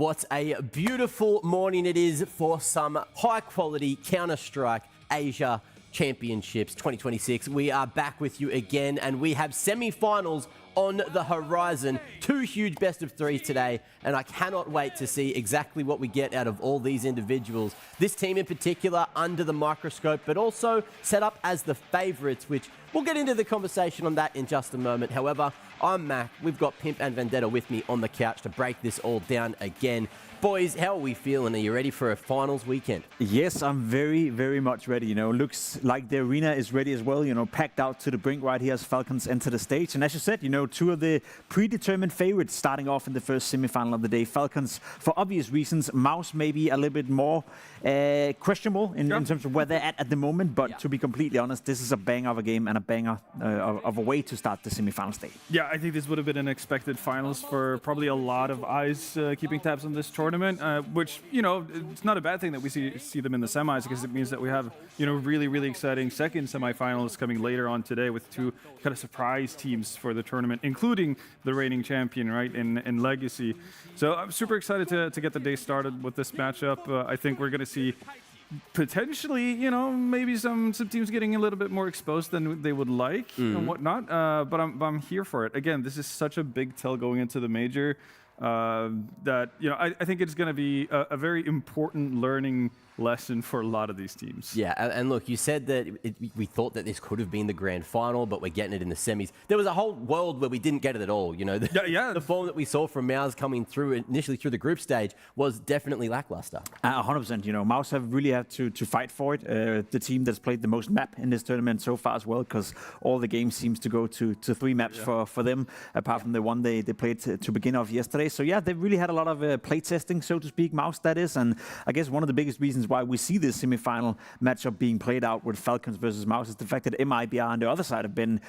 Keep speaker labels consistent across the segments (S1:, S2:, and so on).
S1: What a beautiful morning it is for some high-quality Counter-Strike Asia Championships 2026. We are back with you again, and we have semi-finals on the horizon. 2 huge best of 3s today, and I cannot wait to see exactly what we get out of all these individuals. This team in particular under the microscope, but also set up as the favorites, which we'll get into the conversation on that in just a moment. However, I'm Mac. We've got Pimp and Vendetta with me on the couch to break this all down again. Boys, how are we feeling? Are you ready for a finals weekend?
S2: Yes, I'm very, very much ready. You know, looks like the arena is ready as well. You know, packed out to the brink right here as Falcons enter the stage. And as you said, you know, 2 of the predetermined favorites starting off in the first semi-final of the day. Falcons, for obvious reasons. MOUZ maybe a little bit more questionable in terms of where they're at the moment. But to be completely honest, this is a banger of a game and a banger of a way to start the semi-final stage.
S3: Yeah, I think this would have been an expected finals for probably a lot of eyes keeping tabs on this tournament, which, you know, it's not a bad thing that we see them in the semis, because it means that we have, you know, really, really exciting second semifinals coming later on today with 2 kind of surprise teams for the tournament, including the reigning champion, right, in Legacy. So I'm super excited to get the day started with this matchup. I think we're going to see potentially, you know, maybe some teams getting a little bit more exposed than they would like and whatnot. But I'm here for it. Again, this is such a big tell going into the major that, you know, I think it's going to be a very important learning lesson for a lot of these teams.
S1: Yeah, and look, you said that we thought that this could have been the grand final, but we're getting it in the semis. There was a whole world where we didn't get it at all, you know. The form that we saw from MOUZ coming through initially through the group stage was definitely lackluster.
S2: 100%, you know, MOUZ have really had to fight for it. The team that's played the most map in this tournament so far as well, because all the games seems to go to 3 maps for them, apart from the one they played to begin off yesterday. So yeah, they've really had a lot of play testing, so to speak, MOUZ that is, and I guess one of the biggest reasons why we see this semi-final matchup being played out with Falcons versus MOUZ is the fact that MIBR on the other side have been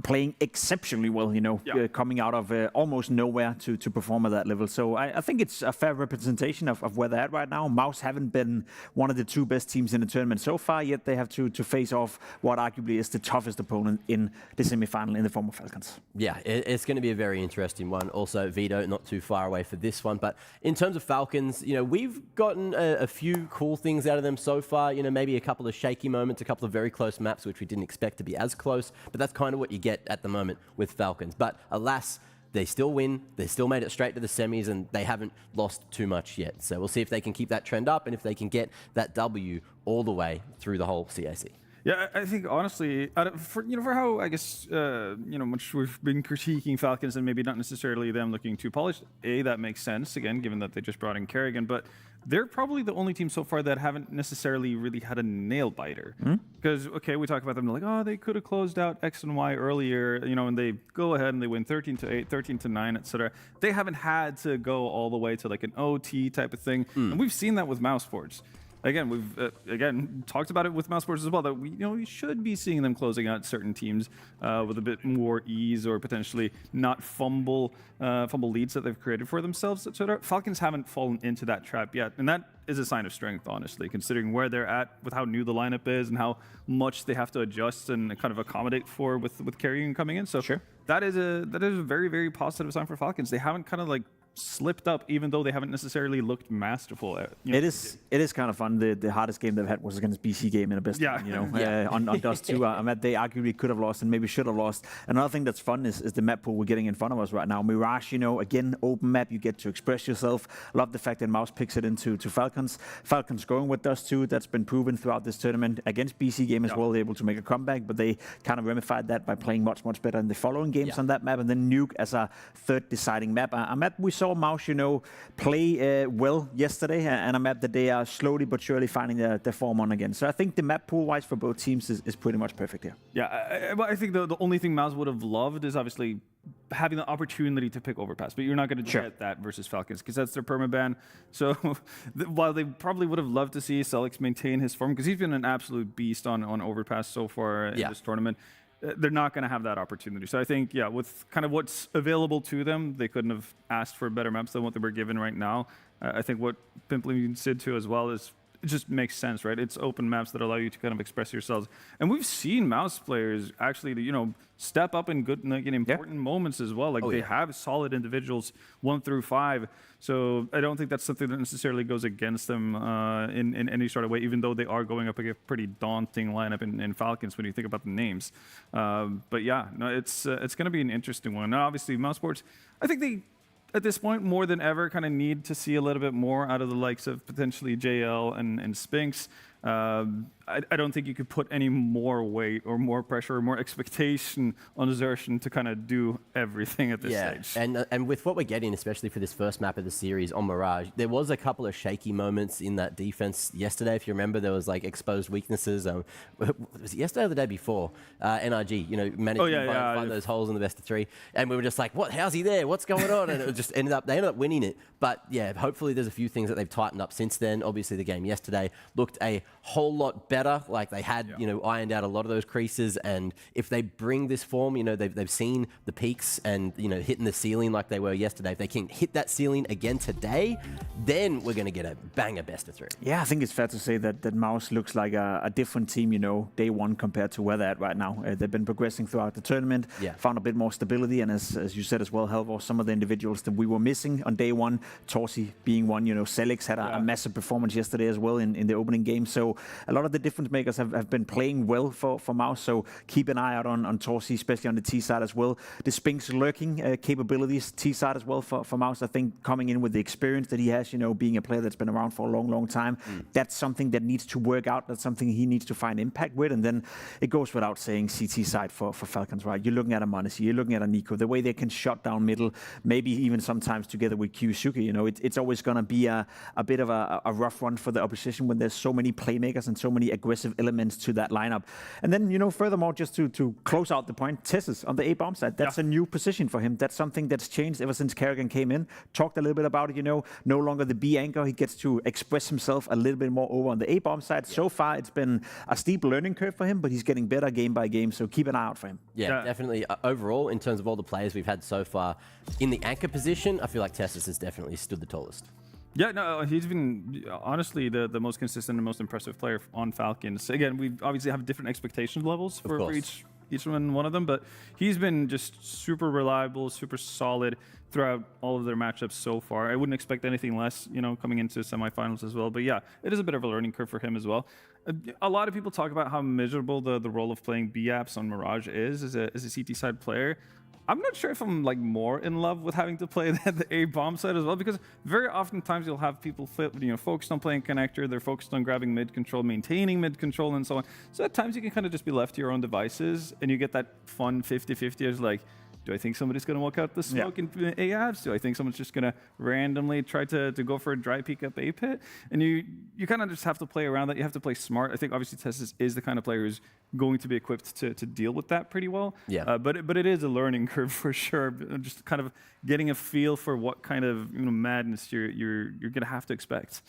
S2: playing exceptionally well, you know, coming out of almost nowhere to perform at that level. So I think it's a fair representation of where they're at right now. MOUZ haven't been one of the 2 best teams in the tournament so far, yet they have to face off what arguably is the toughest opponent in the semi-final in the form of Falcons.
S1: Yeah, it's going to be a very interesting one. Also, Vito, not too far away for this one. But in terms of Falcons, you know, we've gotten a few cool things out of them so far. You know, maybe a couple of shaky moments, a couple of very close maps, which we didn't expect to be as close. But that's kind of what you get at the moment with Falcons. But alas, they still win. They still made it straight to the semis, and they haven't lost too much yet. So we'll see if they can keep that trend up and if they can get that W all the way through the whole CAC.
S3: Yeah, I think honestly, for how I guess you know, much we've been critiquing Falcons and maybe not necessarily them looking too polished. That makes sense again, given that they just brought in Kerrigan, but they're probably the only team so far that haven't necessarily really had a nail biter. Because okay, we talk about them like, oh, they could have closed out X and Y earlier, you know, and they go ahead and they win 13-8, 13-9, etc. They haven't had to go all the way to like an OT type of thing, and we've seen that with MOUZ Sports. Again, we've again talked about it with MOUZ Sports as well, that we should be seeing them closing out certain teams with a bit more ease, or potentially not fumble leads that they've created for themselves, etc. Falcons haven't fallen into that trap yet, and that is a sign of strength, honestly, considering where they're at with how new the lineup is and how much they have to adjust and kind of accommodate for with Kerrigan coming in. So that is a very, very positive sign for Falcons. They haven't kind of like slipped up, even though they haven't necessarily looked masterful at, you know.
S2: It is kind of fun. The hardest game they've had was against BC.Game in a best time, you know, on Dust 2. They arguably could have lost and maybe should have lost. Another thing that's fun is the map pool we're getting in front of us right now. Mirage, you know, again, open map, you get to express yourself. Love the fact that MOUZ picks it into Falcons. Falcons going with Dust 2. That's been proven throughout this tournament. Against BC.Game as well, they're able to make a comeback, but they kind of ramified that by playing much, much better in the following games on that map. And then Nuke as a 3rd deciding map. A map we saw MOUZ, you know, play well yesterday, and a map that they are slowly but surely finding their form on again. So I think the map pool-wise for both teams is pretty much perfect here.
S3: Yeah, I think the only thing MOUZ would have loved is obviously having the opportunity to pick Overpass, but you're not going to get that versus Falcons, because that's their permaban. So while they probably would have loved to see Celix maintain his form, because he's been an absolute beast on Overpass so far in this tournament, they're not going to have that opportunity. So I think, yeah, with kind of what's available to them, they couldn't have asked for better maps than what they were given right now. I think what Pimply said too as well is it just makes sense, right? It's open maps that allow you to kind of express yourselves. And we've seen MOUZ players actually, step up in good, in important moments as well. Like they have solid individuals 1 through 5. So I don't think that's something that necessarily goes against them in any sort of way, even though they are going up against a pretty daunting lineup in Falcons when you think about the names. But yeah, no, it's going to be an interesting one. Now, obviously, MOUZ Sports, I think they, at this point, more than ever, kind of need to see a little bit more out of the likes of potentially JL and Spinks. I don't think you could put any more weight or more pressure or more expectation on Xerxen to kind of do everything at this stage.
S1: And with what we're getting, especially for this first map of the series on Mirage, there was a couple of shaky moments in that defense yesterday. If you remember, there was like exposed weaknesses. Was it yesterday or the day before? NRG, managed to find those holes in the best of 3. And we were just like, what? How's he there? What's going on? And it just they ended up winning it. But yeah, hopefully there's a few things that they've tightened up since then. Obviously the game yesterday looked a whole lot better. Like they had, ironed out a lot of those creases. And if they bring this form, they've seen the peaks and, hitting the ceiling like they were yesterday. If they can hit that ceiling again today, then we're going to get a banger best of 3.
S2: Yeah, I think it's fair to say that MOUZ looks like a different team, day one compared to where they're at right now. They've been progressing throughout the tournament, found a bit more stability. And as you said as well, Halvor, some of the individuals that we were missing on day one, Torsi being one, Selix had a massive performance yesterday as well in the opening game. So a lot of the difference makers have been playing well for MOUZ. So keep an eye out on Torsi, especially on the T side as well. The Spinks lurking capabilities, T side as well for MOUZ. I think coming in with the experience that he has, being a player that's been around for a long, long time, that's something that needs to work out. That's something he needs to find impact with. And then it goes without saying CT side for Falcons, right? You're looking at a Monesi, you're looking at a Nico, the way they can shut down middle, maybe even sometimes together with Kyusuke. It's always going to be a bit of a rough run for the opposition when there's so many playmakers and so many aggressive elements to that lineup. And then, furthermore, just to close out the point, Tessus on the A-bomb side, that's a new position for him. That's something that's changed ever since Kerrigan came in. Talked a little bit about it, no longer the B anchor. He gets to express himself a little bit more over on the A-bomb side. So far, it's been a steep learning curve for him, but he's getting better game by game, so keep an eye out for him.
S1: Yeah, definitely. Overall, in terms of all the players we've had so far, in the anchor position, I feel like Tessus has definitely stood the tallest.
S3: Yeah, no, he's been honestly the most consistent and most impressive player on Falcons. Again, we obviously have different expectation levels for each one of them, but he's been just super reliable, super solid throughout all of their matchups so far. I wouldn't expect anything less, coming into semifinals as well. But yeah, it is a bit of a learning curve for him as well. A lot of people talk about how miserable the role of playing B-apps on Mirage is as a CT side player. I'm not sure if I'm more in love with having to play the A-bomb side as well, because very oftentimes you'll have people focused on playing connector, they're focused on grabbing mid control, maintaining mid control, and so on. So at times you can kind of just be left to your own devices, and you get that fun 50-50 as do I think somebody's going to walk out the smoke in A-apps? Do I think someone's just going to randomly try to go for a dry peek up A pit? And you kind of just have to play around that. You have to play smart. I think obviously Tessus is the kind of player who's going to be equipped to deal with that pretty well.
S1: Yeah.
S3: But it is a learning curve for sure. Just kind of getting a feel for what kind of madness you're going to have to expect.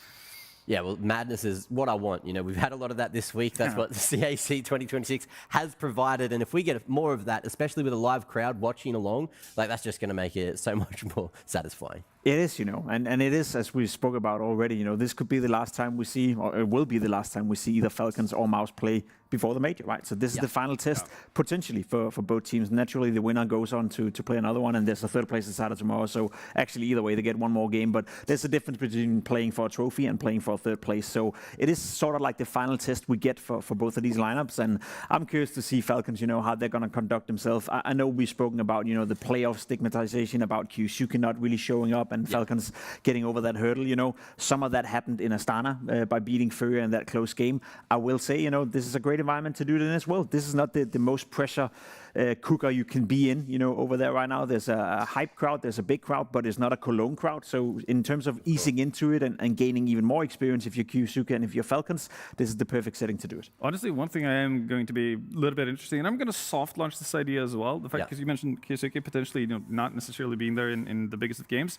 S1: Yeah, well, madness is what I want. We've had a lot of that this week. That's what the CAC 2026 has provided. And if we get more of that, especially with a live crowd watching along, that's just going to make it so much more satisfying.
S2: It is, and it is, as we spoke about already, this could be the last time we see, or it will be the last time we see either Falcons or MOUZ play before the major, right? So this is the final test, potentially, for both teams. Naturally, the winner goes on to play another one, and there's a third place decided tomorrow. So actually, either way, they get one more game. But there's a difference between playing for a trophy and playing for a third place. So it is sort of like the final test we get for both of these lineups. And I'm curious to see Falcons, how they're going to conduct themselves. I know we've spoken about, the playoff stigmatization, about Kyusuke not really showing up, and Falcons getting over that hurdle. Some of that happened in Astana by beating Furia in that close game. I will say, this is a great environment to do it in as well. This is not the most pressure cooker you can be in, over there right now. There's a hype crowd, there's a big crowd, but it's not a Cologne crowd. So in terms of easing into it and gaining even more experience, if you're Kyusuke and if you're Falcons, this is the perfect setting to do it.
S3: Honestly, one thing I am going to be a little bit interesting, and I'm going to soft launch this idea as well. The fact, because you mentioned Kyusuke potentially, not necessarily being there in the biggest of games.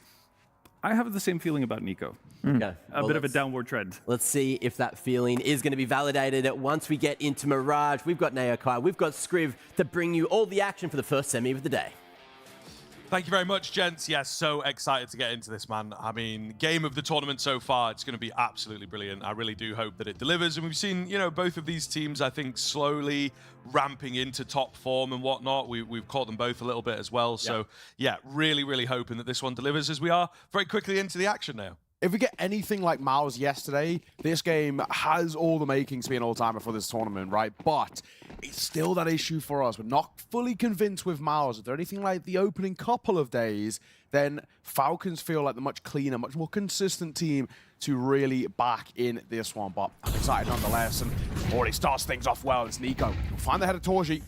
S3: I have the same feeling about Nico.
S1: Okay.
S3: A bit of a downward trend.
S1: Let's see if that feeling is going to be validated once we get into Mirage. We've got Naokai, we've got Scriv to bring you all the action for the first semi of the day.
S4: Thank you very much, gents. Yes, so excited to get into this, man. I mean, game of the tournament so far, it's going to be absolutely brilliant. I really do hope that it delivers. And we've seen, you know, both of these teams, I think, slowly ramping into top form and whatnot. We've caught them both a little bit as well. So, yeah, really, really hoping that this one delivers as we are very quickly into the action now.
S5: If we get anything like MOUZ yesterday, this game has all the makings to be an all-timer for this tournament, right? But it's still that issue for us. We're not fully convinced with MOUZ. If they're anything like the opening couple of days, then Falcons feel like the much cleaner, much more consistent team to really back in this one. But I'm excited nonetheless, and already starts things off well. It's Nico. He'll find the head of Torji.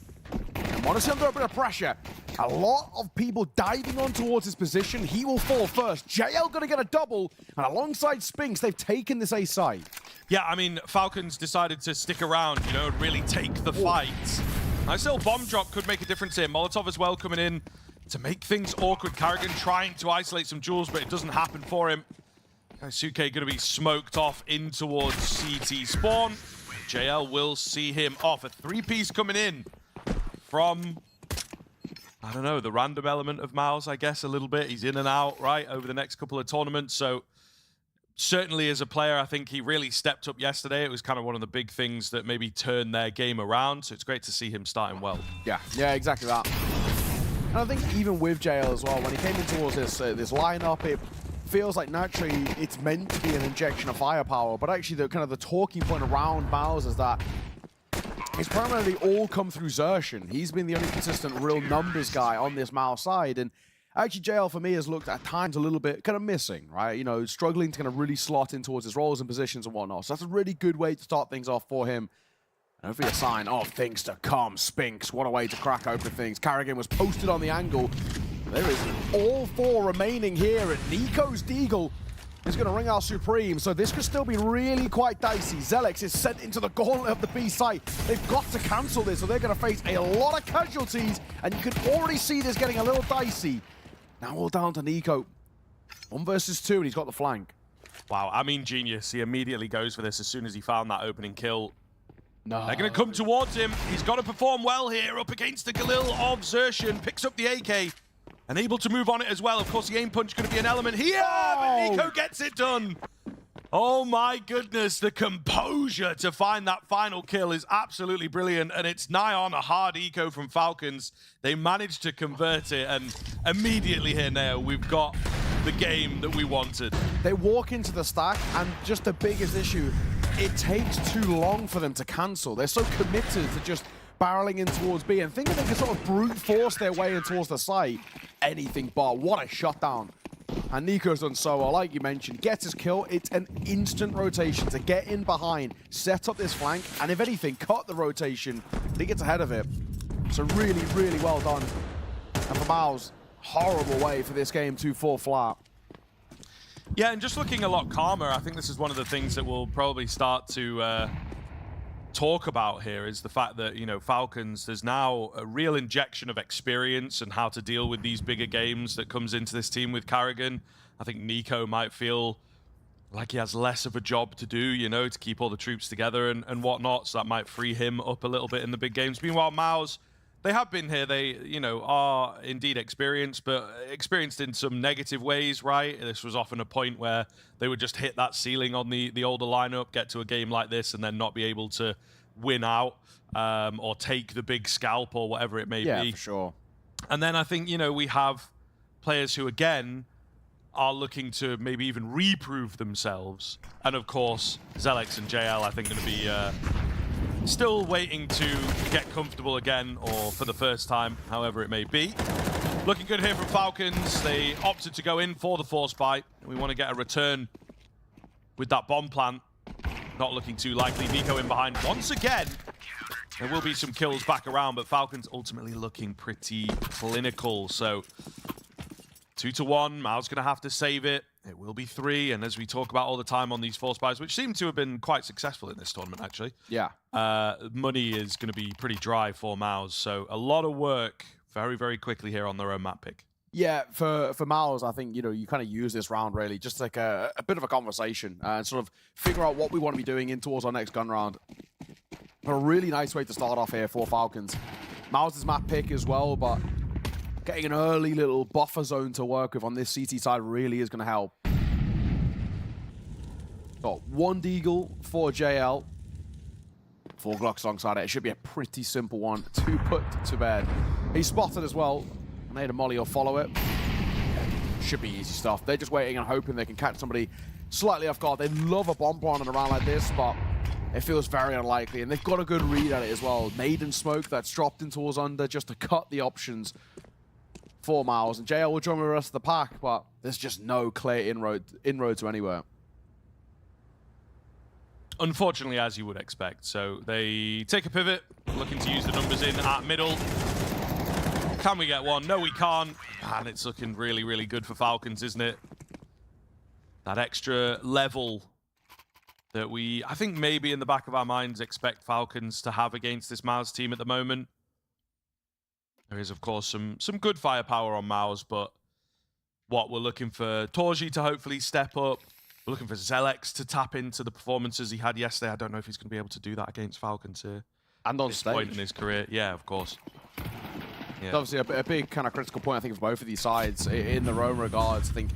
S5: And Modesty under a bit of pressure. A lot of people diving on towards his position. He will fall first. JL gonna get a double, and alongside Spinks, they've taken this A side.
S4: Yeah, I mean, Falcons decided to stick around, you know, and really take the fight. I still bomb drop could make a difference here. Molotov as well coming in to make things awkward. Karrigan trying to isolate some jewels, but it doesn't happen for him. Suke gonna be smoked off in towards CT spawn. JL will see him off. A three-piece coming in from, I don't know, the random element of MOUZ, I guess, a little bit. He's in and out, right, over the next couple of tournaments. So certainly as a player, I think he really stepped up yesterday. It was kind of one of the big things that maybe turned their game around. So it's great to see him starting well.
S5: Yeah, exactly that. And I think even with JL as well, when he came in towards this lineup, it feels like naturally it's meant to be an injection of firepower. But actually, the kind of the talking point around MOUZ is that it's primarily all come through Xertion. He's been the only consistent real numbers guy on this MOUZ side. And actually, JL for me has looked at times a little bit kind of missing, right? You know, struggling to kind of really slot in towards his roles and positions and whatnot. So that's a really good way to start things off for him. And hopefully a sign of things to come. Spinks, what a way to crack open things. Karrigan was posted on the angle. There is all four remaining here, and Nico's Deagle is going to ring out Supreme, so this could still be really quite dicey. Zelex is sent into the gauntlet of the B site. They've got to cancel this, or they're going to face a lot of casualties, and you can already see this getting a little dicey. Now all down to Nico. 1 versus 2, and he's got the flank.
S4: Wow, I mean, genius. He immediately goes for this as soon as he found that opening kill.
S5: No.
S4: They're going to come towards him. He's got to perform well here up against the Galil of Xertion. Picks up the AK. And able to move on it as well. Of course, the aim punch going to be an element here, but Nico gets it done. Oh my goodness, the composure to find that final kill is absolutely brilliant, and it's nigh on a hard eco from Falcons. They managed to convert it, and immediately here now, we've got the game that we wanted.
S5: They walk into the stack, and just the biggest issue, it takes too long for them to cancel. They're so committed to just barreling in towards B and thinking they can sort of brute force their way in towards the site. Anything but. What a shutdown. And Nico's done so well, like you mentioned. Gets his kill. It's an instant rotation to get in behind, set up this flank, and if anything, cut the rotation. He gets ahead of it. So really, really well done. And for MOUZ, horrible way for this game to fall flat.
S4: Yeah, and just looking a lot calmer. I think this is one of the things that we'll probably start to talk about here is the fact that, you know, Falcons, there's now a real injection of experience and how to deal with these bigger games that comes into this team with Karrigan. I think Nico might feel like he has less of a job to do, you know, to keep all the troops together and whatnot, so that might free him up a little bit in the big games. Meanwhile, MOUZ, they have been here. They, you know, are indeed experienced, but experienced in some negative ways, right? This was often a point where they would just hit that ceiling on the older lineup, get to a game like this, and then not be able to win out or take the big scalp or whatever it may be.
S5: Yeah, for sure.
S4: And then I think, you know, we have players who, again, are looking to maybe even reprove themselves. And, of course, Zelex and JL, I think, going to be still waiting to get comfortable again, or for the first time, however it may be. Looking good here from Falcons. They opted to go in for the force bite. We want to get a return with that bomb plant. Not looking too likely. Nico in behind once again. There will be some kills back around, but Falcons ultimately looking pretty clinical. So 2-1, MOUZ going to have to save it. It will be 3, and as we talk about all the time on these force buys, which seem to have been quite successful in this tournament, actually.
S5: Yeah.
S4: Money is going to be pretty dry for MOUZ, so a lot of work very, very quickly here on their own map pick.
S5: Yeah, for MOUZ, I think, you know, you kind of use this round really just like a bit of a conversation and sort of figure out what we want to be doing in towards our next gun round. But a really nice way to start off here for Falcons. MOUZ's map pick as well, but getting an early little buffer zone to work with on this CT side really is going to help. Got 1 Deagle for JL. 4 Glocks alongside it. It should be a pretty simple one to put to bed. He's spotted as well. Made a molly or follow it. Should be easy stuff. They're just waiting and hoping they can catch somebody slightly off guard. They love a bomb on and around like this, but it feels very unlikely. And they've got a good read at it as well. Maiden smoke that's dropped in towards under just to cut the options for MOUZ. And JL will join with the rest of the pack, but there's just no clear inroad to anywhere.
S4: Unfortunately, as you would expect. So they take a pivot, looking to use the numbers in at middle. Can we get one? No, we can't. And it's looking really, really good for Falcons, isn't it? That extra level that we, I think maybe in the back of our minds, expect Falcons to have against this MOUZ team at the moment. There is, of course, some good firepower on MOUZ, but what we're looking for Torji to hopefully step up. We're looking for Zelex to tap into the performances he had yesterday. I don't know if he's going to be able to do that against Falcons here.
S5: And on
S4: this
S5: stage.
S4: point in his career. Yeah, of course. Yeah.
S5: It's obviously a big kind of critical point, I think, for both of these sides in their own regards. I think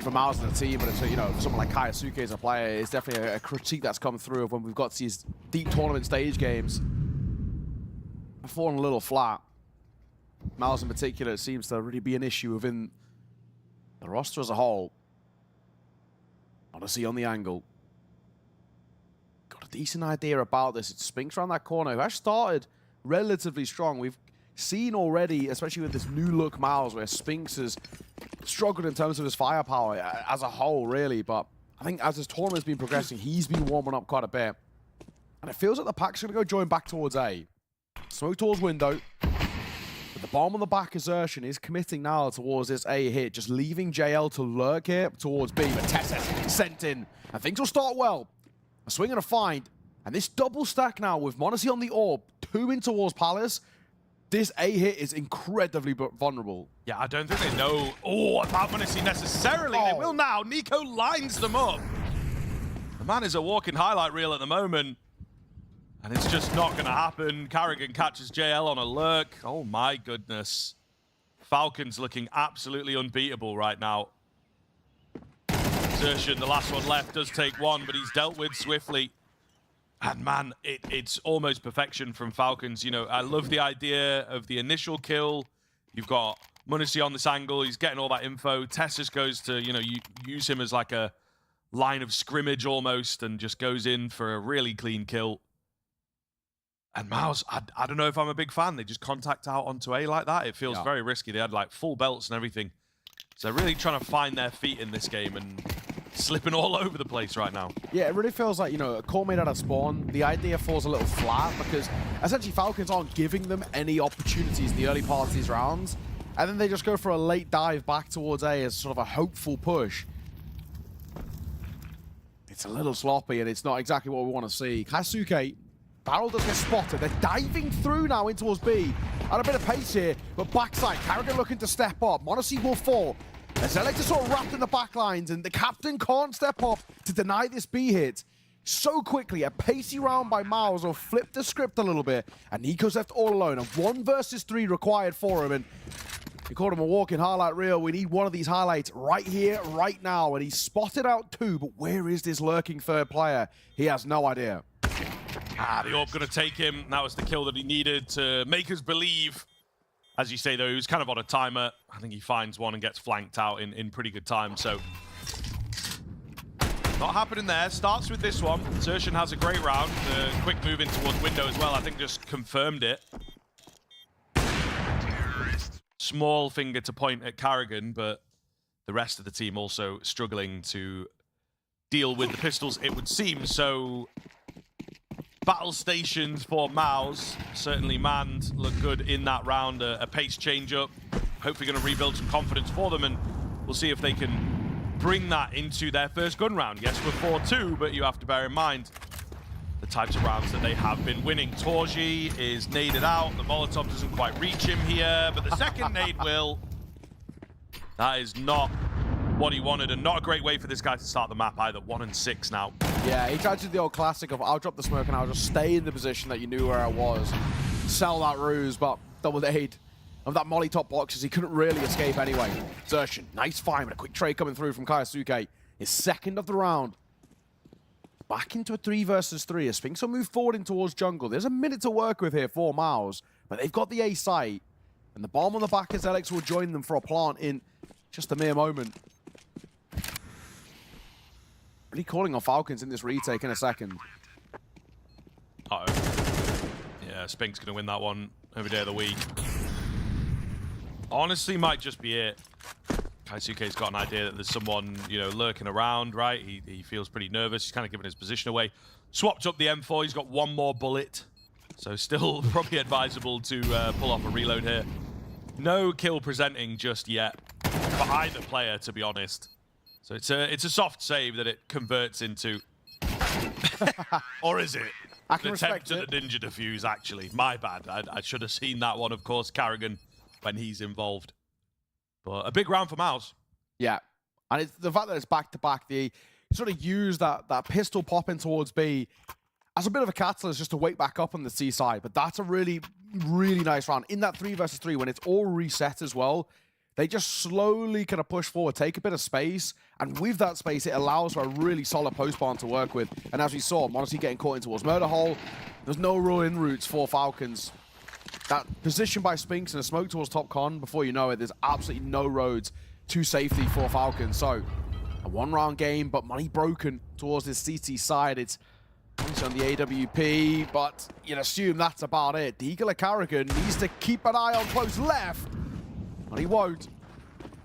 S5: for MOUZ and the team, but it's, you know, for someone like Kaisuke as a player, it's definitely a critique that's come through of when we've got these deep tournament stage games falling a little flat. MOUZ in particular, it seems to really be an issue within the roster as a whole. Honestly, on the angle. Got a decent idea about this. It's Spinks around that corner, who has started relatively strong. We've seen already, especially with this new look MOUZ, where Spinks has struggled in terms of his firepower as a whole, really. But I think as this tournament's been progressing, he's been warming up quite a bit. And it feels like the pack's going to go join back towards A. Smoke towards window. But the bomb on the back assertion is committing now towards this A hit, just leaving JL to lurk here towards B. But Tessus sent in. And things will start well. A swing and a find. And this double stack now with MongolZ on the orb, 2 in towards Palace. This A hit is incredibly vulnerable.
S4: Yeah, I don't think they know about MongolZ necessarily. They will now. Nico lines them up. The man is a walking highlight reel at the moment. And it's just not going to happen. Carrigan catches JL on a lurk. Oh my goodness. Falcons looking absolutely unbeatable right now. Exertion, the last one left, does take one, but he's dealt with swiftly. And man, it's almost perfection from Falcons. You know, I love the idea of the initial kill. You've got MongolZ on this angle. He's getting all that info. Tessus goes to, you know, use him as like a line of scrimmage almost and just goes in for a really clean kill. And MOUZ, I don't know if I'm a big fan. They just contact out onto A like that. It feels very risky. They had like full belts and everything. So they're really trying to find their feet in this game and slipping all over the place right now. Yeah,
S5: it really feels like, you know, a core made out of spawn. The idea falls a little flat because essentially Falcons aren't giving them any opportunities in the early part of these rounds. And then they just go for a late dive back towards A as sort of a hopeful push. It's a little sloppy and it's not exactly what we want to see. Kaisuke, Barrel does get spotted. They're diving through now in towards B. And a bit of pace here, but backside, Carrigan looking to step up. MongolZ will fall. Zelex is sort of wrapped in the back lines, and the captain can't step up to deny this B hit. So quickly, a pacey round by MOUZ will flip the script a little bit, and Nico's left all alone. And 1 versus 3 required for him, and he called him a walking highlight reel. We need one of these highlights right here, right now. And he's spotted out 2, but where is this lurking third player? He has no idea.
S4: The orb going to take him. That was the kill that he needed to make us believe. As you say, though, he was kind of on a timer. I think he finds one and gets flanked out in pretty good time. So, not happening there. Starts with this one. Zertian has a great round. The quick move in towards window as well, I think just confirmed it. Small finger to point at Carrigan, but the rest of the team also struggling to deal with the pistols, it would seem. So, battle stations for MOUZ, certainly manned, look good in that round. A pace change up, hopefully going to rebuild some confidence for them, and we'll see if they can bring that into their first gun round. Yes, we're 4-2, but you have to bear in mind the types of rounds that they have been winning. Torji is naded out, the Molotov doesn't quite reach him here, but the second nade will. That is not what he wanted, and not a great way for this guy to start the map either. 1 and 6 now.
S5: Yeah, he tried to do the old classic of I'll drop the smoke and I'll just stay in the position that you knew where I was. Sell that ruse, but double nade of that molly top box as he couldn't really escape anyway. Yuanshen, nice find, but a quick trade coming through from Kaisuke. His second of the round. Back into a 3 versus 3 as Spinks will move forward in towards jungle. There's a minute to work with here for MOUZ, but they've got the A site. And the bomb on the back as Alex will join them for a plant in just a mere moment. Really calling on Falcons in this retake in a second.
S4: Uh-oh. Yeah, Spink's going to win that one every day of the week. Honestly, might just be it. Kaisuke's got an idea that there's someone, you know, lurking around, right? He feels pretty nervous. He's kind of giving his position away. Swapped up the M4. He's got one more bullet. So still probably advisable to pull off a reload here. No kill presenting just yet for either player, to be honest. So it's a soft save that it converts into. Or is it?
S5: I can
S4: An attempt
S5: respect
S4: at the ninja defuse, actually. My bad. I should have seen that one, of course, Carrigan, when he's involved. But a big round for MOUZ.
S5: Yeah. And it's the fact that it's back-to-back, they sort of use that pistol popping towards B as a bit of a catalyst just to wake back up on the C side. But that's a really, really nice round. In that 3 versus 3, when it's all reset as well, they just slowly kind of push forward, take a bit of space, and with that space, it allows for a really solid post-barn to work with. And as we saw, MongolZ getting caught in towards Murder Hole. There's no real in-routes for Falcons. That position by Spinks and a smoke towards top con, before you know it, there's absolutely no roads to safety for Falcons. So, a one-round game, but money broken towards this CT side. It's on the AWP, but you'd assume that's about it. Deagle Carrigan needs to keep an eye on close left, but he won't.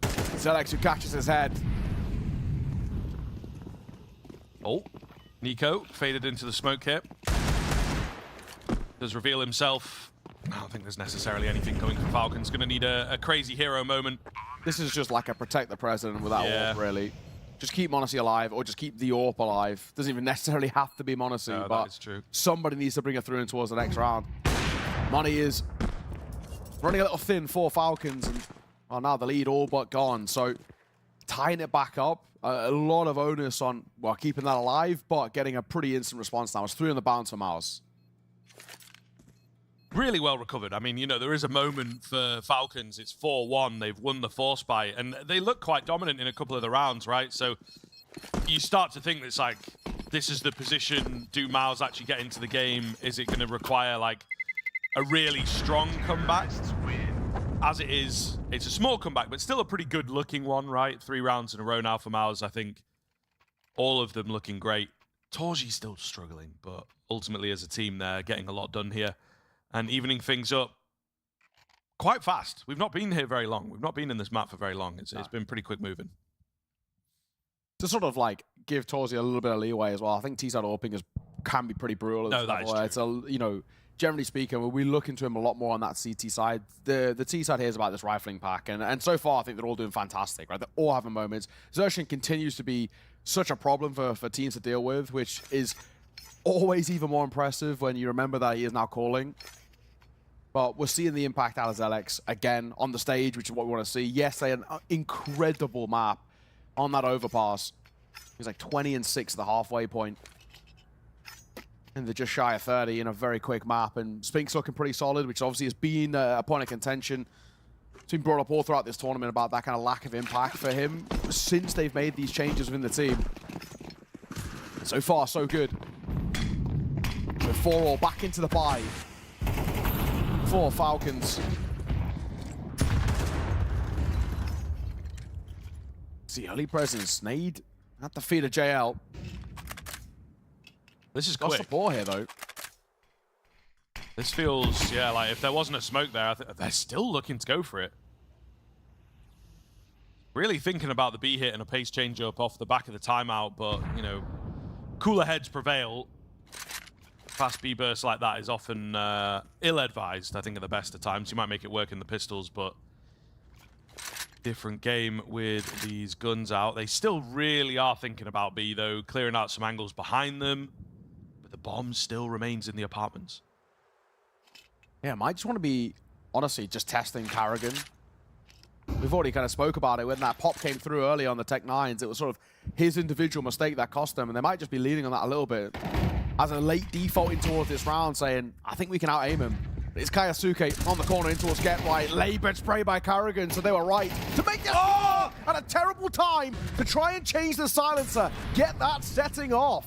S5: Zelex who catches his head.
S4: Oh, Nico faded into the smoke here. Does reveal himself. I don't think there's necessarily anything coming for Falcons. Going to need a crazy hero moment.
S5: This is just like a protect the president without
S4: Yeah.
S5: AWP, really. Just keep MongolZ alive, or just keep the AWP alive. Doesn't even necessarily have to be MongolZ,
S4: No,
S5: but
S4: that is true.
S5: somebody needs to bring it through and towards the next round. Money is running a little thin for Falcons, and well, now the lead all but gone. So tying it back up, a lot of onus on, well, keeping that alive, but getting a pretty instant response now. It's 3 on the bounce for MOUZ.
S4: Really well recovered. I mean, you know, there is a moment for Falcons. It's 4-1. They've won the force fight, and they look quite dominant in a couple of the rounds, right? So you start to think that it's like, this is the position. Do MOUZ actually get into the game? Is it going to require, like, a really strong comeback? As it is, it's a small comeback, but still a pretty good-looking one, right? 3 rounds in a row now for MOUZ. I think all of them looking great. Torji's still struggling, but ultimately as a team, they're getting a lot done here and evening things up quite fast. We've not been here very long. We've not been in this map for very long. It's been pretty quick moving.
S5: To sort of like give Torji a little bit of leeway as well, I think T-side AWPing can be pretty brutal.
S4: No, that is true.
S5: It's a, you know, generally speaking, we look into him a lot more on that CT side. The T side here is about this rifling pack, and so far I think they're all doing fantastic, right? They're all having moments. Yuanshen continues to be such a problem for teams to deal with, which is always even more impressive when you remember that he is now calling. But we're seeing the impact out of Zelex again on the stage, which is what we want to see. Yes, they had an incredible map on that overpass. He's like 20 and 6 at the halfway point. And they're just shy of 30 in a very quick map. And Spinks looking pretty solid, which obviously has been a point of contention. It's been brought up all throughout this tournament about that kind of lack of impact for him since they've made these changes within the team. So far, so good. So 4-all back into the bye for Falcons. See early presence. Nade at the feet of JL.
S4: This is
S5: Got
S4: quick.
S5: support here, though.
S4: This feels, yeah, like if there wasn't a smoke there, I think they're still looking to go for it. Really thinking about the B hit and a pace change up off the back of the timeout, but, you know, cooler heads prevail. Fast B burst like that is often ill-advised, I think, at the best of times. You might make it work in the pistols, but different game with these guns out. They still really are thinking about B, though, clearing out some angles behind them, but the bomb still remains in the apartments.
S5: Yeah, I might just want to be, honestly, just testing Carrigan. We've already kind of spoke about it when that pop came through early on the Tech 9s. It was sort of his individual mistake that cost them, and they might just be leaning on that a little bit as a late defaulting towards this round, saying, I think we can out-aim him. It's Kaisuke on the corner in towards Get Right. Labor spray by Karrigan, so they were right to make this at a terrible time to try and change the silencer, get that setting off.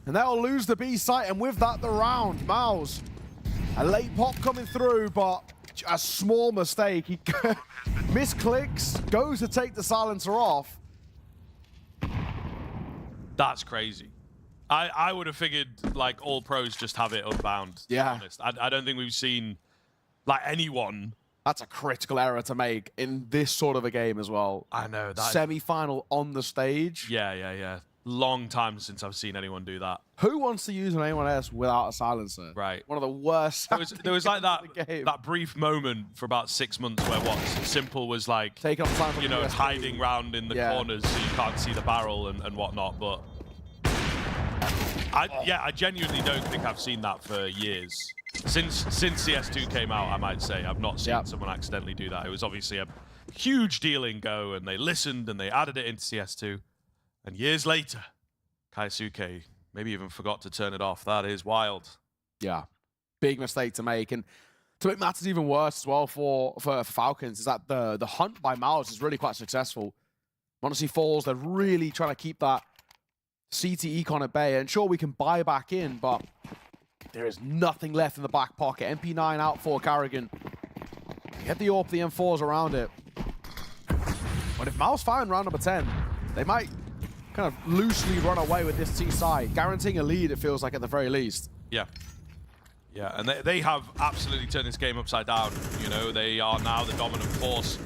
S5: And they'll lose the B site, and with that, the round. MOUZ, a late pop coming through, but a small mistake. He misclicks, goes to take the silencer off.
S4: That's crazy. I would have figured like all pros just have it unbound. To be honest. I don't think we've seen like anyone.
S5: That's a critical error to make in this sort of a game as well.
S4: I know that.
S5: Semi-final on the stage.
S4: Yeah. Long time since I've seen anyone do that.
S5: Who wants to use an A1S without a silencer?
S4: Right.
S5: One of the worst.
S4: There was like that brief moment for about 6 months where Simple was like,
S5: taking off the silencer,
S4: you know, hiding round in the corners so you can't see the barrel and whatnot. But I genuinely don't think I've seen that for years. Since CS2 came out, I might say, I've not seen someone accidentally do that. It was obviously a huge deal in Go, and they listened and they added it into CS2. And years later, Kaisuke maybe even forgot to turn it off. That is wild. Yeah.
S5: Big mistake to make. And to make matters even worse as well for Falcons is that the hunt by MOUZ is really quite successful. Honestly, Falls, they're really trying to keep that CT Econ at bay. And sure, we can buy back in, but there is nothing left in the back pocket. MP9 out for Karrigan. Get the AWP, the M4s around it. But if MOUZ find round number 10, they might kind of loosely run away with this T side, guaranteeing a lead, it feels like, at the very least.
S4: Yeah, and they have absolutely turned this game upside down. You know, they are now the dominant force,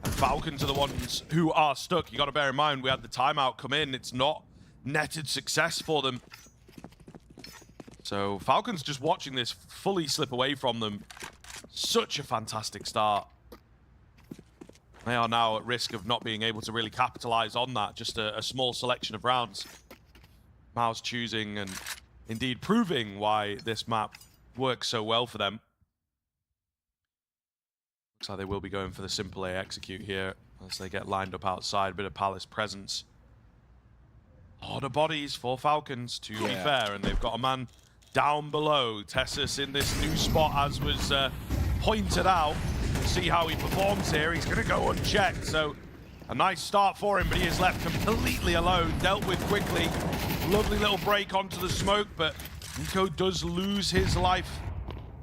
S4: and Falcons are the ones who are stuck. You got to bear in mind, we had the timeout come in. It's not netted success for them. So Falcons just watching this fully slip away from them. Such a fantastic start. They are now at risk of not being able to really capitalize on that. Just a small selection of rounds. MOUZ choosing and indeed proving why this map works so well for them. Looks like they will be going for the simple A execute here as they get lined up outside. A bit of Palace presence. A lot of bodies for Falcons, to be fair, and they've got a man down below. Tessus in this new spot, as was pointed out. We'll see how he performs here. He's going to go unchecked, so a nice start for him, but he is left completely alone, dealt with quickly. Lovely little break onto the smoke, but Nico does lose his life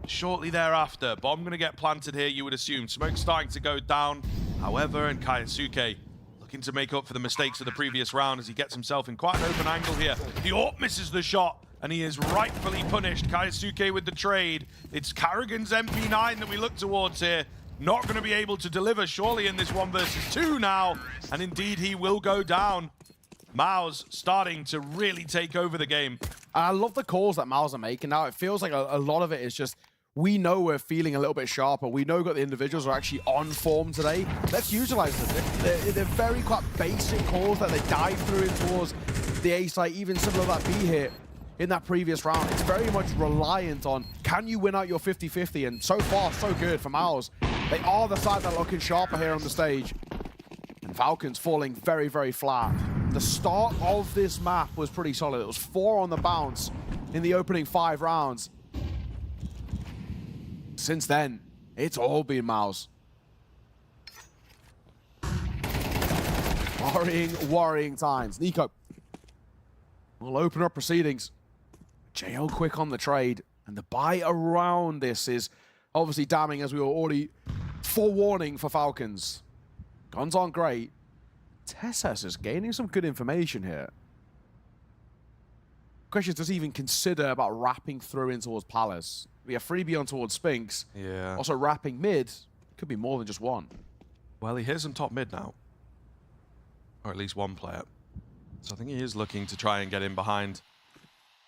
S4: shortly thereafter. Bomb going to get planted here, you would assume. Smoke starting to go down, however, and Kaisuke looking to make up for the mistakes of the previous round as he gets himself in quite an open angle here. The AWP misses the shot, and he is rightfully punished. Kaisuke with the trade. It's Karrigan's MP9 that we look towards here. Not going to be able to deliver, surely, in this 1 versus 2 now. And indeed, he will go down. MOUZ starting to really take over the game.
S5: I love the calls that MOUZ are making now. It feels like a lot of it is just, we know we're feeling a little bit sharper. We know that the individuals are actually on form today. Let's utilize them. They're very quite basic calls that they dive through in towards the A site, even similar to that B hit in that previous round. It's very much reliant on, can you win out your 50-50? And so far, so good for MOUZ. They are the side that are looking sharper here on the stage. And Falcons falling very, very flat. The start of this map was pretty solid. It was 4 on the bounce in the opening 5 rounds. Since then, it's all been MOUZ. Worrying times. Nico will open up proceedings. JL quick on the trade, and the buy around this is obviously damning, as we were already forewarning for Falcons. Guns aren't great. Tessus is gaining some good information here. Question is, does he even consider about wrapping through in towards Palace? We have freebie on towards Spinks.
S4: Yeah.
S5: Also wrapping mid. Could be more than just one.
S4: Well, he hears him top mid now. Or at least one player. So I think he is looking to try and get in behind.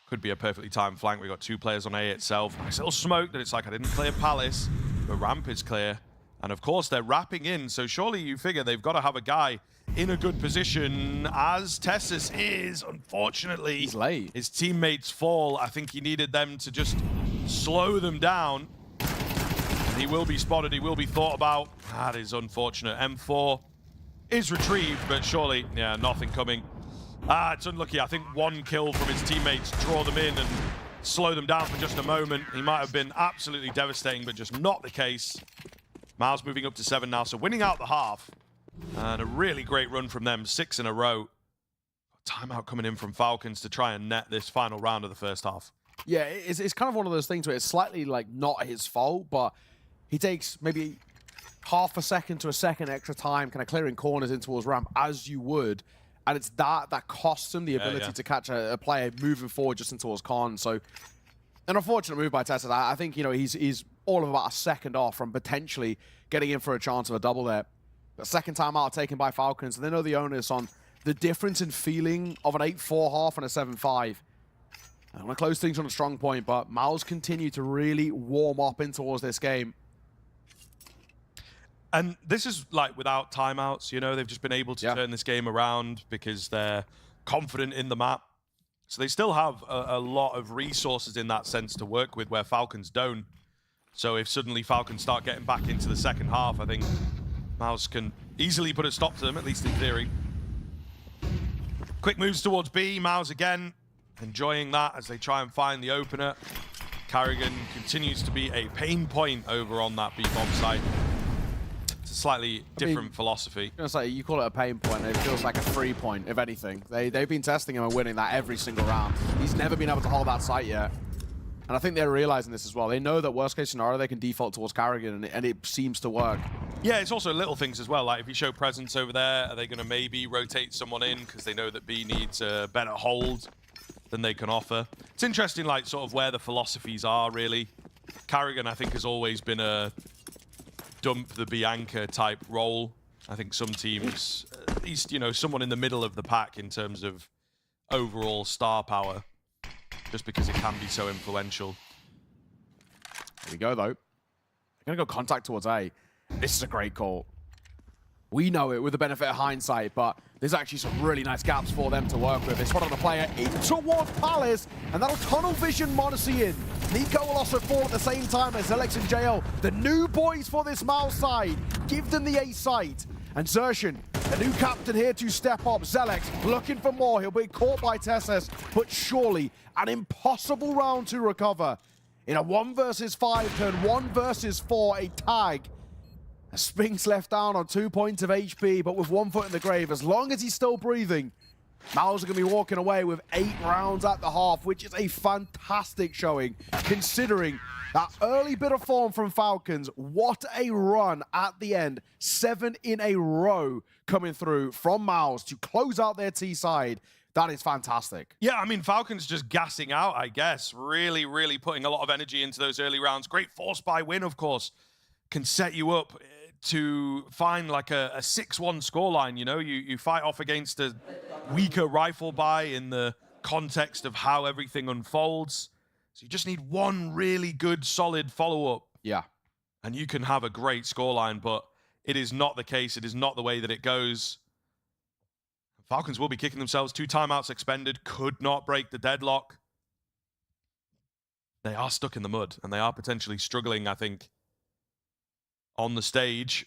S4: Could be a perfectly timed flank. We've got 2 players on A itself. Nice little smoke that it's like, I didn't clear Palace. The ramp is clear. And of course, they're wrapping in. So surely you figure they've got to have a guy in a good position, as Tessus is, unfortunately.
S5: He's late.
S4: His teammates fall. I think he needed them to just slow them down. He will be spotted. He will be thought about. That is unfortunate. M4 is retrieved, but surely, yeah, nothing coming. It's unlucky. I think 1 kill from his teammates draw them in, and slow them down for just a moment. He might have been absolutely devastating, but just not the case. MOUZ moving up to 7 now, so winning out the half. And a really great run from them, 6 in a row. Timeout coming in from Falcons to try and net this final round of the first half.
S5: Yeah, it's kind of one of those things where it's slightly like not his fault, but he takes maybe half a second to a second extra time kind of clearing corners in towards ramp as you would. And it's that costs him the ability to catch a player moving forward just in towards Con. So an unfortunate move by Tessa. I think, you know, he's all of about a second off from potentially getting in for a chance of a double there. But second time out taken by Falcons, and they know the onus on the difference in feeling of an 8-4 half and a 7-5. I want to close things on a strong point, but MOUZ continue to really warm up in towards this game.
S4: And this is like without timeouts, you know, they've just been able to turn this game around because they're confident in the map. So they still have a lot of resources in that sense to work with where Falcons don't. So if suddenly Falcons start getting back into the second half, I think MOUZ can easily put a stop to them, at least in theory. Quick moves towards B, MOUZ again, enjoying that as they try and find the opener. Carrigan continues to be a pain point over on that B-bomb site. It's a slightly different philosophy.
S5: I'm gonna say, you call it a pain point, it feels like a 3 point, if anything. They've been testing him and winning that every single round. He's never been able to hold that site yet. And I think they're realizing this as well. They know that worst case scenario, they can default towards Carrigan, and it seems to work.
S4: Yeah, it's also little things as well. Like if you show presence over there, are they going to maybe rotate someone in because they know that B needs a better hold than they can offer? It's interesting, like sort of where the philosophies are really. Carrigan, I think, has always been a dump the Bianca type role. I think some teams, at least, you know, someone in the middle of the pack in terms of overall star power, just because it can be so influential.
S5: Here we go, though. They're going to go contact towards A. This is a great call. We know it with the benefit of hindsight, but there's actually some really nice gaps for them to work with. They spot on the player in towards Palace, and that'll tunnel vision MONolZ in. Nico will also fall at the same time as Zelex and JL, the new boys for this MOUZ side. Give them the A site. And Xerxen, the new captain here to step up. Zelex looking for more. He'll be caught by Tesses, but surely an impossible round to recover. In a 1 versus 5 turn, 1 versus 4, a tag. Spinks left down on 2 points of HP, but with 1 foot in the grave. As long as he's still breathing, MOUZ are going to be walking away with 8 rounds at the half, which is a fantastic showing, considering that early bit of form from Falcons. What a run at the end. 7 in a row coming through from MOUZ to close out their T side. That is fantastic.
S4: Yeah, I mean, Falcons just gassing out, I guess. Really, really putting a lot of energy into those early rounds. Great force by win, of course. Can set you up to find like a 6-1 scoreline, you know? You fight off against a weaker rifle buy in the context of how everything unfolds. So you just need one really good, solid follow-up.
S5: Yeah.
S4: And you can have a great scoreline, but it is not the case. It is not the way that it goes. Falcons will be kicking themselves. 2 timeouts expended. Could not break the deadlock. They are stuck in the mud, and they are potentially struggling, I think, on the stage.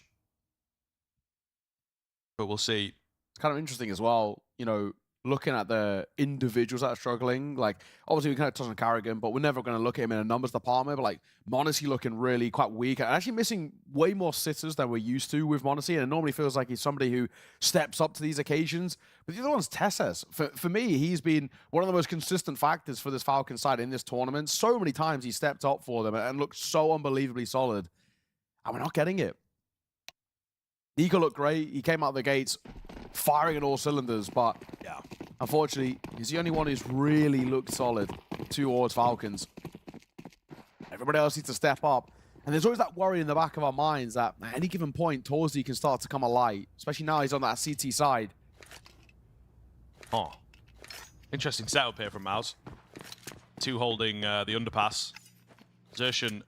S4: But we'll see.
S5: It's kind of interesting as well, you know, looking at the individuals that are struggling. Like, obviously, we kind of touched on Carrigan, but we're never going to look at him in a numbers department. But, like, MONolZ looking really quite weak and actually missing way more sitters than we're used to with MONolZ. And it normally feels like he's somebody who steps up to these occasions. But the other one's Tesses. For me, he's been one of the most consistent factors for this Falcon side in this tournament. So many times he stepped up for them and looked so unbelievably solid. And we're not getting it. Nico looked great. He came out of the gates firing on all cylinders, but yeah, unfortunately, he's the only one who's really looked solid towards Falcons. Everybody else needs to step up. And there's always that worry in the back of our minds that at any given point, TYLOO can start to come alight, especially now he's on that CT side.
S4: Oh, interesting setup here from MOUZ. 2 holding the underpass. Xerxen,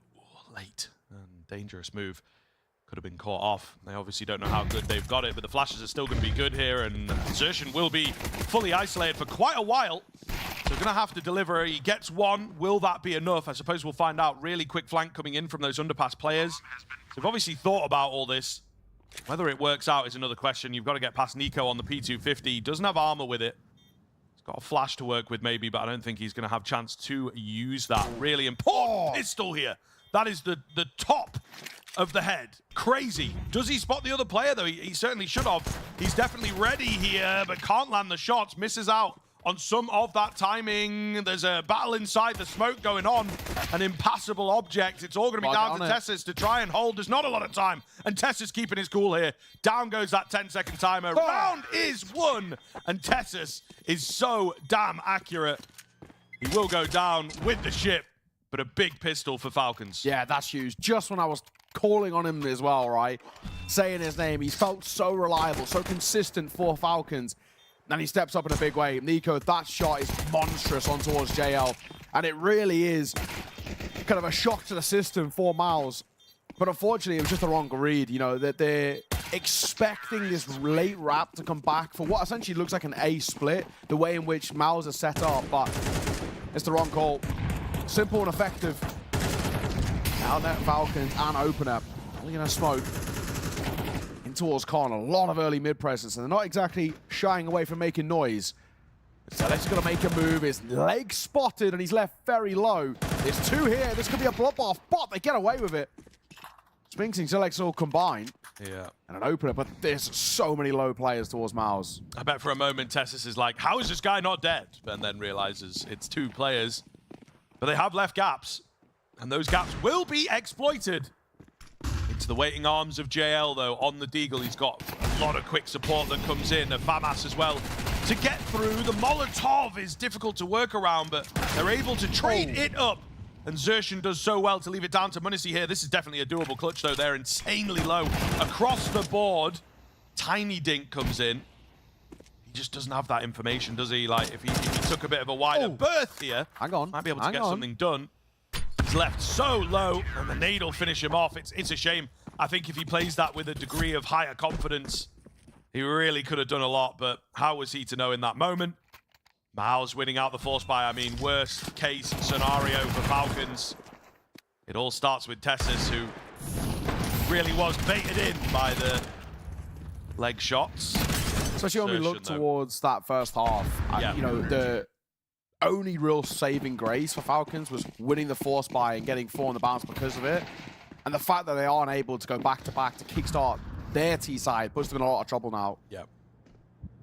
S4: late and dangerous move. Could have been caught off. They obviously don't know how good they've got it, but the flashes are still going to be good here, and Xerxen will be fully isolated for quite a while. So going to have to deliver. He gets 1. Will that be enough? I suppose we'll find out. Really quick flank coming in from those underpass players. So they've obviously thought about all this. Whether it works out is another question. You've got to get past Nico on the P250. He doesn't have armor with it. Got a flash to work with maybe, but I don't think he's going to have chance to use that. Really important pistol here. That is the top of the head. Crazy. Does he spot the other player, though? He certainly should have. He's definitely ready here, but can't land the shots. Misses out on some of that timing. There's a battle inside the smoke going on. An impassable object. It's all going to be down to Tessus to try and hold. There's not a lot of time. And Tessus keeping his cool here. Down goes that 10-second timer. Round is won. And Tessus is so damn accurate. He will go down with the ship, but a big pistol for Falcons.
S5: Yeah, that's huge. Just when I was calling on him as well, right? Saying his name. He's felt so reliable, so consistent for Falcons. And he steps up in a big way. Nico, that shot is monstrous on towards JL. And it really is kind of a shock to the system for MOUZ. But unfortunately, it was just the wrong read. You know, that they're expecting this late wrap to come back for what essentially looks like an A split, the way in which MOUZ is set up. But it's the wrong call. Simple and effective. Outnet Falcons and opener. Only gonna smoke towards Khan. A lot of early mid presence, and they're not exactly shying away from making noise. So Alex is going to make a move. His leg spotted, and he's left very low. There's two here. This could be a bloodbath, but they get away with it. Spinks and Alex all combined.
S4: Yeah.
S5: And an opener, but there's so many low players towards MOUZ.
S4: I bet for a moment Tessus is like, how is this guy not dead? And then realizes it's two players. But they have left gaps, and those gaps will be exploited. Into the waiting arms of JL, though, on the Deagle. He's got a lot of quick support that comes in. A Pyjamas as well. To get through, the Molotov is difficult to work around, but they're able to trade it up. And Xerxen does so well to leave it down to munisi here. This is definitely a doable clutch, though. They're insanely low across the board. Tiny Dink comes in. He just doesn't have that information, does he? Like, if he took a bit of a wider berth here, might be able to get something done. He's left so low, and the nade will finish him off. It's a shame. I think if he plays that with a degree of higher confidence, he really could have done a lot, but how was he to know in that moment? MOUZ winning out the force buy. I mean, worst case scenario for Falcons. It all starts with Tessus, who really was baited in by the leg shots.
S5: Especially when we look towards that first half. You know, the only real saving grace for Falcons was winning the force buy and getting 4 on the bounce because of it. And the fact that they aren't able to go back-to-back to kickstart their T side puts them in a lot of trouble now.
S4: Yep.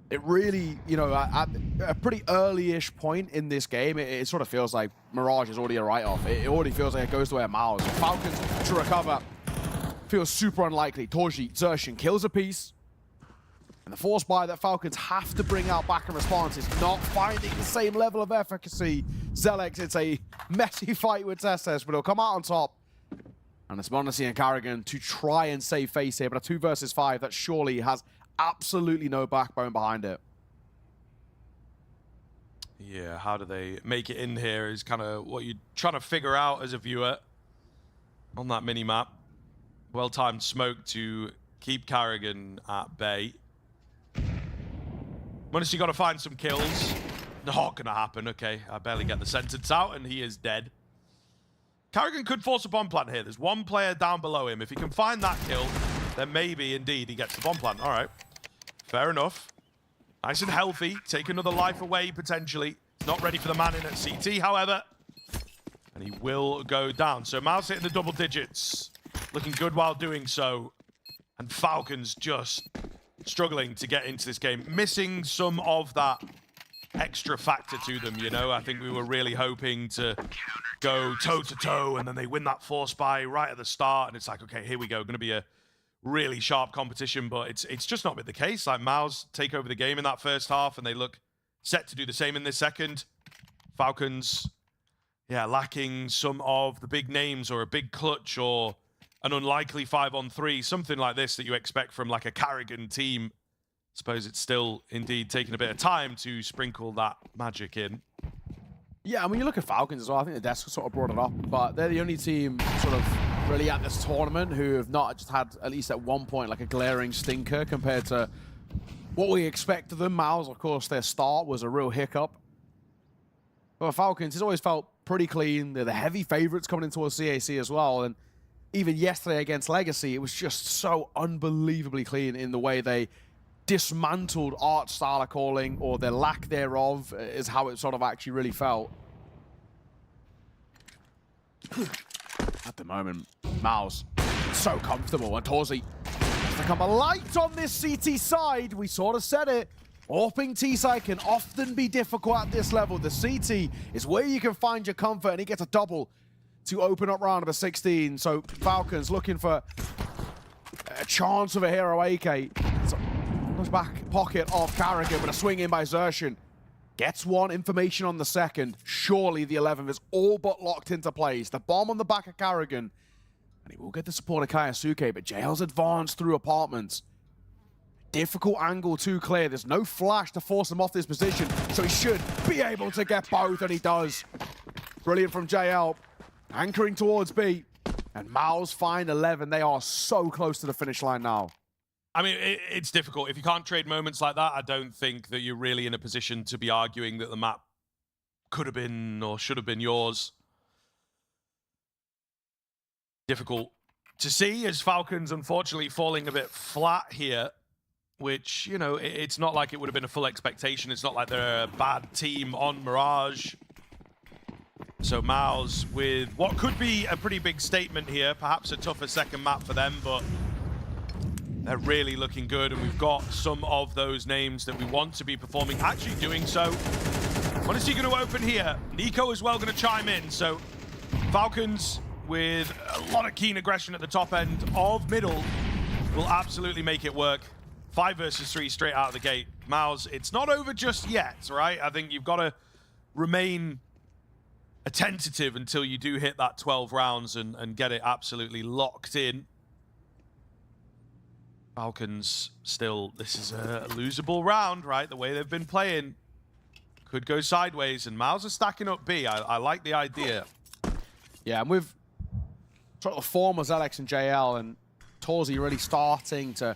S5: It really, you know, at a pretty early-ish point in this game, it sort of feels like Mirage is already a write-off. It already feels like it goes to where MOUZ. Falcons to recover feels super unlikely. Torji, Xerxen kills a piece. And the force buy that Falcons have to bring out back in response is not finding the same level of efficacy. Zelex, it's a messy fight with Tessus, but he'll come out on top. And it's munisi and karrigan to try and save face here, but a 2 versus 5 that surely has absolutely no backbone behind it.
S4: Yeah, how do they make it in here is kind of what you're trying to figure out as a viewer on that mini-map. Well-timed smoke to keep karrigan at bay. munisi got to find some kills. Not going to happen. Okay, I barely get the sentence out, and he is dead. karrigan could force a bomb plant here. There's one player down below him. If he can find that kill, then maybe, indeed, he gets the bomb plant. All right. Fair enough. Nice and healthy. Take another life away, potentially. He's not ready for the man in at CT, however. And he will go down. So MOUZ hitting the double digits. Looking good while doing so. And Falcons just struggling to get into this game. Missing some of that extra factor to them, you know. I think we were really hoping to go toe-to-toe, and then they win that force buy right at the start, and it's like, okay, here we go. Going to be a really sharp competition, but it's just not been the case. Like, MOUZ take over the game in that first half, and they look set to do the same in this second. Falcons, yeah, lacking some of the big names or a big clutch or an unlikely 5-on-3, something like this that you expect from like a karrigan team. I suppose it's still indeed taking a bit of time to sprinkle that magic in.
S5: Yeah, and when you look at Falcons as well, I think the desk sort of brought it up, but they're the only team sort of really at this tournament who have not just had, at least at one point, like a glaring stinker compared to what we expect of them. MOUZ, of course, their start was a real hiccup. But Falcons, it's always felt pretty clean. They're the heavy favorites coming into CAC as well, and even yesterday against Legacy, it was just so unbelievably clean in the way they dismantled art style of calling, or their lack thereof, is how it sort of actually really felt. At the moment, MOUZ so comfortable, and TYLOO has become a light on this CT side. We sort of said it. AWPing T-side can often be difficult at this level. The CT is where you can find your comfort, and he gets a double to open up round number 16. So Falcons looking for a chance of a hero AK. It's on the back pocket of Carrigan with a swing in by Yuanshen. Gets one, information on the second. Surely the 11th is all but locked into place. The bomb on the back of Carrigan. And he will get the support of Kaisuke, but JL's advanced through apartments. Difficult angle to clear. There's no flash to force him off this position, so he should be able to get both, and he does. Brilliant from JL. Anchoring towards B. And MOUZ find 11. They are so close to the finish line now.
S4: I mean, it's difficult. If you can't trade moments like that, I don't think that you're really in a position to be arguing that the map could have been or should have been yours. Difficult to see as Falcons, unfortunately, falling a bit flat here, which, you know, it's not like it would have been a full expectation. It's not like they're a bad team on Mirage. So MOUZ with what could be a pretty big statement here, perhaps a tougher second map for them, but they're really looking good, and we've got some of those names that we want to be performing actually doing so. What is he going to open here? Nico as well going to chime in. So Falcons with a lot of keen aggression at the top end of middle will absolutely make it work. 5 versus 3 straight out of the gate. MOUZ, it's not over just yet, right? I think you've got to remain attentive until you do hit that 12 rounds and get it absolutely locked in. Falcons still, this is a losable round, right? The way they've been playing could go sideways, and MOUZ are stacking up B. I like the idea.
S5: Yeah, and with sort of former Alex and JL and TYLOO really starting to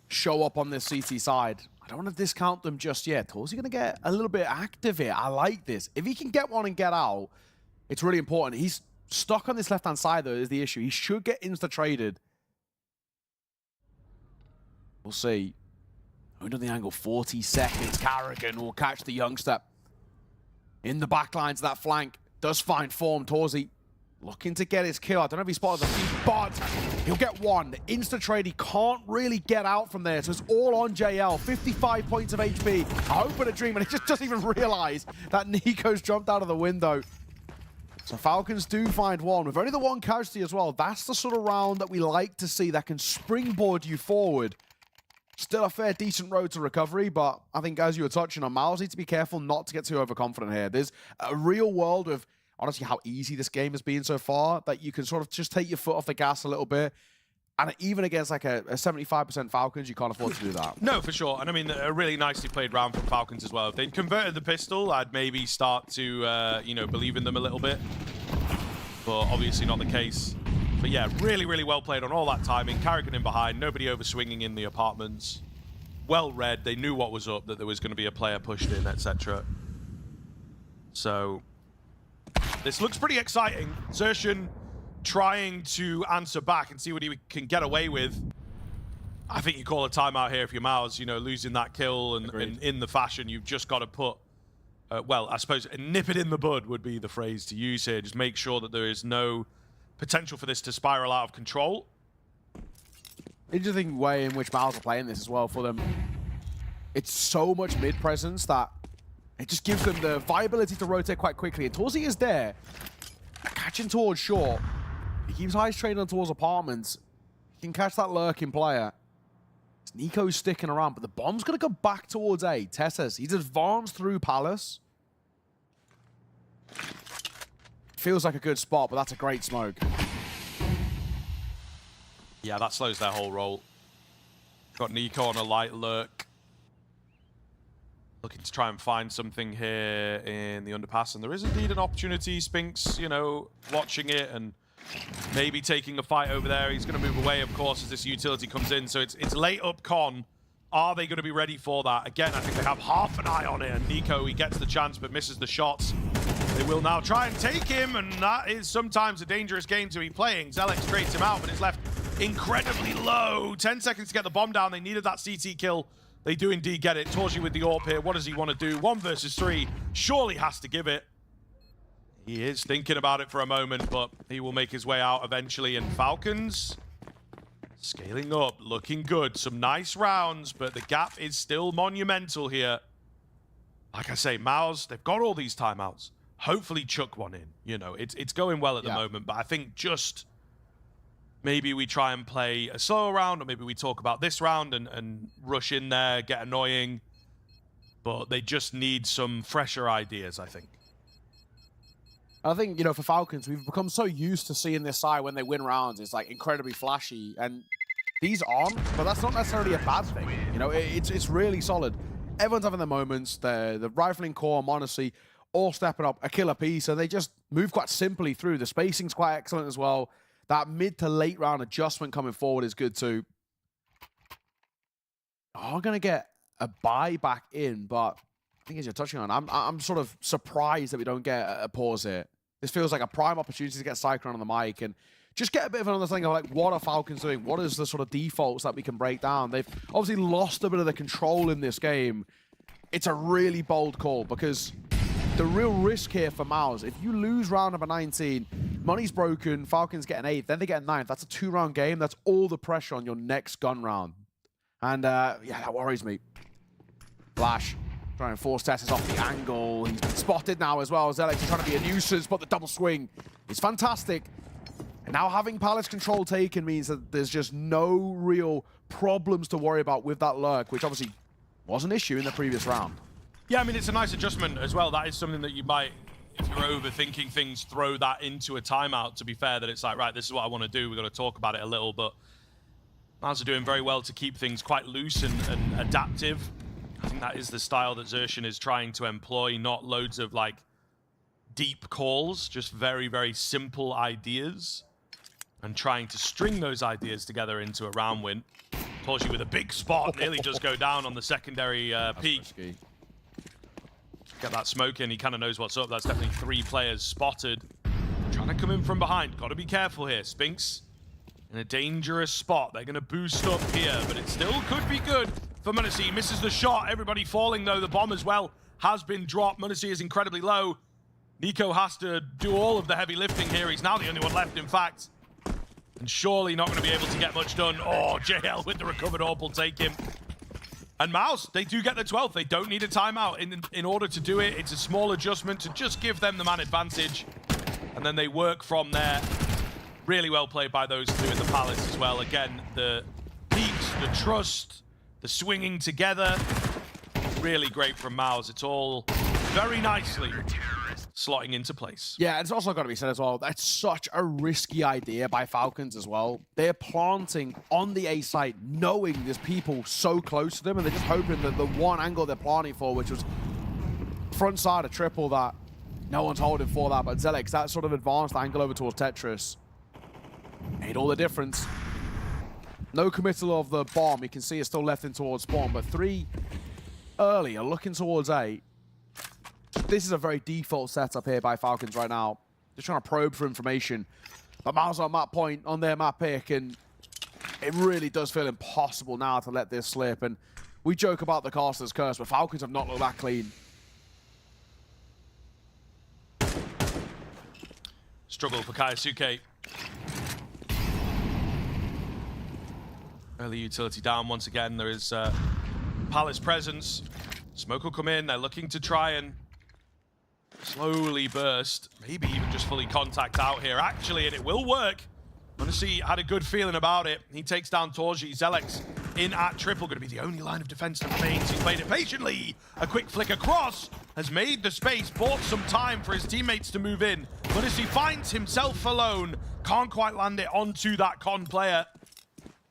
S5: show up on this CT side, I don't want to discount them just yet. TYLOO going to get a little bit active here. I like this. If he can get one and get out, it's really important. He's stuck on this left-hand side, though, is the issue. He should get insta-traded. We'll see. Under the angle, 40 seconds. Carrigan will catch the youngster in the back lines of that flank. Does find form. TYLOO looking to get his kill. I don't know if he spotted the feet, but he'll get one. The insta-trade, he can't really get out from there, so it's all on JL. 55 points of HP. I hope in a dream, and he just doesn't even realize that Nico's jumped out of the window. So Falcons do find one. With only the one casualty as well, that's the sort of round that we like to see that can springboard you forward. Still a fair, decent road to recovery, but I think as you were touching on, MOUZ need to be careful not to get too overconfident here. There's a real world of, honestly, how easy this game has been so far, that you can sort of just take your foot off the gas a little bit. And even against like a 75% Falcons, you can't afford to do that.
S4: No, for sure. And I mean, a really nicely played round from Falcons as well. If they'd converted the pistol, I'd maybe start to, you know, believe in them a little bit. But obviously not the case. But yeah, really, really well played on all that timing. Carrigan in behind, nobody over swinging in the apartments. Well read, they knew what was up, that there was going to be a player pushed in, etc. So this looks pretty exciting. Yuanshen trying to answer back and see what he can get away with. I think you call a timeout here if you're MOUZ, you know, losing that kill and in the fashion you've just got to put, well, I suppose nip it in the bud would be the phrase to use here. Just make sure that there is no potential for this to spiral out of control.
S5: Interesting way in which MOUZ are playing this as well for them. It's so much mid-presence that it just gives them the viability to rotate quite quickly. And TYLOO is there, catching towards short. He keeps high trading towards apartments. He can catch that lurking player. Nico's sticking around, but the bomb's going to go back towards A. Tesses, he's advanced through Palace. Feels like a good spot, but that's a great smoke.
S4: Yeah, that slows their whole roll. Got Nico on a light lurk. Looking to try and find something here in the underpass, and there is indeed an opportunity. Spinks, you know, watching it and maybe taking a fight over there. He's going to move away, of course, as this utility comes in. So it's late up con. Are they going to be ready for that? Again, I think they have half an eye on it, and Nico, he gets the chance but misses the shots. They will now try and take him, and that is sometimes a dangerous game to be playing. Zelix trades him out, but it's left incredibly low. 10 seconds to get the bomb down. They needed that CT kill. They do indeed get it. Torji with the AWP here. What does he want to do? 1 versus 3. Surely has to give it. He is thinking about it for a moment, but he will make his way out eventually. And Falcons scaling up, looking good. Some nice rounds, but the gap is still monumental here. Like I say, MOUZ, they've got all these timeouts. Hopefully chuck one in. You know, it's going well at the moment, but I think just maybe we try and play a slower round, or maybe we talk about this round and rush in there, get annoying. But they just need some fresher ideas, I think.
S5: I think, you know, for Falcons, we've become so used to seeing this side when they win rounds. It's like incredibly flashy, and these aren't, but that's not necessarily a bad thing. You know, it's really solid. Everyone's having their moments. The rifling core, MongolZ, all stepping up a killer piece, and they just move quite simply through. The spacing's quite excellent as well. That mid to late round adjustment coming forward is good too. I'm going to get a buy back in, but I think as you're touching on, I'm sort of surprised that we don't get a pause here. This feels like a prime opportunity to get Cyclone on the mic and just get a bit of an understanding of like, what are Falcons doing? What is the sort of defaults that we can break down? They've obviously lost a bit of the control in this game. It's a really bold call because the real risk here for MOUZ, if you lose round number 19, money's broken, Falcons get an 8th, then they get a 9th. That's a 2-round game. That's all the pressure on your next gun round. And yeah, that worries me. Flash trying to force Tessus off the angle. He's been spotted now as well. Zelix is trying to be a nuisance, but the double swing is fantastic. And now having Palace control taken means that there's just no real problems to worry about with that lurk, which obviously was an issue in the previous round.
S4: Yeah, I mean, it's a nice adjustment as well. That is something that you might, if you're overthinking things, throw that into a timeout, to be fair, that it's like, right, this is what I want to do. We've got to talk about it a little, but MOUZ are doing very well to keep things quite loose and adaptive. I think that is the style that Xerxen is trying to employ, not loads of, like, deep calls, just very, very simple ideas, and trying to string those ideas together into a round win. Torji with a big spot, nearly does go down on the secondary peak.
S5: Risky.
S4: Get that smoke in, he kind of knows what's up. That's definitely 3 players spotted. Trying to come in from behind, got to be careful here. Spinks in a dangerous spot. They're going to boost up here, but it still could be good for MongolZ. Misses the shot, everybody falling though. The bomb as well has been dropped. MongolZ is incredibly low. Nico has to do all of the heavy lifting here. He's now the only one left, in fact. And surely not going to be able to get much done. Oh, JL with the recovered AWP will take him. And MOUZ, they do get the 12th. They don't need a timeout in order to do it. It's a small adjustment to just give them the man advantage. And then they work from there. Really well played by those 2 in the Palace as well. Again, the peaks, the trust, the swinging together. Really great from MOUZ. It's all very nicely slotting into place.
S5: Yeah, it's also got to be said as well, that's such a risky idea by Falcons as well. They're planting on the A site, knowing there's people so close to them, and they're just hoping that the one angle they're planting for, which was front side of triple, that no one's holding for that, but Zelix, that sort of advanced angle over towards Tetris, made all the difference. No committal of the bomb. You can see it's still left in towards spawn, but 3 early are looking towards A. This is a very default setup here by Falcons right now. Just trying to probe for information. But MOUZ on map point, on their map pick, and it really does feel impossible now to let this slip. And we joke about the caster's curse, but Falcons have not looked that clean.
S4: Struggle for Kaisuke. Early utility down once again. There is Palace presence. Smoke will come in. They're looking to try and slowly burst. Maybe even just fully contact out here, actually, and it will work. MongolZ had a good feeling about it. He takes down Torji. Zelix in at triple. Going to be the only line of defense that remains. He's played it patiently. A quick flick across has made the space, bought some time for his teammates to move in. MongolZ finds himself alone. Can't quite land it onto that con player.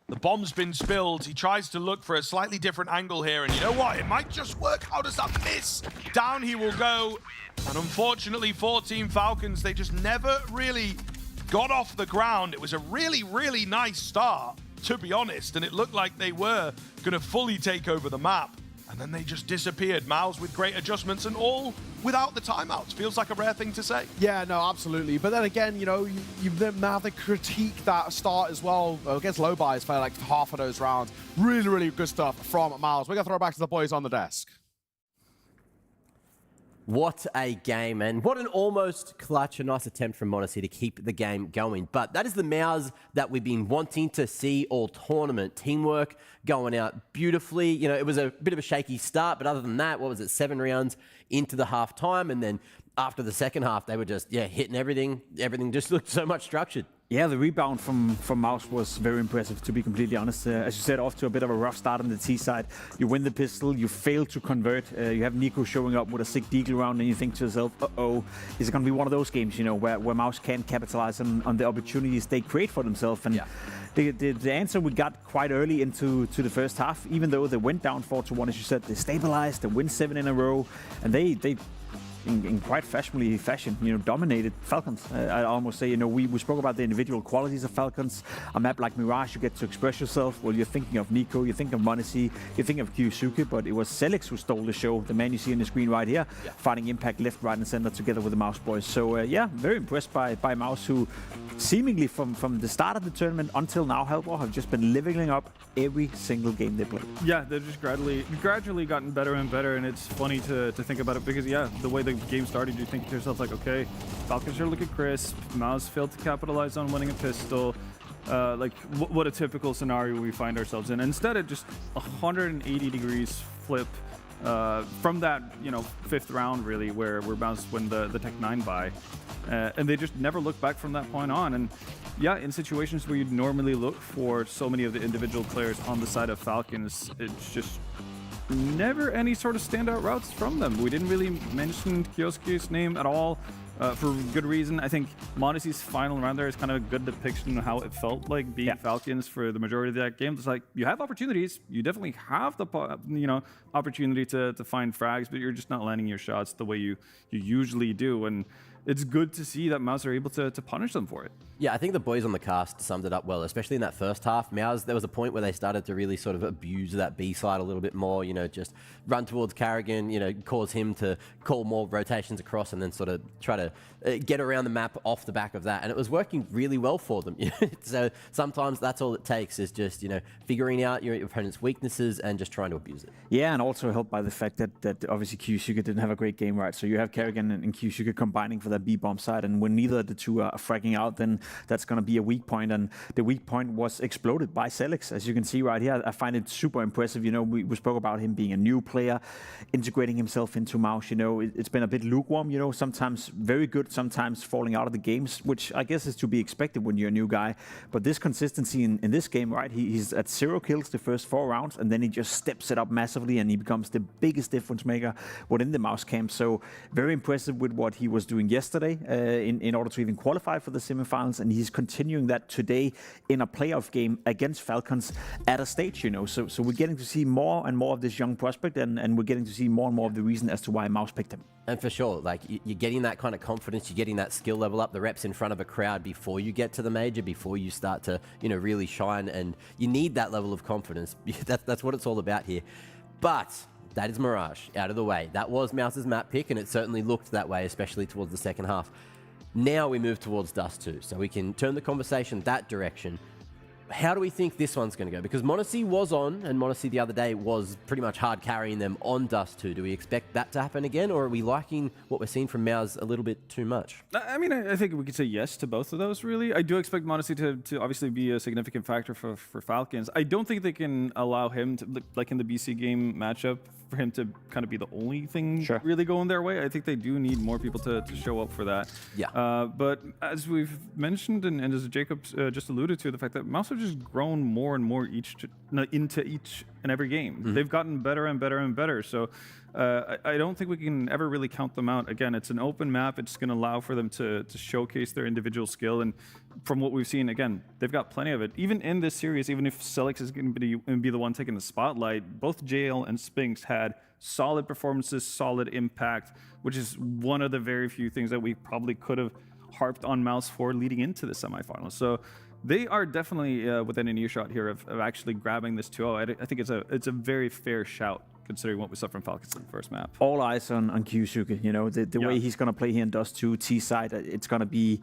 S4: The bomb's been spilled. He tries to look for a slightly different angle here, and you know what? It might just work. How does that miss? Down he will go. And unfortunately for Team Falcons, they just never really got off the ground. It was a really, really nice start, to be honest, and it looked like they were going to fully take over the map. and then they just disappeared. MOUZ with great adjustments and all without the timeouts. Feels like a rare thing to say.
S5: Yeah, no, absolutely. But then again, you know, you then have to critique that start as well. Against low buys for like half of those rounds. Really, really good stuff from MOUZ. We're going to throw it back to the boys on the desk.
S1: What a game, and what an almost clutch, a nice attempt from MongoZ to keep the game going. But that is the MOUZ that we've been wanting to see all tournament. Teamwork going out beautifully. You know, it was a bit of a shaky start, but other than that, what was it, 7 rounds into the half time, and then after the second half, they were just, hitting everything. Everything just looked so much structured.
S2: Yeah, the rebound from MOUZ was very impressive, to be completely honest. As you said, off to a bit of a rough start on the T side. You win the pistol, you fail to convert. You have Nico showing up with a sick deagle round, and you think to yourself, uh-oh, is it going to be one of those games, you know, where MOUZ can't capitalize on the opportunities they create for themselves? And the answer we got quite early into the first half, even though they went down 4-1, as you said, they stabilized, they win 7 in a row, and they in quite fashionably fashion, you know, dominated Falcons. I almost say, you know, we spoke about the individual qualities of Falcons. A map like Mirage, you get to express yourself. Well, you're thinking of Nico, you think of MongolZ, you think of Kyusuke, but it was Celix who stole the show. The man you see on the screen right here, finding impact left, right, and center together with the MOUZ boys. So yeah, very impressed by MOUZ, who seemingly from the start of the tournament until now, Hellbor, have just been leveling up every single game they play.
S3: Yeah, they've just gradually gotten better and better, and it's funny to think about it because, the way the game started, you think to yourself, like, okay, Falcons are looking crisp, MOUZ failed to capitalize on winning a pistol. What a typical scenario we find ourselves in. Instead, it just 180 degrees flip from that, fifth round, really, where MOUZ win the Tech 9 buy. And they just never look back from that point on. And yeah, in situations where you'd normally look for so many of the individual players on the side of Falcons, it's just never any sort of standout routes from them. We didn't really mention Kyosuke's name at all, for good reason. I think MongolZ's final round there is kind of a good depiction of how it felt like being Falcons for the majority of that game. It's like, you have opportunities. You definitely have the opportunity to find frags, but you're just not landing your shots the way you usually do. And it's good to see that MOUZ are able to punish them for it.
S1: Yeah, I think the boys on the cast summed it up well, especially in that first half. MOUZ, there was a point where they started to really sort of abuse that B side a little bit more, just run towards Karrigan, cause him to call more rotations across and then sort of try to get around the map off the back of that. And it was working really well for them. So sometimes that's all it takes is just, figuring out your opponent's weaknesses and just trying to abuse it.
S2: Yeah, and also helped by the fact that obviously Kyusuke didn't have a great game, right? So you have Karrigan and Kyusuke combining for that B-bomb side, and when neither of the two are fragging out, then that's going to be a weak point, and the weak point was exploded by Celix, as you can see right here. I find it super impressive. We spoke about him being a new player, integrating himself into MOUZ. It's been a bit lukewarm, sometimes very good, sometimes falling out of the games, which I guess is to be expected when you're a new guy. But this consistency in this game, right? He's at 0 kills the first 4 rounds, and then he just steps it up massively, and he becomes the biggest difference maker within the MOUZ camp. So very impressive with what he was doing yesterday in order to even qualify for the semifinals, and he's continuing that today in a playoff game against Falcons at a stage, So we're getting to see more and more of this young prospect, and we're getting to see more and more of the reason as to why MOUZ picked him.
S1: And for sure, like, you're getting that kind of confidence, you're getting that skill level up, the reps in front of a crowd before you get to the major, before you start to, really shine, and you need that level of confidence. That's what it's all about here. But that is Mirage out of the way. That was MOUZ's map pick, and it certainly looked that way, especially towards the second half. Now we move towards Dust 2, so we can turn the conversation that direction. How do we think this one's going to go? Because MongolZ was on, and MongolZ the other day was pretty much hard carrying them on Dust 2. Do we expect that to happen again, or are we liking what we're seeing from MOUZ a little bit too much?
S3: I mean, I think we could say yes to both of those, really. I do expect MongolZ to obviously be a significant factor for Falcons. I don't think they can allow him to, like in the BC game matchup, for him to kind of be the only thing really going their way. I think they do need more people to show up for that.
S1: Yeah.
S3: But as we've mentioned, and as Jacob just alluded to, the fact that MOUZ have just grown more and more into each and every game. Mm-hmm. They've gotten better and better and better. So I don't think we can ever really count them out. Again, it's an open map. It's going to allow for them to showcase their individual skill. And from what we've seen, again, they've got plenty of it. Even in this series, even if Celix is going to be the one taking the spotlight, both JL and Spinks had solid performances, solid impact, which is one of the very few things that we probably could have harped on MOUZ for leading into the semifinals. So they are definitely within an earshot here of actually grabbing this 2-0. I think it's a very fair shout considering what we saw from Falcons in the first map.
S2: All eyes on Kyusuke. You know, the
S3: Yeah.
S2: way he's going to play here in Dust 2 T side, it's going to be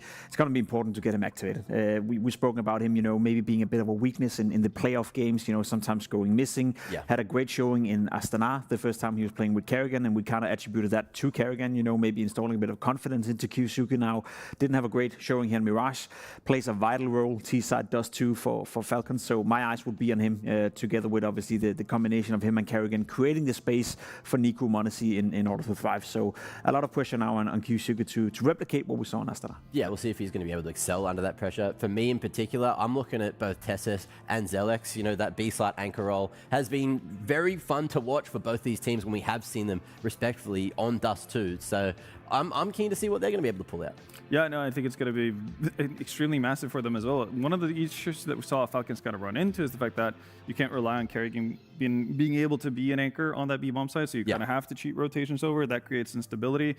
S2: important to get him activated. We've spoken about him, you know, maybe being a bit of a weakness in the playoff games. You know, sometimes going missing.
S1: Yeah.
S2: Had a great showing in Astana the first time he was playing with Kerrigan, and we kind of attributed that to Kerrigan. You know, maybe installing a bit of confidence into Kyusuke now. Didn't have a great showing here in Mirage. Plays a vital role T side Dust 2 for Falcons. So my eyes would be on him, together with obviously the combination of him and Kerrigan, creating the space for Niku Monesi in order to thrive. So a lot of pressure now on Kyusuke to replicate what we saw in Astana.
S1: Yeah, we'll see if he's going to be able to excel under that pressure. For me in particular, I'm looking at both Tessus and Zelex. You know, that B-side anchor role has been very fun to watch for both these teams when we have seen them respectfully on Dust 2. So I'm keen to see what they're going to be able to pull out.
S3: Yeah, no, I think it's going to be extremely massive for them as well. One of the issues that we saw Falcons kind of run into is the fact that you can't rely on Kerrigan being able to be an anchor on that B-bomb side, so you kind of have to cheat rotations over. That creates instability.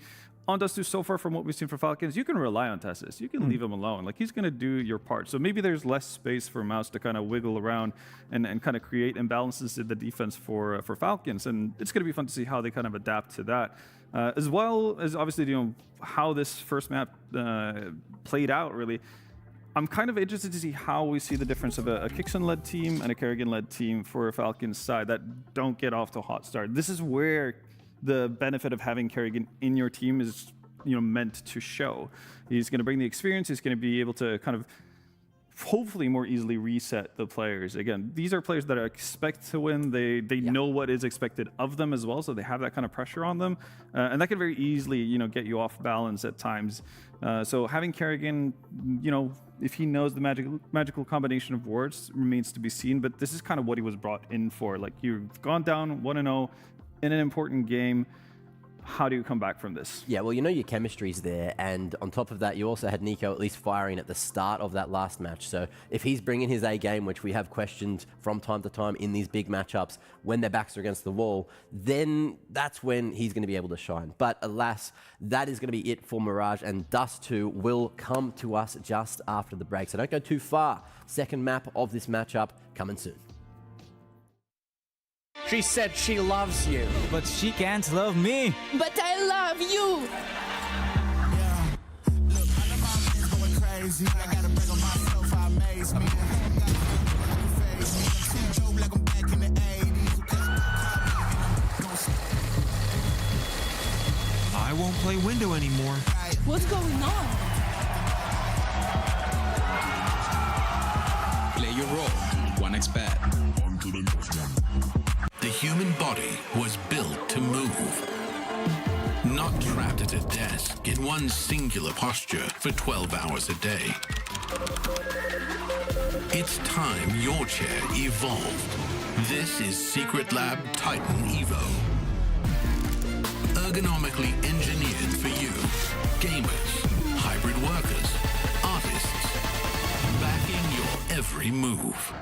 S3: On Dust 2, so far from what we've seen for Falcons, you can rely on Tessus. You can leave him alone. Like, he's going to do your part. So maybe there's less space for MOUZ to kind of wiggle around and kind of create imbalances in the defense for Falcons. And it's going to be fun to see how they kind of adapt to that. As well as obviously, you know, how this first map played out, really. I'm kind of interested to see how we see the difference of a Kixon-led team and a Kerrigan-led team for a Falcons side that don't get off to a hot start. This is where the benefit of having Kerrigan in your team is, you know, meant to show. He's going to bring the experience. He's going to be able to kind of hopefully more easily reset the players. Again, these are players that expect to win. They know what is expected of them as well, so they have that kind of pressure on them, and that can very easily, you know, get you off balance at times. So having Kerrigan, you know, if he knows the magical combination of words remains to be seen, but this is kind of what he was brought in for. Like, you've gone down 1-0 in an important game. How do you come back from this?
S1: Yeah, well, you know your chemistry's there, and on top of that, you also had Nico at least firing at the start of that last match. So if he's bringing his A game, which we have questioned from time to time in these big matchups, when their backs are against the wall, then that's when he's going to be able to shine. But alas, that is going to be it for Mirage, and Dust 2 will come to us just after the break. So don't go too far. Second map of this matchup coming soon.
S6: She said she loves you.
S7: But she can't love me.
S8: But I love you.
S9: I won't play window anymore.
S8: What's going on?
S10: Play your role. 1xBet. The human body was built to move. Not trapped at a desk in one singular posture for 12 hours a day. It's time your chair evolved. This is Secret Lab Titan Evo. Ergonomically engineered for you. Gamers, hybrid workers, artists. Backing your every move.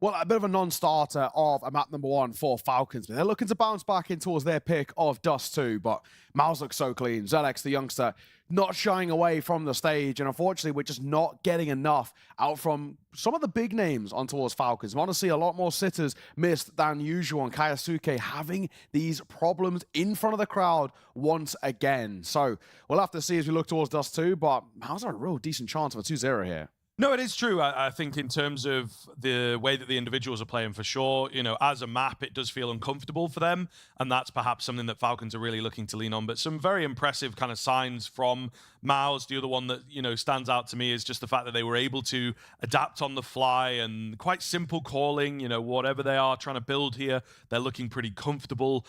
S5: Well, a bit of a non-starter of a map number one for Falcons. But they're looking to bounce back in towards their pick of Dust 2, but MOUZ looks so clean. Zelex, the youngster, not shying away from the stage, and unfortunately, we're just not getting enough out from some of the big names on towards Falcons. We want to see a lot more sitters missed than usual, and Kaisuke having these problems in front of the crowd once again. So we'll have to see as we look towards Dust 2, but MOUZ are a real decent chance of a 2-0 here.
S4: No, it is true. I think in terms of the way that the individuals are playing, for sure, you know, as a map, it does feel uncomfortable for them. And that's perhaps something that Falcons are really looking to lean on. But some very impressive kind of signs from MOUZ. The other one that, you know, stands out to me is just the fact that they were able to adapt on the fly and quite simple calling, you know, whatever they are trying to build here, they're looking pretty comfortable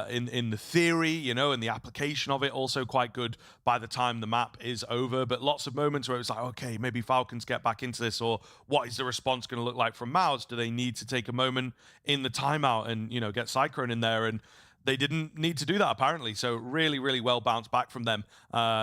S4: in the theory, you know, and the application of it also quite good by the time the map is over. But lots of moments where it's like, okay, maybe Falcons get get back into this, or what is the response going to look like from MOUZ? Do they need to take a moment in the timeout and, you know, get Cyclone in there? And they didn't need to do that, apparently. So really, really well bounced back from them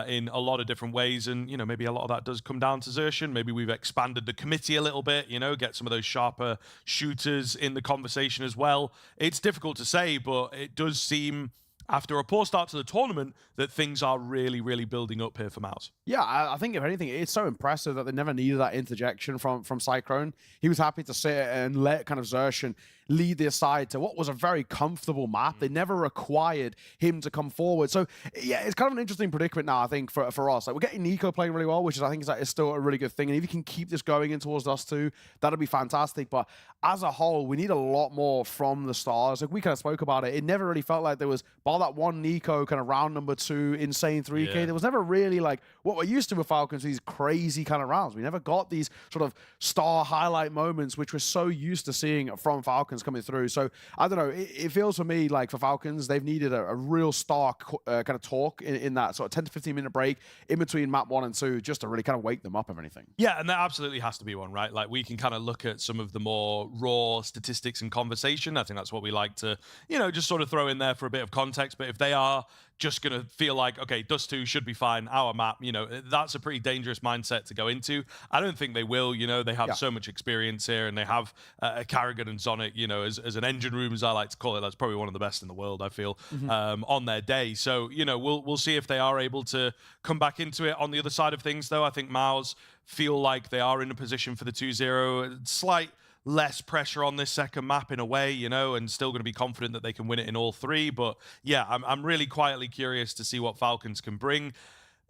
S4: in a lot of different ways. And, you know, maybe a lot of that does come down to Xerxhen. Maybe we've expanded the committee a little bit, you know, get some of those sharper shooters in the conversation as well. It's difficult to say, but it does seem, after a poor start to the tournament, that things are really, really building up here for MOUZ.
S5: Yeah, I think if anything, it's so impressive that they never needed that interjection from Cyclone. He was happy to sit and let kind of Xerxhen lead the aside to what was a very comfortable map. They never required him to come forward. So yeah, it's kind of an interesting predicament now, I think, for us. Like, we're getting Nico playing really well, which is, I think, is still a really good thing. And if you can keep this going in towards us too, that'll be fantastic. But as a whole, we need a lot more from the stars. Like, we kind of spoke about it. It never really felt like there was, bar that one Nico kind of round number 2 insane 3K, there was never really like what we're used to with Falcons, these crazy kind of rounds. We never got these sort of star highlight moments, which we're so used to seeing from Falcons coming through. So I don't know, it feels for me like for Falcons, they've needed a real star kind of talk in that sort of 10 to 15 minute break in between map 1 and 2, just to really kind of wake them up, if anything.
S4: Yeah, and there absolutely has to be one, right? Like, we can kind of look at some of the more raw statistics and conversation. I think that's what we like to, you know, just sort of throw in there for a bit of context. But if they are just going to feel like, okay, Dust 2 should be fine, our map, you know, that's a pretty dangerous mindset to go into. I don't think they will, you know, they have so much experience here, and they have Carrigan and Zonic, you know, as an engine room, as I like to call it. That's probably one of the best in the world, I feel, on their day. So, you know, we'll see if they are able to come back into it. On the other side of things, though, I think MOUZ feel like they are in a position for the 2-0. Slight less pressure on this second map in a way, you know, and still going to be confident that they can win it in all 3. But yeah, I'm really quietly curious to see what Falcons can bring.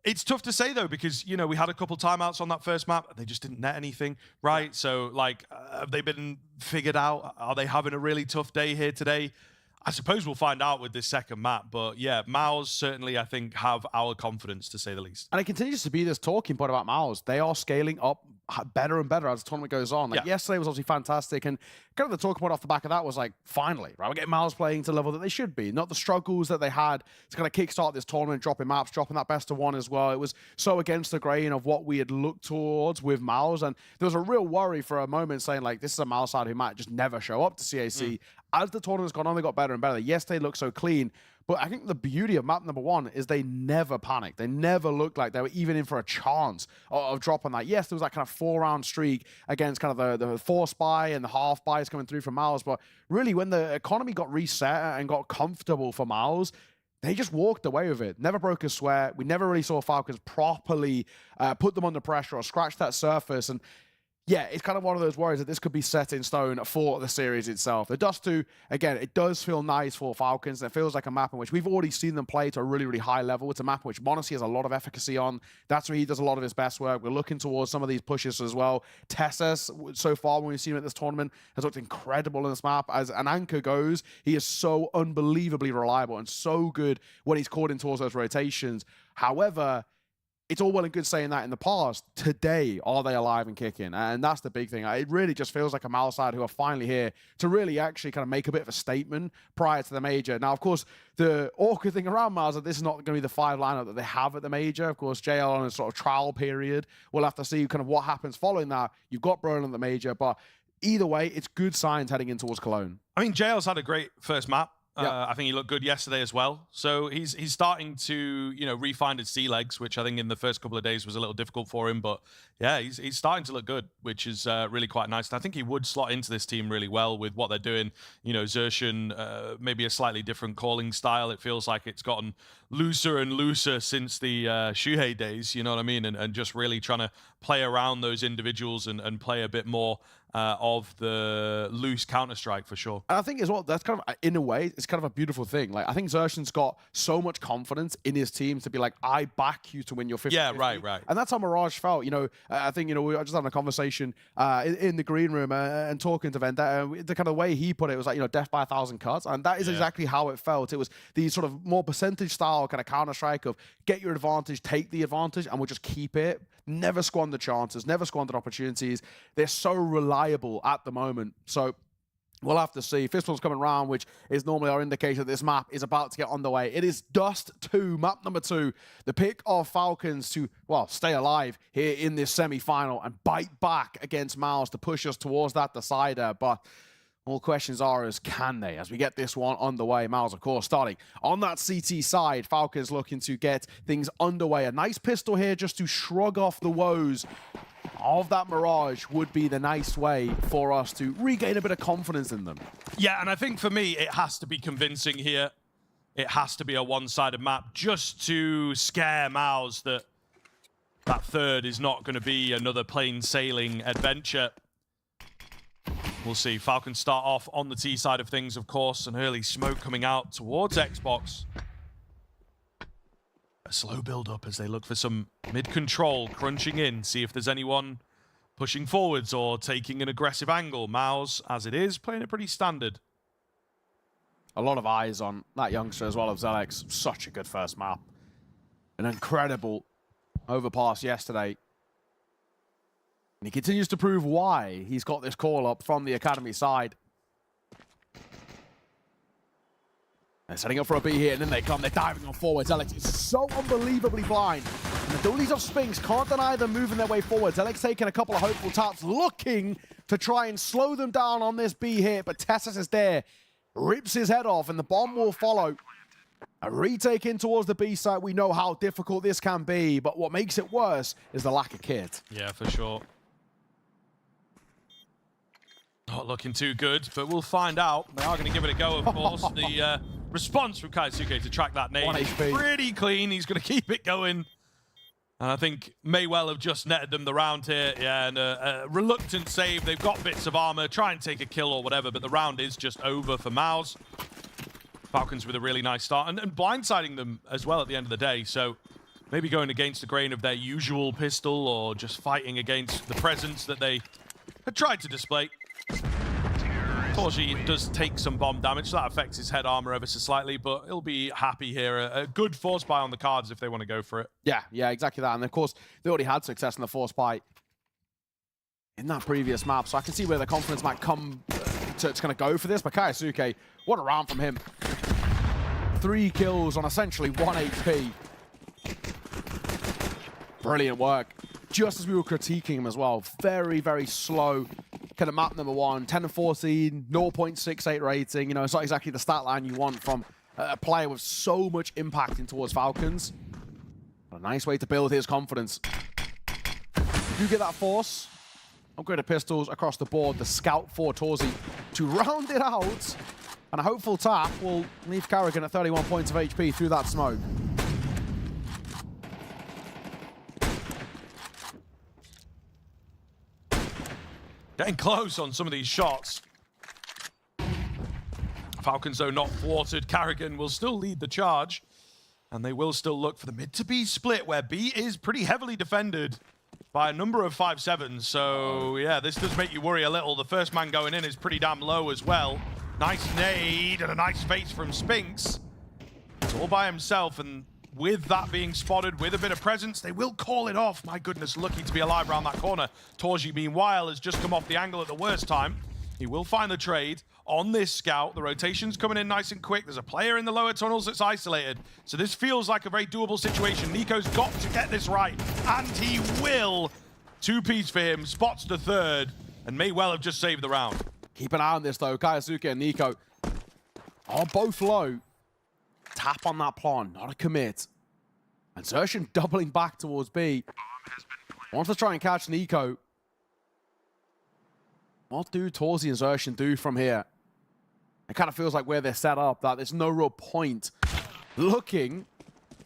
S4: It's tough to say, though, because, you know, we had a couple timeouts on that first map. They just didn't net anything, right? Yeah. So, like, have they been figured out? Are they having a really tough day here today? I suppose we'll find out with this second map. But yeah, MOUZ certainly, I think, have our confidence, to say the least.
S5: And it continues to be this talking point about MOUZ. They are scaling up better and better as the tournament goes on. Like, yesterday was obviously fantastic, and kind of the talking point off the back of that was like, finally, right, we're getting MOUZ playing to the level that they should be, not the struggles that they had to kind of kickstart this tournament, dropping maps, dropping that best of 1 as well. It was so against the grain of what we had looked towards with MOUZ, and there was a real worry for a moment saying, like, this is a MOUZ side who might just never show up to CAC. As the tournament's gone on, they got better and better. Yes, they look so clean, but I think the beauty of map number 1 is they never panicked. They never looked like they were even in for a chance of dropping that. Yes, there was that kind of 4-round streak against kind of the 4 spy and the half buys coming through from MOUZ, but really when the economy got reset and got comfortable for MOUZ, they just walked away with it. Never broke a sweat. We never really saw Falcons properly put them under pressure or scratch that surface. And yeah, it's kind of one of those worries that this could be set in stone for the series itself. The Dust 2, again, it does feel nice for Falcons. It feels like a map in which we've already seen them play to a really, really high level. It's a map in which m0NESY has a lot of efficacy on. That's where he does a lot of his best work. We're looking towards some of these pushes as well. Tessus, so far when we've seen him at this tournament, has looked incredible in this map. As an anchor goes, he is so unbelievably reliable and so good when he's caught in towards those rotations. However, it's all well and good saying that in the past. Today, are they alive and kicking? And that's the big thing. It really just feels like a MOUZ side who are finally here to really actually kind of make a bit of a statement prior to the major. Now, of course, the awkward thing around MOUZ is that this is not going to be the 5 lineup that they have at the major. Of course, JL on a sort of trial period. We'll have to see kind of what happens following that. You've got Brolin at the major, but either way, it's good signs heading in towards Cologne.
S4: I mean, JL's had a great first map. I think he looked good yesterday as well. So he's starting to, you know, re-find his sea legs, which I think in the first couple of days was a little difficult for him. But yeah, he's starting to look good, which is really quite nice. And I think he would slot into this team really well with what they're doing. You know, Xerxhen, maybe a slightly different calling style. It feels like it's gotten looser and looser since the Shuhei days, you know what I mean? And just really trying to play around those individuals and play a bit more of the loose Counter-Strike for sure.
S5: And I think as well, that's kind of, in a way, it's kind of a beautiful thing. Like, I think Xerxhen's got so much confidence in his team to be like, I back you to win your 50-50.
S4: Yeah, right.
S5: And that's how Mirage felt. You know, I think, you know, we were just having a conversation in the green room and talking to Vendetta. The kind of way he put it was like, you know, death by 1,000 cuts. And that is exactly how it felt. It was the sort of more percentage style kind of Counter-Strike of get your advantage, take the advantage, and we'll just keep it. Never squander chances, never squander opportunities. They're so reliable at the moment. So We'll have to see. Fistful's coming round, which is normally our indicator that this map is about to get underway. It is Dust 2, map number 2. The pick of Falcons to, well, stay alive here in this semi-final and bite back against MOUZ to push us towards that decider. But all questions are can they? As we get this one underway, MOUZ, of course, starting on that CT side. Falcons looking to get things underway. A nice pistol here just to shrug off the woes of that Mirage would be the nice way for us to regain a bit of confidence in them.
S4: Yeah, and I think for me, it has to be convincing here. It has to be a one-sided map just to scare MOUZ that third is not going to be another plain sailing adventure. We'll see. Falcons start off on the T side of things, of course. An early smoke coming out towards Xbox. A slow build-up as they look for some mid-control, crunching in, see if there's anyone pushing forwards or taking an aggressive angle. MOUZ, as it is, playing it pretty standard.
S5: A lot of eyes on that youngster as well of Zelex. Such a good first map. An incredible overpass yesterday. And he continues to prove why he's got this call up from the academy side. They're setting up for a B here, and then they come. They're diving on forward. Zelex is so unbelievably blind. And the abilities of Spinks can't deny them moving their way forward. Zelex taking a couple of hopeful taps, looking to try and slow them down on this B hit, but Tessus is there. Rips his head off, and the bomb will follow. A retake in towards the B side. We know how difficult this can be, but what makes it worse is the lack of kit.
S4: Yeah, for sure. Not looking too good, but we'll find out. They are going to give it a go, of course. The response from Kaisuke to track that nade is pretty clean. He's going to keep it going. And I think may well have just netted them the round here. Yeah, and a reluctant save. They've got bits of armor. Try and take a kill or whatever, but the round is just over for MOUZ. Falcons with a really nice start and blindsiding them as well at the end of the day. So maybe going against the grain of their usual pistol or just fighting against the presence that they had tried to display. TYLOO does take some bomb damage, so that affects his head armor ever so slightly, but he'll be happy here. A good force buy on the cards if they want to go for it.
S5: Yeah, exactly that. And of course, they already had success in the force buy in that previous map, so I can see where the confidence might come to kind of go for this. But Kaisuke, what a round from him. 3 kills on essentially 1 HP. Brilliant work. Just as we were critiquing him as well. Very, very slow. Kind of map number 1, 10 and 14, 0.68 rating. You know, it's not exactly the stat line you want from a player with so much impact in towards Falcons. But a nice way to build his confidence. You get that force. Upgraded pistols across the board. The scout for TYLOO to round it out. And a hopeful tap will leave Karrigan at 31 points of HP through that smoke.
S4: Getting close on some of these shots. Falcons, though, not thwarted. Karrigan will still lead the charge. And they will still look for the mid to B split, where B is pretty heavily defended by a number of 5-7s. So, yeah, this does make you worry a little. The first man going in is pretty damn low as well. Nice nade and a nice face from Spinks. It's all by himself, and with that being spotted, with a bit of presence, they will call it off. My goodness, lucky to be alive around that corner. TYLOO, meanwhile, has just come off the angle at the worst time. He will find the trade on this scout. The rotation's coming in nice and quick. There's a player in the lower tunnels that's isolated. So this feels like a very doable situation. NiKo's got to get this right, and he will. 2-piece for him, spots the third, and may well have just saved the round.
S5: Keep an eye on this, though. Kaisuke and NiKo are both low. Tap on that pawn, not a commit. And Zershin doubling back towards B. Wants to try and catch NiKo. What do TYLOO and Zershin do from here? It kind of feels like where they're set up, that there's no real point looking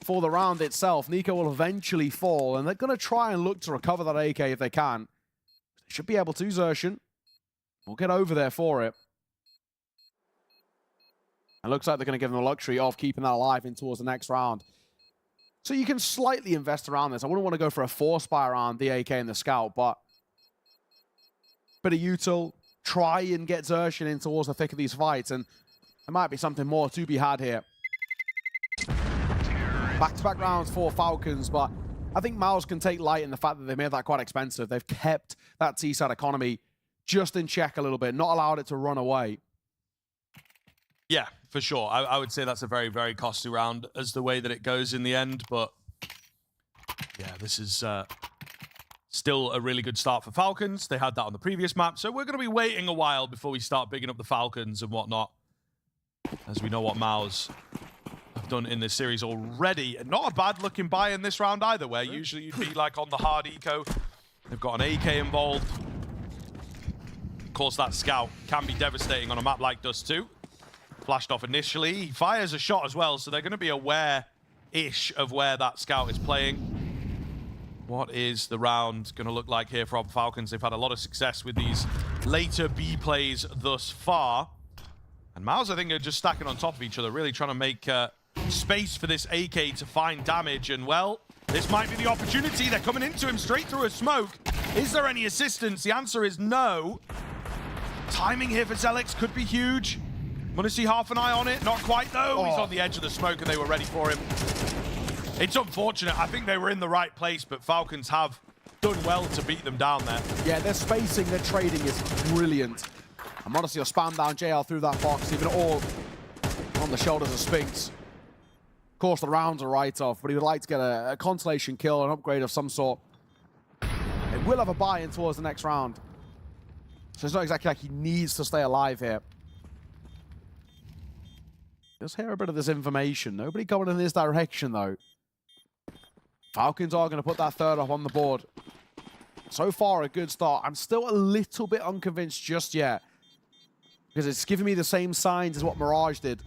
S5: for the round itself. NiKo will eventually fall, and they're going to try and look to recover that AK if they can. They should be able to. Zershin will get over there for it. It looks like they're going to give them the luxury of keeping that alive in towards the next round. So you can slightly invest around this. I wouldn't want to go for a force buy around the AK and the scout, but bit of util, try and get Zershin in towards the thick of these fights, and there might be something more to be had here. Back-to-back rounds for Falcons, but I think MOUZ can take light in the fact that they made that quite expensive. They've kept that T-side economy just in check a little bit, not allowed it to run away.
S4: Yeah, for sure. I would say that's a very, very costly round as the way that it goes in the end. But yeah, this is still a really good start for Falcons. They had that on the previous map. So we're going to be waiting a while before we start bigging up the Falcons and whatnot, as we know what MOUZ have done in this series already. And not a bad looking buy in this round either, where usually you'd be like on the hard eco. They've got an AK involved. Of course, that scout can be devastating on a map like Dust 2. Flashed off initially. He fires a shot as well, so they're going to be aware-ish of where that scout is playing. What is the round going to look like here for Falcons? They've had a lot of success with these later B plays thus far. And MOUZ, I think, are just stacking on top of each other, really trying to make space for this AK to find damage. And, well, this might be the opportunity. They're coming into him straight through a smoke. Is there any assistance? The answer is no. Timing here for Zelix could be huge. Want to see half an eye on it? Not quite, though. He's on the edge of the smoke, and they were ready for him. It's unfortunate. I think they were in the right place, but Falcons have done well to beat them down there.
S5: Yeah, their spacing, their trading is brilliant. And honestly, you'll spam down JL through that box, even all on the shoulders of Spinks. Of course, the rounds are right off, but he would like to get a consolation kill, an upgrade of some sort. It will have a buy-in towards the next round. So it's not exactly like he needs to stay alive here. Just hear a bit of this information. Nobody coming in this direction, though. Falcons are going to put that third up on the board. So far, a good start. I'm still a little bit unconvinced just yet, because it's giving me the same signs as what Mirage did.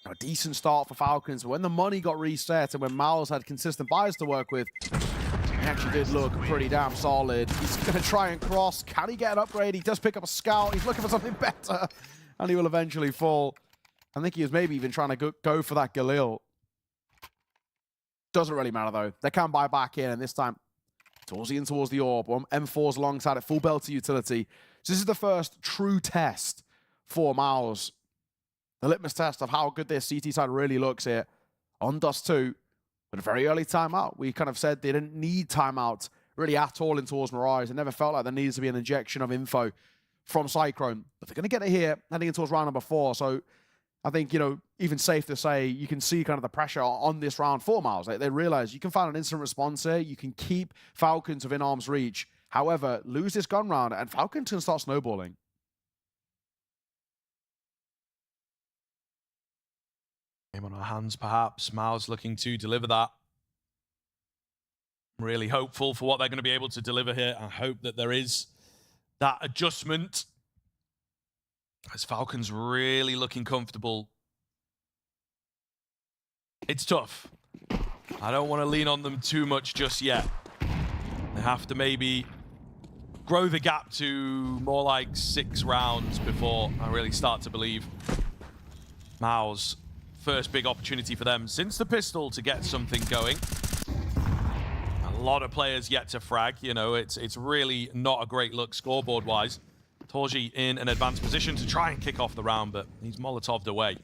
S5: A decent start for Falcons, but when the money got reset and when MOUZ had consistent buys to work with, he actually did look pretty damn solid. He's going to try and cross. Can he get an upgrade? He does pick up a scout. He's looking for something better, and he will eventually fall. I think he was maybe even trying to go for that Galil. Doesn't really matter, though. They can buy back in, and this time, Torzy in towards the orb. M4's alongside it, full belter utility. So this is the first true test for MOUZ. The litmus test of how good their CT side really looks here on Dust 2. But a very early timeout. We kind of said they didn't need timeout really at all in towards Mirage. It never felt like there needed to be an injection of info from Cyclone. But they're going to get it here, heading in towards round number 4. So I think, you know, even safe to say, you can see kind of the pressure on this round for MOUZ. They realize you can find an instant response here. You can keep Falcons within arm's reach. However, lose this gun round, and Falcons can start snowballing.
S4: Game on our hands, perhaps. MOUZ looking to deliver that. I'm really hopeful for what they're going to be able to deliver here. I hope that there is that adjustment, as Falcons really looking comfortable. It's tough. I don't want to lean on them too much just yet. They have to maybe grow the gap to more like 6 rounds before I really start to believe. MOUZ, first big opportunity for them since the pistol to get something going. A lot of players yet to frag. You know, it's really not a great look scoreboard-wise. Torji in an advanced position to try and kick off the round, but he's Molotov'd away.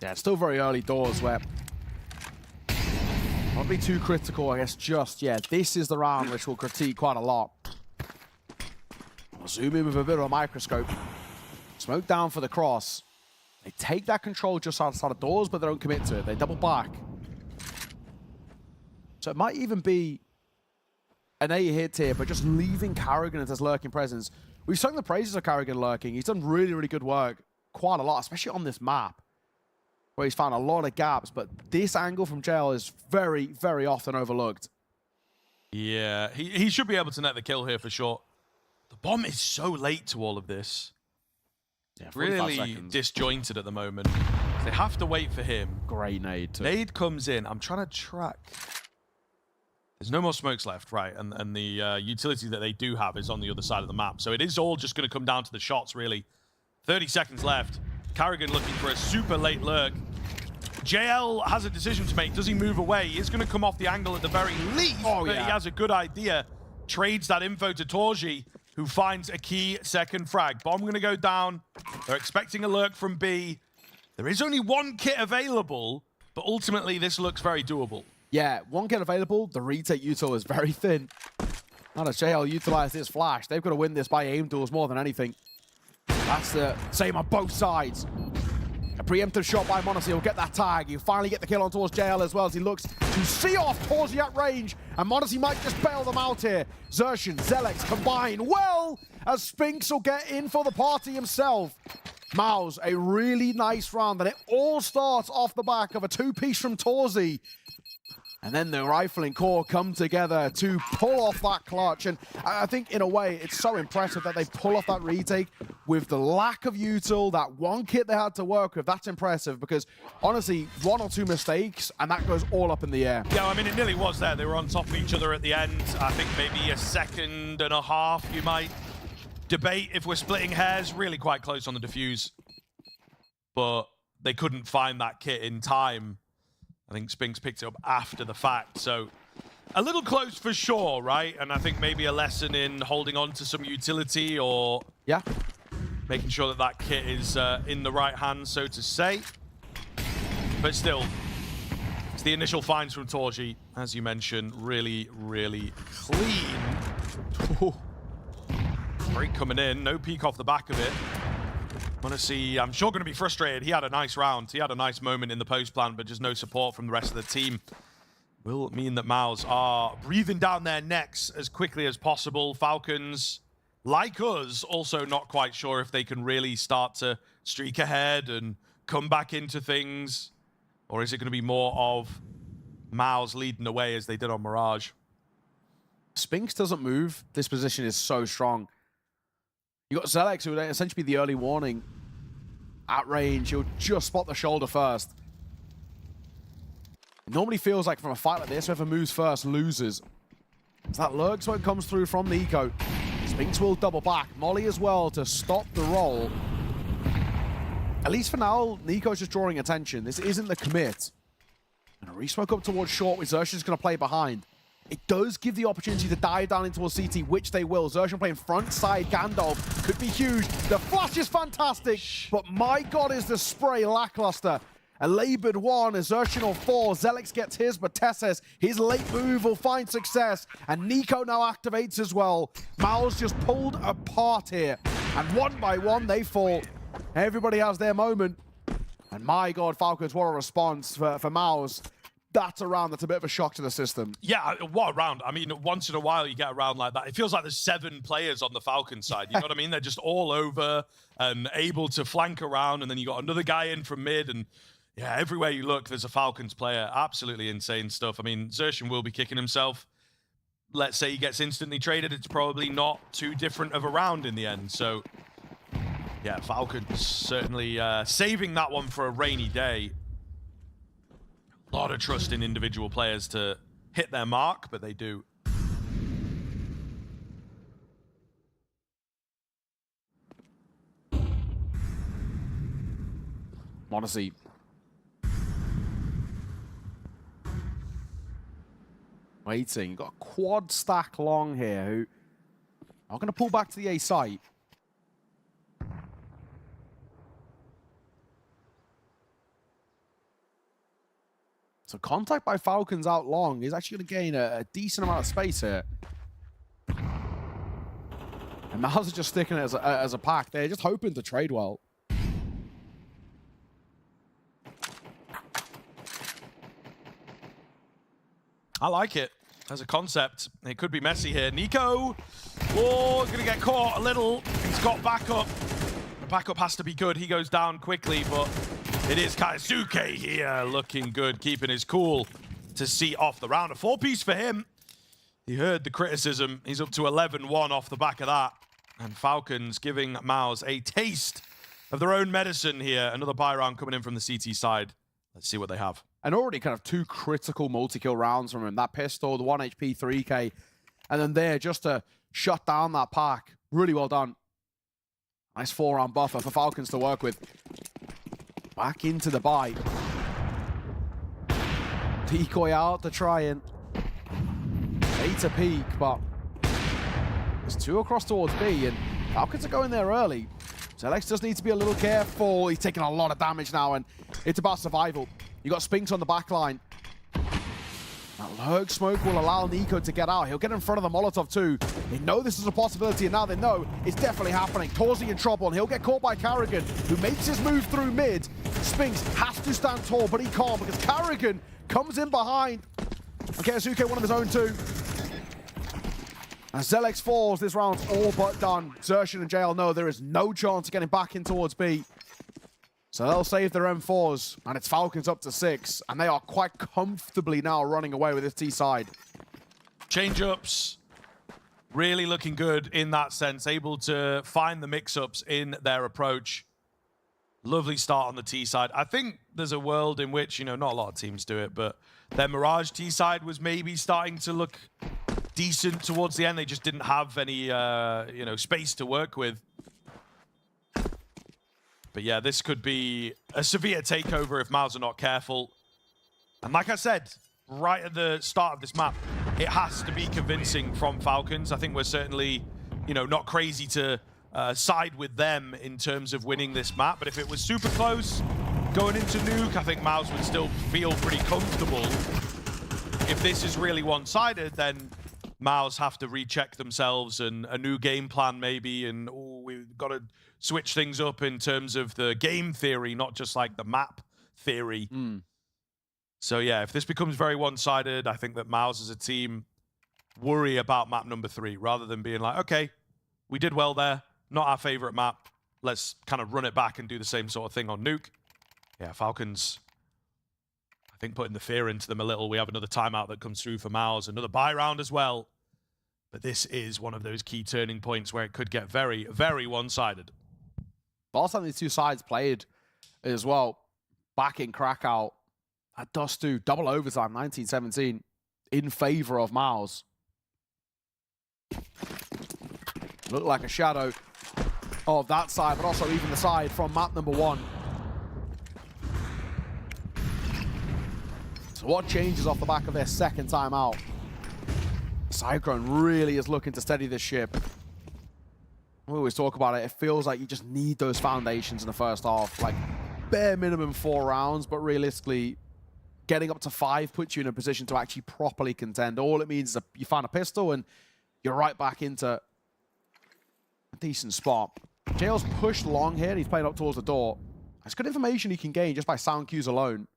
S5: Yeah, it's still very early doors where not be too critical, I guess, just yet. This is the round which we'll critique quite a lot. We'll zoom in with a bit of a microscope. Smoke down for the cross. They take that control just outside of doors, but they don't commit to it. They double back. So it might even be an A hit here, but just leaving Karrigan as his lurking presence. We've sung the praises of Karrigan lurking. He's done really, really good work. Quite a lot, especially on this map, where he's found a lot of gaps. But this angle from JL is very, very often overlooked.
S4: Yeah, he should be able to net the kill here for sure. The bomb is so late to all of this.
S5: Yeah,
S4: really disjointed at the moment. They have to wait for him.
S5: Great nade too.
S4: Nade comes in. I'm trying to track. There's no more smokes left, right? And the utility that they do have is on the other side of the map. So it is all just going to come down to the shots, really. 30 seconds left. Karrigan looking for a super late lurk. JL has a decision to make. Does he move away? He is going to come off the angle at the very least. But he has a good idea. Trades that info to Torji, who finds a key second frag. Bomb going to go down. They're expecting a lurk from B. There is only one kit available, but ultimately this looks very doable.
S5: Yeah, one kit available. The retake util is very thin. How does JL utilize this flash? They've got to win this by aim duels more than anything. That's the same on both sides. A preemptive shot by MongolZ. He'll get that tag. He'll finally get the kill on towards JL as well as he looks to see off Torzi at range. And MongolZ might just bail them out here. Yuanshen, Zelex combine well as Spinks will get in for the party himself. MOUZ, a really nice round. And it all starts off the back of a two-piece from Torzi. And then the rifling core come together to pull off that clutch. And I think, in a way, it's so impressive that they pull off that retake with the lack of util, that one kit they had to work with. That's impressive because, honestly, one or two mistakes, and that goes all up in the air.
S4: Yeah, I mean, it nearly was there. They were on top of each other at the end. I think maybe a second and a half, you might debate if we're splitting hairs. Really quite close on the defuse. But they couldn't find that kit in time. I think Spinks picked it up after the fact, so a little close for sure, right? And I think maybe a lesson in holding on to some utility or making sure that that kit is in the right hands, so to say. But still, it's the initial finds from Torzi, as you mentioned, really, really clean. Break coming in, no peek off the back of it. MongolZ, I'm sure, going to be frustrated. He had a nice round. He had a nice moment in the post plan, but just no support from the rest of the team. Will mean that MOUZ are breathing down their necks as quickly as possible. Falcons, like us, also not quite sure if they can really start to streak ahead and come back into things. Or is it going to be more of MOUZ leading the way as they did on Mirage?
S5: Spinks doesn't move. This position is so strong. You got Zelex, who would essentially be the early warning. At range, he'll just spot the shoulder first. It normally feels like from a fight like this, whoever moves first loses. As that lurk smoke comes through from Nico. Spinks will double back. Molly as well to stop the roll. At least for now, Nico's just drawing attention. This isn't the commit. And a re-smoke up towards short, with Yuanshen's going to play behind. It does give the opportunity to dive down into a CT, which they will. Yuanshen playing front side Gandalf could be huge. The flash is fantastic, but my God, is the spray lackluster. A labored one as Yuanshen will fall. Zelex gets his, but Tesses, his late move will find success. And Nico now activates as well. MOUZ just pulled apart here. And one by one, they fall. Everybody has their moment. And my God, Falcons, what a response for MOUZ. That's a round that's a bit of a shock to the system.
S4: Yeah, what a round. I mean, once in a while you get a round like that. It feels like there's 7 players on the Falcons side. You know what I mean? They're just all over and able to flank around. And then you got another guy in from mid. And yeah, everywhere you look, there's a Falcons player. Absolutely insane stuff. I mean, Yuanshen will be kicking himself. Let's say he gets instantly traded. It's probably not too different of a round in the end. So yeah, Falcons certainly saving that one for a rainy day. A lot of trust in individual players to hit their mark, but they do.
S5: MongolZ. Waiting. You've got a quad stack long here who are going to pull back to the A site. So contact by Falcons out long is actually going to gain a decent amount of space here. And MOUZ are just sticking it as a pack. They're just hoping to trade well.
S4: I like it as a concept. It could be messy here. Nico, oh, going to get caught a little. He's got backup. The backup has to be good. He goes down quickly, but it is Kaisuke here looking good, keeping his cool to see off the round. A 4-piece for him. He heard the criticism. He's up to 11-1 off the back of that. And Falcons giving MOUZ a taste of their own medicine here. Another buy round coming in from the CT side. Let's see what they have.
S5: And already kind of 2 critical multi-kill rounds from him. That pistol, the 1 HP, 3K. And then there just to shut down that pack. Really well done. Nice 4-round buffer for Falcons to work with. Back into the bite. Decoy out to try and bait a peek, but there's 2 across towards B, and Falcons are going there early. Zelex just needs to be a little careful. He's taking a lot of damage now, and it's about survival. You got Spinks on the back line. That lurk smoke will allow Nico to get out. He'll get in front of the Molotov too. They know this is a possibility, and now they know it's definitely happening. Torzi in trouble, and he'll get caught by Carrigan, who makes his move through mid. Spinks has to stand tall, but he can't because Carrigan comes in behind. Okay, Azuke, one of his own too. As Zelex falls, this round's all but done. Xerxes and JL know there is no chance of getting back in towards B. So they'll save their M4s, and it's Falcons up to 6, and they are quite comfortably now running away with this T side.
S4: Change-ups, really looking good in that sense, able to find the mix-ups in their approach. Lovely start on the T side. I think there's a world in which, you know, not a lot of teams do it, but their Mirage T side was maybe starting to look decent towards the end. They just didn't have any, you know, space to work with. But yeah, this could be a severe takeover if MOUZ are not careful. And like I said, right at the start of this map, it has to be convincing from Falcons. I think we're certainly, you know, not crazy to side with them in terms of winning this map. But if it was super close going into Nuke, I think MOUZ would still feel pretty comfortable. If this is really one-sided, then MOUZ have to recheck themselves and a new game plan maybe, and we've got to switch things up in terms of the game theory, not just like the map theory. So yeah, if this becomes very one-sided, I think that MOUZ as a team worry about map number 3 rather than being like, okay, we did well there, not our favorite map, let's kind of run it back and do the same sort of thing on Nuke. Yeah, Falcons, I think putting the fear into them a little. We have another timeout that comes through for MOUZ, another buy round as well. But this is one of those key turning points where it could get very, very one-sided.
S5: Last time these two sides played as well, back in Krakow at Dust 2, double overtime, 1917, in favor of MOUZ. Looked like a shadow of that side, but also even the side from map number 1. So what changes off the back of their second time out? Cyclone really is looking to steady this ship. We always talk about it. It feels like you just need those foundations in the first half. Like, bare minimum 4 rounds, but realistically, getting up to 5 puts you in a position to actually properly contend. All it means is you find a pistol and you're right back into a decent spot. JL's pushed long here. He's played up towards the door. That's good information he can gain just by sound cues alone.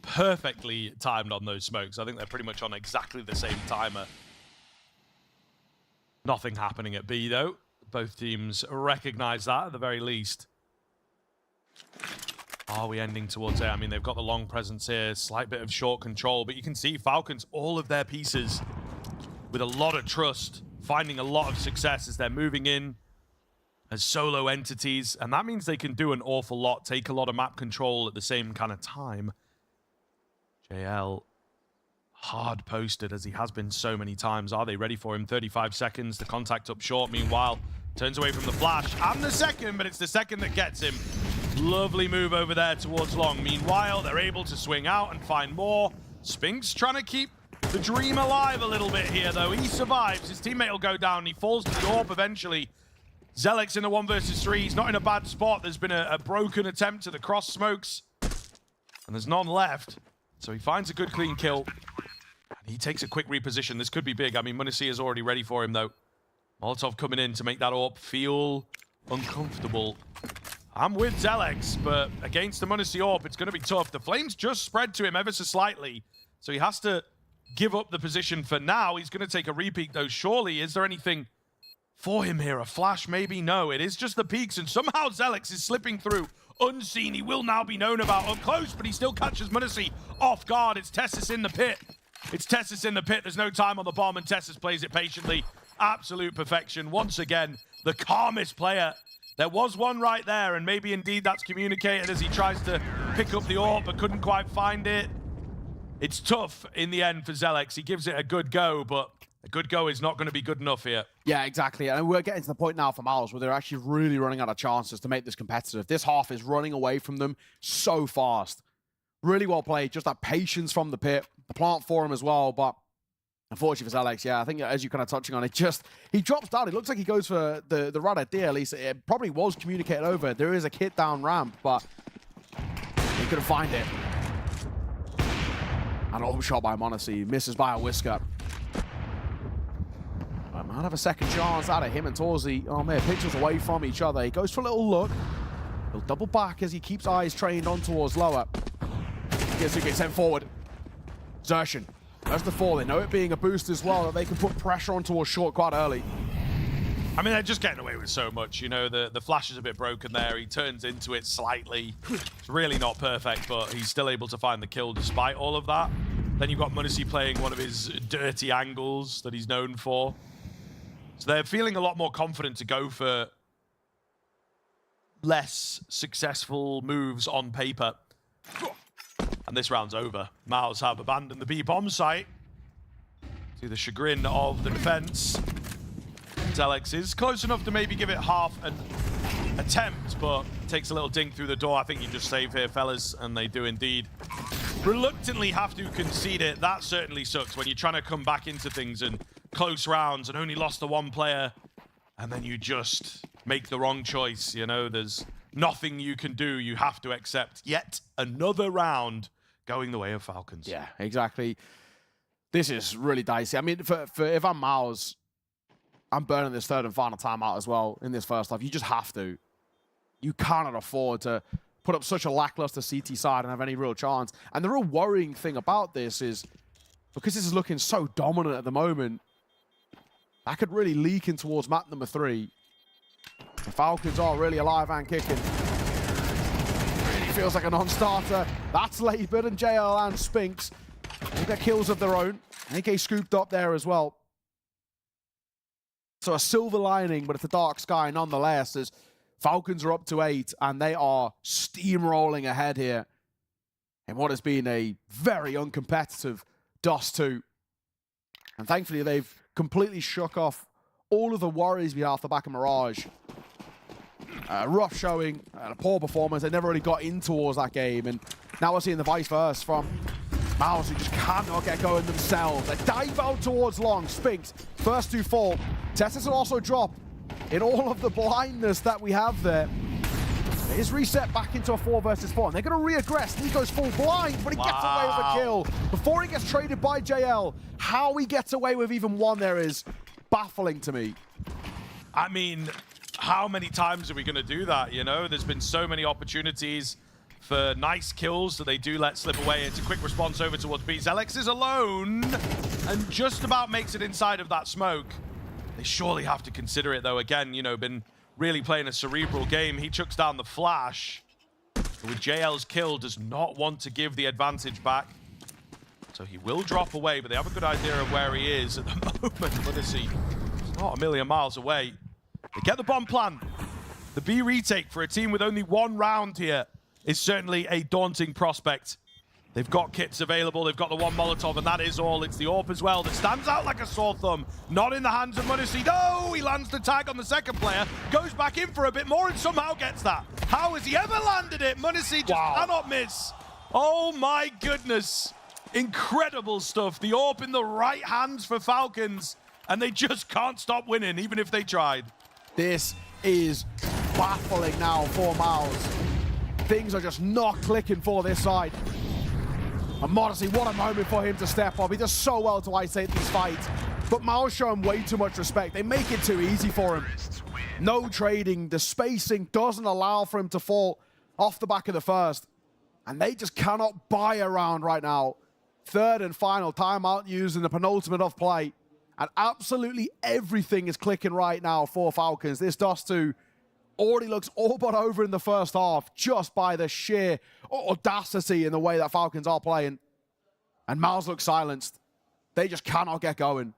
S4: Perfectly timed on those smokes. I think they're pretty much on exactly the same timer. Nothing happening at B, though. Both teams recognize that at the very least. Are we ending towards A? I mean, they've got the long presence here, slight bit of short control, but you can see Falcons, all of their pieces with a lot of trust, finding a lot of success as they're moving in as solo entities, and that means they can do an awful lot, take a lot of map control at the same kind of time. JL, hard posted as he has been so many times. Are they ready for him? 35 seconds, the contact up short. Meanwhile, turns away from the flash and the second, but it's the second that gets him. Lovely move over there towards long. Meanwhile, they're able to swing out and find more. Spinks trying to keep the dream alive a little bit here, though. He survives. His teammate will go down. He falls to the orb eventually. Zelex in a 1 versus 3. He's not in a bad spot. There's been a broken attempt to the cross smokes, and there's none left. So he finds a good clean kill. And he takes a quick reposition. This could be big. I mean, MOUZ is already ready for him, though. Molotov coming in to make that AWP feel uncomfortable. I'm with Zelex, but against the MOUZ AWP, it's going to be tough. The flames just spread to him ever so slightly, so he has to give up the position for now. He's going to take a repeat, though. Surely, is there anything for him here? A flash, maybe? No, it is just the peaks, and somehow Zelex is slipping through unseen. He will now be known about up close, but he still catches MOUZ off guard. It's Tessus in the pit. It's Tessus in the pit. There's no time on the bomb, and Tessus plays it patiently. Absolute perfection. Once again, the calmest player. There was one right there, and maybe indeed that's communicated as he tries to pick up the AWP, but couldn't quite find it. It's tough in the end for Zelex. He gives it a good go, but a good go is not going to be good enough here.
S5: Yeah, exactly. And we're getting to the point now for MOUZ where they're actually really running out of chances to make this competitive. This half is running away from them so fast. Really well played. Just that patience from the pit. The plant for him as well, but Unfortunately for Alex, yeah, I think as you kind of touching on it, he drops down. It looks like he goes for the right idea, at least. It probably was communicated over. There is a kit down ramp, but he couldn't find it. An open shot by MongolZ, misses by a whisker. I might have a second chance out of him and TYLOO. Oh man, pixels away from each other. He goes for a little look. He'll double back as he keeps eyes trained on towards lower. Gets sent forward. Yuanshen. That's the fall. They know it being a boost as well, that they can put pressure on towards short quite early.
S4: I mean, they're just getting away with so much. You know, the flash is a bit broken there. He turns into it slightly. It's really not perfect, but he's still able to find the kill despite all of that. Then you've got MongolZ playing one of his dirty angles that he's known for. So they're feeling a lot more confident to go for less successful moves on paper. And this round's over. MOUZ have abandoned the B-bomb site to the chagrin of the defense. Telex is close enough to maybe give it half an attempt, but takes a little ding through the door. I think you just save here, fellas, and they do indeed. Reluctantly have to concede it. That certainly sucks when you're trying to come back into things and close rounds and only lost to one player, and then you just make the wrong choice. You know, there's nothing you can do. You have to accept yet another round going the way of Falcons.
S5: Yeah, exactly. This is really dicey. I mean, for if I'm MOUZ, I'm burning this third and final timeout as well in this first half. You just have to. You cannot afford to put up such a lackluster CT side and have any real chance. And the real worrying thing about this is, because this is looking so dominant at the moment, that could really leak in towards map number 3. The Falcons are really alive and kicking. Really feels like a non-starter. That's labored, and JL and Spinks with their kills of their own. AK scooped up there as well. So a silver lining, but it's a dark sky nonetheless, as Falcons are up to 8, and they are steamrolling ahead here in what has been a very uncompetitive Dust 2. And thankfully, they've completely shook off all of the worries we had off the back of Mirage. Rough showing, a poor performance. They never really got in towards that game, and now we're seeing the vice versa from MOUZ, who just cannot get going themselves. They dive out towards long. Spinks, first to fall. Testis will also drop in all of the blindness that we have there. It is reset back into a 4 versus 4, and they're going to re-aggress. Nico's full blind, but he gets away with a kill before he gets traded by JL. How he gets away with even one there is baffling to me.
S4: I mean, how many times are we going to do that? You know, there's been so many opportunities for nice kills that they do let slip away. It's a quick response over towards B. Alex is alone and just about makes it inside of that smoke. They surely have to consider it, though. Again, you know, been really playing a cerebral game. He chucks down the flash. But with JL's kill, does not want to give the advantage back. So he will drop away, but they have a good idea of where he is at the moment. MongolZ not a million miles away. They get the bomb plan. The B retake for a team with only 1 round here is certainly a daunting prospect. They've got kits available, they've got the 1 Molotov, and that is all. It's the AWP as well that stands out like a sore thumb. Not in the hands of MongolZ. No, he lands the tag on the second player, goes back in for a bit more and somehow gets that. How has he ever landed it? MongolZ just cannot miss. Oh my goodness. Incredible stuff. The AWP in the right hands for Falcons, and they just can't stop winning, even if they tried.
S5: This is baffling now for MOUZ. Things are just not clicking for this side. And MongolZ, what a moment for him to step up. He does so well to isolate these fights. But MOUZ show him way too much respect. They make it too easy for him. No trading. The spacing doesn't allow for him to fall off the back of the first. And they just cannot buy a round right now. Third and final timeout used in the penultimate of play. And absolutely everything is clicking right now for Falcons. This Dust 2 already looks all but over in the first half just by the sheer audacity in the way that Falcons are playing. And MOUZ looks silenced. They just cannot get going.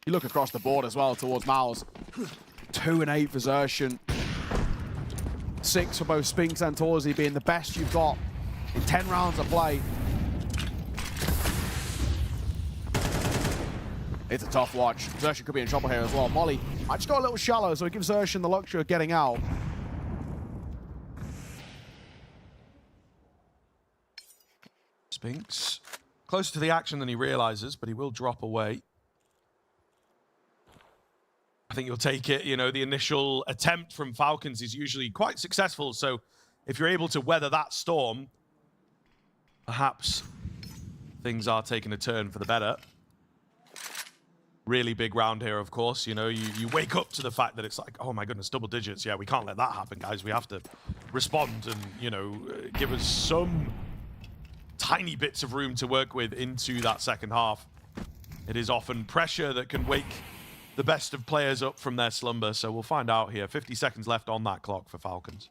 S5: You look across the board as well towards MOUZ. 2 and 8 for Yuanshen. 6 for both Spinks and TYLOO, being the best you've got in 10 rounds of play. It's a tough watch. Yuanshen could be in trouble here as well. Molly, I just got a little shallow, so it gives Yuanshen the luxury of getting out.
S4: Spinks closer to the action than he realizes, but he will drop away. I think you'll take it. You know, the initial attempt from Falcons is usually quite successful. So if you're able to weather that storm, perhaps things are taking a turn for the better. Really big round here, of course. You know, you wake up to the fact that it's like, oh my goodness, double digits. Yeah, we can't let that happen, guys. We have to respond and, you know, give us some tiny bits of room to work with into that second half. It is often pressure that can wake the best of players up from their slumber. So we'll find out here. 50 seconds left on that clock for Falcons.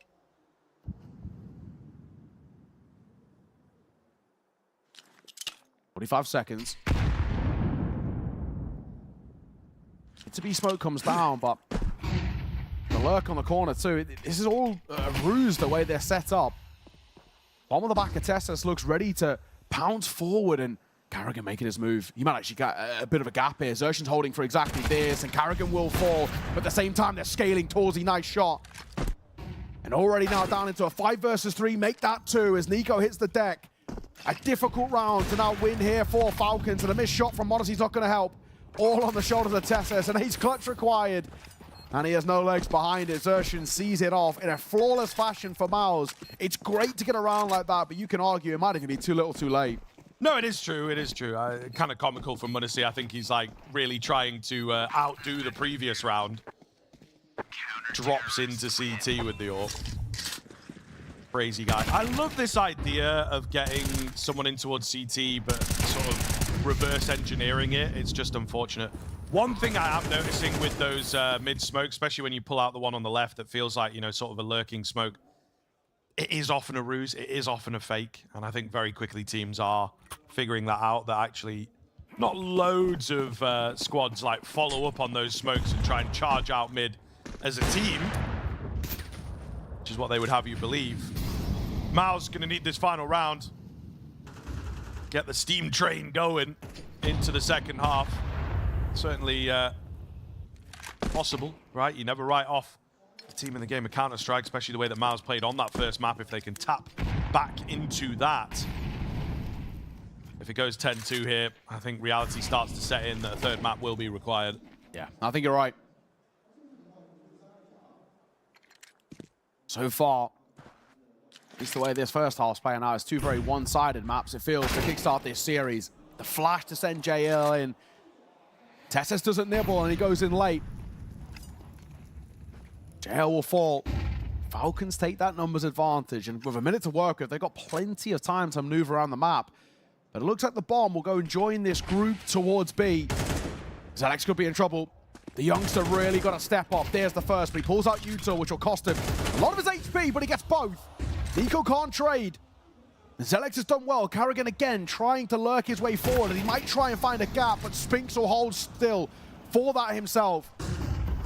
S5: "45 seconds. It's a B smoke comes down, but the lurk on the corner too. This is all a ruse the way they're set up. Bomb on the back of Tessus looks ready to pounce forward, and Karrigan making his move. He might actually get a bit of a gap here. Xerxion's holding for exactly this, and Karrigan will fall, but at the same time they're scaling towards a nice shot. And already now down into a 5 versus 3, make that 2 as Nico hits the deck. A difficult round to now win here for Falcons, and a missed shot from MOUZ's not going to help. All on the shoulders of Tessus, and he's clutch required. And he has no legs behind it. Xerxion sees it off in a flawless fashion for MOUZ. It's great to get around like that, but you can argue it might even be too little too late.
S4: No, it is true. It is true. Kind of comical from MOUZ. I think he's like really trying to outdo the previous round. Drops into CT with the AWP. Crazy guy. I love this idea of getting someone in towards CT, but sort of reverse engineering it. It's just unfortunate. One thing I am noticing with those mid-smoke, especially when you pull out the one on the left that feels like, you know, sort of a lurking smoke, it is often a ruse, it is often a fake, and I think very quickly teams are figuring that out, that actually not loads of squads like follow up on those smokes and try and charge out mid as a team, which is what they would have you believe. MOUZ gonna need this final round. Get the steam train going into the second half. Certainly possible, right? You never write off the team in the game of Counter-Strike, especially the way that MOUZ played on that first map, if they can tap back into that. If it goes 10-2 here, I think reality starts to set in that a third map will be required.
S5: Yeah, I think you're right. So far, at least the way this first half's playing out, it's two very one-sided maps, it feels, to kickstart this series. The flash to send JL in. Tessus doesn't nibble and he goes in late. JL will fall. Falcons take that numbers advantage, and with a minute to work with, they've got plenty of time to maneuver around the map. But it looks like the bomb will go and join this group towards B. Zelex could be in trouble. The youngster really got to step up. There's the first, but he pulls out Utah, which will cost him a lot of his HP, but he gets both. Nico can't trade. Zelex has done well. Karrigan again trying to lurk his way forward, and he might try and find a gap, but Spinks will hold still for that himself.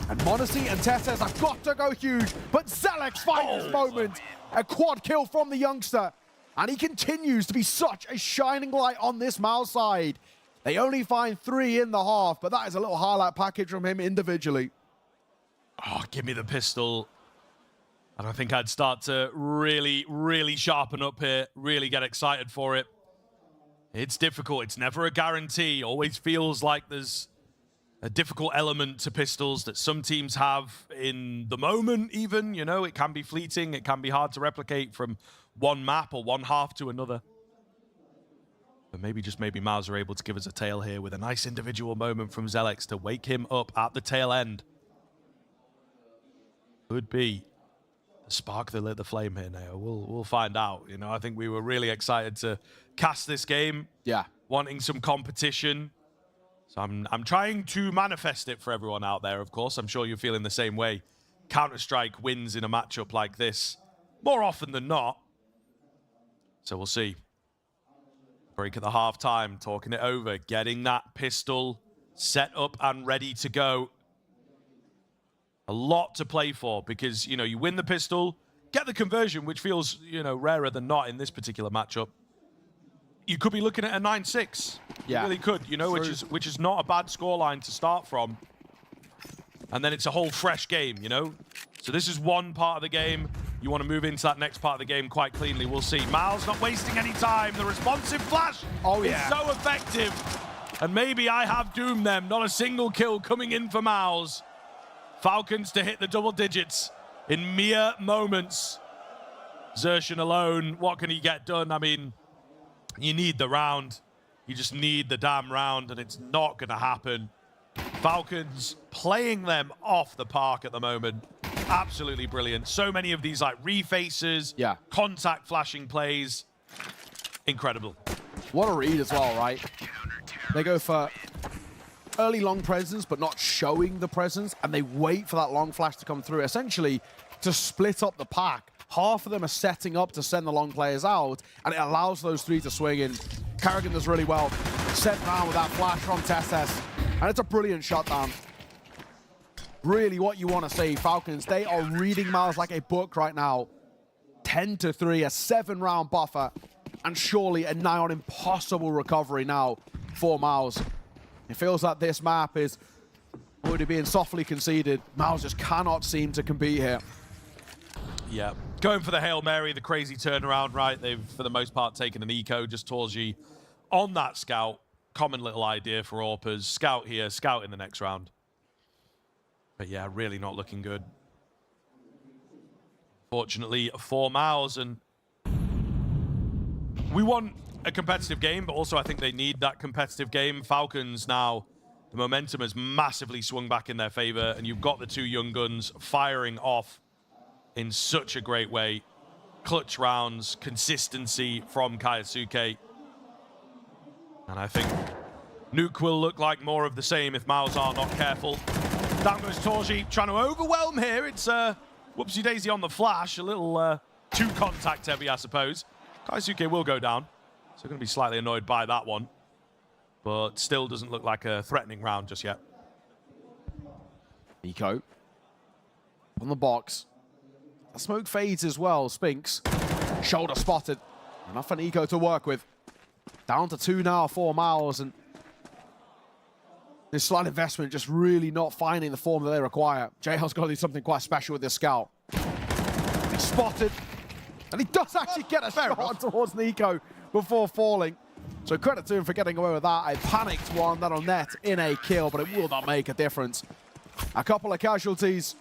S5: And MOUZ and Tessus have got to go huge, but Zelex finds this moment. A quad kill from the youngster, and he continues to be such a shining light on this MOUZ side. They only find 3 in the half, but that is a little highlight package from him individually.
S4: Oh, give me the pistol. And I think I'd start to really, really sharpen up here, really get excited for it. It's difficult. It's never a guarantee. Always feels like there's a difficult element to pistols that some teams have in the moment even. You know, it can be fleeting. It can be hard to replicate from one map or one half to another. But maybe, just maybe, MOUZ are able to give us a tail here with a nice individual moment from Zelex to wake him up at the tail end. Could be the spark that lit the flame here, Neo. We'll find out. You know, I think we were really excited to cast this game.
S5: Yeah.
S4: Wanting some competition. So I'm trying to manifest it for everyone out there, of course. I'm sure you're feeling the same way. Counter-Strike wins in a matchup like this more often than not. So we'll see. Break at the half-time, talking it over, getting that pistol set up and ready to go. A lot to play for because, you know, you win the pistol, get the conversion, which feels, you know, rarer than not in this particular matchup. You could be looking at a 9-6.
S5: Yeah.
S4: You really could, you know, which is not a bad scoreline to start from. And then it's a whole fresh game, you know? So this is one part of the game. you want to move into that next part of the game quite cleanly. We'll see. MOUZ not wasting any time. The responsive flash is so effective. And maybe I have doomed them. Not a single kill coming in for MOUZ. Falcons to hit the double digits in mere moments. Xerxen alone, what can he get done? I mean, you need the round. You just need the damn round, and it's not going to happen. Falcons playing them off the park at the moment. Absolutely brilliant. So many of these like refaces, contact flashing plays. Incredible.
S5: What a read as well, right? They go for early long presence, but not showing the presence, and they wait for that long flash to come through, essentially to split up the pack. Half of them are setting up to send the long players out, and it allows those three to swing in. Karrigan does really well. Sent round with that flash from TeSeS, and it's a brilliant shutdown. Really what you want to see, Falcons, they are reading MOUZ like a book right now. 10-3, a 7-round buffer, and surely a nigh on impossible recovery now for MOUZ. It feels like this map is already being softly conceded. MOUZ just cannot seem to compete here.
S4: Yeah, going for the Hail Mary, the crazy turnaround, right? They've, for the most part, taken an eco, just Torji on that scout. Common little idea for AWPers. Scout here, scout in the next round. But yeah, really not looking good. Fortunately for MOUZ, and we want a competitive game, but also I think they need that competitive game. Falcons now, the momentum has massively swung back in their favor, and you've got the two young guns firing off in such a great way. Clutch rounds, consistency from Kaisuke. And I think Nuke will look like more of the same if MOUZ are not careful. Down goes Torji, trying to overwhelm here. It's whoopsie daisy on the flash, a little too contact heavy, I suppose. Kaisuke will go down, so going to be slightly annoyed by that one, but still doesn't look like a threatening round just yet.
S5: Eco on the box. The smoke fades as well. Spinks, shoulder spotted. Enough for Eco to work with. Down to 2 now for MOUZ, and this slight investment just really not finding the form that they require. JL's got to do something quite special with this scout. He's spotted, and he does actually get a shot towards Nico before falling. So credit to him for getting away with that. A panicked one that'll net in a kill, but it will not make a difference. A couple of casualties,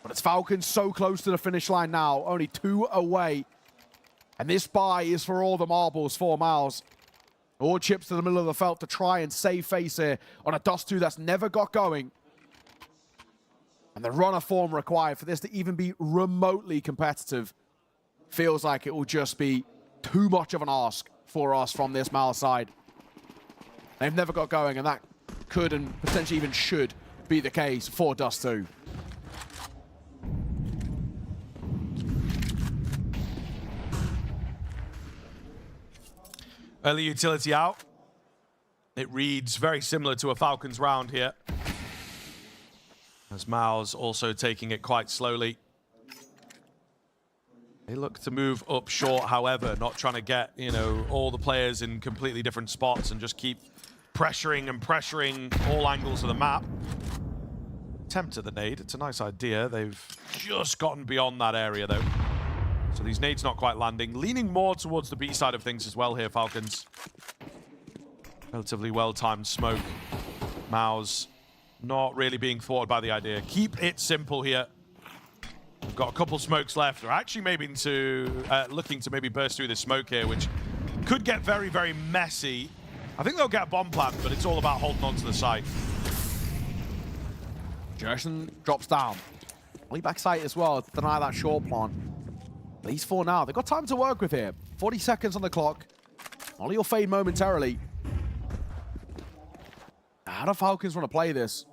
S5: but it's Falcons so close to the finish line now, only 2 away. And this buy is for all the marbles for MOUZ. All chips to the middle of the felt to try and save face here on a Dust 2 that's never got going. And the runner form required for this to even be remotely competitive feels like it will just be too much of an ask for us from this MOUZ side. They've never got going, and that could and potentially even should be the case for Dust 2.
S4: Early utility out. It reads very similar to a Falcons round here. As MOUZ also taking it quite slowly. They look to move up short, however, not trying to get, you know, all the players in completely different spots and just keep pressuring and pressuring all angles of the map. Attempt at the nade, it's a nice idea. They've just gotten beyond that area though. So these nades not quite landing. Leaning more towards the B side of things as well here, Falcons. Relatively well-timed smoke. MOUZ not really being thwarted by the idea. Keep it simple here. We've got a couple smokes left. They're actually maybe looking to maybe burst through this smoke here, which could get very, very messy. I think they'll get a bomb plant, but it's all about holding on to the site.
S5: Xerxen drops down. Only back sight as well to deny that short plant. At least 4 now. They've got time to work with here. 40 seconds on the clock. Only will fade momentarily. How do Falcons want to play this?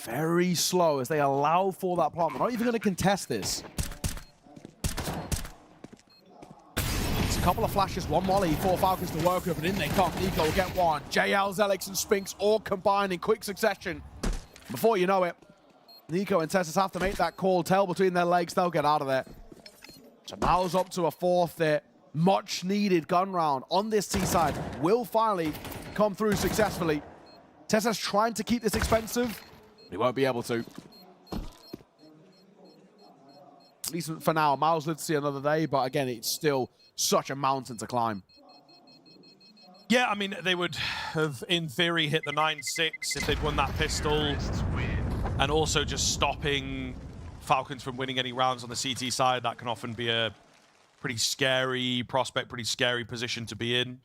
S5: Very slow as they allow for that plant. They're not even going to contest this. It's a couple of flashes, one volley for Falcons to work with, and in they come. Nico will get one. JL, Zelix, and Spinks all combined in quick succession. Before you know it, Nico and TeSeS have to make that call. Tail between their legs, they'll get out of there. So MOUZ up to a 4th there. Much needed gun round on this T side will finally come through successfully. TeSeS trying to keep this expensive. He won't be able to. at least for now. MOUZ live to see another day, but again, it's still such a mountain to climb.
S4: Yeah, I mean, they would have, in theory, hit the 9-6 if they'd won that pistol. And also just stopping Falcons from winning any rounds on the CT side. That can often be a pretty scary prospect, pretty scary position to be in.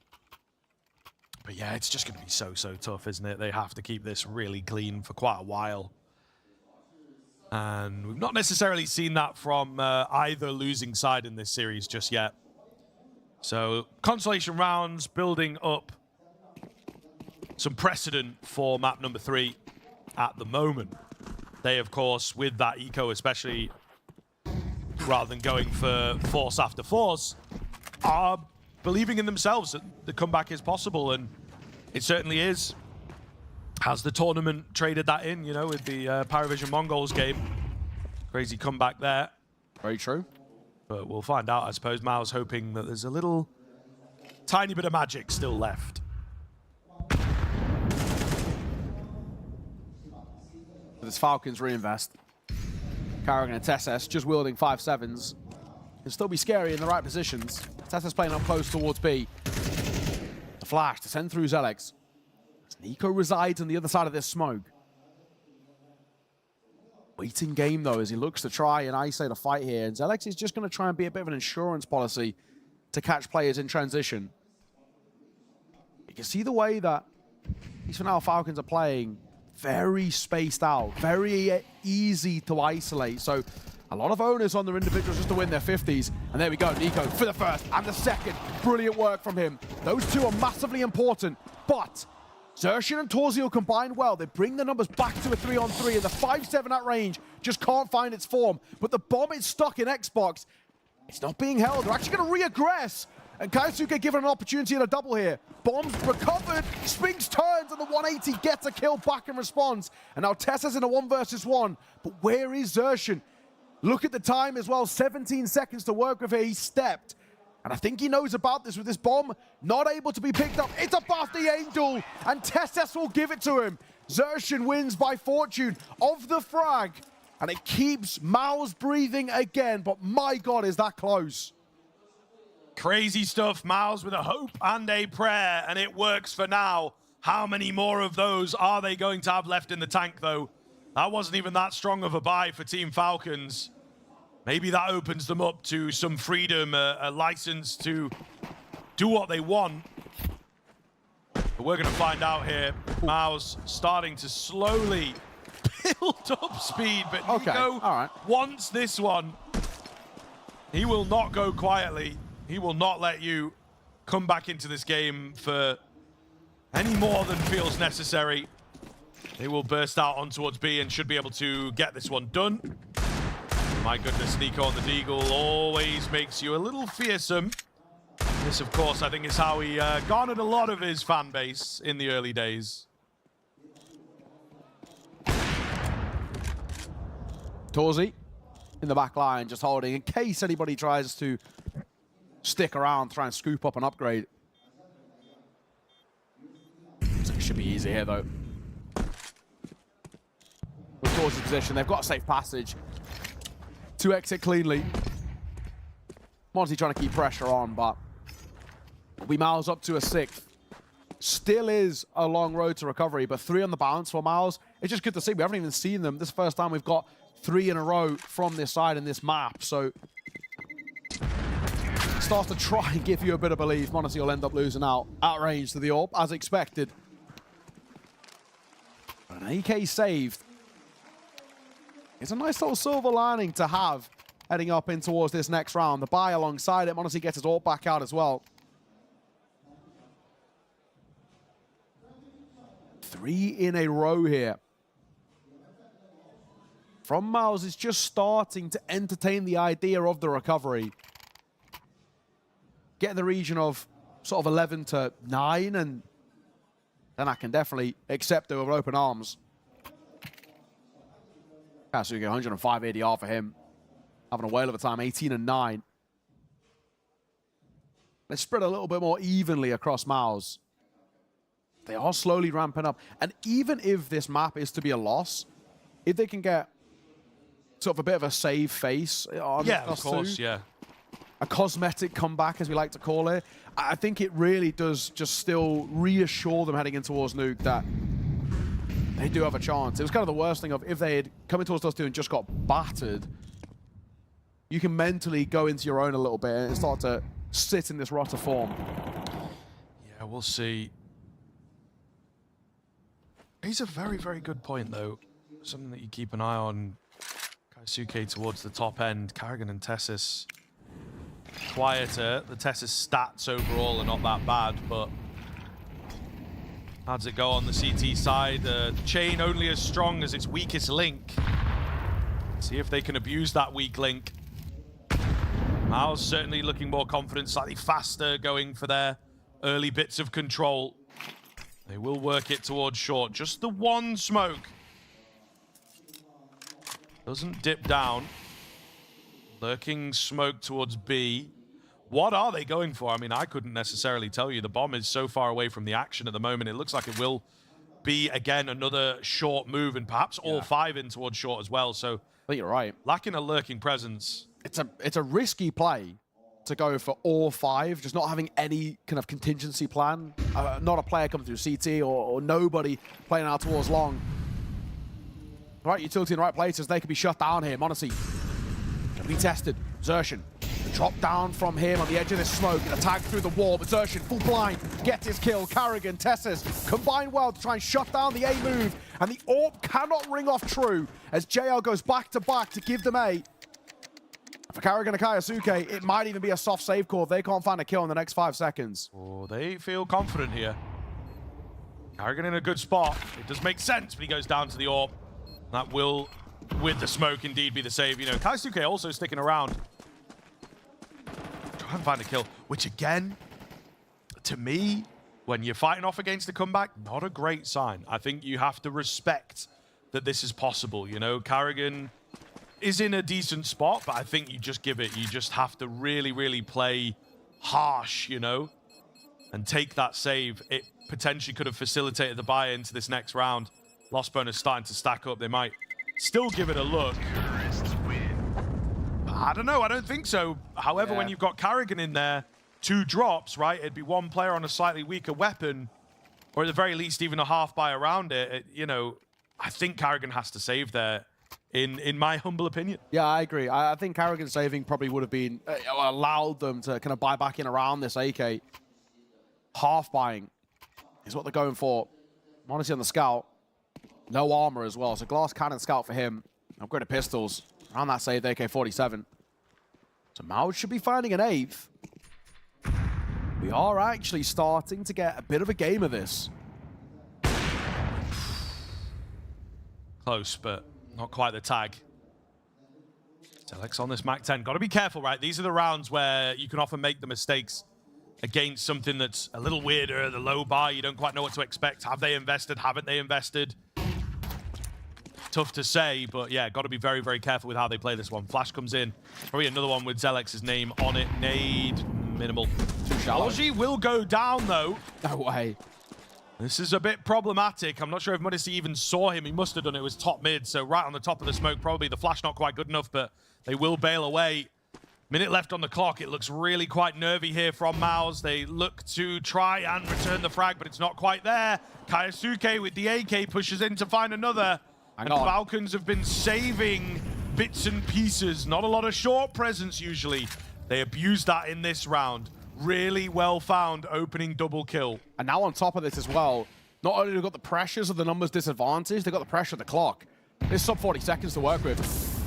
S4: But yeah, it's just going to be so tough, isn't it? They have to keep this really clean for quite a while. And we've not necessarily seen that from either losing side in this series just yet. So consolation rounds building up some precedent for map number 3 at the moment. They, of course, with that eco especially, rather than going for force after force, are believing in themselves that the comeback is possible, and it certainly is. Has the tournament traded that in, you know, with the PARIVISION MongolZ game. Crazy comeback there.
S5: Very true.
S4: But we'll find out, I suppose. MOUZ hoping that there's a little tiny bit of magic still left.
S5: This Falcons reinvest. Karrigan and TeSeS just wielding 5-7s. Can still be scary in the right positions. TeSeS playing up close towards B. The flash to send through Zelex. Nico resides on the other side of this smoke. Waiting game, though, as he looks to try and isolate a fight here. And Zelex is just going to try and be a bit of an insurance policy to catch players in transition. You can see the way that these for now Falcons are playing very spaced out, very easy to isolate. So a lot of owners on their individuals just to win their 50s. And there we go, Nico for the first and the second. Brilliant work from him. Those two are massively important, but Yuanshen and TYLOO combine well. They bring the numbers back to a 3-on-3, and the 5-7 at range just can't find its form. But the bomb is stuck in Xbox. It's not being held. They're actually going to re-aggress. And Kaisuke given an opportunity at a double here. Bombs recovered. Spinks turns, and the 180 gets a kill back in response. And now Tessa's in a 1 versus 1. But where is Yuanshen? Look at the time as well. 17 seconds to work with here. He stepped. And I think he knows about this with this bomb. Not able to be picked up. It's above the angel. And TeSeS will give it to him. Yuanshen wins by fortune of the frag. And it keeps MOUZ breathing again. But my God, is that close.
S4: Crazy stuff. MOUZ with a hope and a prayer. And it works for now. How many more of those are they going to have left in the tank, though? That wasn't even that strong of a buy for Team Falcons. Maybe that opens them up to some freedom, a license to do what they want. But we're going to find out here. MOUZ starting to slowly build up speed, but Nico wants this one. He will not go quietly. He will not let you come back into this game for any more than feels necessary. He will burst out on towards B and should be able to get this one done. My goodness, Nico on the Deagle always makes you a little fearsome. This, of course, I think is how he garnered a lot of his fan base in the early days.
S5: TYLOO in the back line, just holding in case anybody tries to stick around, try and scoop up an upgrade. It should be easy here, though. With TYLOO's position, they've got a safe passage to exit cleanly. MongolZ trying to keep pressure on, but we MOUZ up to a 6th. Still is a long road to recovery, but 3 on the bounce for MOUZ. It's just good to see. We haven't even seen them. This first time we've got 3 in a row from this side in this map, so starts to try and give you a bit of belief. MongolZ will end up losing out at range to the AWP, as expected. But an AK saved. It's a nice little silver lining to have heading up in towards this next round. The buy alongside it. MongolZ gets his AWP back out as well. 3 in a row here. From MOUZ is just starting to entertain the idea of the recovery. Get in the region of sort of 11 to 9, and then I can definitely accept it with open arms. Kaisuke, 105 ADR for him. Having a whale of a time, 18 and 9. They spread a little bit more evenly across MOUZ. They are slowly ramping up. And even if this map is to be a loss, if they can get sort of a bit of a save face on
S4: Yeah,
S5: us
S4: of course,
S5: two.
S4: yeah.
S5: A cosmetic comeback, as we like to call it. I think it really does just still reassure them heading in towards Nuke that they do have a chance. It was kind of the worst thing of if they had come in towards us two and just got battered, you can mentally go into your own a little bit and start to sit in this rotter form.
S4: Yeah, we'll see. He's a very, very good point, though. Something that you keep an eye on. Kaisuke towards the top end. Karrigan and Tessis quieter. The Tessis stats overall are not that bad, but how does it go on the CT side? Chain only as strong as its weakest link. See if they can abuse that weak link. MOUZ certainly looking more confident, slightly faster, going for their early bits of control. They will work it towards short. Just the one smoke. Doesn't dip down. Lurking smoke towards B. What are they going for? I mean, I couldn't necessarily tell you. The bomb is so far away from the action at the moment. It looks like it will be, again, another short move and perhaps all 5 in towards short as well. So
S5: I think you're right.
S4: Lacking a lurking presence.
S5: It's a risky play to go for all 5, just not having any kind of contingency plan. Not a player coming through CT or nobody playing out towards long. Right utility in the right places, they could be shut down here. Monacy can be tested. Xerxin, drop down from him on the edge of this smoke and attack through the wall, but Xerxin, full blind, gets his kill. Karrigan, Tessis combine well to try and shut down the A move, and the AWP cannot ring off true as JL goes back to back to give them A. For Karrigan and Kaisuke, it might even be a soft save call if they can't find a kill in the next 5 seconds.
S4: Oh, they feel confident here. Karrigan in a good spot. It does make sense, but he goes down to the AWP. That will, with the smoke, indeed be the save. You know, Kaisuke also sticking around. Try and find a kill, which again, to me, when you're fighting off against the comeback, not a great sign. I think you have to respect that this is possible. You know, Karrigan is in a decent spot, but I think you just give it. You just have to really, really play harsh, you know, and take that save. It potentially could have facilitated the buy into this next round. Lost bonus starting to stack up. They might still give it a look. I don't know. I don't think so. However, when you've got Karrigan in there, 2 drops, right? It'd be 1 player on a slightly weaker weapon, or at the very least, even a half buy around it. You know, I think Karrigan has to save there, in my humble opinion.
S5: Yeah, I agree. I think Karrigan saving probably would have been allowed them to kind of buy back in around this AK. Half buying is what they're going for. Monacy on the scout. No armor as well, so glass cannon scout for him. Upgraded pistols around that saved AK-47. So MOUZ should be finding an 8th. We are actually starting to get a bit of a game of this.
S4: Close, but not quite the tag. Alex on this Mac 10. Got to be careful, right? These are the rounds where you can often make the mistakes against something that's a little weirder, the low bar, you don't quite know what to expect. Have they invested? Haven't they invested? Tough to say, but yeah, got to be very, very careful with how they play this one. Flash comes in. Probably another one with Zelex's name on it. Nade, minimal.
S5: Too shallow.
S4: Logi will go down, though.
S5: No way.
S4: This is a bit problematic. I'm not sure if MOUZ even saw him. He must have done it. It was top mid, so right on the top of the smoke, probably. The flash not quite good enough, but they will bail away. Minute left on the clock. It looks really quite nervy here from MOUZ. They look to try and return the frag, but it's not quite there. Kaisuke with the AK pushes in to find another. And Falcons have been saving bits and pieces. Not a lot of short presence usually. They abused that in this round. Really well found opening double kill.
S5: And now on top of this as well, not only have they got the pressures of the numbers disadvantage, they've got the pressure of the clock. There's sub 40 seconds to work with.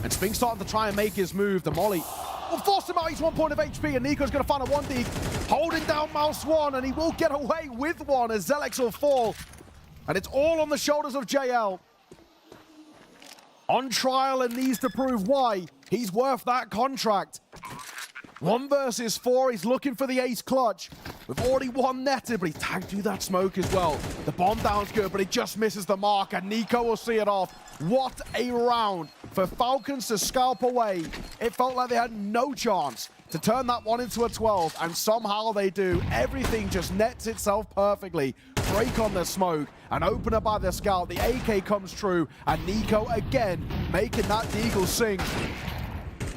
S5: And Spink starting to try and make his move. The molly will force him out. He's 1 point of HP, and Nico's going to find a 1D. Holding down MOUZ1, and he will get away with one as Zelex will fall. And it's all on the shoulders of JL. On trial and needs to prove why he's worth that contract. 1 versus 4, he's looking for the ace clutch. We've already won netted, but he tagged through that smoke as well. The bomb down's good, but it just misses the mark, and Nico will see it off. What a round For Falcons to scalp away, it felt like they had no chance to turn that one into a 12, and somehow they do. Everything just nets itself perfectly. Break on the smoke, and opener by the scout. The AK comes true, and Nico again making that Deagle sing.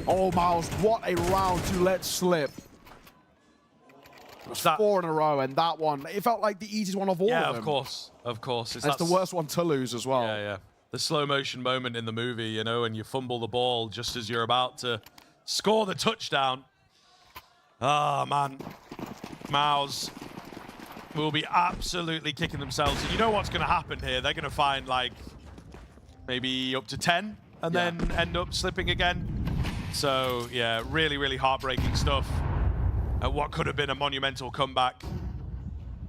S5: Oh, MOUZ, what a round to let slip. It was 4 in a row, and that one, it felt like the easiest one of all of them.
S4: Yeah, of course, of course.
S5: That's the worst one to lose as well.
S4: Yeah, yeah. The slow motion moment in the movie, you know, and you fumble the ball just as you're about to score the touchdown. Oh, man. MOUZ will be absolutely kicking themselves. And you know what's going to happen here? They're going to find, like, maybe up to 10 and then end up slipping again. So, yeah, really, really heartbreaking stuff. At what could have been a monumental comeback.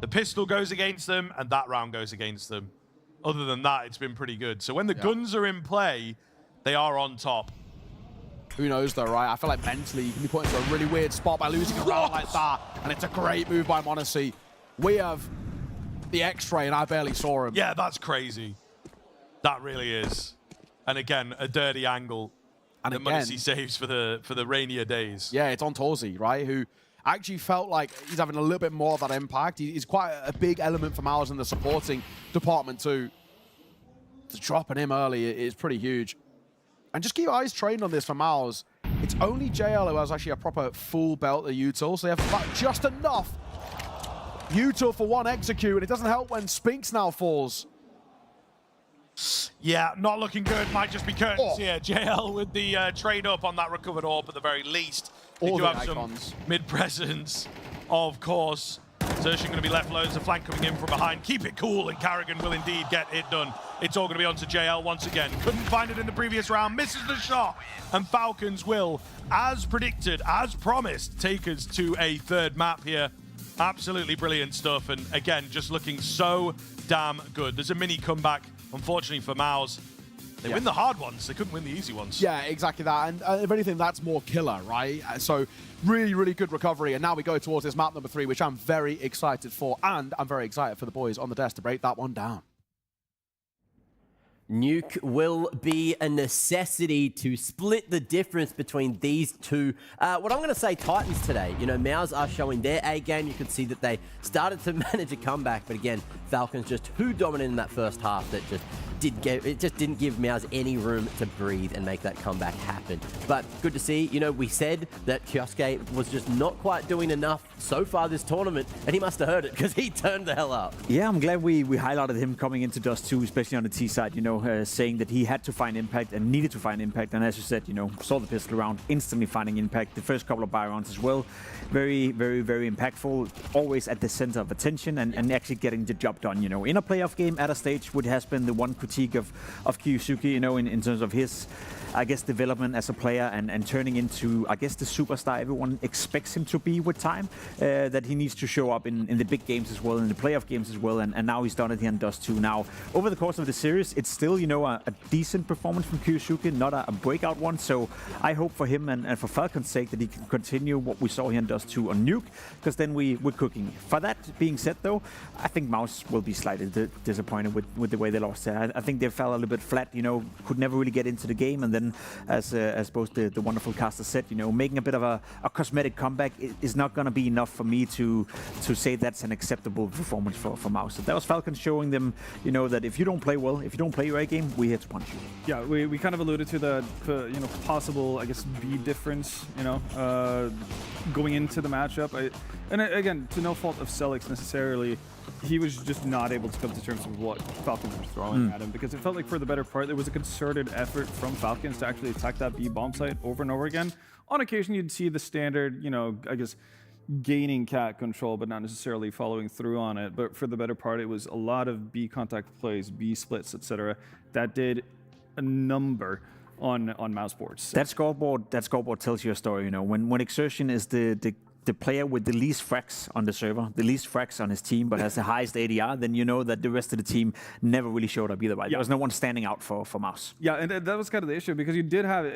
S4: The pistol goes against them, and that round goes against them. Other than that, it's been pretty good. So when the guns are in play, they are on top.
S5: Who knows though, right? I feel like mentally you can be put into a really weird spot by losing a round like that. And it's a great move by MongolZ. We have the X-ray and I barely saw him.
S4: Yeah, that's crazy. That really is. And again, a dirty angle
S5: and
S4: that MongolZ saves for the rainier days.
S5: Yeah, it's on TYLOO, right? Who actually felt like he's having a little bit more of that impact. He's quite a big element for MOUZ in the supporting department too. So dropping him early is pretty huge. And just keep eyes trained on this for MOUZ. It's only JL who has actually a proper full belt of util, so they have about just enough util for one execute, and it doesn't help when Spinks now falls.
S4: Yeah, not looking good. Might just be curtains here. JL with the trade up on that recovered orb at the very least. They do have some mid-presence, of course. Zertian going to be left alone. There's a flank coming in from behind. Keep it cool, and Carrigan will indeed get it done. It's all going to be onto JL once again. Couldn't find it in the previous round. Misses the shot. And Falcons will, as predicted, as promised, take us to a third map here. Absolutely brilliant stuff. And again, just looking so damn good. There's a mini comeback, unfortunately for MOUZ. They win the hard ones. They couldn't win the easy ones.
S5: Yeah, exactly that. And if anything, that's more killer, right? So really, really good recovery. And now we go towards this map number 3, which I'm very excited for. And I'm very excited for the boys on the desk to break that one down.
S1: Nuke will be a necessity to split the difference between these two. What I'm going to say, Titans today. You know, MOUZ are showing their A game. You could see that they started to manage a comeback, but again, Falcons just too dominant in that first half that just didn't give MOUZ any room to breathe and make that comeback happen. But good to see. You know, we said that Kyosuke was just not quite doing enough so far this tournament, and he must have heard it because he turned the hell up.
S2: Yeah, I'm glad we highlighted him coming into Dust 2, especially on the T side, you know, saying that he had to find impact and needed to find impact. And as you said, you know, saw the pistol round, instantly finding impact. The first couple of buy rounds as well. Very, very, very impactful. Always at the center of attention and actually getting the job done, you know. In a playoff game at a stage, which has been the one critique of Kyosuke, you know, in terms of his, I guess, development as a player and turning into, I guess, the superstar everyone expects him to be with time, that he needs to show up in the big games as well, in the playoff games as well, and now he's done it here in Dust 2. Now, over the course of the series, it's still, you know, a decent performance from Kyosuke, not a breakout one, so I hope for him and for Falcon's sake that he can continue what we saw here in Dust 2 on Nuke, because then we're cooking. For that being said, though, I think MOUZ will be slightly disappointed with the way they lost there. I think they fell a little bit flat, you know, could never really get into the game, and then as both the wonderful caster said, you know, making a bit of a cosmetic comeback is not going to be enough for me to say that's an acceptable performance for MOUZ. So that was Falcons showing them, you know, that if you don't play well, if you don't play your A game, we're here to punch you.
S3: Yeah, we kind of alluded to the you know, possible, I guess, B difference, you know, going into the matchup. And again, to no fault of Celix necessarily, he was just not able to come to terms with what Falcons were throwing at him, because it felt like for the better part there was a concerted effort from Falcons to actually attack that B bomb site over and over again. On occasion you'd see the standard, you know, I guess, gaining cat control but not necessarily following through on it, but for the better part it was a lot of B contact plays, B splits, etc. that did a number on MOUZ boards.
S2: That scoreboard tells you a story, you know. When Exertion is the player with the least frags on the server, the least frags on his team, but has the highest ADR, then you know that the rest of the team never really showed up either way. There was no one standing out for MOUZ.
S3: Yeah, and that was kind of the issue, because you did have...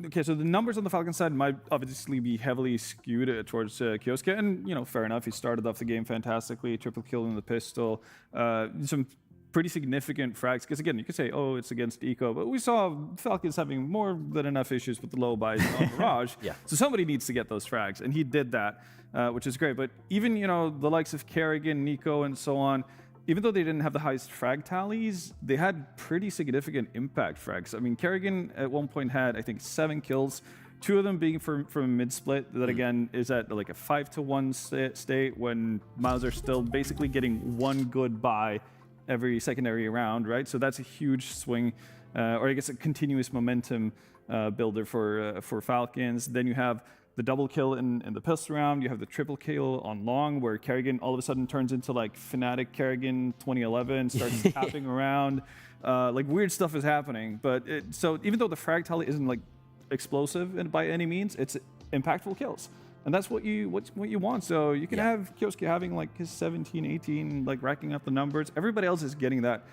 S3: Okay, so the numbers on the Falcon side might obviously be heavily skewed towards Kyosuke, and, you know, fair enough. He started off the game fantastically, triple kill in the pistol, some pretty significant frags. Because again, you could say, oh, it's against Eco, but we saw Falcons having more than enough issues with the low buys on Mirage. So somebody needs to get those frags, and he did that, which is great. But even, you know, the likes of Kerrigan, Nico, and so on, even though they didn't have the highest frag tallies, they had pretty significant impact frags. I mean, Kerrigan at one point had, I think, 7 kills, 2 of them being from a mid-split that, again, is at like a 5-to-1 state when MOUZ are still basically getting one good buy every secondary round, right? So that's a huge swing, or I guess a continuous momentum builder for Falcons. Then you have the double kill in the pistol round. You have the triple kill on long, where Kerrigan all of a sudden turns into like Fnatic Kerrigan 2011, starts tapping around. Like weird stuff is happening. But so even though the frag tally isn't like explosive by any means, it's impactful kills. And that's what you want. So you can have Kioski having like his 17, 18, like racking up the numbers. Everybody else is getting that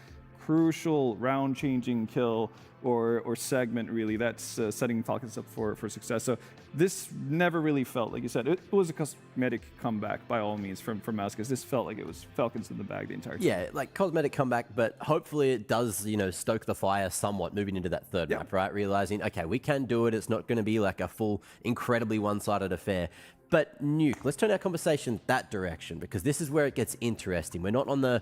S3: crucial round-changing kill or segment, really, that's setting Falcons up for success. So this never really felt, like you said, it was a cosmetic comeback by all means from MOUZ, because this felt like it was Falcons in the bag the entire time.
S1: Yeah, like cosmetic comeback, but hopefully it does, you know, stoke the fire somewhat moving into that third map, right? Realizing, okay, we can do it. It's not going to be like a full, incredibly one-sided affair. But Nuke, let's turn our conversation that direction, because this is where it gets interesting. We're not on the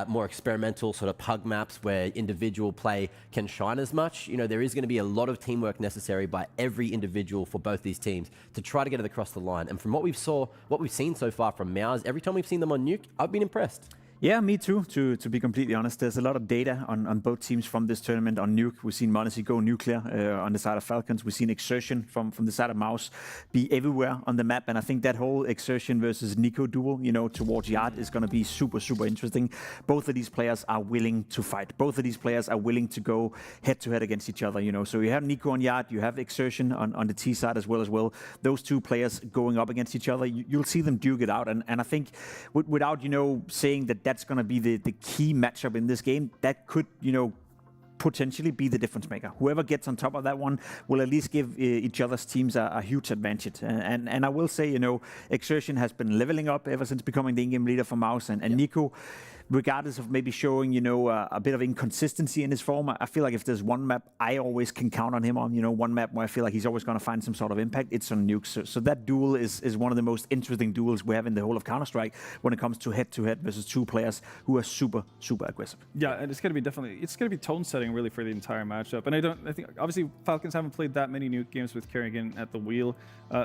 S1: more experimental sort of pug maps where individual play can shine as much. You know, there is going to be a lot of teamwork necessary by every individual for both these teams to try to get it across the line. And from what we've seen so far from MOUZ, every time we've seen them on Nuke, I've been impressed.
S2: Yeah, me too, to be completely honest. There's a lot of data on both teams from this tournament. On Nuke, we've seen MongolZ go nuclear on the side of Falcons. We've seen Exertion from the side of MOUZ be everywhere on the map. And I think that whole Exertion versus Nico duel, you know, towards Yard is going to be super, super interesting. Both of these players are willing to fight. Both of these players are willing to go head-to-head against each other, you know. So you have Nico on Yard, you have Exertion on the T side as well. Those two players going up against each other, you'll see them duke it out. And I think without, you know, saying that that's going to be the key matchup in this game, that could, you know, potentially be the difference maker. Whoever gets on top of that one will at least give each other's teams a huge advantage. And I will say, you know, Exertion has been leveling up ever since becoming the in-game leader for MOUZ, and Nico, regardless of maybe showing, you know, a bit of inconsistency in his form, I feel like if there's one map I always can count on him on, you know, one map where I feel like he's always going to find some sort of impact, it's on Nuke. So that duel is one of the most interesting duels we have in the whole of Counter-Strike when it comes to head-to-head versus two players who are super, super aggressive.
S3: Yeah, and it's going to be tone setting really for the entire matchup. And I think obviously Falcons haven't played that many Nuke games with Kerrigan at the wheel,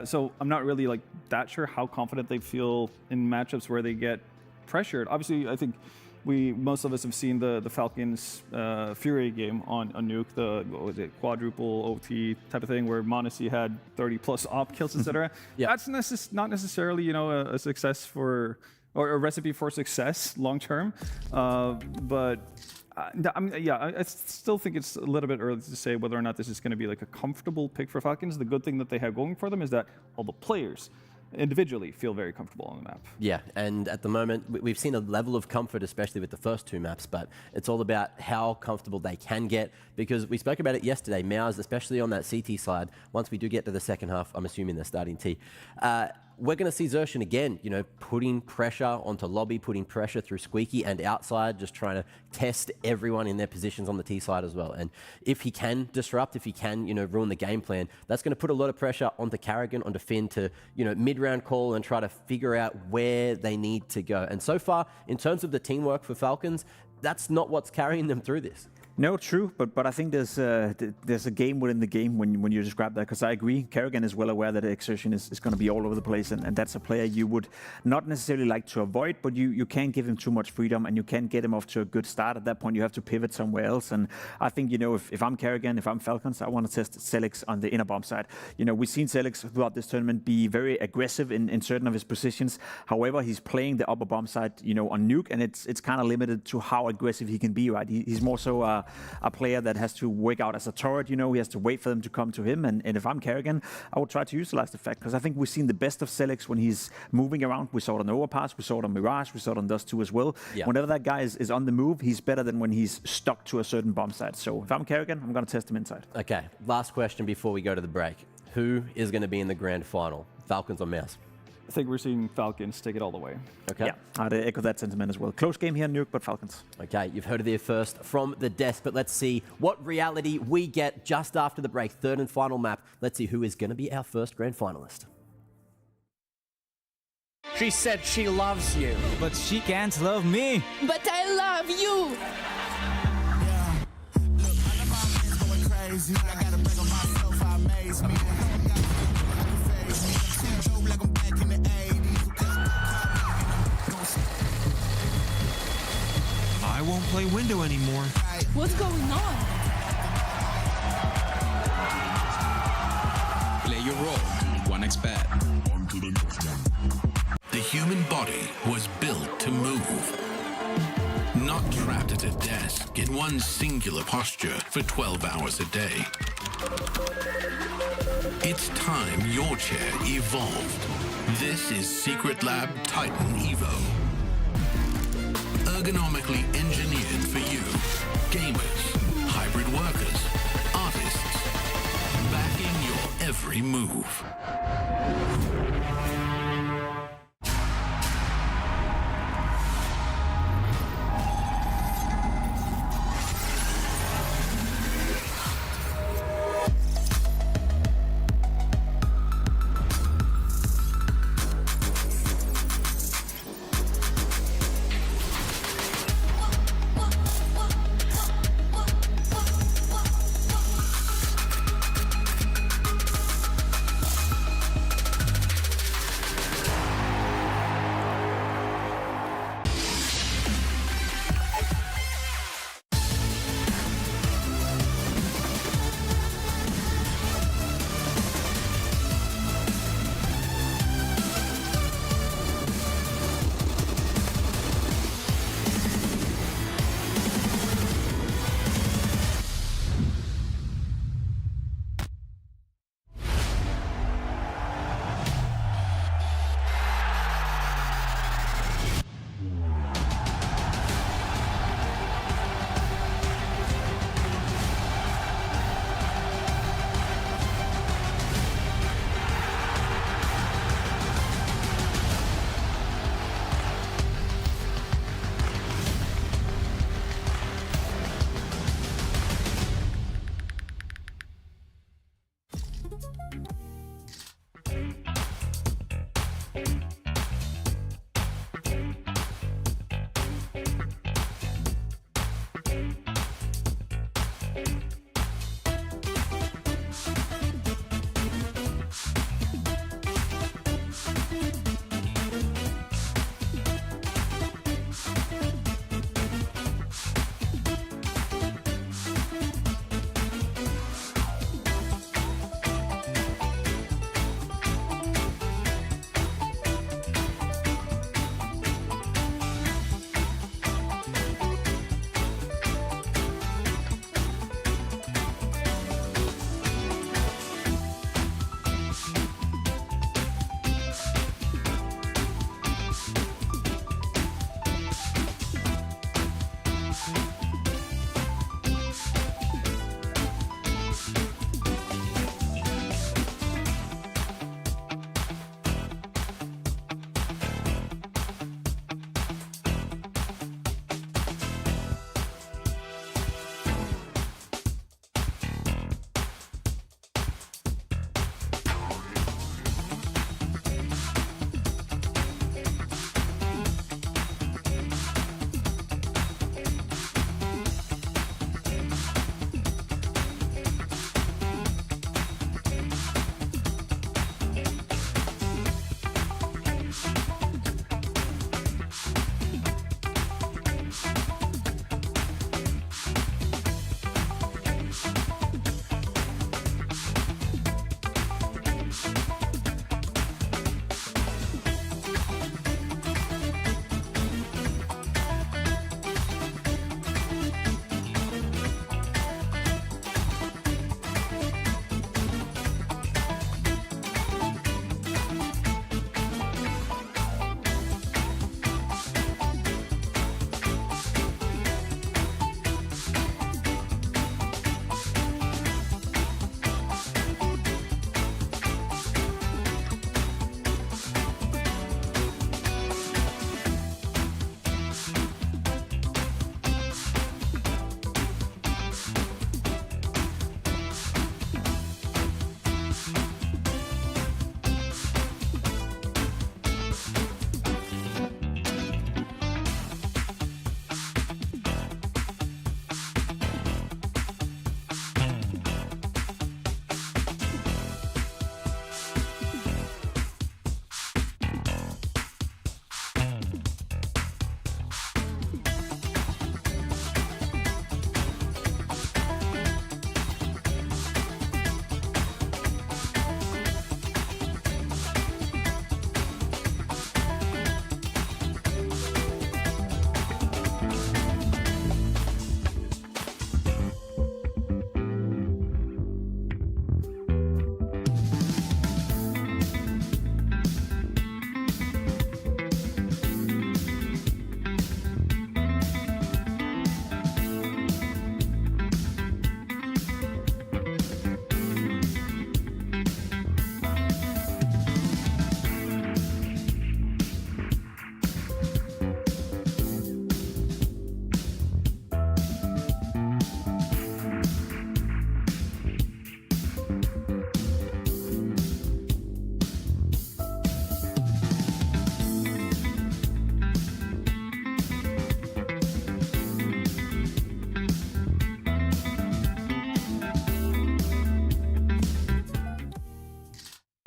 S3: so I'm not really like that sure how confident they feel in matchups where they get pressured. Obviously, I think most of us have seen the Falcons Fury game on Nuke, the what was it, quadruple OT type of thing, where MongolZ had 30+ op kills, etc. That's not necessarily, you know, a success for, or a recipe for success long term, but. I still think it's a little bit early to say whether or not this is going to be like a comfortable pick for Falcons. The good thing that they have going for them is that all the players individually feel very comfortable on the map. Yeah,
S1: and at the moment, we've seen a level of comfort, especially with the first two maps, but it's all about how comfortable they can get, because we spoke about it yesterday, MOUZ, especially on that CT side, once we do get to the second half, I'm assuming they're starting T, we're going to see Xerxen again, you know, putting pressure onto lobby, putting pressure through Squeaky and outside, just trying to test everyone in their positions on the T side as well. And if he can disrupt, if he can, you know, ruin the game plan, that's going to put a lot of pressure onto Kerrigan, onto Finn to, you know, mid-round call and try to figure out where they need to go. And so far, in terms of the teamwork for Falcons, that's not what's carrying them through this.
S2: No, true, but I think there's a game within the game when you describe that, because I agree, Kerrigan is well aware that Exertion is going to be all over the place, and that's a player you would not necessarily like to avoid, but you can't give him too much freedom, and you can't get him off to a good start. At that point, you have to pivot somewhere else, and I think, you know, if I'm Kerrigan, if I'm Falcons, I want to test Celix on the inner bomb side. You know, we've seen Celix throughout this tournament be very aggressive in certain of his positions. However, he's playing the upper bomb side, you know, on Nuke, and it's kind of limited to how aggressive he can be, right? He's more so a player that has to work out as a turret, you know, he has to wait for them to come to him, and if I'm Kerrigan, I would try to utilize the fact, because I think we've seen the best of Celix when he's moving around. We saw it on Overpass, we saw it on Mirage, we saw it on Dust 2 as well. Yeah. Whenever that guy is on the move, he's better than when he's stuck to a certain bomb site. So if I'm Kerrigan, I'm going to test him inside.
S1: Okay, last question before we go to the break. Who is going to be in the grand final, Falcons or MOUZ?
S3: I think we're seeing Falcons take it all the way.
S1: Okay.
S2: Yeah, I'd echo that sentiment as well. Close game here, Nuke, but Falcons.
S1: Okay, you've heard it here first from the desk, but let's see what reality we get just after the break. Third and final map. Let's see who is going to be our first grand finalist.
S6: She said she loves you.
S7: But she can't love me.
S8: But I love you.
S9: I won't play window anymore.
S8: What's going on?
S11: Play your role. 1xBet.
S10: The human body was built to move. Not trapped at a desk in one singular posture for 12 hours a day. It's time your chair evolved. This is Secret Lab Titan Evo. Ergonomically engineered for you. Gamers, hybrid workers, artists. Backing your every move.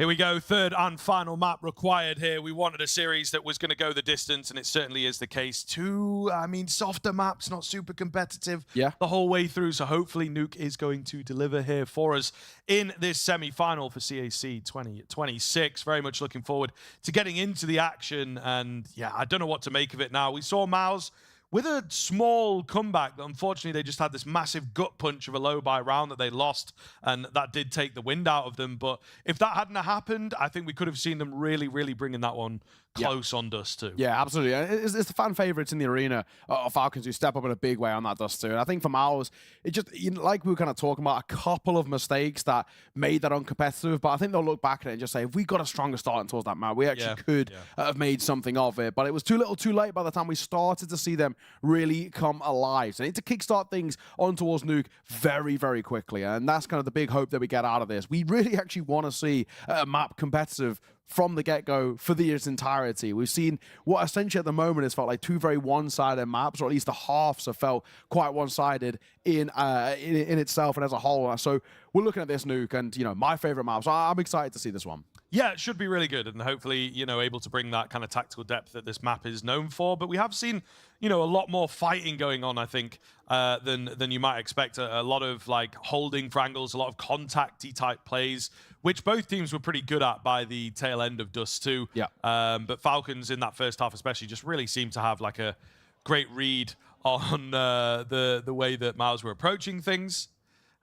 S4: Here we go, third and final map required here. We wanted a series that was going to go the distance, and it certainly is the case. Two, I mean, softer maps, not super competitive the whole way through, so hopefully Nuke is going to deliver here for us in this semi-final for CAC 2026. Very much looking forward to getting into the action, and yeah, I don't know what to make of it now. We saw MOUZ with a small comeback, but unfortunately they just had this massive gut punch of a low-buy round that they lost, and that did take the wind out of them. But if that hadn't happened, I think we could have seen them really, really bringing that one close on Dust 2.
S5: Yeah, absolutely. It's the fan favorites in the arena of Falcons who step up in a big way on that Dust 2. And I think for MOUZ, it just, like we were kind of talking about, a couple of mistakes that made that uncompetitive. But I think they'll look back at it and just say, if we got a stronger start towards that map, we actually could have made something of it. But it was too little too late by the time we started to see them really come alive. So they need to kickstart things on towards Nuke very, very quickly. And that's kind of the big hope that we get out of this. We really actually want to see a map competitive from the get-go for its entirety. We've seen what essentially at the moment has felt like two very one-sided maps, or at least the halves have felt quite one-sided in itself and as a whole. So we're looking at this Nuke, and my favorite map. So I'm excited to see this one.
S4: Yeah, it should be really good, and hopefully, able to bring that kind of tactical depth that this map is known for. But we have seen, a lot more fighting going on, I think, than you might expect. A lot of holding for angles, a lot of contacty type plays, which both teams were pretty good at by the tail end of Dust 2.
S5: Yeah.
S4: But Falcons in that first half especially just really seemed to have a great read on the way that MOUZ were approaching things.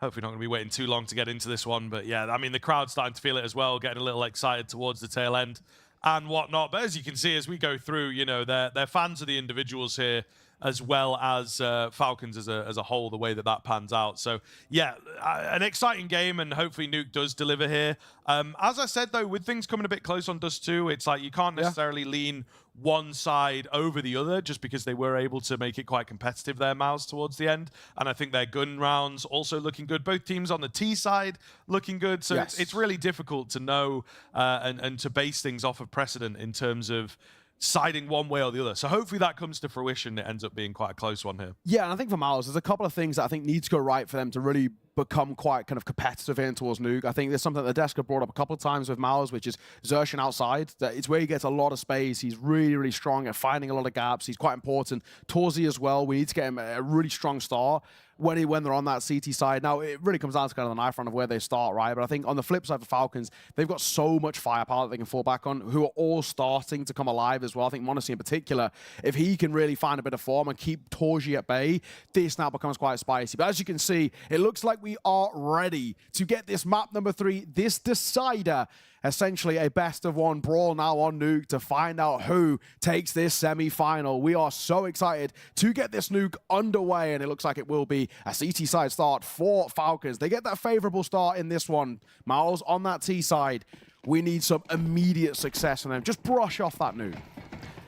S4: Hopefully not going to be waiting too long to get into this one. But yeah, I mean, the crowd's starting to feel it as well, getting a little excited towards the tail end and whatnot. But as you can see, as we go through, they're fans of the individuals here, as well as Falcons as a whole, the way that pans out. So yeah, an exciting game, and hopefully Nuke does deliver here. As I said, though, with things coming a bit close on Dust 2, it's like you can't necessarily lean one side over the other, just because they were able to make it quite competitive there, MOUZ, towards the end. And I think their gun rounds also looking good. Both teams on the T side looking good. So it's really difficult to know and to base things off of precedent in terms of siding one way or the other. So hopefully that comes to fruition. It ends up being quite a close one here.
S5: Yeah, and I think for MOUZ, there's a couple of things that I think need to go right for them to really become quite kind of competitive in towards Nuke. I think there's something that the desk have brought up a couple of times with MOUZ, which is Yuanshen outside. It's where he gets a lot of space. He's really, really strong at finding a lot of gaps. He's quite important. Torzi as well. We need to get him a really strong start when they're on that CT side. Now, it really comes down to kind of the knife run of where they start, right? But I think on the flip side for Falcons, they've got so much firepower that they can fall back on, who are all starting to come alive as well. I think m0NESY in particular, if he can really find a bit of form and keep Torzi at bay, this now becomes quite spicy. But as you can see, it looks like we are ready to get this map number 3, this decider, essentially a best-of-1 brawl now on Nuke to find out who takes this semi-final. We are so excited to get this Nuke underway, and it looks like it will be a CT side start for Falcons. They get that favorable start in this one. MOUZ on that T side. We need some immediate success from them. Just brush off that Nuke.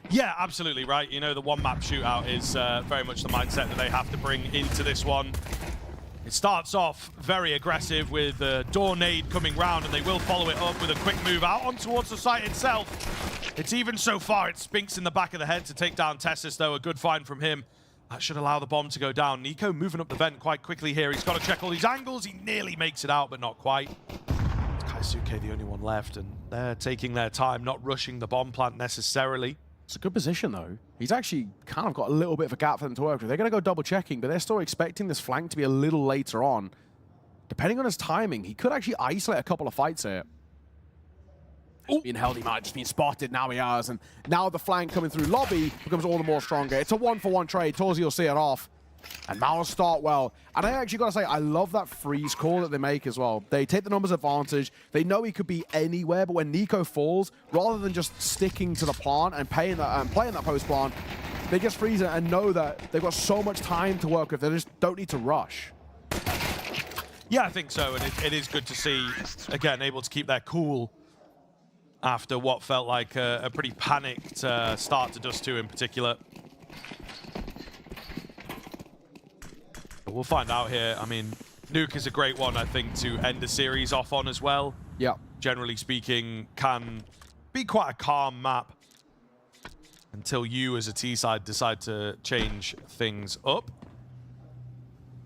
S4: Yeah, absolutely right. The one-map shootout is very much the mindset that they have to bring into this one. It starts off very aggressive with the door nade coming round, and they will follow it up with a quick move out on towards the site itself. It's even so far, it Spinks in the back of the head to take down Tessus, though. A good find from him. That should allow the bomb to go down. Nico moving up the vent quite quickly here. He's got to check all these angles. He nearly makes it out, but not quite. Kaisuke the only one left, and they're taking their time, not rushing the bomb plant necessarily.
S5: It's a good position, though. He's actually kind of got a little bit of a gap for them to work with. They're going to go double-checking, but they're still expecting this flank to be a little later on. Depending on his timing, he could actually isolate a couple of fights here. Being held, he might have just been spotted. Now he has, and now the flank coming through lobby becomes all the more stronger. It's a one-for-one trade. Torzi will see it off. And MOUZ start well. And I actually got to say, I love that freeze call that they make as well. They take the numbers advantage. They know he could be anywhere, but when Nico falls, rather than just sticking to the plant and playing that post plant, they just freeze it and know that they've got so much time to work with. They just don't need to rush.
S4: Yeah, I think so. And it is good to see, again, able to keep their cool after what felt like a pretty panicked start to Dust 2 in particular. We'll find out here. I mean, Nuke is a great one, I think, to end the series off on as well.
S5: Yeah.
S4: Generally speaking, can be quite a calm map until you, as a T-side, decide to change things up.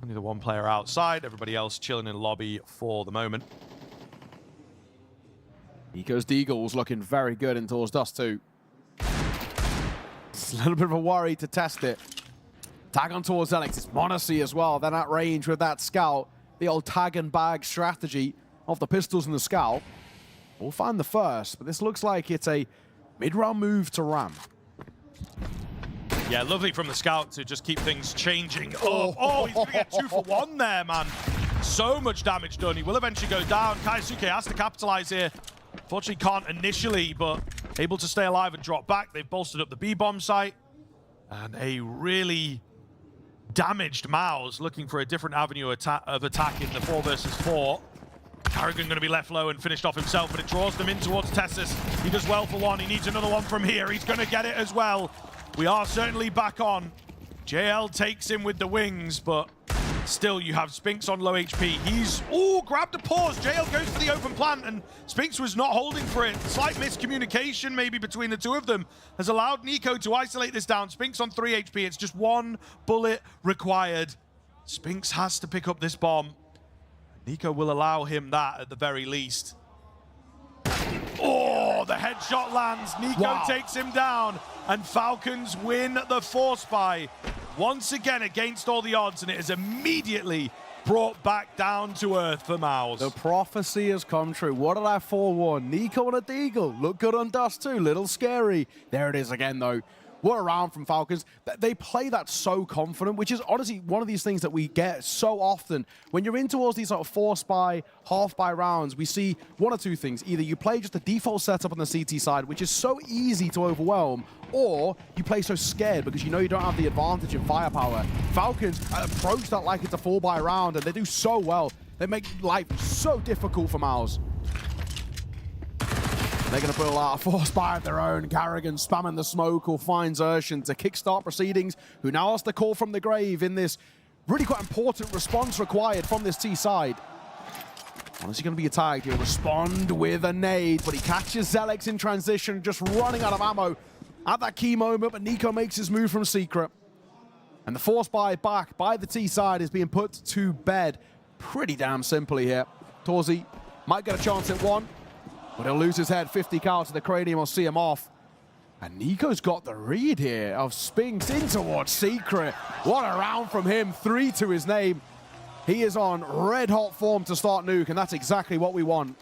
S4: Only the one player outside, everybody else chilling in the lobby for the moment.
S5: Nico's Deagle's looking very good in towards Dust 2. It's a little bit of a worry to test it. Tag on towards Alex. It's MONOZ as well. Then at range with that scout. The old tag and bag strategy of the pistols and the scout. We'll find the first, but this looks like it's a mid-round move to Ram.
S4: Yeah, lovely from the scout to just keep things changing. Oh, he's going to get 2 for 1 there, man. So much damage done. He will eventually go down. Kaisuke has to capitalize here. Fortunately, can't initially, but able to stay alive and drop back. They've bolstered up the B-bomb site. And a really damaged MOUZ looking for a different avenue of attack in the 4 versus 4. Carrigan going to be left low and finished off himself, but it draws them in towards Tessus. He does well for 1. He needs another one from here. He's going to get it as well. We are certainly back on. JL takes him with the wings, but still you have Spinks on low HP. He's, grabbed a pause. JL goes for the open plant, and Spinks was not holding for it. Slight miscommunication maybe between the two of them has allowed Nico to isolate this down. Spinks on 3 HP. It's just 1 bullet required. Spinks has to pick up this bomb. Nico will allow him that at the very least. Oh, the headshot lands. Nico takes him down, and Falcons win the force buy once again against all the odds, and it is immediately brought back down to earth for MOUZ.
S5: The prophecy has come true. What did I forewarn? Nico and a Deagle. Look good on Dust 2. Little scary. There it is again, though. What a round from Falcons. They play that so confident, which is honestly one of these things that we get so often. When you're in towards these sort of force buy, half buy rounds, we see one or two things. Either you play just the default setup on the CT side, which is so easy to overwhelm, or you play so scared because you know you don't have the advantage in firepower. Falcons approach that like it's a 4-buy round, and they do so well. They make life so difficult for MOUZ. They're going to pull out a force buy of their own. Carrigan spamming the smoke will find Yuanshen to kickstart proceedings, who now has the call from the grave in this really quite important response required from this T side. Honestly going to be tagged. He'll respond with a nade, but he catches Zelex in transition, just running out of ammo at that key moment, but Nico makes his move from secret. And the force buy back by the T side is being put to bed pretty damn simply here. Torzi might get a chance at 1. But he'll lose his head. 50 cal to the cranium will see him off. And Nico's got the read here of Spinks in towards Secret. What a round from him. 3 to his name. He is on red-hot form to start Nuke, and that's exactly what we want.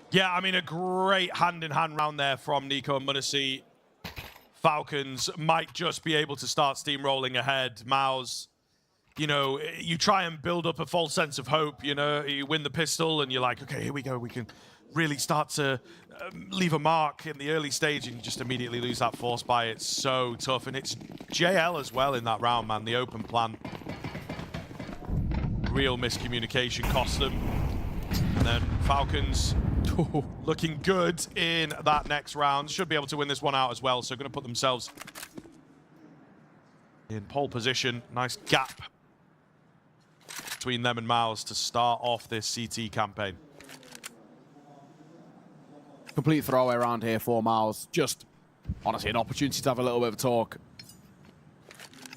S4: Yeah, I mean, a great hand-in-hand round there from Nico and MONOZ. Falcons might just be able to start steamrolling ahead. MOUZ, you know, you try and build up a false sense of hope. You know, you win the pistol, and you're like, okay, here we go. We can really start to leave a mark in the early stage, and you just immediately lose that force buy. It's so tough, and it's JL as well in that round, man. The open plan. Real miscommunication cost them. And then Falcons looking good in that next round. Should be able to win this one out as well, so going to put themselves in pole position. Nice gap between them and MOUZ to start off this CT campaign.
S5: Complete throwaway round here for MOUZ. Just, honestly, an opportunity to have a little bit of talk.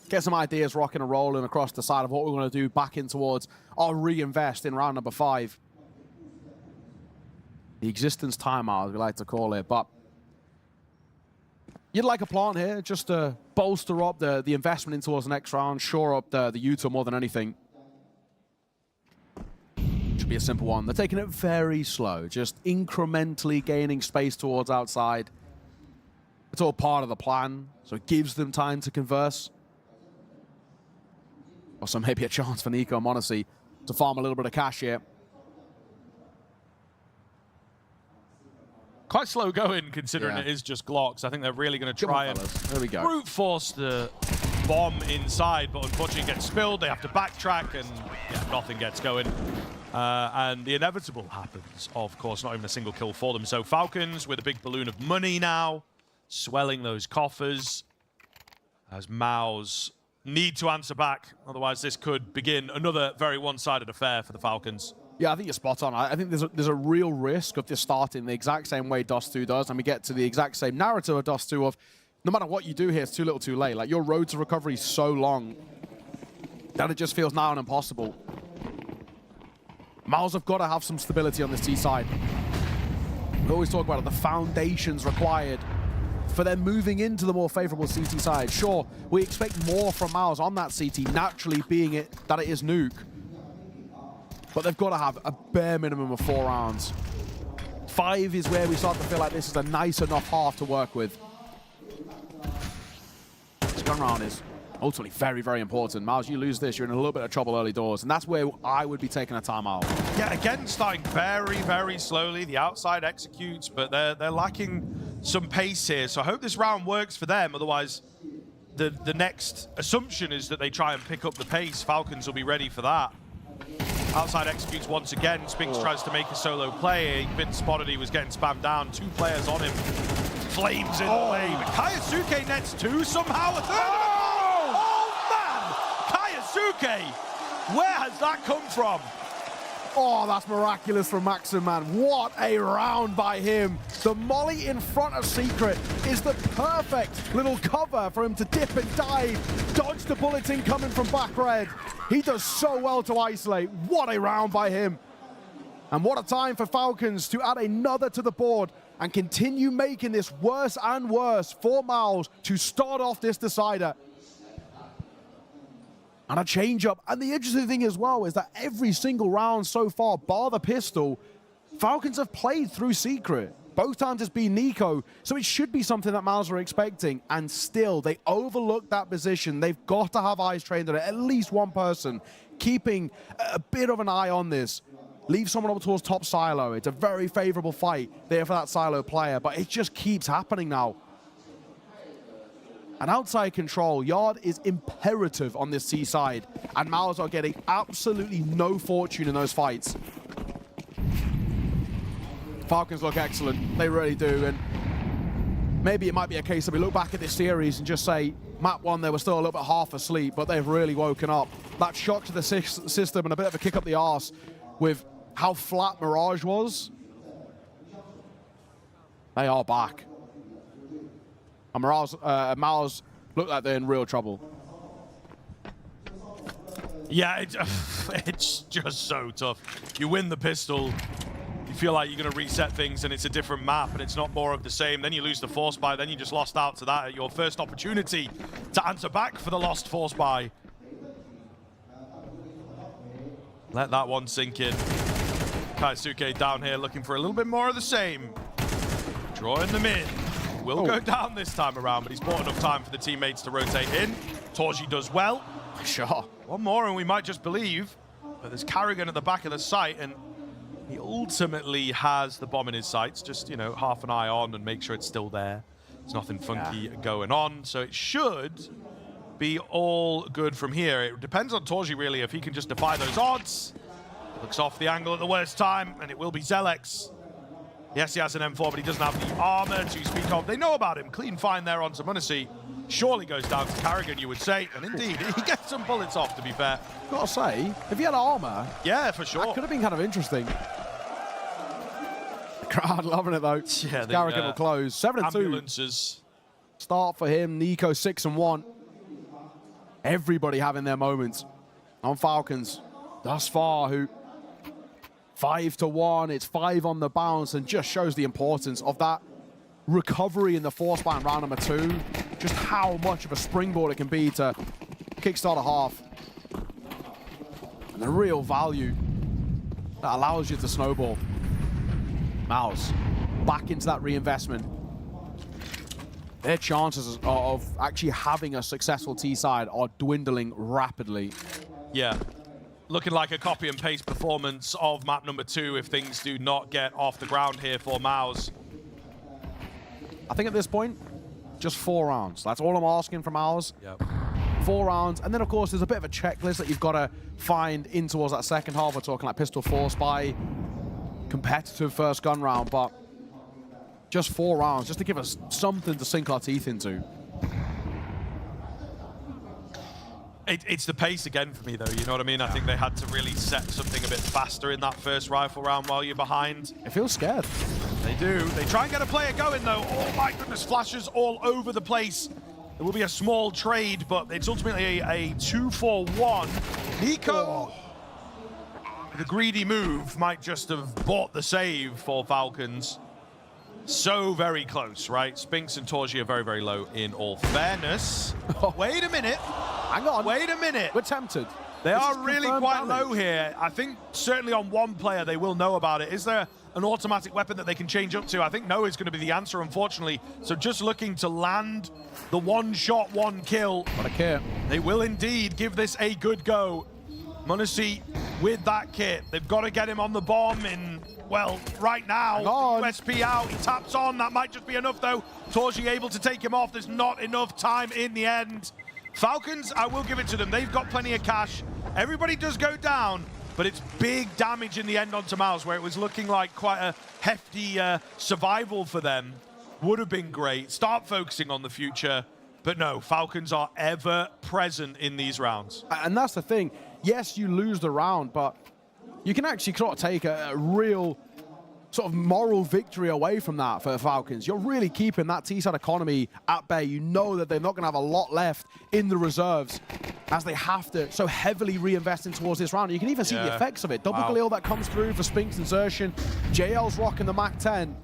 S5: Get some ideas rocking and rolling across the side of what we want to do back in towards our reinvest in round number 5. The existence timeout, as we like to call it. But you'd like a plan here just to bolster up the investment in towards the next round, shore up the U-turn more than anything. Should be a simple one. They're taking it very slow, just incrementally gaining space towards outside. It's all part of the plan, so it gives them time to converse. Also, maybe a chance for Nico and MONOZ to farm a little bit of cash here.
S4: Quite slow going, considering it is just Glocks. I think they're really going to try and brute force the bomb inside, but unfortunately it gets spilled. They have to backtrack, and nothing gets going. And the inevitable happens, of course, not even a single kill for them. So Falcons with a big balloon of money now, swelling those coffers, as MOUZ need to answer back. Otherwise, this could begin another very one-sided affair for the Falcons.
S5: Yeah, I think you're spot on. I think there's a real risk of this starting the exact same way Dust 2 does, and we get to the exact same narrative of Dust 2 of no matter what you do here, it's too little too late. Like, your road to recovery is so long that it just feels now and impossible. MOUZ have got to have some stability on this T side. always talk about it, the foundations required for them moving into the more favorable CT side. Sure, we expect more from MOUZ on that CT, naturally being it that it is Nuke. But they've got to have a bare minimum of 4 rounds. 5 is where we start to feel like this is a nice enough half to work with. This gun round is ultimately very, very important. MOUZ, you lose this, you're in a little bit of trouble early doors, and that's where I would be taking a timeout.
S4: Yeah, again, starting very, very slowly. The outside executes, but they're lacking some pace here. So I hope this round works for them. Otherwise, the next assumption is that they try and pick up the pace. Falcons will be ready for that. Outside executes once again. Spinks tries to make a solo play. He'd been spotted, he was getting spammed down. 2 players on him. Flames in the way, but Kayasuke nets 2 somehow. A third of it. Oh man! Kayasuke! Where has that come from?
S5: Oh, that's miraculous from Maxim, man. What a round by him. The molly in front of Secret is the perfect little cover for him to dip and dive. Dodge the bullets incoming from back red. He does so well to isolate. What a round by him. And what a time for Falcons to add another to the board and continue making this worse and worse for MOUZ to start off this decider. And a change-up. And the interesting thing as well is that every single round so far, bar the pistol, Falcons have played through Secret. Both times it's been Nico, so it should be something that MOUZ are expecting. And still, they overlook that position. They've got to have eyes trained on it, at least one person, keeping a bit of an eye on this. Leave someone up towards top silo. It's a very favorable fight there for that silo player, but it just keeps happening now. And outside control, Yard is imperative on this C side, and MOUZ are getting absolutely no fortune in those fights. Falcons look excellent, they really do, and maybe it might be a case that we look back at this series and just say, map 1, they were still a little bit half asleep, but they've really woken up. That shock to the system and a bit of a kick up the arse with how flat Mirage was. They are back. And MOUZ look like they're in real trouble.
S4: Yeah, it's just so tough. You win the pistol, you feel like you're going to reset things and it's a different map and it's not more of the same. Then you lose the force buy, then you just lost out to that at your first opportunity to answer back for the lost force buy. Let that one sink in. Kayasuke down here looking for a little bit more of the same. Drawing them in. Will go down this time around, but he's bought enough time for the teammates to rotate in. Torji does well.
S5: Sure.
S4: One more and we might just believe. But there's Carrigan at the back of the site and he ultimately has the bomb in his sights. Just, you know, half an eye on and make sure it's still there. There's nothing funky going on. So it should be all good from here. It depends on Torji really if he can just defy those odds. Looks off the angle at the worst time and it will be Zelex. Yes, he has an M4, but he doesn't have the armor to speak of. They know about him. Clean find there on Samunisi. Surely goes down to Carrigan, you would say. And indeed, he gets some bullets off, to be fair.
S5: Gotta say, if he had armor,
S4: yeah, for sure.
S5: That could have been kind of interesting. The crowd loving it, though.
S4: Yeah,
S5: Carrigan will close. 7-2.
S4: Ambulances.
S5: Start for him. Nico 6-1. Everybody having their moments on Falcons thus far, who 5-1, it's 5 on the bounce, and just shows the importance of that recovery in the force buy in round number 2. Just how much of a springboard it can be to kickstart a half. And the real value that allows you to snowball. MOUZ back into that reinvestment. Their chances of actually having a successful T side are dwindling rapidly.
S4: Yeah. Looking like a copy and paste performance of map number 2 if things do not get off the ground here for MOUZ.
S5: I think at this point, just 4 rounds. That's all I'm asking from MOUZ.
S4: Yep.
S5: 4 rounds, and then of course there's a bit of a checklist that you've got to find in towards that second half. We're talking like pistol force buy, competitive first gun round, but just 4 rounds, just to give us something to sink our teeth into.
S4: It's the pace again for me, though. You know what I mean? I think they had to really set something a bit faster in that first rifle round while you're behind.
S5: It feels scared.
S4: They do. They try and get a player going, though. Oh, my goodness. Flashes all over the place. It will be a small trade, but it's ultimately a 2-for-1. Nico, the greedy move, might just have bought the save for Falcons. So very close, right? Spinks and Torji are very, very low in all fairness. Wait a minute.
S5: Hang on.
S4: Wait a minute.
S5: We're tempted.
S4: They are really quite low here. I think certainly on one player they will know about it. Is there an automatic weapon that they can change up to? I think no is going to be the answer, unfortunately. So just looking to land the one shot, one kill.
S5: What a kit.
S4: They will indeed give this a good go. MOUZ with that kit. They've got to get him on the bomb in, well, right now. USP out, he taps on. That might just be enough, though. Torji able to take him off. There's not enough time in the end. Falcons, I will give it to them. They've got plenty of cash. Everybody does go down, but it's big damage in the end onto MOUZ, where it was looking like quite a hefty survival for them. Would have been great. Start focusing on the future. But no, Falcons are ever present in these rounds.
S5: And that's the thing. Yes, you lose the round, but you can actually sort of take a real sort of moral victory away from that for the Falcons. You're really keeping that T-side economy at bay. You know that they're not going to have a lot left in the reserves as they have to so heavily reinvest in towards this round. You can even see the effects of it. Double Galil that comes through for Spinks insertion. JL's rocking the Mac 10.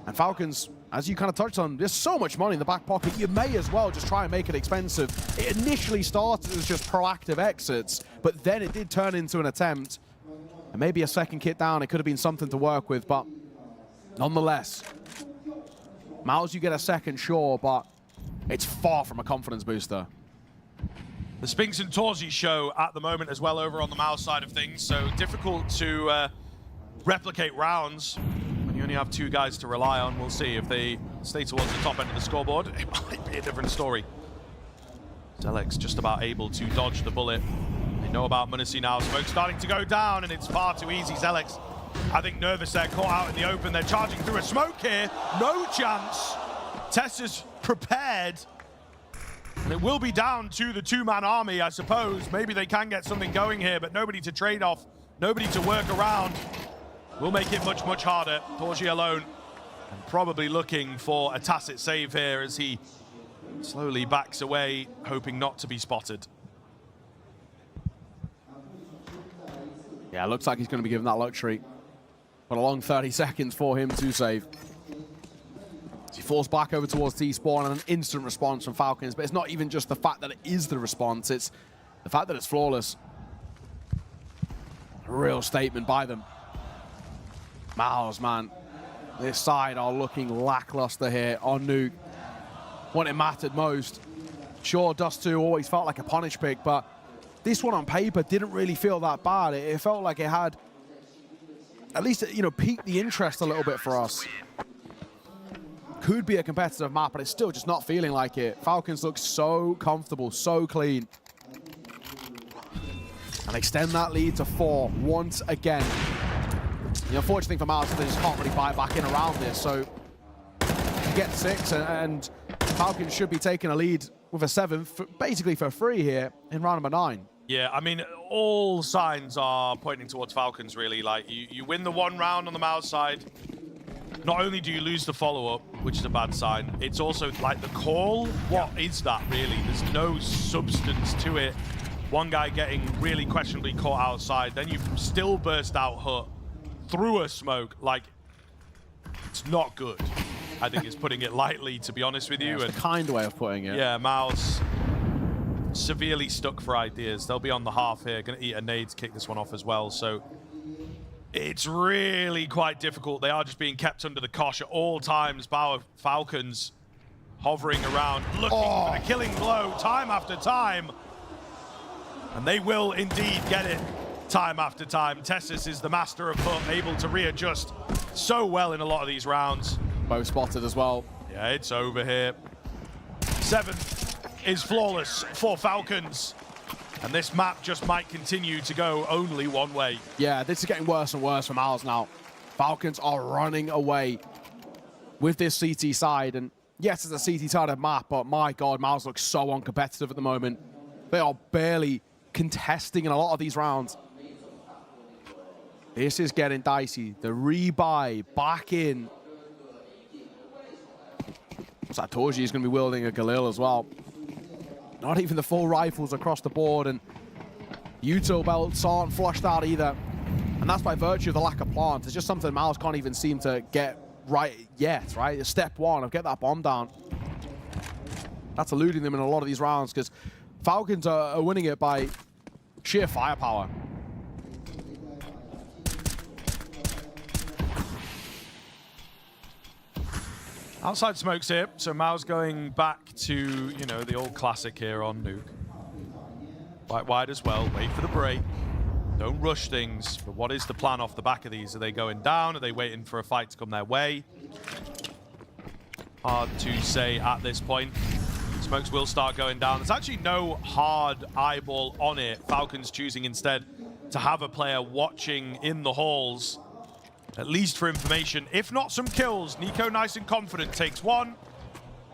S5: And Falcons, as you kind of touched on, there's so much money in the back pocket. You may as well just try and make it expensive. It initially started as just proactive exits, but then it did turn into an attempt. And maybe a second kit down, it could have been something to work with, but nonetheless, MOUZ, you get a second, sure, but it's far from a confidence booster.
S4: The Spinks and Torji show at the moment as well over on the MOUZ side of things, so difficult to replicate rounds when you only have two guys to rely on. We'll see if they stay towards the top end of the scoreboard. It might be a different story. Zelix just about able to dodge the bullet. They know about MOUZ now. Smoke starting to go down, and it's far too easy. Zelix, I think, nervous there, caught out in the open. They're charging through a smoke here. No chance. Tessa's prepared. And it will be down to the two-man army, I suppose. Maybe they can get something going here, but nobody to trade off, nobody to work around. Will make it much, much harder. Torji alone, and probably looking for a tacit save here as he slowly backs away, hoping not to be spotted.
S5: Yeah, looks like he's going to be given that luxury. But a long 30 seconds for him to save. As he falls back over towards T-spawn and an instant response from Falcons. But it's not even just the fact that it is the response, it's the fact that it's flawless. A real statement by them. MOUZ, man. This side are looking lackluster here on Nuke. When it mattered most. Sure, Dust 2 always felt like a punish pick, but this one on paper didn't really feel that bad. It felt like it had, at least, you know, piqued the interest a little bit for us. Could be a competitive map, but it's still just not feeling like it. Falcons look so comfortable, so clean. And extend that lead to 4 once again. The unfortunate thing for MOUZ is they just can't really buy back in around this, so get 6, and Falcons should be taking a lead with a 7, basically for free here in round number 9.
S4: Yeah, I mean, all signs are pointing towards Falcons, really. Like, you win the one round on the MOUZ side. Not only do you lose the follow-up, which is a bad sign, it's also, like, the call. What is that, really? There's no substance to it. One guy getting really questionably caught outside. Then you still burst out Hut through a smoke. Like, it's not good. I think it's putting it lightly, to be honest with you.
S5: It's the kind way of putting it.
S4: Yeah, MOUZ severely stuck for ideas. They'll be on the half here, going to eat a nade to kick this one off as well. So it's really quite difficult. They are just being kept under the cosh at all times. Bauer Falcons hovering around, looking for the killing blow time after time. And they will indeed get it time after time. Tessus is the master of Hut, able to readjust so well in a lot of these rounds.
S5: Both spotted as well.
S4: Yeah, it's over here. 7 is flawless for Falcons. And this map just might continue to go only one way.
S5: Yeah, this is getting worse and worse for MOUZ now. Falcons are running away with this CT side. And yes, it's a CT-sided map, but my God, MOUZ looks so uncompetitive at the moment. They are barely contesting in a lot of these rounds. This is getting dicey. The rebuy back in. So Torji is going to be wielding a Galil as well. Not even the full rifles across the board, and util belts aren't flushed out either. And that's by virtue of the lack of plant. It's just something MOUZ can't even seem to get right yet, right? Step one of get that bomb down. That's eluding them in a lot of these rounds because Falcons are winning it by sheer firepower.
S4: Outside smokes here, so MOUZ going back to, you know, the old classic here on Nuke. Quite wide as well, wait for the break. Don't rush things, but what is the plan off the back of these? Are they going down? Are they waiting for a fight to come their way? Hard to say at this point. Smokes will start going down. There's actually no hard eyeball on it. Falcons choosing instead to have a player watching in the halls, at least for information, if not some kills. Nico nice and confident, takes one,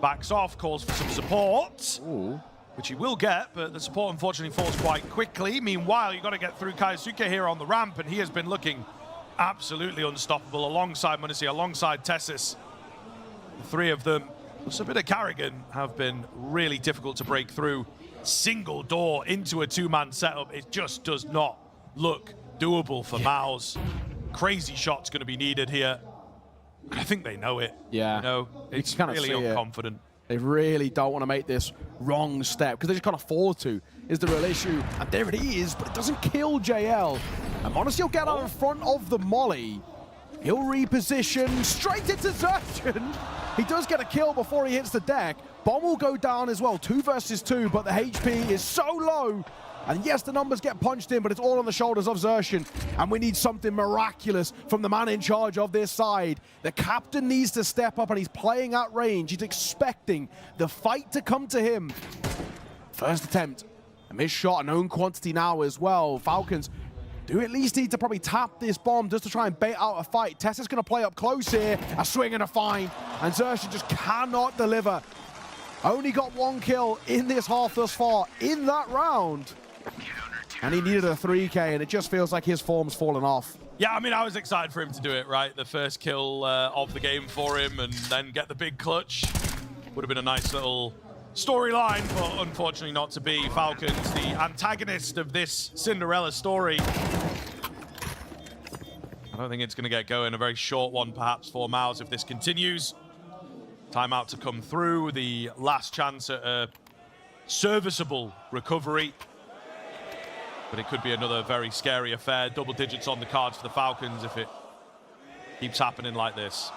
S4: backs off, calls for some support.
S5: Ooh.
S4: Which he will get, but the support unfortunately falls quite quickly. Meanwhile, you've got to get through Kaisuke here on the ramp, and he has been looking absolutely unstoppable alongside MOUZ, alongside Tessis. The three of them, plus a bit of Carrigan, have been really difficult to break through. Single door into a two-man setup, it just does not look doable for MOUZ. Crazy shot's going to be needed here. I think they know it.
S5: Yeah.
S4: You know, it's really unconfident.
S5: They really don't want to make this wrong step because they just can't afford to, is the real issue. And there it is, but it doesn't kill JL. And MOUZ will get out in front of the molly. He'll reposition straight into Yuanshen. He does get a kill before he hits the deck. Bomb will go down as well, 2 versus 2, but the HP is so low. And yes, the numbers get punched in, but it's all on the shoulders of Yuanshen. And we need something miraculous from the man in charge of this side. The captain needs to step up, and he's playing at range. He's expecting the fight to come to him. First attempt, a missed shot, a known quantity now as well. Falcons do at least need to probably tap this bomb just to try and bait out a fight. Tessa's going to play up close here. A swing and a find. And Yuanshen just cannot deliver. Only got 1 kill in this half thus far in that round. And he needed a 3K, and it just feels like his form's fallen off.
S4: Yeah, I mean, I was excited for him to do it, right? The first kill of the game for him, and then get the big clutch. Would have been a nice little storyline, but unfortunately not to be. Falcons, the antagonist of this Cinderella story. I don't think it's going to get going. A very short one, perhaps, for MOUZ if this continues. Timeout to come through. The last chance at a serviceable recovery. But it could be another very scary affair. Double digits on the cards for the Falcons if it keeps happening like this.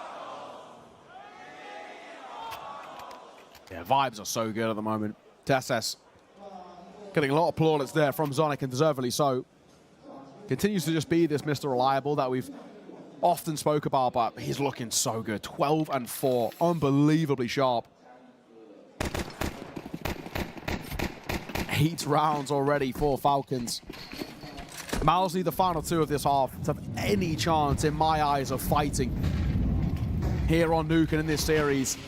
S5: Yeah, vibes are so good at the moment. TSS getting a lot of plaudits there from Zonic, and deservedly so. Continues to just be this Mr. Reliable that we've often spoke about, but he's looking so good. 12 and 4, unbelievably sharp. 8 rounds already for Falcons. MOUZ need the final 2 of this half to have any chance, in my eyes, of fighting here on Nuke and in this series.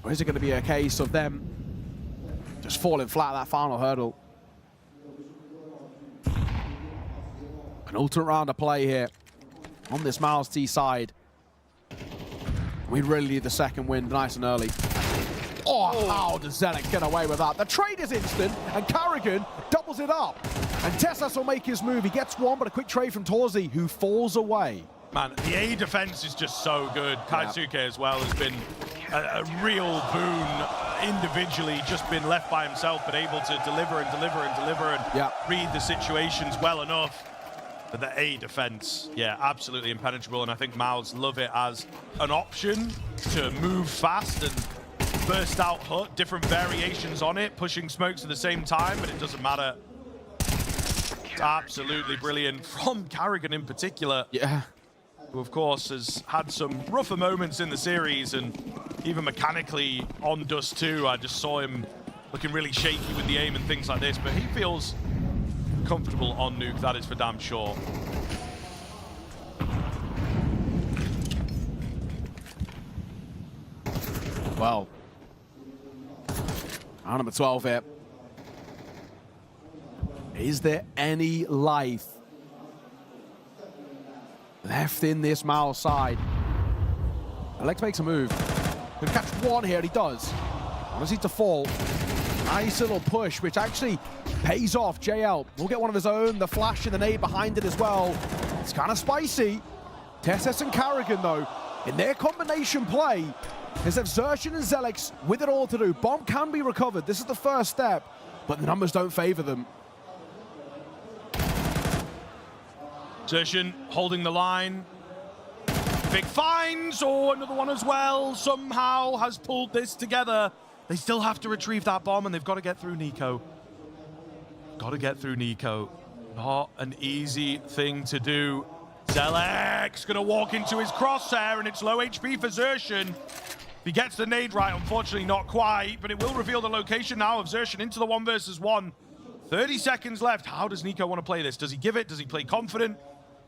S5: Or is it going to be a case of them just falling flat at that final hurdle? An ultimate round of play here on this MOUZ side. We really need the second win nice and early. Oh, how does Zenek get away with that? The trade is instant, and Carrigan doubles it up. And Tessas will make his move. He gets one, but a quick trade from Torzi, who falls away.
S4: Man, the A defense is just so good. Kaisuke as well has been a real boon individually, just been left by himself, but able to deliver and deliver and deliver and read the situations well enough. But the A defense, yeah, absolutely impenetrable. And I think MOUZ love it as an option to move fast and burst out hut, different variations on it, pushing smokes at the same time, but it doesn't matter. It's absolutely brilliant from Carrigan in particular.
S5: Yeah.
S4: Who, of course, has had some rougher moments in the series, and even mechanically on Dust 2, I just saw him looking really shaky with the aim and things like this, but he feels comfortable on Nuke, that is for damn sure.
S5: Well, round number 12 here. Is there any life left in this MOUZ side? Alex makes a move. Gonna catch one here, he does. Honestly to fall. Nice little push, which actually pays off. JL will get one of his own. The flash and the nade behind it as well. It's kind of spicy. TeSeS and Karrigan, though, in their combination play, is that Yuanshen and Zelix with it all to do. Bomb can be recovered. This is the first step, but the numbers don't favor them.
S4: Yuanshen holding the line. Big finds, oh, another one as well. Somehow has pulled this together. They still have to retrieve that bomb, and they've got to get through Nico. Got to get through Nico. Not an easy thing to do. Zelix gonna walk into his crosshair, and it's low HP for Yuanshen. If he gets the nade right, unfortunately not quite, but it will reveal the location now of Yuanshen into the 1 versus 1. 30 seconds left. How does Nico want to play this? Does he give it? Does he play confident?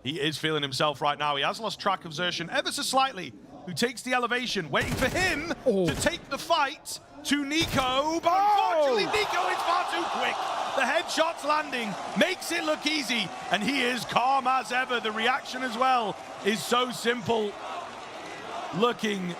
S4: He is feeling himself right now. He has lost track of Yuanshen ever so slightly, who takes the elevation, waiting for him to take the fight to Nico, but unfortunately Nico is far too quick. The headshot's landing, makes it look easy, and he is calm as ever. The reaction as well is so simple. Looking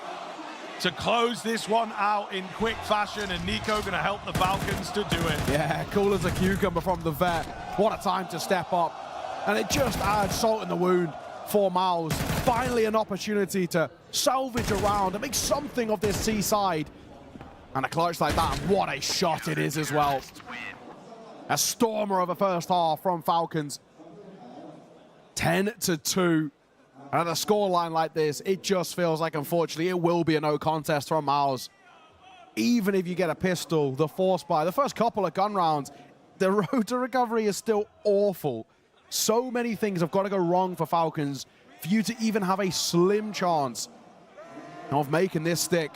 S4: to close this one out in quick fashion, and Nico gonna help the Falcons to do it.
S5: Yeah, cool as a cucumber from the vet. What a time to step up. And it just adds salt in the wound for MOUZ. Finally an opportunity to salvage a round and make something of this C-side. And a clutch like that, what a shot it is as well. A stormer of a first half from Falcons. 10-2. And at a scoreline like this, it just feels like, unfortunately, it will be a no contest from MOUZ. Even if you get a pistol, the force buy, the first couple of gun rounds, the road to recovery is still awful. So many things have got to go wrong for Falcons for you to even have a slim chance of making this stick.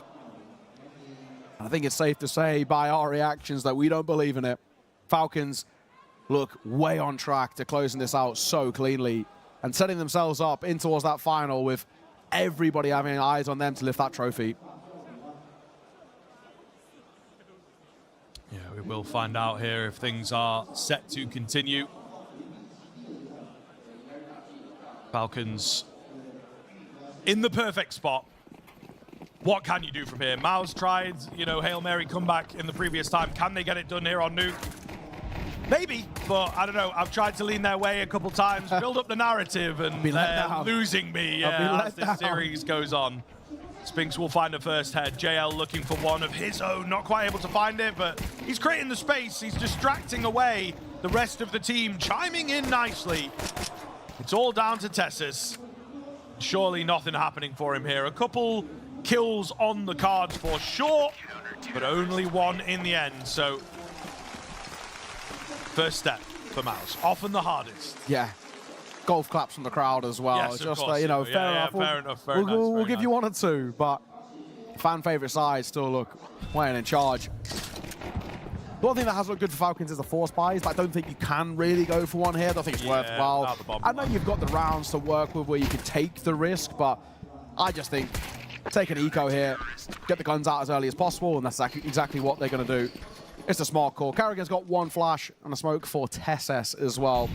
S5: I think it's safe to say by our reactions that we don't believe in it. Falcons look way on track to closing this out so cleanly and setting themselves up in towards that final with everybody having eyes on them to lift that trophy.
S4: Yeah, we will find out here if things are set to continue. Falcons in the perfect spot. What can you do from here? MOUZ tried, you know, Hail Mary comeback in the previous time. Can they get it done here on Nuke? Maybe, but I don't know. I've tried to lean their way a couple times, build up the narrative, and they're losing me as this series goes on. Spinks will find a first head. JL looking for one of his own, not quite able to find it, but he's creating the space. He's distracting away the rest of the team, chiming in nicely. It's all down to TeSeS. Surely nothing happening for him here. A couple kills on the cards for sure, but only one in the end. So, first step for MOUZ, often the hardest.
S5: Yeah. Golf claps from the crowd as well.
S4: Yes,
S5: just
S4: course,
S5: you know,
S4: yeah,
S5: fair
S4: yeah,
S5: enough.
S4: Fair enough.
S5: We'll give you one or two, but fan favorite sides still look playing in charge. The one thing that has looked good for Falcons is the force buys, but I don't think you can really go for one here. I don't think it's worthwhile. I know you've got the rounds to work with where you can take the risk, but I just think take an eco here, get the guns out as early as possible, and that's exactly what they're going to do. It's a smart call. Karrigan's got one flash and a smoke for TeSeS as well,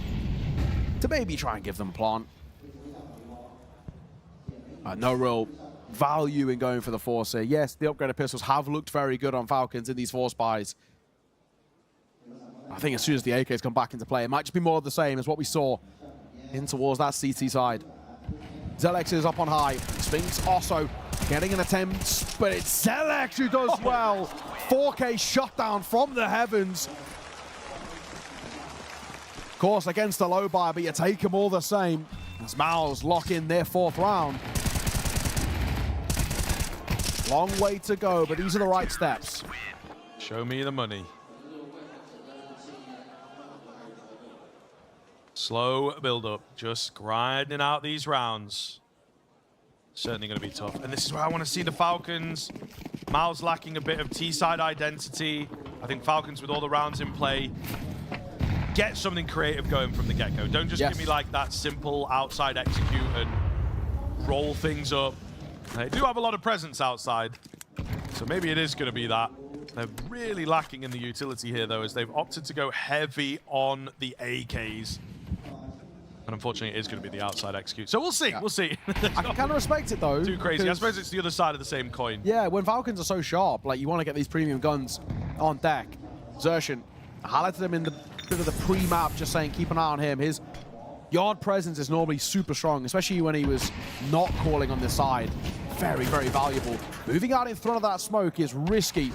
S5: to maybe try and give them plant. No real value in going for the force here. Yes, the upgraded pistols have looked very good on Falcons in these force buys. I think as soon as the AKs come back into play, it might just be more of the same as what we saw in towards that CT side. Zelix is up on high. Spinks also getting an attempt, but it's Zelix who does well. 4K shutdown from the heavens. Of course, against the low buy, but you take them all the same. As MOUZ lock in their fourth round. Long way to go, but these are the right steps.
S4: Show me the money. Slow build-up, just grinding out these rounds. Certainly going to be tough. And this is where I want to see the Falcons. MOUZ lacking a bit of T-side identity. I think Falcons with all the rounds in play, get something creative going from the get-go. Don't just give me like that simple outside execute and roll things up. They do have a lot of presence outside, so maybe it is going to be that. They're really lacking in the utility here, though, as they've opted to go heavy on the AKs. And unfortunately, it is going to be the outside execute. So we'll see, we'll see.
S5: I can kind of respect it, though.
S4: Too crazy. I suppose it's the other side of the same coin.
S5: Yeah, when Falcons are so sharp, like, you want to get these premium guns on deck. Yuanshen highlighted him in the bit of the pre-map, just saying keep an eye on him. His Yard presence is normally super strong, especially when he was not calling on this side. Very, very valuable. Moving out in front of that smoke is risky.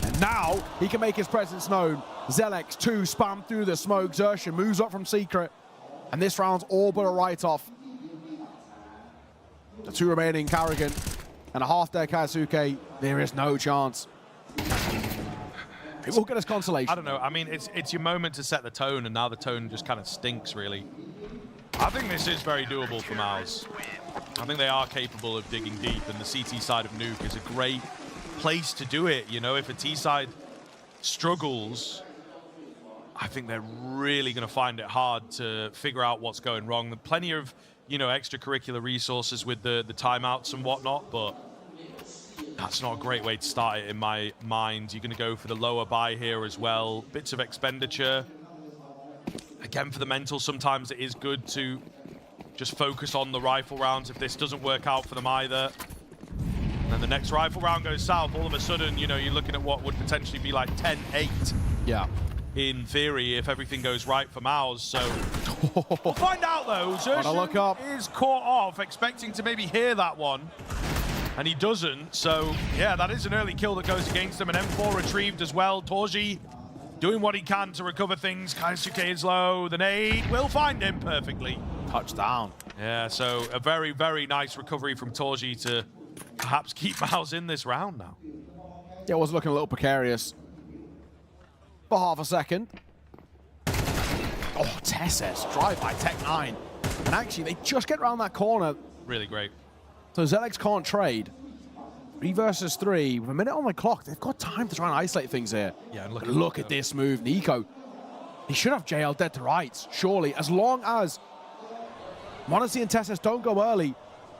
S5: And now he can make his presence known. Zelex 2 spam through the smoke. Yuanshen moves up from secret. And this round's all but a write-off. The 2 remaining, Karrigan and a half-deck Kazuke. There is no chance. It will get us consolation.
S4: I don't know. I mean, it's your moment to set the tone, and now the tone just kind of stinks, really. I think this is very doable for MOUZ. I think they are capable of digging deep, and the CT side of Nuke is a great place to do it. You know, if a T side struggles, I think they're really going to find it hard to figure out what's going wrong. There's plenty of, you know, extracurricular resources with the timeouts and whatnot, but that's not a great way to start it in my mind. You're going to go for the lower buy here as well. Bits of expenditure. Again, for the mental, sometimes it is good to just focus on the rifle rounds if this doesn't work out for them either. And then the next rifle round goes south. All of a sudden, you know, you're looking at what would potentially be like 10-8.
S5: Yeah.
S4: In theory, if everything goes right for MOUZ. So we'll find out, though. Yuanshen is caught off, expecting to maybe hear that one. And he doesn't. So, yeah, that is an early kill that goes against him. An M4 retrieved as well. Torji doing what he can to recover things. Kaisuke is low. The nade will find him perfectly.
S5: Touchdown.
S4: Yeah, so a very, very nice recovery from Torji to perhaps keep MOUZ in this round now.
S5: Yeah, it was looking a little precarious for half a second. Oh, Tesses, drive by Tech9. And actually, they just get around that corner.
S4: Really great.
S5: So Zelex can't trade. 3 versus 3, with a minute on the clock. They've got time to try and isolate things here.
S4: Yeah, and
S5: look at this move, Nico. He should have JL dead to rights, surely. As long as MongolZ and Tesses don't go early,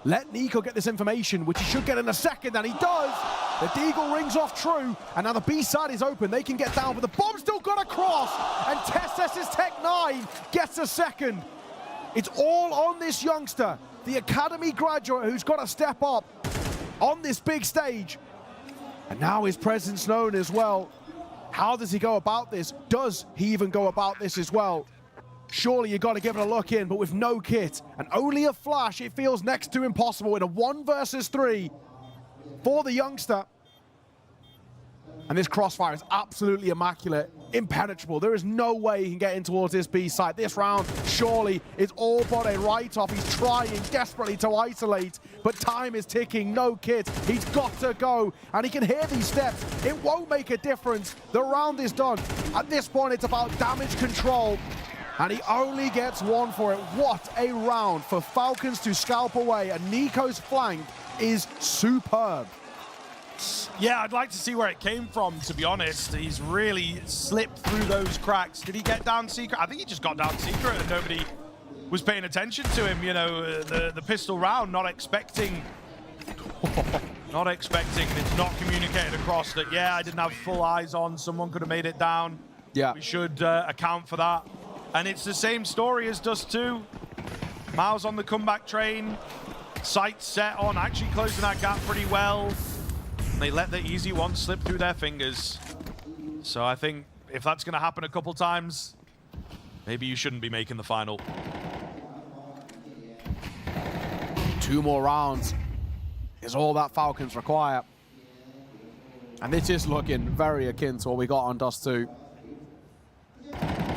S5: let Nico get this information, which he should get in a second, and he does. The Deagle rings off true, and now the B side is open. They can get down, but the bomb's still got across, and Tesses' Tech9 gets a second. It's all on this youngster, the academy graduate who's got to step up on this big stage. And now his presence known as well. How does he go about this? Does he even go about this as well? Surely you got to give it a look in, but with no kit and only a flash, it feels next to impossible in a 1 versus 3 for the youngster. And this crossfire is absolutely immaculate, impenetrable. There is no way he can get in towards this B side. This round, surely, is all but a write-off. He's trying desperately to isolate, but time is ticking. No kit. He's got to go, and he can hear these steps. It won't make a difference. The round is done. At this point, it's about damage control, and he only gets 1 for it. What a round for Falcons to scalp away, and Nico's flank is superb.
S4: Yeah, I'd like to see where it came from, to be honest. He's really slipped through those cracks. Did he get down secret? I think he just got down secret and nobody was paying attention to him. You know, the pistol round, not expecting. Not expecting. It's not communicated across that, yeah, I didn't have full eyes on. Someone could have made it down.
S5: Yeah.
S4: We should account for that. And it's the same story as Dust 2. MOUZ on the comeback train. Sights set on, actually closing that gap pretty well. They let the easy one slip through their fingers. So I think if that's going to happen a couple times, maybe you shouldn't be making the final.
S5: 2 more rounds is all that Falcons require. And this is looking very akin to what we got on Dust 2.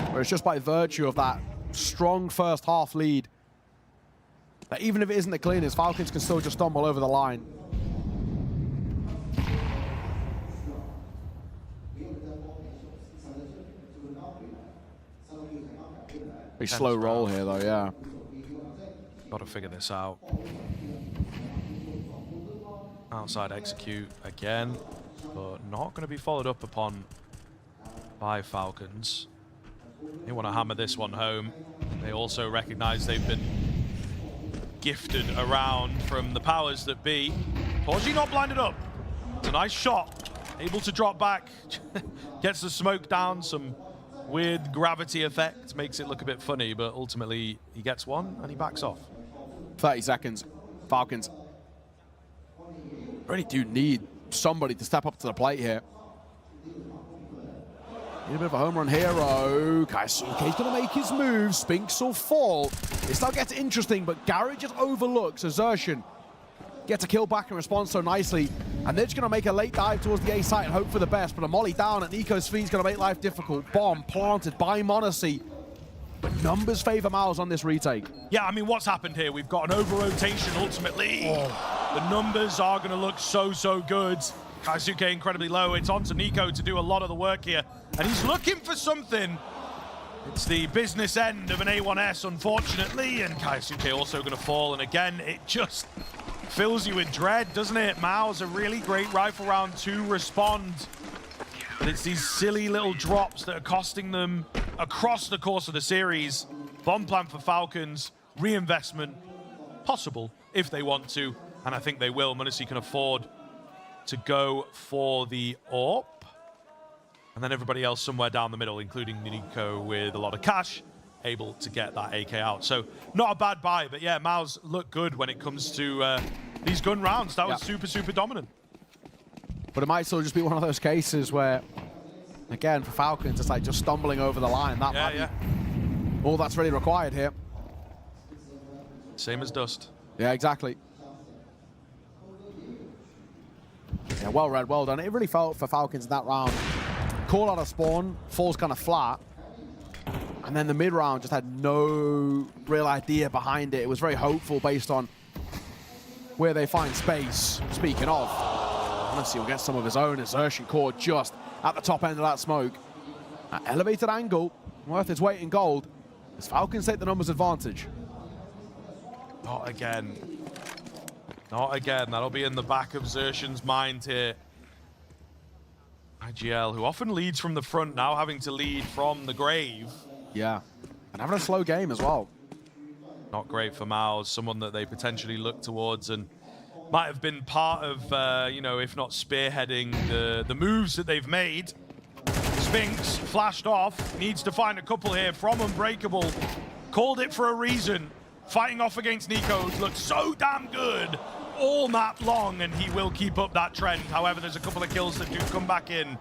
S5: Where it's just by virtue of that strong first half lead, that even if it isn't the cleanest, Falcons can still just stumble over the line. Pretty slow roll here, though, yeah.
S4: Got to figure this out. Outside execute again, but not going to be followed up upon by Falcons. They want to hammer this one home. They also recognize they've been gifted around from the powers that be. Torji not blinded up. It's a nice shot. Able to drop back. Gets the smoke down. Some weird gravity effect. Makes it look a bit funny, but ultimately he gets one and he backs off.
S5: 30 seconds. Falcons really do need somebody to step up to the plate here. Need a bit of a home run hero. Kaisuke's going to make his move. Spinks will fall. It still gets interesting, but Garrett just overlooks Azertion. Gets a kill back in response so nicely. And they're just going to make a late dive towards the A site and hope for the best. But a molly down at Nico's feet is going to make life difficult. Bomb planted by MongolZ. But numbers favor MOUZ on this retake.
S4: Yeah, I mean, what's happened here? We've got an over-rotation ultimately. The numbers are going to look so good. Kaisuke incredibly low. It's on to Nico to do a lot of the work here. And he's looking for something. It's the business end of an A1S, unfortunately. And Kaisuke also going to fall. And again, it just fills you with dread, doesn't it? MOUZ, a really great rifle round to respond. But it's these silly little drops that are costing them across the course of the series. Bomb plan for Falcons, reinvestment, possible if they want to. And I think they will. MongolZ can afford to go for the AWP. And then everybody else somewhere down the middle, including Nico with a lot of cash, able to get that AK out. So not a bad buy, but yeah, MOUZ look good when it comes to these gun rounds. That was super dominant.
S5: But it might still just be one of those cases where, again, for Falcons, it's like just stumbling over the line. That might be all that's really required here.
S4: Same as dust.
S5: Yeah, exactly. Yeah, well read, well done. It really felt for Falcons in that round. Call out of spawn, falls kind of flat. And then the mid round just had no real idea behind it. It was very hopeful based on where they find space. Speaking of, MongolZ will get some of his own. Azertion caught just at the top end of that smoke. An elevated angle, worth its weight in gold, as Falcons take the numbers advantage.
S4: Not again. Not again. That'll be in the back of Xertion's mind here. IGL, who often leads from the front, now having to lead from the grave.
S5: Yeah, and having a slow game as well.
S4: Not great for MOUZ, someone that they potentially look towards and might have been part of, you know, if not spearheading the moves that they've made. Spinks flashed off, needs to find a couple here from Unbreakable. Called it for a reason. Fighting off against Nico, who's looked so damn good all map long, and he will keep up that trend. However, there's a couple of kills that do come back in.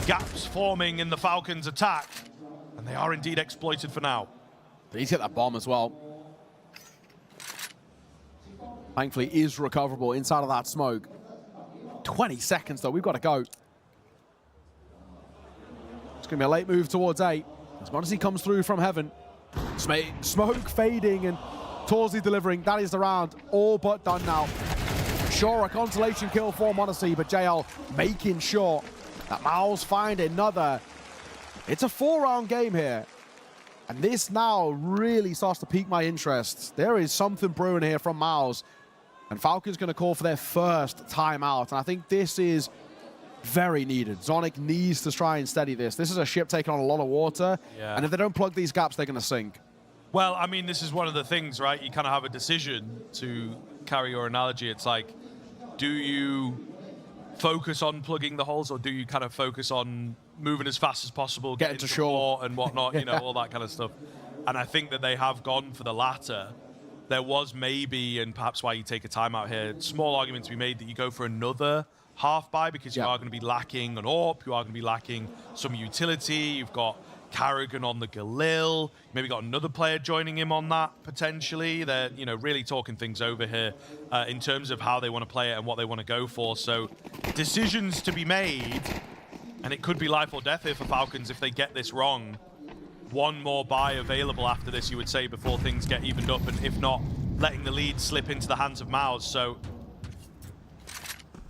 S4: Gaps forming in the Falcons' attack, and they are indeed exploited for now.
S5: But he's hit that bomb as well. Thankfully, is recoverable inside of that smoke. 20 seconds, though. We've got to go. It's going to be a late move towards A. As MongolZ comes through from heaven. Smoke fading and TYLOO delivering. That is the round. All but done now. Sure, a consolation kill for MongolZ, but JL making sure that MOUZ find another. It's a 4-round game here. And this now really starts to pique my interest. There is something brewing here from MOUZ. And Falcon's going to call for their first timeout. And I think this is very needed. Zonic needs to try and steady this. This is a ship taking on a lot of water.
S4: Yeah.
S5: And if they don't plug these gaps, they're going to sink.
S4: Well, I mean, this is one of the things, right? You kind of have a decision, to carry your analogy. It's like, do you focus on plugging the holes, or do you kind of focus on moving as fast as possible,
S5: getting to shore
S4: and whatnot, you know, all that kind of stuff. And I think that they have gone for the latter. There was maybe, and perhaps why you take a timeout here, small argument to be made that you go for another half buy, because you are going to be lacking an AWP, you are going to be lacking some utility. You've got Carrigan on the Galil, maybe got another player joining him on that potentially. They're, you know, really talking things over here in terms of how they want to play it and what they want to go for. So decisions to be made, and it could be life or death here for Falcons if they get this wrong. One more buy available after this, you would say, before things get evened up, and if not, letting the lead slip into the hands of MOUZ. So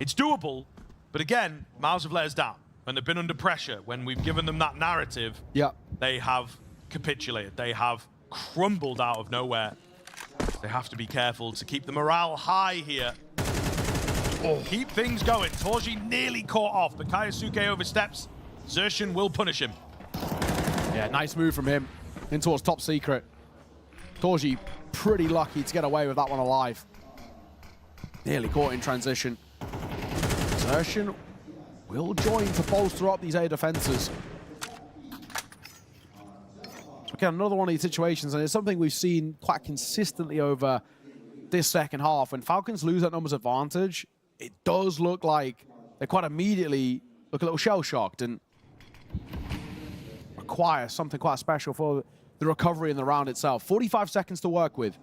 S4: it's doable, but again, MOUZ have let us down. When they've been under pressure, when we've given them that narrative, they have capitulated. They have crumbled out of nowhere. They have to be careful to keep the morale high here. Keep things going. TYLOO nearly caught off, but Kaisuke oversteps. Xertion will punish him.
S5: Yeah, nice move from him in towards top secret. TYLOO pretty lucky to get away with that one alive. Nearly caught in transition. Xertion will join to bolster up these A defenses. Again, another one of these situations, and it's something we've seen quite consistently over this second half. When Falcons lose that numbers advantage, it does look like they quite immediately look a little shell-shocked, and require something quite special for the recovery in the round itself. 45 seconds to work with.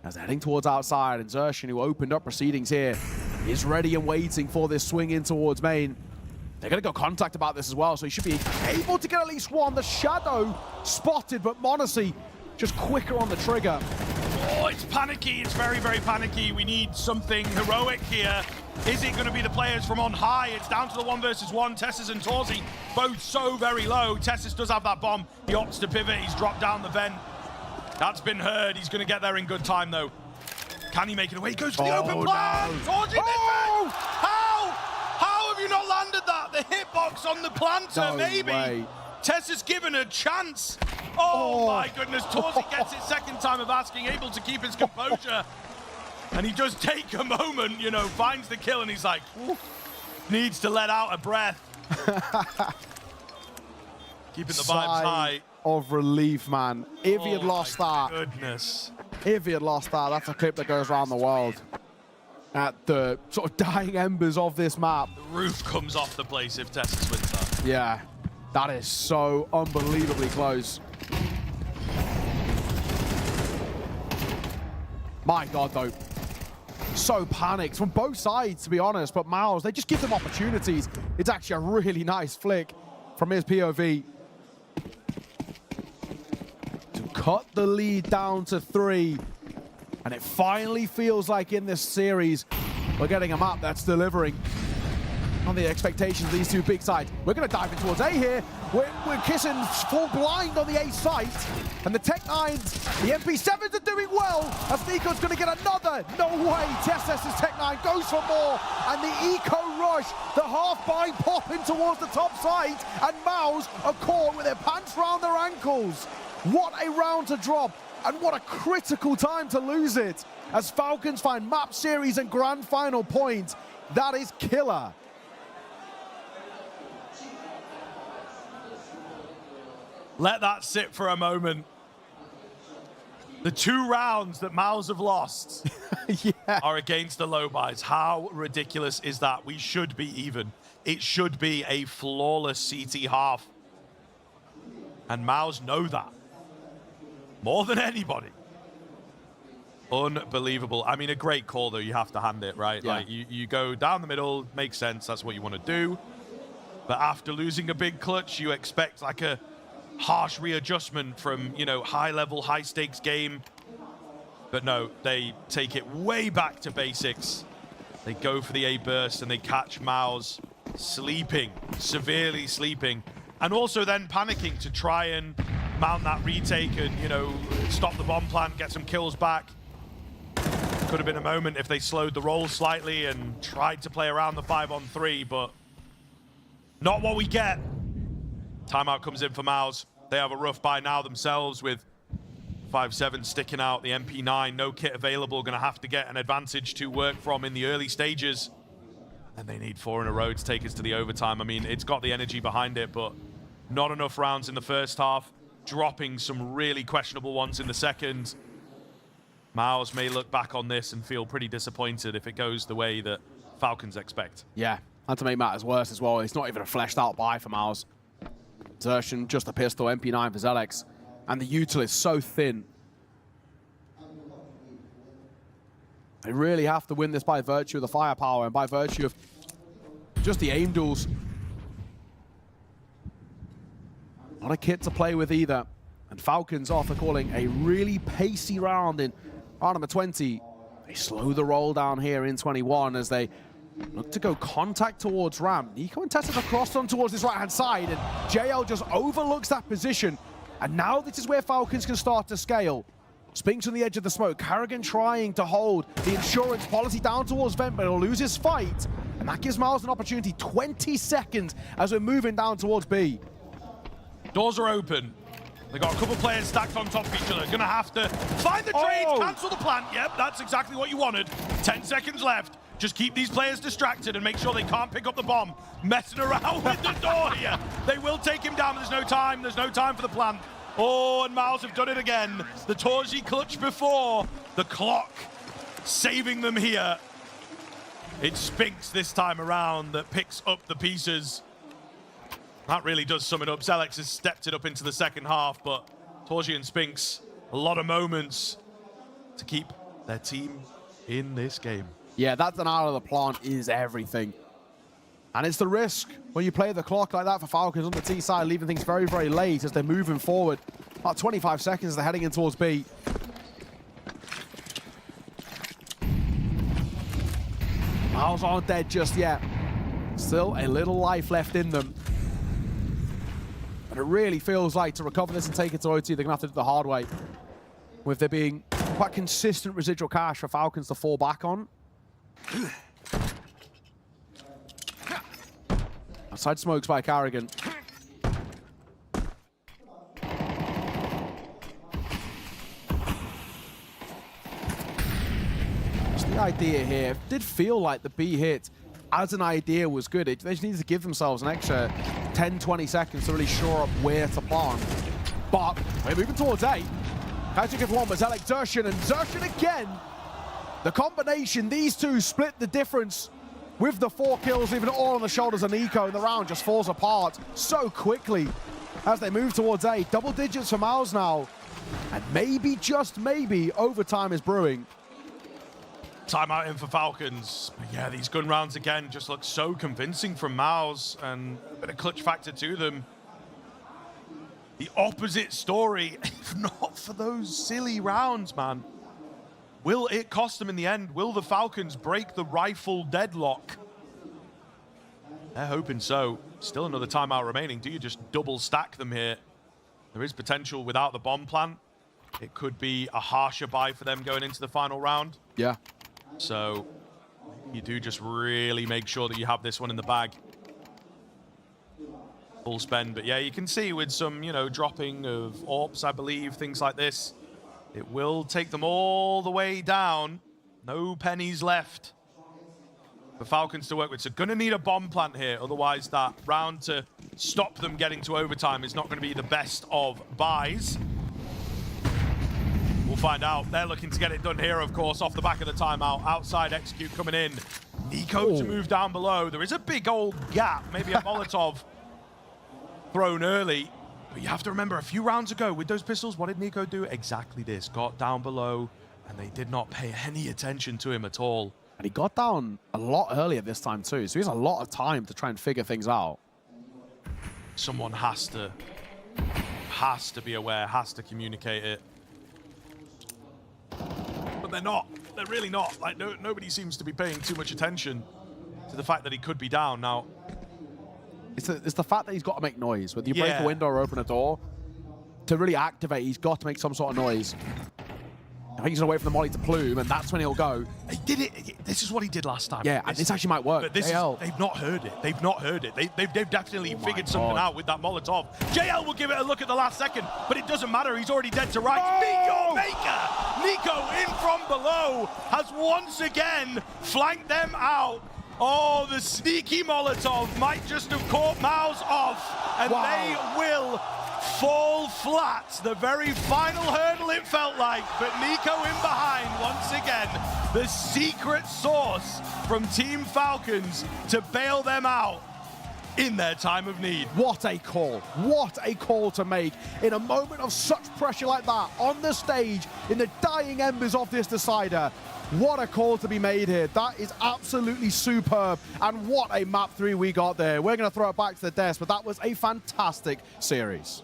S5: As they're heading towards outside, and Yuanshen, who opened up proceedings here, is ready and waiting for this swing in towards main. They're going to go contact about this as well, so he should be able to get at least one. The shadow spotted, but MongolZ just quicker on the trigger.
S4: Oh, it's panicky. It's very, very panicky. We need something heroic here. Is it going to be the players from on high? It's down to the 1 versus 1. Tessus and Torzi both so very low. Tessus does have that bomb. He opts to pivot. He's dropped down the vent. That's been heard. He's going to get there in good time, though. Can he make it away? He goes for the open plan.
S5: No.
S4: Torzi, How have you not landed that? The hitbox on the planter, maybe.
S5: Way.
S4: Tessus given a chance. Oh my goodness, Torzi gets it second time of asking, able to keep his composure. And he does take a moment, you know, finds the kill, and he's like, needs to let out a breath. Keeping the vibes high.
S5: Of relief, man. If he had lost that.
S4: Goodness.
S5: If he had lost that, that's a clip that goes around the world. At the sort of dying embers of this map.
S4: The roof comes off the place if Tessus wins that.
S5: Yeah, that is so unbelievably close. My God, though. So panicked from both sides, to be honest. But MOUZ, they just give them opportunities. It's actually a really nice flick from his POV. To cut the lead down to 3. And it finally feels like in this series, we're getting a map that's delivering on the expectations of these two big sides. We're going to dive in towards A here. We're kissing full blind on the A site. And the Tech-9s, the MP7s are doing well. As Nico's going to get another. No way. TSS's Tech-9 goes for more. And the Eco Rush, the half-bind popping towards the top side. And MOUZ are caught with their pants round their ankles. What a round to drop. And what a critical time to lose it. As Falcons find map series and grand final point. That is killer.
S4: Let that sit for a moment. The 2 rounds that MOUZ have lost are against the low buys. How ridiculous is that? We should be even. It should be a flawless CT half. And MOUZ know that. More than anybody. Unbelievable. I mean, a great call, though. You have to hand it, right?
S5: Yeah.
S4: Like, you go down the middle, makes sense. That's what you want to do. But after losing a big clutch, you expect like a harsh readjustment from, you know, high-level, high-stakes game. But no, they take it way back to basics. They go for the A burst and they catch MOUZ sleeping, severely sleeping, and also then panicking to try and mount that retake and, you know, stop the bomb plant, get some kills back. Could have been a moment if they slowed the roll slightly and tried to play around the 5-on-3, but not what we get. Timeout comes in for MOUZ. They have a rough buy now themselves with 5-7 sticking out. The MP9, no kit available, going to have to get an advantage to work from in the early stages. And they need 4 in a row to take us to the overtime. I mean, it's got the energy behind it, but not enough rounds in the first half. Dropping some really questionable ones in the second. MOUZ may look back on this and feel pretty disappointed if it goes the way that Falcons expect.
S5: Yeah, and to make matters worse as well, it's not even a fleshed out buy for MOUZ. Yuanshen, just a pistol, MP9 for Zelex. And the util is so thin. They really have to win this by virtue of the firepower and by virtue of just the aim duels. Not a kit to play with either. And Falcons, after calling a really pacey round in round number 20, they slow the roll down here in 21 as they look to go contact towards ramp. Nico and Tessus are crossed on towards this right-hand side, and JL just overlooks that position. And now this is where Falcons can start to scale. Spinks on the edge of the smoke. Karrigan trying to hold the insurance policy down towards Vent, but he'll lose his fight. And that gives MOUZ an opportunity. 20 seconds as we're moving down towards B.
S4: Doors are open. They got a couple players stacked on top of each other. Gonna have to find the trades, cancel the plant. Yep, that's exactly what you wanted. 10 seconds left. Just keep these players distracted and make sure they can't pick up the bomb. Messing around with the door here. They will take him down. There's no time. There's no time for the plant. Oh, and MOUZ have done it again. The Torzi clutch before. The clock saving them here. It's Spinks this time around that picks up the pieces. That really does sum it up. Zelex has stepped it up into the second half, but Torji and Spinks, a lot of moments to keep their team in this game.
S5: Yeah, that denial of the plant is everything. And it's the risk when you play the clock like that for Falcons on the T side, leaving things very, very late as they're moving forward. About 25 seconds, they're heading in towards B. MOUZ aren't dead just yet. Still a little life left in them. But it really feels like to recover this and take it to OT, they're going to have to do it the hard way. With there being quite consistent residual cash for Falcons to fall back on. Outside smokes by Carrigan. Just the idea here, it did feel like the B hit as an idea was good. They just needed to give themselves an extra 10, 20 seconds to really shore up where to plant. But we're moving towards A. Catching it for one, but Zelex Yuanshen, and Yuanshen again. The combination, these two split the difference with the 4 kills, leaving it all on the shoulders of Nico, and the round just falls apart so quickly as they move towards A. Double digits for MOUZ now, and maybe, just maybe, overtime is brewing.
S4: Timeout in for Falcons. But yeah, these gun rounds again just look so convincing from MOUZ, and a bit of clutch factor to them. The opposite story, if not for those silly rounds, man. Will it cost them in the end? Will the Falcons break the rifle deadlock? They're hoping so. Still another timeout remaining. Do you just double stack them here? There is potential without the bomb plant. It could be a harsher buy for them going into the final round.
S5: Yeah.
S4: So you do just really make sure that you have this one in the bag. Full spend, but yeah, you can see with some, you know, dropping of AWPs, I believe, things like this, it will take them all the way down. No pennies left for Falcons to work with. So gonna need a bomb plant here, otherwise that round to stop them getting to overtime is not gonna be the best of buys. We'll find out. They're looking to get it done here, of course, off the back of the timeout. Outside execute coming in. Nico to move down below. There is a big old gap, maybe a Molotov thrown early. But you have to remember, a few rounds ago with those pistols, what did Nico do? Exactly this. Got down below, and they did not pay any attention to him at all.
S5: And he got down a lot earlier this time too, so he has a lot of time to try and figure things out.
S4: Someone has to be aware, has to communicate it. But they're not. They're really not. Like, nobody seems to be paying too much attention to the fact that he could be down. Now,
S5: it's the fact that he's got to make noise. Whether you break a window or open a door, to really activate, he's got to make some sort of noise. I think he's going to wait for the molly to plume, and that's when he'll go.
S4: He did it. This is what he did last time.
S5: Yeah, and this actually might work.
S4: But this they've not heard it. They've not heard it. They've definitely figured something out with that Molotov. JL will give it a look at the last second, but it doesn't matter. He's already dead to rights. Nico in from below has once again flanked them out. Oh, the sneaky Molotov might just have caught MOUZ off, and they will fall flat. The very final hurdle, it felt like, but Nico in behind once again. The secret sauce from Team Falcons to bail them out in their time of need.
S5: What a call. What a call to make in a moment of such pressure like that on the stage in the dying embers of this decider. What a call to be made here. That is absolutely superb. And what a map 3 we got there. We're going to throw it back to the desk, but that was a fantastic series.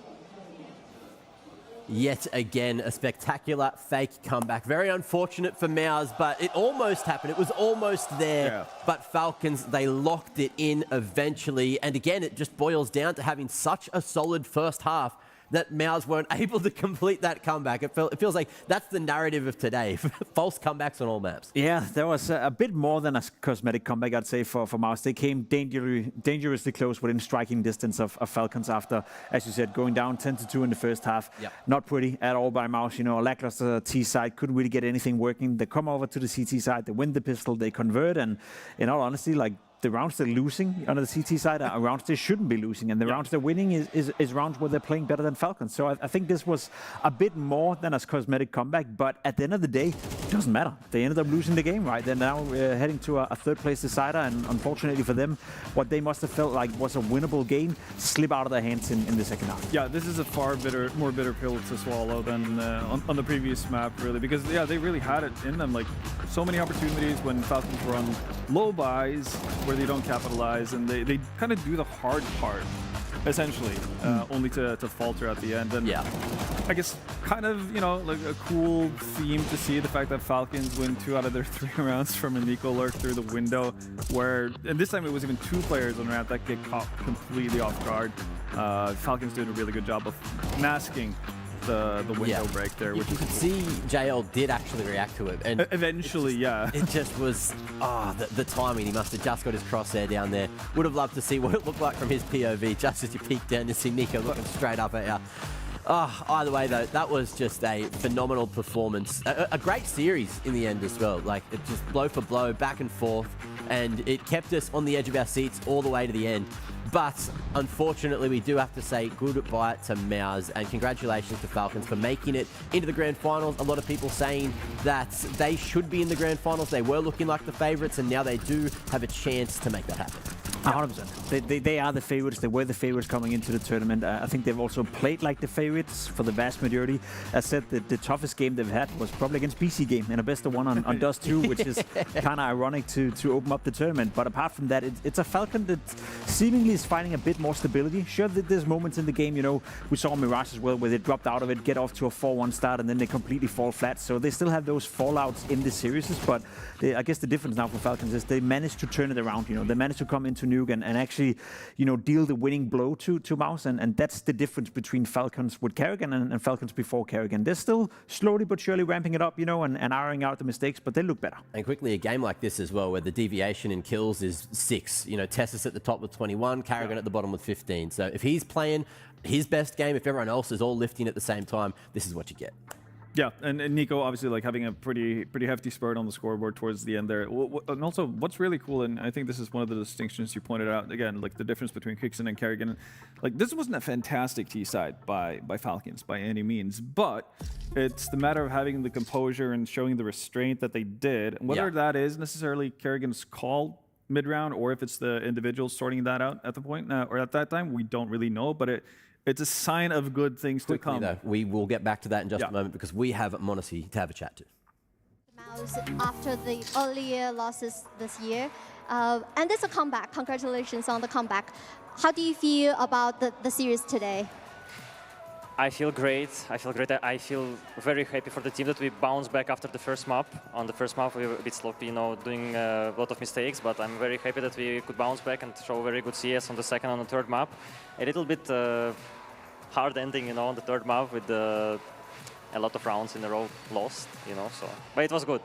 S1: Yet again, a spectacular fake comeback. Very unfortunate for MOUZ, but it almost happened. It was almost there. Yeah. But Falcons, they locked it in eventually. And again, it just boils down to having such a solid first half that MOUZ weren't able to complete that comeback. It feels like that's the narrative of today. False comebacks on all maps.
S2: Yeah, there was a bit more than a cosmetic comeback, I'd say, for MOUZ. They came dangerously close within striking distance of Falcons after, as you said, going down 10-2 in the first half. Yep. Not pretty at all by MOUZ. You know, a lackluster T side, couldn't really get anything working. They come over to the CT side, they win the pistol, they convert, and in all honesty, like, the rounds they're losing on the CT side are rounds they shouldn't be losing, and the rounds they're winning is rounds where they're playing better than Falcons. So I think this was a bit more than a cosmetic comeback, but at the end of the day, it doesn't matter. They ended up losing the game, right? They're now heading to a third-place decider, and unfortunately for them, what they must have felt like was a winnable game slip out of their hands in the second half.
S3: Yeah, this is a far more bitter pill to swallow than on the previous map, really, because yeah, they really had it in them. Like so many opportunities when Falcons were on low buys where they don't capitalize, and they kind of do the hard part, essentially, only to falter at the end. And
S1: yeah,
S3: I guess kind of, you know, like a cool theme to see the fact that Falcons win 2 out of their 3 rounds from a Nico lurk through the window, where, and this time it was even 2 players on ramp that get caught completely off guard. Falcons doing a really good job of masking the window break there, which
S1: you could see JL did actually react to it, and
S3: eventually,
S1: it just was the timing. He must have just got his crosshair down there. Would have loved to see what it looked like from his POV, just as you peeked down to see Nico looking straight up at you. Either way, though, that was just a phenomenal performance. A great series in the end as well. Like, it just blow for blow, back and forth, and it kept us on the edge of our seats all the way to the end. But unfortunately, we do have to say goodbye to MOUZ, and congratulations to Falcons for making it into the grand finals. A lot of people saying that they should be in the grand finals. They were looking like the favorites, and now they do have a chance to make that happen.
S2: 100%. They are the favorites. They were the favorites coming into the tournament. I think they've also played like the favorites for the vast majority. As said, the toughest game they've had was probably against BC.Game and a best of 1 on Dust 2, which is kind of ironic to open up the tournament. But apart from that, it's a Falcon that seemingly is finding a bit more stability. Sure, there's moments in the game, you know, we saw Mirage as well, where they dropped out of it, get off to a 4-1 start, and then they completely fall flat. So they still have those fallouts in the series. But I guess the difference now for Falcons is they managed to turn it around. You know, they managed to come into Nuke and actually, you know, deal the winning blow to MOUZ, and that's the difference between Falcons with Kerrigan and Falcons before Kerrigan. They're still slowly but surely ramping it up, you know, and ironing out the mistakes, but they look better.
S1: And quickly, a game like this as well, where the deviation in kills is 6. You know, Tessus at the top with 21, Kerrigan at the bottom with 15. So if he's playing his best game, if everyone else is all lifting at the same time, this is what you get.
S3: Yeah, and Nico obviously like having a pretty hefty spurt on the scoreboard towards the end there. And also, what's really cool, and I think this is one of the distinctions you pointed out, again, like the difference between Kixon and Kerrigan. Like, this wasn't a fantastic T-side by Falcons by any means, but it's the matter of having the composure and showing the restraint that they did. And whether that is necessarily Kerrigan's call mid-round, or if it's the individuals sorting that out at the point, or at that time, we don't really know, but it's a sign of good things to come.
S1: Though, we will get back to that in just a moment, because we have MongolZ to have a chat to.
S12: MOUZ after the earlier losses this year, and it's a comeback. Congratulations on the comeback. How do you feel about the series today?
S13: I feel great. I feel very happy for the team that we bounced back after the first map. On the first map, we were a bit sloppy, you know, doing a lot of mistakes, but I'm very happy that we could bounce back and show very good CS on the second and the third map. A little bit hard ending, you know, on the third map with a lot of rounds in a row lost, you know, so, but it was good.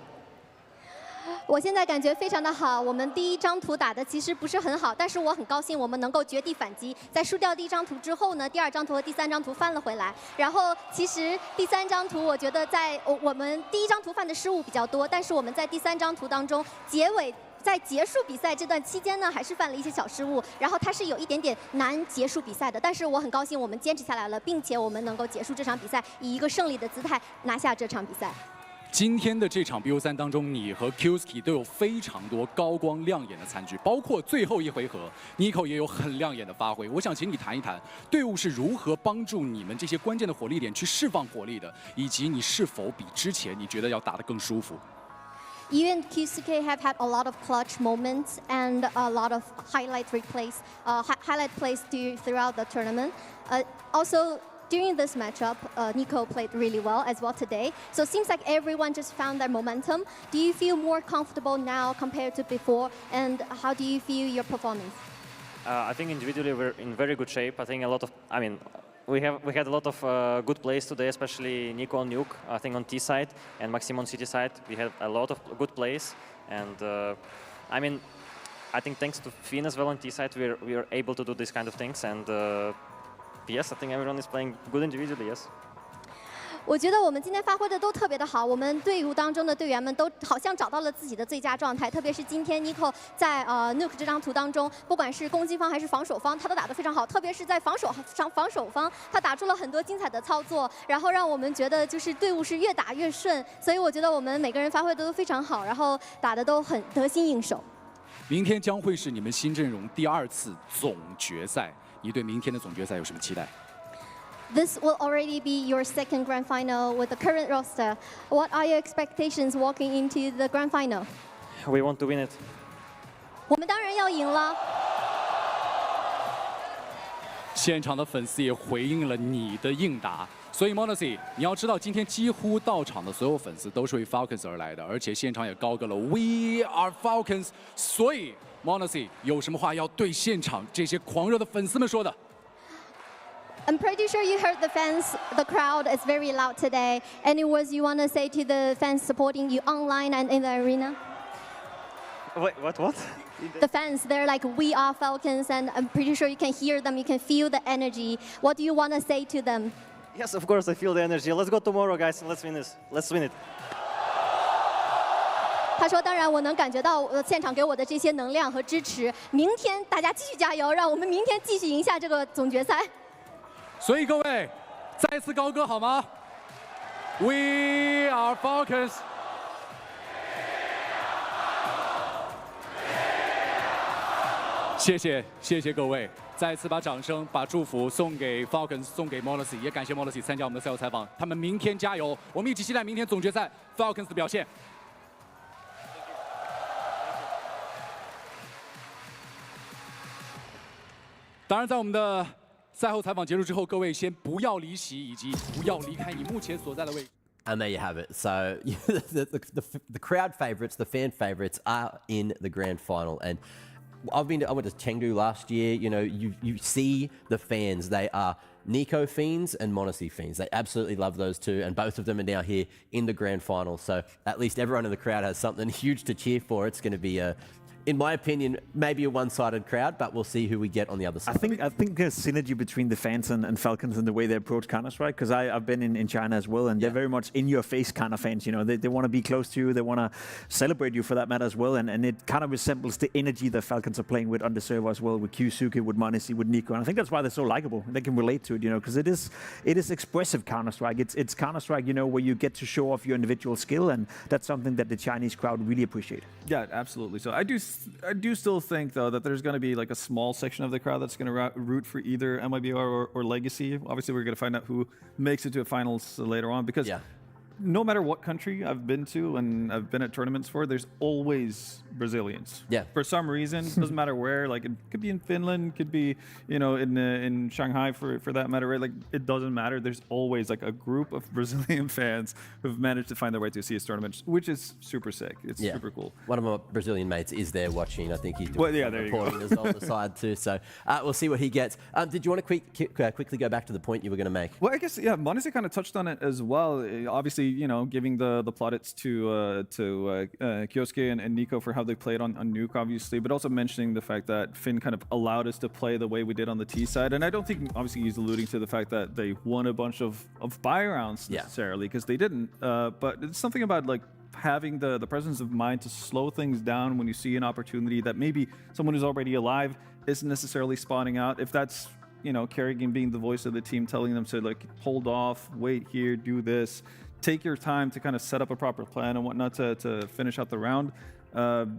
S12: 我现在感觉非常的好，我们第一张图打的其实不是很好，但是我很高兴我们能够绝地反击。在输掉第一张图之后呢，第2张图和第3张图翻了回来。然后其实第3张图，我觉得在我们第1张图犯的失误比较多，但是我们在第3张图当中结尾。在结束比赛这段期间呢，还是犯了一些小失误，然后它是有一点点难结束比赛的。但是我很高兴我们坚持下来了，并且我们能够结束这场比赛，以一个胜利的姿态拿下这场比赛。
S14: 今天的这场 BO3 当中，你和 Qski 都有非常多高光亮眼的餐具，包括最后一回合 ，Nico 也有很亮眼的发挥。我想请你谈一谈，队伍是如何帮助你们这些关键的火力点去释放火力的，以及你是否比之前你觉得要打得更舒服？
S12: You and QCK have had a lot of clutch moments and a lot of highlight replays, highlight plays throughout the tournament. Also, during this matchup, Nico played really well as well today. So it seems like everyone just found their momentum. Do you feel more comfortable now compared to before? And how do you feel your performance?
S13: I think individually we're in very good shape. I think a lot of, I mean, we had a lot of good plays today, especially Nico on Nuke, I think on T side, and Maxim on CT side. We had a lot of good plays, and I mean, I think thanks to Finn as well on T side, we are able to do these kind of things. And yes, I think everyone is playing good individually. Yes.
S12: 我觉得我们今天发挥的都特别的好，我们队伍当中的队员们都好像找到了自己的最佳状态，特别是今天 Nico 在Nuke 这张图当中，不管是攻击方还是防守方，他都打得非常好，特别是在防守方，他打出了很多精彩的操作，然后让我们觉得就是队伍是越打越顺，所以我觉得我们每个人发挥的都非常好，然后打的都很得心应手。
S14: 明天将会是你们新阵容第2次总决赛，你对明天的总决赛有什么期待？
S12: This will already be your second grand final with the current roster. What are your expectations walking into the grand final?
S13: We want to win it.
S12: 我们当然要赢了。
S14: 现场的粉丝也回应了你的应答，所以 MongolZ， 你要知道，今天几乎到场的所有粉丝都是为 Falcons 而来的，而且现场也高歌了 We are Falcons。所以 MongolZ 有什么话要对现场这些狂热的粉丝们说的？
S12: I'm pretty sure you heard the fans, the crowd is very loud today. Any words you want to say to the fans supporting you online and in the arena?
S13: Wait, what?
S12: The fans, they're like, we are Falcons, and I'm pretty sure you can hear them, you can feel the energy. What do you want to say to them?
S13: Yes, of course, I feel the energy. Let's go tomorrow, guys, and let's win this. Let's win it.
S12: 他说：“当然，我能感觉到现场给我的这些能量和支持。明天大家继续加油，让我们明天继续赢下这个总决赛。”
S14: 所以各位，再次高歌好吗 ？We are Falcons。谢谢各位，再次把掌声、把祝福送给 Falcons， 送给 MongolZ， 也感谢 MongolZ 参加我们的赛后采访。他们明天加油，我们一起期待明天总决赛 Falcons 的表现。当然，在我们的 赛后采访结束之后，各位先不要离席，以及不要离开你目前所在的位置。
S1: And there you have it. So the crowd favourites, the fan favourites are in the grand final. And I went to Chengdu last year. You know, you see the fans. They are Nico fiends and MongolZ fiends. They absolutely love those two. And both of them are now here in the grand final. So at least everyone in the crowd has something huge to cheer for. It's going to be in my opinion, maybe a one-sided crowd, but we'll see who we get on the other side.
S2: I think there's synergy between the fans and Falcons and the way they approach Counter-Strike, because I've been in China as well, and they're very much in-your-face kind of fans. You know, they want to be close to you, they want to celebrate you for that matter as well, and it kind of resembles the energy that Falcons are playing with on the server as well, with Kyusuke, with MONIZ, with Nico, and I think that's why they're so likable. They can relate to it, you know, because it is expressive Counter-Strike. It's Counter-Strike, you know, where you get to show off your individual skill, and that's something that the Chinese crowd really appreciate.
S3: Yeah, absolutely. So I do still think, though, that there's going to be like a small section of the crowd that's going to root for either MIBR or Legacy. Obviously, we're going to find out who makes it to a finals later on, because no matter what country I've been to and I've been at tournaments for, there's always Brazilians.
S1: Yeah.
S3: For some reason, doesn't matter where. Like, it could be in Finland, could be, you know, in Shanghai for that matter, right? Like, it doesn't matter. There's always like a group of Brazilian fans who've managed to find their way to a CS tournament, which is super sick. It's super cool.
S1: One of my Brazilian mates is there watching. I think he's doing reporting as well on the side too. So we'll see what he gets. Did you want to quickly go back to the point you were going to make?
S3: Well, I guess, yeah, MongolZ kind of touched on it as well. Obviously, you know, giving the plaudits to Kyosuke and Nico for how they played on Nuke, obviously, but also mentioning the fact that Finn kind of allowed us to play the way we did on the T side. And I don't think, obviously, he's alluding to the fact that they won a bunch of buy rounds necessarily, because they didn't. But it's something about, like, having the presence of mind to slow things down when you see an opportunity that maybe someone who's already alive isn't necessarily spawning out. If that's, you know, Kerrigan being the voice of the team, telling them to, like, hold off, wait here, do this, take your time to kind of set up a proper plan and whatnot to finish out the round.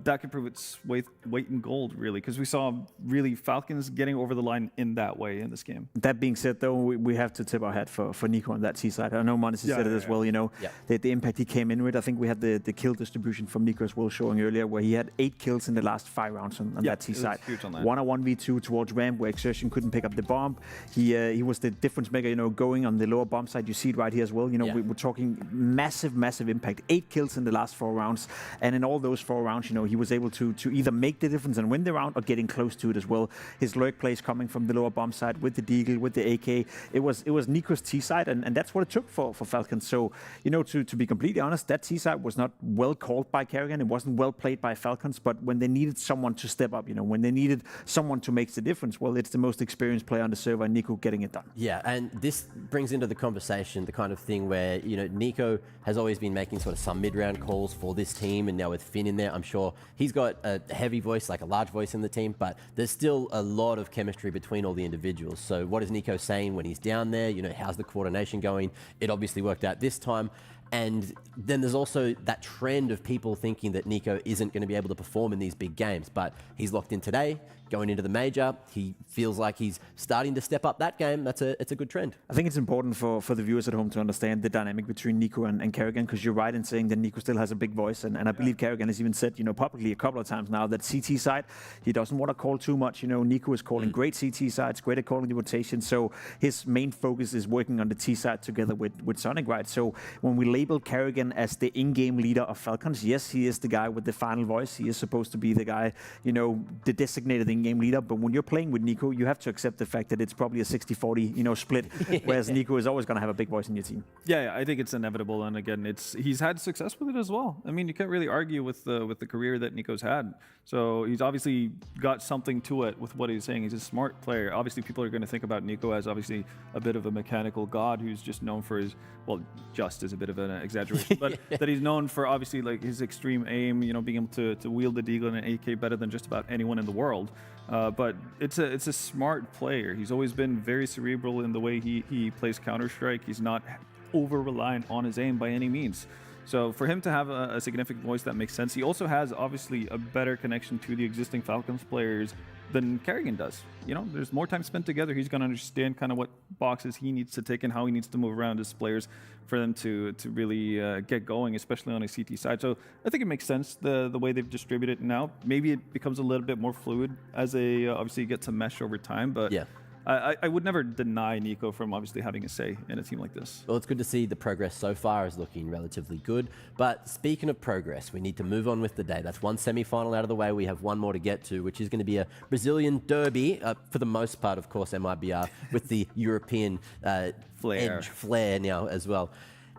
S3: That could prove its weight in gold, really, because we saw really Falcons getting over the line in that way in this game.
S2: That being said, though, we have to tip our hat for Nico on that T side. I know MONIZ said it as well, you know, the impact he came in with. I think we had the kill distribution from Nico as well showing earlier, where he had 8 kills in the last 5 rounds on that T side.
S3: Huge on that.
S2: 1-on-1v2 towards ramp, where Exertion couldn't pick up the bomb. He was the difference maker, you know, going on the lower bomb side. You see it right here as well. You know, we're talking massive impact. 8 kills in the last 4 rounds, and in all those 4 4 rounds, he was able to either make the difference and win the round or getting close to it as well. His lurk plays coming from the lower bomb side with the Deagle, with the AK. It was NiKo's T side, and that's what it took for Falcons. So, to be completely honest, that T side was not well called by Karrigan. It wasn't well played by Falcons, but when they needed someone to step up, when they needed someone to make the difference, well, it's the most experienced player on the server, NiKo, getting it done.
S1: Yeah, and this brings into the conversation the kind of thing where, NiKo has always been making sort of some mid-round calls for this team, and now with Finn in there, I'm sure he's got a heavy voice, like a large voice in the team, but there's still a lot of chemistry between all the individuals. So what is NiKo saying when he's down there? How's the coordination going? It obviously worked out this time. And then there's also that trend of people thinking that NiKo isn't going to be able to perform in these big games, but he's locked in today, going into the major. He feels like he's starting to step up that game. It's a good trend.
S2: I think it's important for the viewers at home to understand the dynamic between NiKo and Karrigan, because you're right in saying that NiKo still has a big voice, and I believe Karrigan has even said, publicly a couple of times now that CT side, he doesn't want to call too much. NiKo is calling great CT sides, great at calling the rotation, so his main focus is working on the T side together with Sonic, right? So when we label Karrigan as the in-game leader of Falcons, yes, he is the guy with the final voice. He is supposed to be the guy, the designated in-game leader. But when you're playing with NiKo, you have to accept the fact that it's probably a 60-40, split, whereas NiKo is always going to have a big voice in your team.
S3: Yeah, I think it's inevitable. And again, he's had success with it as well. I mean, you can't really argue with the career that NiKo's had. So he's obviously got something to it with what he's saying. He's a smart player. Obviously, people are going to think about NiKo as obviously a bit of a mechanical god who's just known for his, well, just is a bit of an exaggeration, but that he's known for obviously like his extreme aim, being able to wield the Deagle and an AK better than just about anyone in the world. But it's a smart player. He's always been very cerebral in the way he plays Counter-Strike. He's not over-reliant on his aim by any means. So for him to have a significant voice, that makes sense. He also has obviously a better connection to the existing Falcons players than Karrigan does. There's more time spent together. He's going to understand kind of what boxes he needs to take and how he needs to move around his players for them to really get going, especially on a CT side. So I think it makes sense the way they've distributed it now. Maybe it becomes a little bit more fluid as they obviously get to mesh over time, but yeah. I would never deny NiKo from obviously having a say in a team like this.
S1: Well, it's good to see the progress so far is looking relatively good. But speaking of progress, we need to move on with the day. That's one semi-final out of the way. We have one more to get to, which is going to be a Brazilian derby, for the most part, of course, MIBR, with the European flair now as well.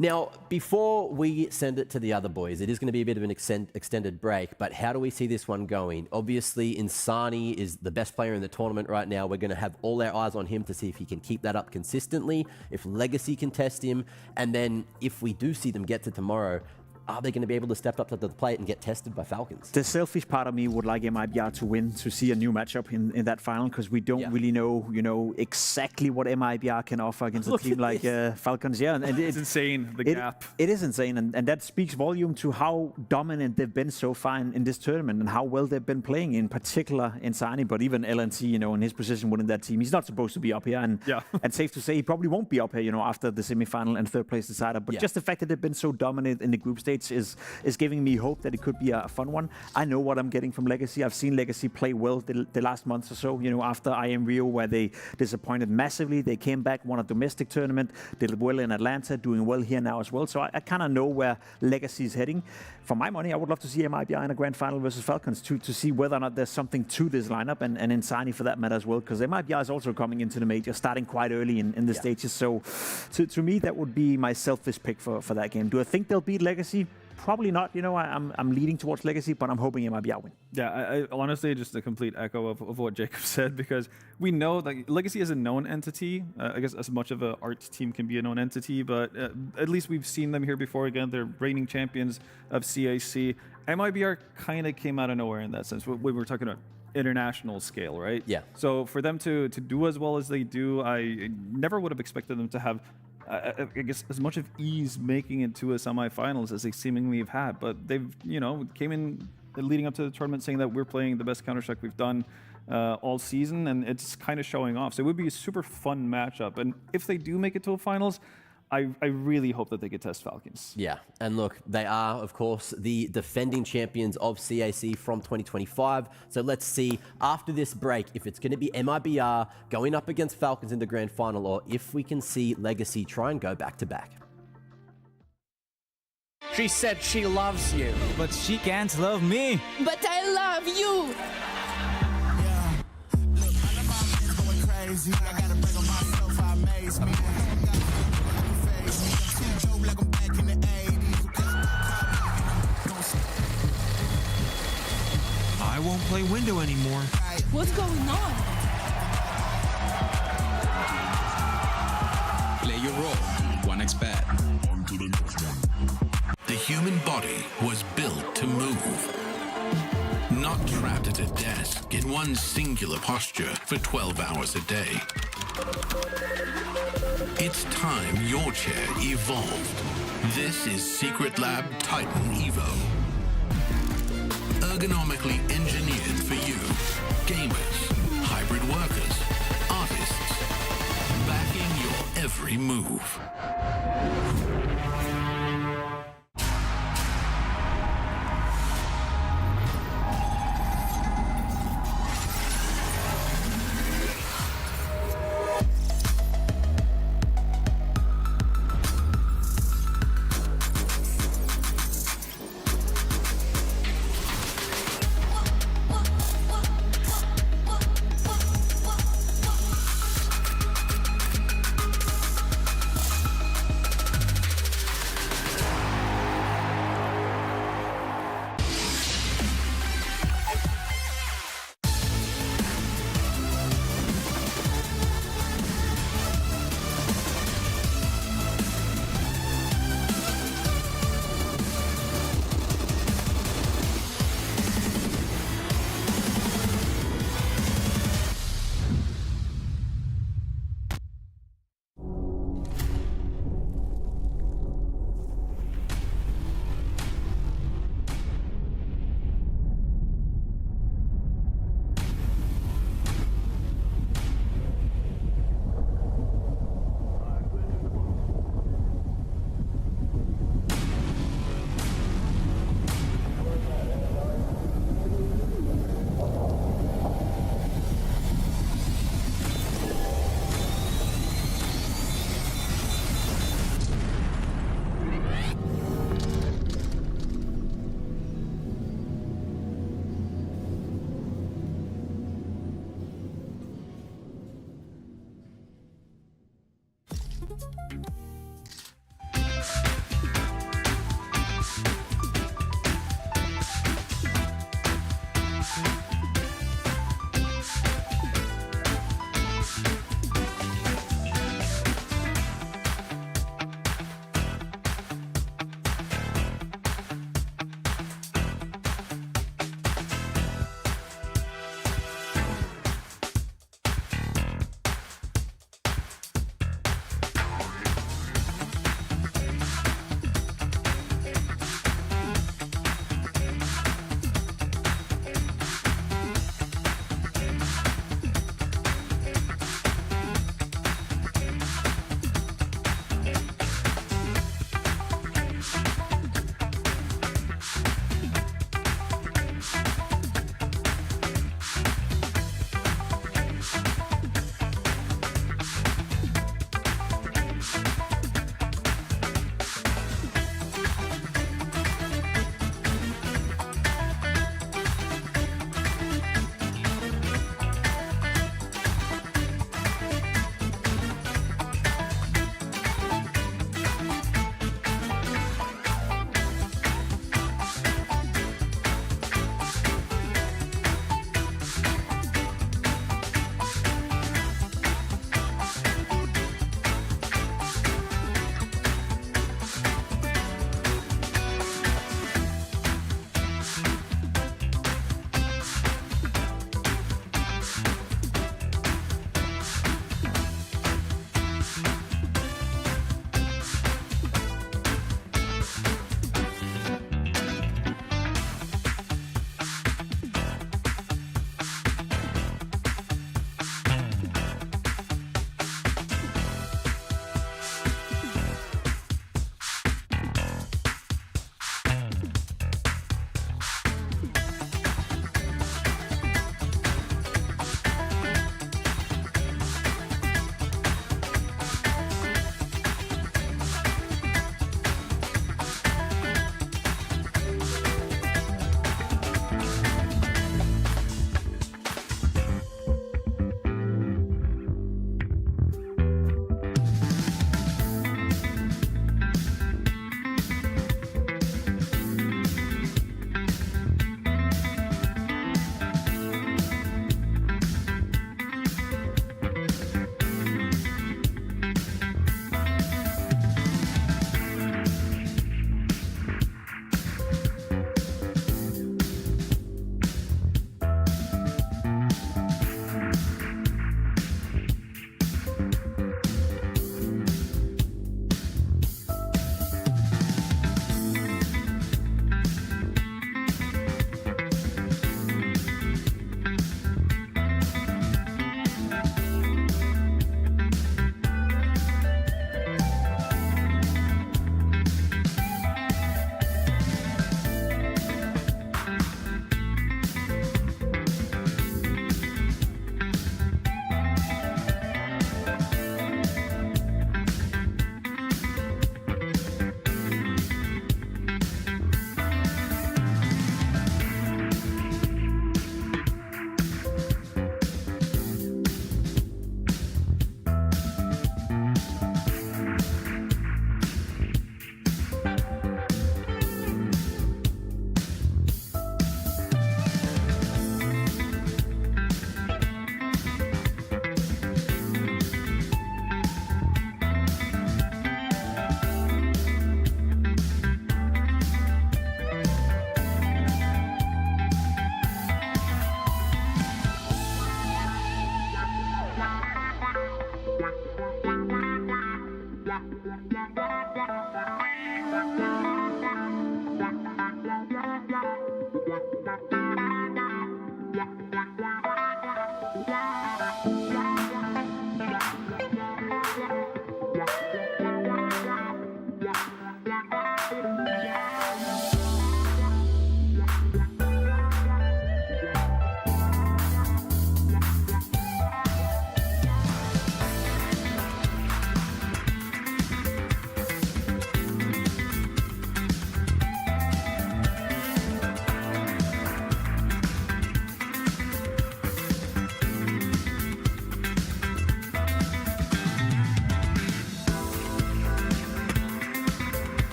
S1: Now, before we send it to the other boys, it is going to be a bit of an extended break, but how do we see this one going? Obviously, Insani is the best player in the tournament right now. We're going to have all our eyes on him to see if he can keep that up consistently, if Legacy can test him, and then if we do see them get to tomorrow, are they going to be able to step up to the plate and get tested by Falcons?
S2: The selfish part of me would like MIBR to win, to see a new matchup in that final, because we don't really know, exactly what MIBR can offer against a team like Falcons. Yeah, and
S3: it's insane, the gap.
S2: It is insane, and that speaks volume to how dominant they've been so far in this tournament and how well they've been playing, in particular Insani, but even LNT, in his position within that team. He's not supposed to be up here, and safe to say he probably won't be up here, after the semi-final and third place decider. But just the fact that they've been so dominant in the group stage is giving me hope that it could be a fun one. I know what I'm getting from Legacy. I've seen Legacy play well the last month or so, after IM Rio, where they disappointed massively. They came back, won a domestic tournament, did well in Atlanta, doing well here now as well. So I kind of know where Legacy is heading. For my money, I would love to see MIBR in a grand final versus Falcons to see whether or not there's something to this lineup, and Insani for that matter as well, because MIBR is also coming into the major, starting quite early in the stages. So to me, that would be my selfish pick for that game. Do I think they'll beat Legacy? Probably not. I'm leaning towards Legacy, but I'm hoping it might be out win.
S3: Yeah, I honestly just a complete echo of what Jacob said, because we know that Legacy is a known entity. I guess as much of an arts team can be a known entity, but at least we've seen them here before. Again, they're reigning champions of CAC. MIBR kind of came out of nowhere in that sense. We were talking about international scale, right?
S1: Yeah.
S3: So for them to do as well as they do, I never would have expected them to have I guess as much of ease making it to a semifinals as they seemingly have had, but they've came in leading up to the tournament saying that we're playing the best Counter-Strike we've done all season, and it's kind of showing off. So it would be a super fun matchup, and if they do make it to a finals, I really hope that they could test Falcons.
S1: Yeah, and look, they are, of course, the defending champions of CAC from 2025. So let's see, after this break, if it's going to be MIBR going up against Falcons in the grand final, or if we can see Legacy try and go back-to-back.
S6: She said she loves you.
S7: But she can't love me.
S8: But I love you.
S9: I won't play window anymore.
S8: What's going on?
S11: Play your role. 1xBet.
S10: The human body was built to move. Not trapped at a desk in one singular posture for 12 hours a day. It's time your chair evolved. This is Secret Lab Titan Evo. Ergonomically engineered for you, gamers, hybrid workers, artists, backing your every move.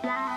S15: Yeah.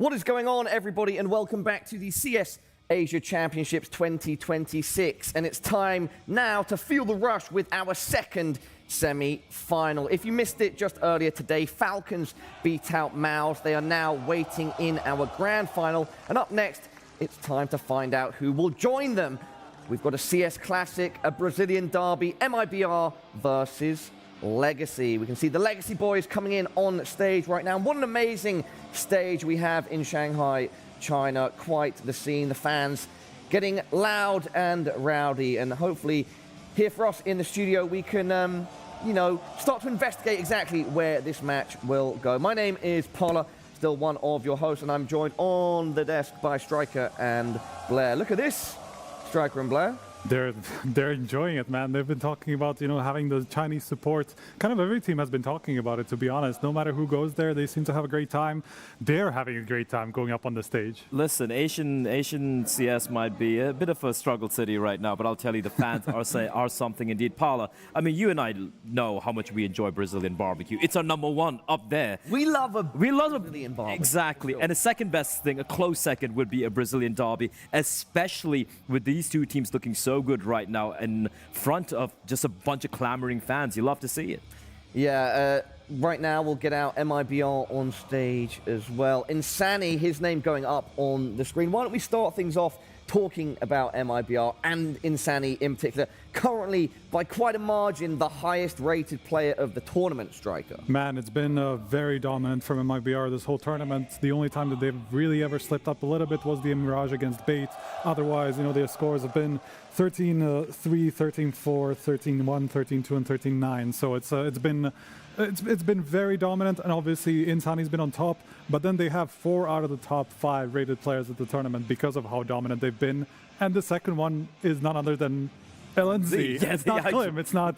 S15: What is going on, everybody, and welcome back to the CS Asia Championships 2026. And it's time now to feel the rush with our second semi-final. If you missed it just earlier today, Falcons beat out MOUZ. They are now waiting in our grand final. And up next, it's time to find out who will join them. We've got a CS Classic, a Brazilian derby, MIBR versus Legacy. We can see the Legacy boys coming in on stage right now. What an amazing stage we have in Shanghai, China. Quite the scene. The fans getting loud and rowdy. And hopefully here for us in the studio, we can, you know, start to investigate exactly where this match will go. My name is Paula, still one of your hosts, and I'm joined on the desk by Striker and Blair. Look at this, Striker and Blair.
S16: They're enjoying it, man. They've been talking about, you know, having the Chinese support. Kind of every team has been talking about it, to be honest. No matter who goes there, they seem to have a great time. They're having a great time going up on the stage.
S17: Listen, Asian CS might be a bit of a struggle city right now, but I'll tell you, the fans are something indeed. Paula, I mean, you and I know how much we enjoy Brazilian barbecue. It's our #1 up there.
S15: We love a Brazilian barbecue.
S17: Exactly. Sure. And the second best thing, a close second, would be a Brazilian derby, especially with these two teams looking so good right now in front of just a bunch of clamoring fans. You love to see it.
S15: Yeah, right now we'll get out MIBR on stage as well. Insani, his name going up on the screen. Why don't we start things off talking about MIBR and Insani in particular. Currently, by quite a margin, the highest rated player of the tournament, Striker.
S16: Man, it's been very dominant from MIBR this whole tournament. The only time that they've really ever slipped up a little bit was the Mirage against Bait. Otherwise, you know, their scores have been 13-3, 13-4, 13-1, 13-2, and 13-9. So it's been very dominant, and obviously Insani's been on top, but then they have 4 out of the top 5 rated players at the tournament because of how dominant they've been. And the second one is none other than LNZ.
S17: Yes,
S16: it's not Klim. It's not,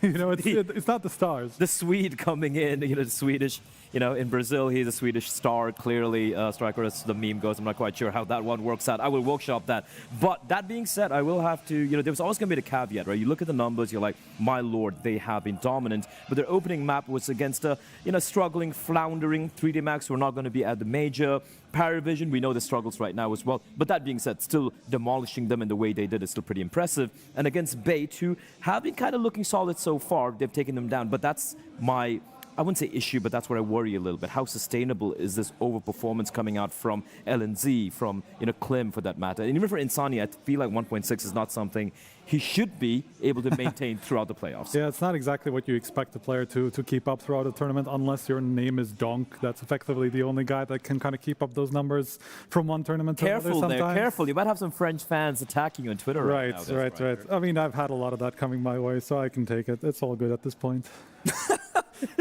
S16: you know, it's not the stars.
S17: The Swede coming in, you know, the Swedish, you know, in Brazil, he's a Swedish star, clearly. Striker, as the meme goes. I'm not quite sure how that one works out. I will workshop that. But that being said, I will have to, you know, there was always going to be the caveat, right? You look at the numbers, you're like, my lord, they have been dominant. But their opening map was against a, you know, struggling, floundering 3D Max who are not going to be at the major. PARIVISION, we know the struggles right now as well. But that being said, still demolishing them in the way they did is still pretty impressive. And against Bait, who have been kind of looking solid so far, they've taken them down. But that's my, I wouldn't say issue, but that's where I worry a little bit. How sustainable is this overperformance coming out from LNZ, from, you know, Klim for that matter? And even for Insani, I feel like 1.6 is not something he should be able to maintain throughout the playoffs.
S16: Yeah, it's not exactly what you expect a player to keep up throughout a tournament unless your name is Donk. That's effectively the only guy that can kind of keep up those numbers from one tournament to another sometimes.
S17: Careful. You might have some French fans attacking you on Twitter right now.
S16: Right. I mean, I've had a lot of that coming my way, so I can take it. It's all good at this point.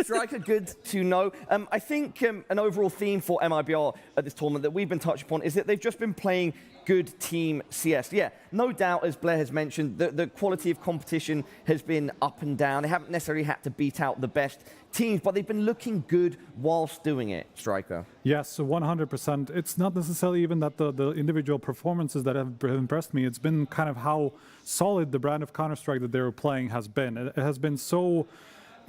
S15: Striker, good to know. I think an overall theme for MIBR at this tournament that we've been touched upon is that they've just been playing good team CS. Yeah, no doubt, as Blair has mentioned, the quality of competition has been up and down. They haven't necessarily had to beat out the best teams, but they've been looking good whilst doing it, Striker.
S16: Yes, 100%. It's not necessarily even that the individual performances that have impressed me. It's been kind of how solid the brand of Counter-Strike that they were playing has been. It has been so,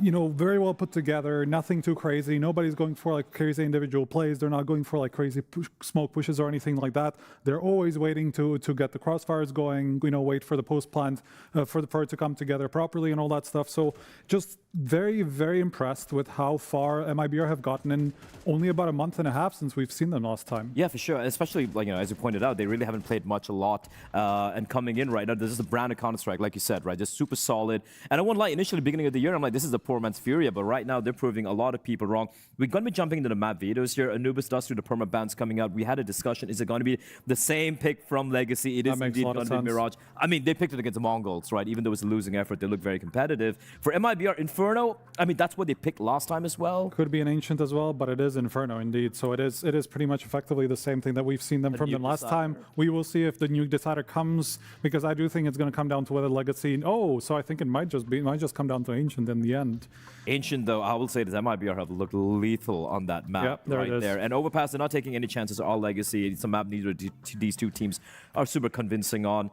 S16: you know, very well put together, nothing too crazy. Nobody's going for like crazy individual plays. They're not going for like crazy smoke pushes or anything like that. They're always waiting to get the crossfires going, you know, wait for the post plant, for it to come together properly and all that stuff. So just very, very impressed with how far MIBR have gotten in only about a month and a half since we've seen them last time.
S17: Yeah, for sure. Especially, like, you know, as you pointed out, they really haven't played much a lot. And coming in right now, this is the brand of Counter-Strike, like you said, right? Just super solid. And I won't lie, initially, beginning of the year, I'm like, this is the poor man's Furia. But right now, they're proving a lot of people wrong. We're going to be jumping into the map videos here. Anubis Dust through the perma bans coming out. We had a discussion. Is it going to be the same pick from Legacy? It is indeed going to be Mirage. I mean, they picked it against the MongolZ, right? Even though it's a losing effort, they look very competitive. For MIBR, Inferno, I mean, that's what they picked last time as well.
S16: Could be an Ancient as well, but it is Inferno indeed. So it is pretty much effectively the same thing that we've seen them from them last time. We will see if the new decider comes, because I do think it's going to come down to whether Legacy. Oh, so I think it might just come down to Ancient in the end.
S17: Ancient, though, I will say that MIBR have looked lethal on that map right there. And Overpass, they're not taking any chances. All Legacy. It's a map neither these two teams are super convincing on.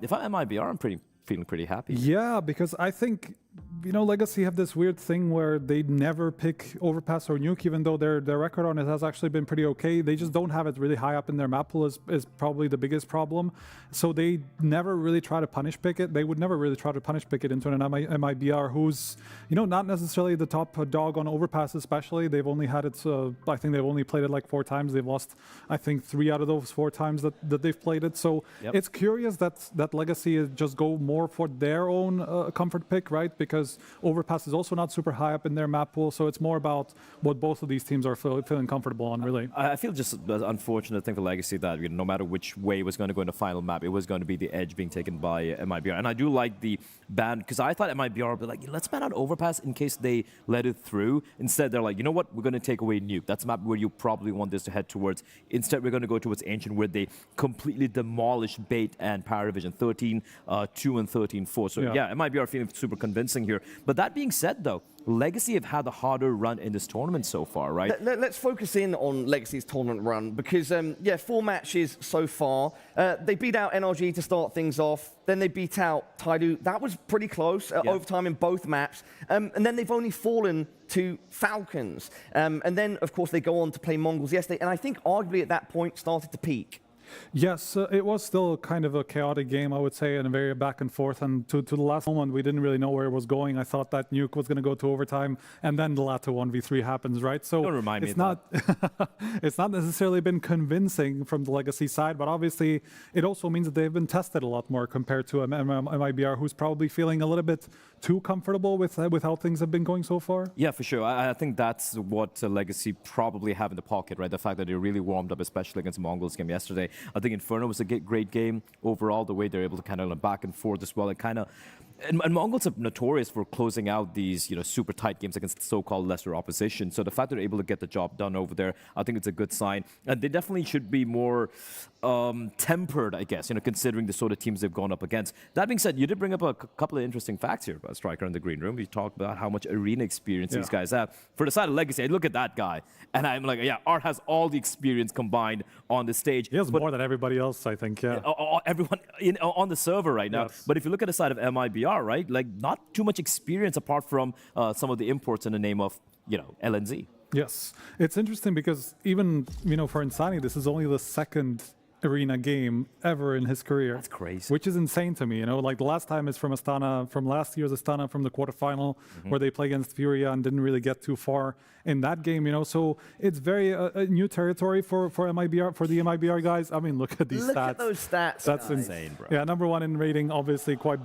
S17: If I'm MIBR, I'm feeling pretty happy.
S16: Yeah, because I think you know, Legacy have this weird thing where they never pick Overpass or Nuke, even though their record on it has actually been pretty okay. They just don't have it really high up in their map pool is probably the biggest problem. So they never really try to punish pick it. They would never really try to punish pick it into an MIBR who's, you know, not necessarily the top dog on Overpass especially. They've only had it, I think they've only played it like 4 times. They've lost, I think, 3 out of those 4 times that they've played it. So it's curious that Legacy is just go more for their own comfort pick, right? Because Overpass is also not super high up in their map pool, so it's more about what both of these teams are feeling comfortable on, really.
S17: I feel just the unfortunate thing for Legacy that, you know, no matter which way it was going to go in the final map, it was going to be the edge being taken by MIBR. And I do like the ban, because I thought MIBR would be like, let's ban out Overpass in case they let it through. Instead, they're like, you know what, we're going to take away Nuke. That's a map where you probably want this to head towards. Instead, we're going to go towards Ancient, where they completely demolish Bait and PARIVISION, 13-2 and 13-4. So yeah, MIBR feeling super convincing here. But that being said, though, Legacy have had a harder run in this tournament so far, right?
S15: Let's focus in on Legacy's tournament run because, 4 matches so far. They beat out NRG to start things off. Then they beat out TYLOO. That was pretty close, overtime in both maps. And then they've only fallen to Falcons. And then, of course, they go on to play MongolZ yesterday. And I think arguably at that point started to peak.
S16: Yes, it was still kind of a chaotic game, I would say, and a very back and forth. And to the last moment, we didn't really know where it was going. I thought that Nuke was going to go to overtime, and then the Lato 1v3 happens, right? So
S17: don't remind me
S16: it's not it's not necessarily been convincing from the Legacy side, but obviously it also means that they've been tested a lot more compared to MIBR, who's probably feeling a little bit too comfortable with how things have been going so far.
S17: Yeah, for sure. I think that's what Legacy probably have in the pocket, right? The fact that they really warmed up, especially against MongolZ game yesterday. I think Inferno was a great game overall, the way they're able to kind of back and forth as well. It kind of, and MongolZ are notorious for closing out these, super tight games against so-called lesser opposition. So the fact that they're able to get the job done over there, I think it's a good sign. And they definitely should be more tempered, I guess, considering the sort of teams they've gone up against. That being said, you did bring up a couple of interesting facts here about Striker in the green room. You talked about how much arena experience these guys have. For the side of Legacy, I look at that guy, and I'm like, yeah, Art has all the experience combined on the stage.
S16: He has more than everybody else, I think,
S17: everyone on the server right now.
S16: Yes.
S17: But if you look at the side of MIBR, right, like not too much experience apart from some of the imports in the name of, LNZ.
S16: Yes. It's interesting because even, for Insani, this is only the second arena game ever in his career.
S17: That's crazy.
S16: Which is insane to me, Like the last time is from Astana, from last year's Astana, from the quarterfinal, where they play against Furia and didn't really get too far in that game, So it's very new territory for MIBR, for the MIBR guys. I mean, look at these stats.
S15: Look at those stats.
S16: That's insane, bro. Yeah, #1 in rating, obviously quite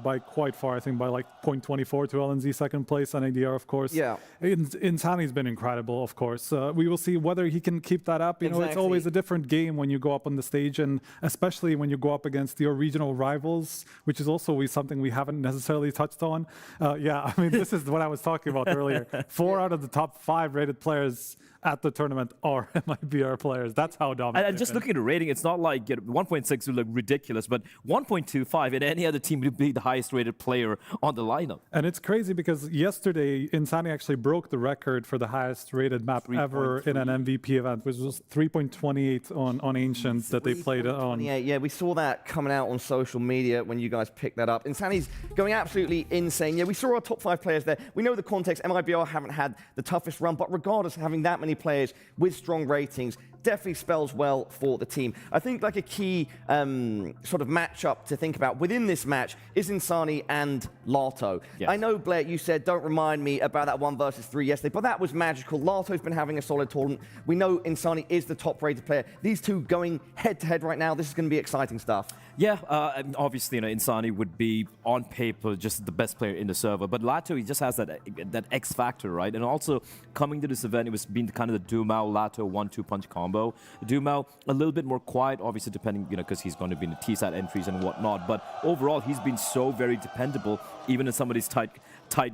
S16: far. I think by like 0.24 to LNZ second place, and ADR, of course.
S15: Yeah.
S16: Insani's been incredible, of course. We will see whether he can keep that up. It's always a different game when you go up on the stage, and especially when you go up against your regional rivals, which is also something we haven't necessarily touched on. I mean, this is what I was talking about earlier. 4 out of the top 5 rated players at the tournament are MIBR players. That's how dominant.
S17: And just looking at the rating, it's not like 1.6 would look ridiculous, but 1.25 in any other team would be the highest rated player on the lineup.
S16: And it's crazy because yesterday, Insani actually broke the record for the highest rated map ever in an MVP event, which was 3.28 on Ancient that they played on.
S15: Yeah, we saw that coming out on social media when you guys picked that up. Insani's going absolutely insane. Yeah, we saw our top 5 players there. We know the context. MIBR haven't had the toughest run, but regardless, having that many players with strong ratings definitely spells well for the team. I think like a key sort of matchup to think about within this match is Insani and Lato.
S17: Yes.
S15: I know, Blair, you said don't remind me about that 1 versus 3 yesterday, but that was magical. Lato's been having a solid tournament. We know Insani is the top rated player. These two going head to head right now, this is going to be exciting stuff.
S17: Yeah, and obviously, Insani would be on paper just the best player in the server, but Lato, he just has that X factor, right? And also coming to this event, it was being kind of the Dumao Lato 1-2 punch combo. Dumao a little bit more quiet, obviously depending, because he's going to be in the T-side entries and whatnot. But overall, he's been so very dependable, even in some of these tight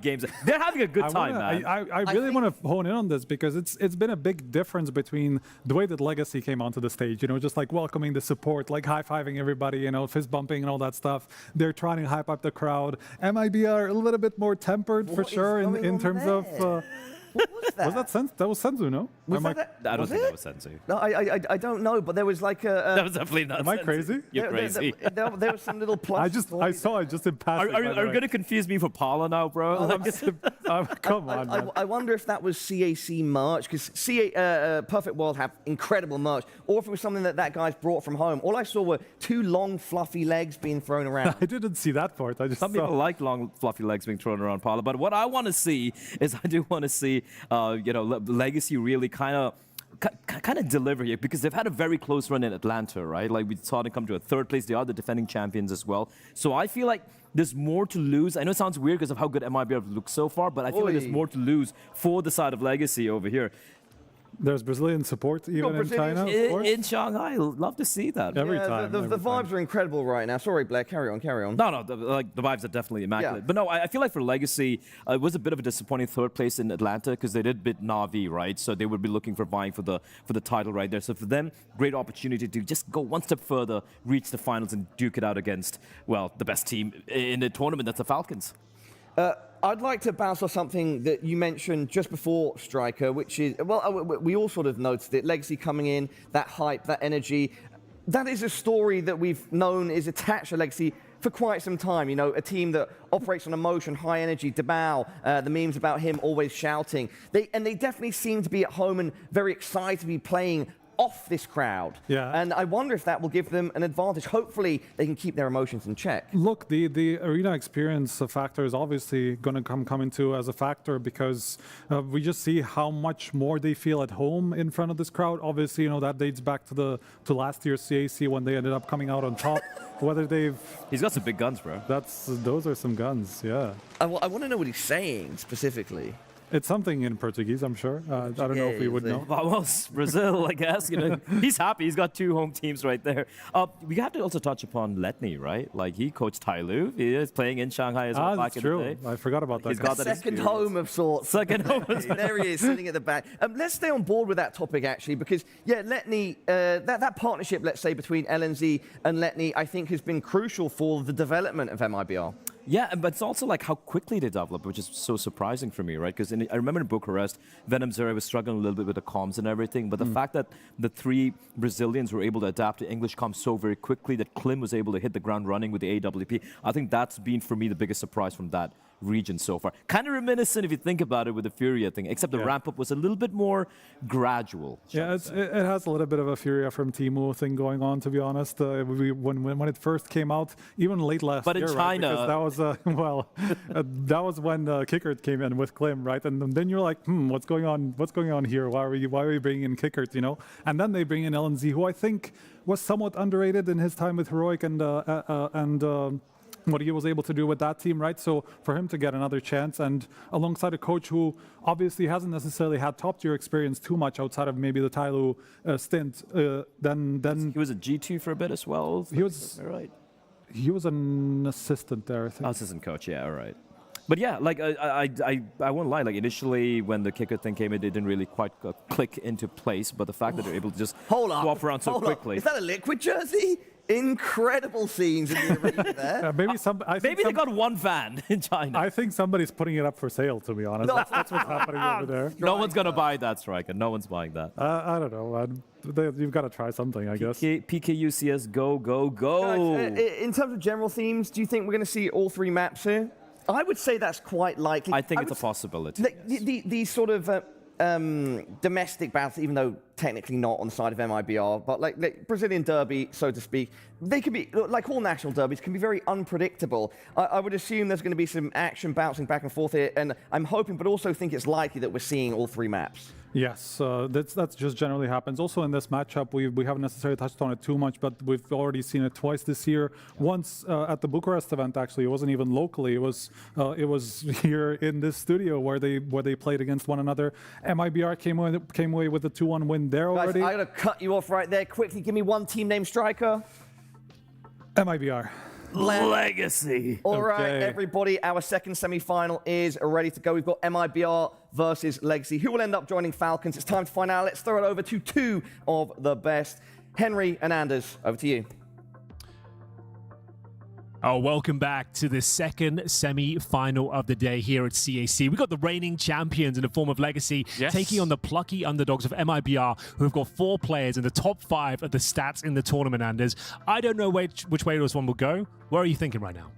S17: games. They're having a good time, man.
S16: I really want to hone in on this because it's been a big difference between the way that Legacy came onto the stage, just like welcoming the support, like high-fiving everybody, fist bumping and all that stuff. They're trying to hype up the crowd. MIBR a little bit more tempered for sure in terms of
S5: What was that?
S16: That was Senzu, no?
S5: Was
S17: I don't think that was Senzu.
S5: No, I don't know, but there was like a...
S17: That was definitely not
S16: Am I
S17: Senzu.
S16: crazy?
S17: You're crazy.
S5: There was some little plus.
S16: I saw it just in passing.
S17: Are you going to confuse me for Paula now, bro?
S16: Come on, man.
S5: I wonder if that was CAC merch, because Perfect World have incredible merch, or if it was something that guy's brought from home. All I saw were 2 long, fluffy legs being thrown around.
S16: I didn't see that part.
S17: Some people like long, fluffy legs being thrown around, Paula. But what I want to see is I do want to see, Legacy really kind of deliver here, because they've had a very close run in Atlanta, right? Like we saw them come to a 3rd place. They are the defending champions as well. So I feel like there's more to lose. I know it sounds weird because of how good MIBR looks so far, but I feel like there's more to lose for the side of Legacy over here.
S16: There's Brazilian support even in China, of course.
S17: In Shanghai, love to see that.
S16: Every time.
S5: The vibes are incredible right now. Sorry, Blair, carry on.
S17: No, the vibes are definitely immaculate.
S5: Yeah.
S17: But no, I feel like for Legacy, it was a bit of a disappointing 3rd place in Atlanta because they did beat Na'Vi, right? So they would be looking for vying for the title right there. So for them, great opportunity to just go one step further, reach the finals and duke it out against, well, the best team in the tournament, that's the Falcons.
S5: I'd like to bounce off something that you mentioned just before, Striker, which is, well, we all sort of noticed it. Legacy coming in, that hype, that energy. That is a story that we've known is attached to Legacy for quite some time. You know, a team that operates on emotion, high energy, Dabao, the memes about him always shouting. They definitely seem to be at home and very excited to be playing off this crowd.
S16: Yeah.
S5: And I wonder if that will give them an advantage. Hopefully, they can keep their emotions in check.
S16: Look, the arena experience factor is obviously going to come into as a factor, because we just see how much more they feel at home in front of this crowd. Obviously, that dates back to last year's CAC when they ended up coming out on top. Whether
S17: he's got some big guns, bro.
S16: Those are some guns, yeah.
S5: I want to know what he's saying specifically.
S16: It's something in Portuguese, I'm sure. I don't know if we would know.
S17: Well, Brazil, I guess. He's happy. He's got 2 home teams right there. We have to also touch upon Letney, right? Like, he coached TYLOO. He is playing in Shanghai as well back in the day.
S16: I forgot about that.
S17: He's got
S5: that second home of sorts.
S17: Second home.
S5: There he is, sitting at the back. Let's stay on board with that topic, actually, because, yeah, Letney, that partnership, let's say, between LNZ and Letney, I think has been crucial for the development of MIBR.
S17: Yeah, but it's also like how quickly they develop, which is so surprising for me, right? Because I remember in Bucharest, Venom Zero was struggling a little bit with the comms and everything, but the fact that the 3 Brazilians were able to adapt to English comms so very quickly, that Klim was able to hit the ground running with the AWP, I think that's been, for me, the biggest surprise from that region so far. Kind of reminiscent if you think about it with the Furia thing, except the ramp-up was a little bit more gradual.
S16: Yeah, it has a little bit of a Furia from Timo thing going on, to be honest. When it first came out, even late last year,
S17: but in China,
S16: right? That was that was when Kickert came in with Klim, right? And then you're like, what's going on? What's going on here? Why are we bringing in Kickert? And then they bring in LNZ, who I think was somewhat underrated in his time with Heroic and what he was able to do with that team, right? So for him to get another chance, and alongside a coach who obviously hasn't necessarily had top-tier experience too much outside of maybe the TYLOO stint, then
S17: he was a G2 for a bit as well.
S16: He was
S17: right.
S16: He was an assistant there, I think.
S17: Assistant coach, yeah, all right. But yeah, like I won't lie. Like initially, when the kicker thing came in, it didn't really quite click into place. But the fact that they're able to just swap around so quickly.
S5: Is that a Liquid jersey? Incredible scenes in the arena there.
S17: Maybe they got 1 fan in China.
S16: I think somebody's putting it up for sale, to be honest. That's what's happening over there.
S17: No one's going to buy that, Striker. No one's buying that.
S16: I don't know. You've got to try something, I guess.
S17: PKU CS, go, go, go.
S5: Guys, in terms of general themes, do you think we're going to see all 3 maps here? I would say that's quite likely.
S17: I think it's a possibility.
S5: These sort of domestic battles, even though technically not on the side of MIBR, but like Brazilian derby, so to speak, they can be, like all national derbies, can be very unpredictable. I would assume there's going to be some action bouncing back and forth here, and I'm hoping, but also think it's likely that we're seeing all 3 maps.
S16: Yes, that's just generally happens. Also in this matchup, we haven't necessarily touched on it too much, but we've already seen it twice this year. Once at the Bucharest event, actually, it wasn't even locally. It was here in this studio where they played against one another. MIBR came away with a 2-1 win there already.
S5: Guys, I gotta cut you off right there. Quickly, give me one team name, Striker.
S16: MIBR.
S17: Legacy.
S5: All right, everybody, our second semi-final is ready to go. We've got MIBR versus Legacy. Who will end up joining Falcons? It's time to find out. Let's throw it over to 2 of the best. Henry and Anders, over to you.
S18: Oh, welcome back to the second semi-final of the day here at CAC. We've got the reigning champions in the form of Legacy taking on the plucky underdogs of MIBR, who have got 4 players in the top 5 of the stats in the tournament, Anders. I don't know which way this one will go. What are you thinking right now?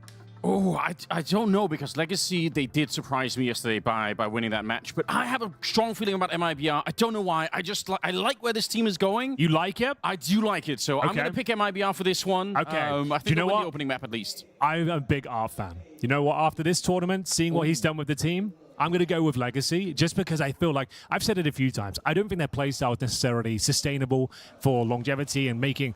S19: Oh, I don't know, because Legacy, they did surprise me yesterday by winning that match. But I have a strong feeling about MIBR. I don't know why. I like where this team is going.
S18: You like it?
S19: I do like it. So I'm going to pick MIBR for this one.
S18: Okay.
S19: I think they'll win the opening map at least.
S18: I'm a big R fan. You know what? After this tournament, seeing what he's done with the team, I'm going to go with Legacy, just because I feel like, I've said it a few times, I don't think their playstyle is necessarily sustainable for longevity and making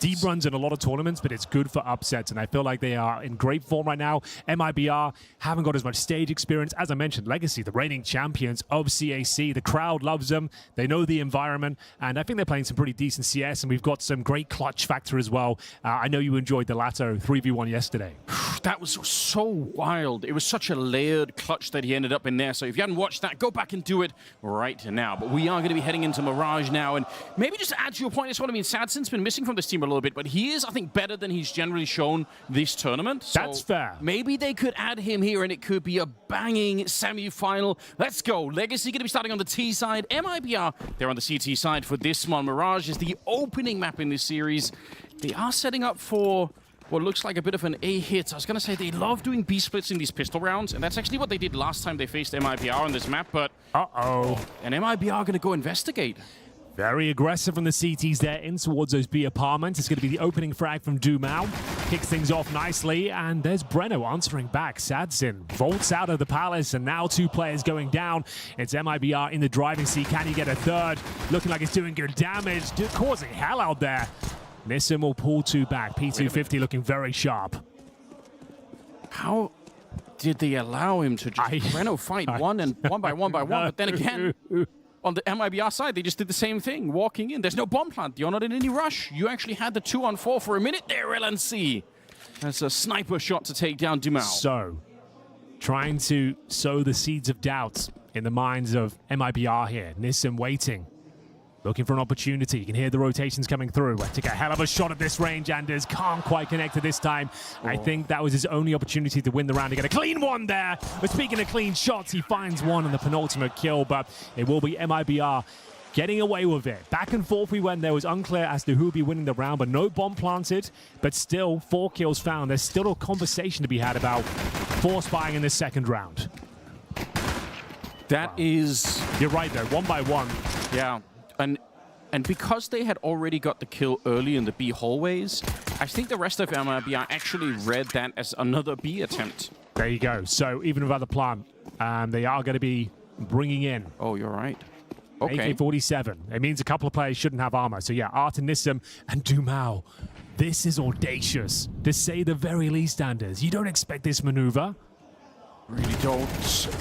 S18: deep runs in a lot of tournaments, but it's good for upsets, and I feel like they are in great form right now. MIBR haven't got as much stage experience. As I mentioned, Legacy, the reigning champions of CAC. The crowd loves them. They know the environment, and I think they're playing some pretty decent CS, and we've got some great clutch factor as well. I know you enjoyed the Lato 3v1 yesterday.
S19: That was so wild. It was such a layered clutch that he ended up in there. So if you hadn't watched that, go back and do it right now. But we are going to be heading into Mirage now. And maybe just to add to your point, it's what I mean, Sadsin's been missing from this team a little bit, but he is, I think, better than he's generally shown this tournament. So
S18: that's fair.
S19: Maybe they could add him here and it could be a banging semi-final. Let's go. Legacy going to be starting on the T side. MIBR, they're on the CT side for this one. Mirage is the opening map in this series. They are setting up for what looks like a bit of an A hit. I was going to say they love doing B splits in these pistol rounds, and that's actually what they did last time they faced MIBR on this map, but... And MIBR going to go investigate.
S18: Very aggressive from the CTs there in towards those B apartments. It's going to be the opening frag from Dumao. Kicks things off nicely, and there's Breno answering back. Sadsin vaults out of the palace, and now 2 players going down. It's MIBR in the driving seat. Can he get a third? Looking like it's doing good damage, causing hell out there. Nissim will pull 2 back. P250 looking very sharp.
S19: How did they allow him to just Breno fight one by one? But then again, on the MIBR side, they just did the same thing, walking in. There's no bomb plant. You're not in any rush. You actually had the 2-on-4 for a minute there, LNC. That's a sniper shot to take down Dumao.
S18: So, trying to sow the seeds of doubt in the minds of MIBR here. Nissim waiting. Looking for an opportunity. You can hear the rotations coming through. Took a hell of a shot at this range. Anders can't quite connect to this time. I think that was his only opportunity to win the round. He got a clean one there. But speaking of clean shots, he finds one in the penultimate kill. But it will be MIBR getting away with it. Back and forth we went. There was unclear as to who would be winning the round, but no bomb planted. But still, 4 kills found. There's still a conversation to be had about force buying in this second round.
S19: That is...
S18: You're right, though. 1 by 1.
S19: Yeah. And because they had already got the kill early in the B hallways, I think the rest of MIBR actually read that as another B attempt.
S18: There you go. So even without the plan, they are going to be bringing in.
S19: Oh, you're right. Okay.
S18: AK-47. It means a couple of players shouldn't have armor. So yeah, Art and Nissim and Dumao. This is audacious, to say the very least, Anders. You don't expect this maneuver.
S19: Really don't.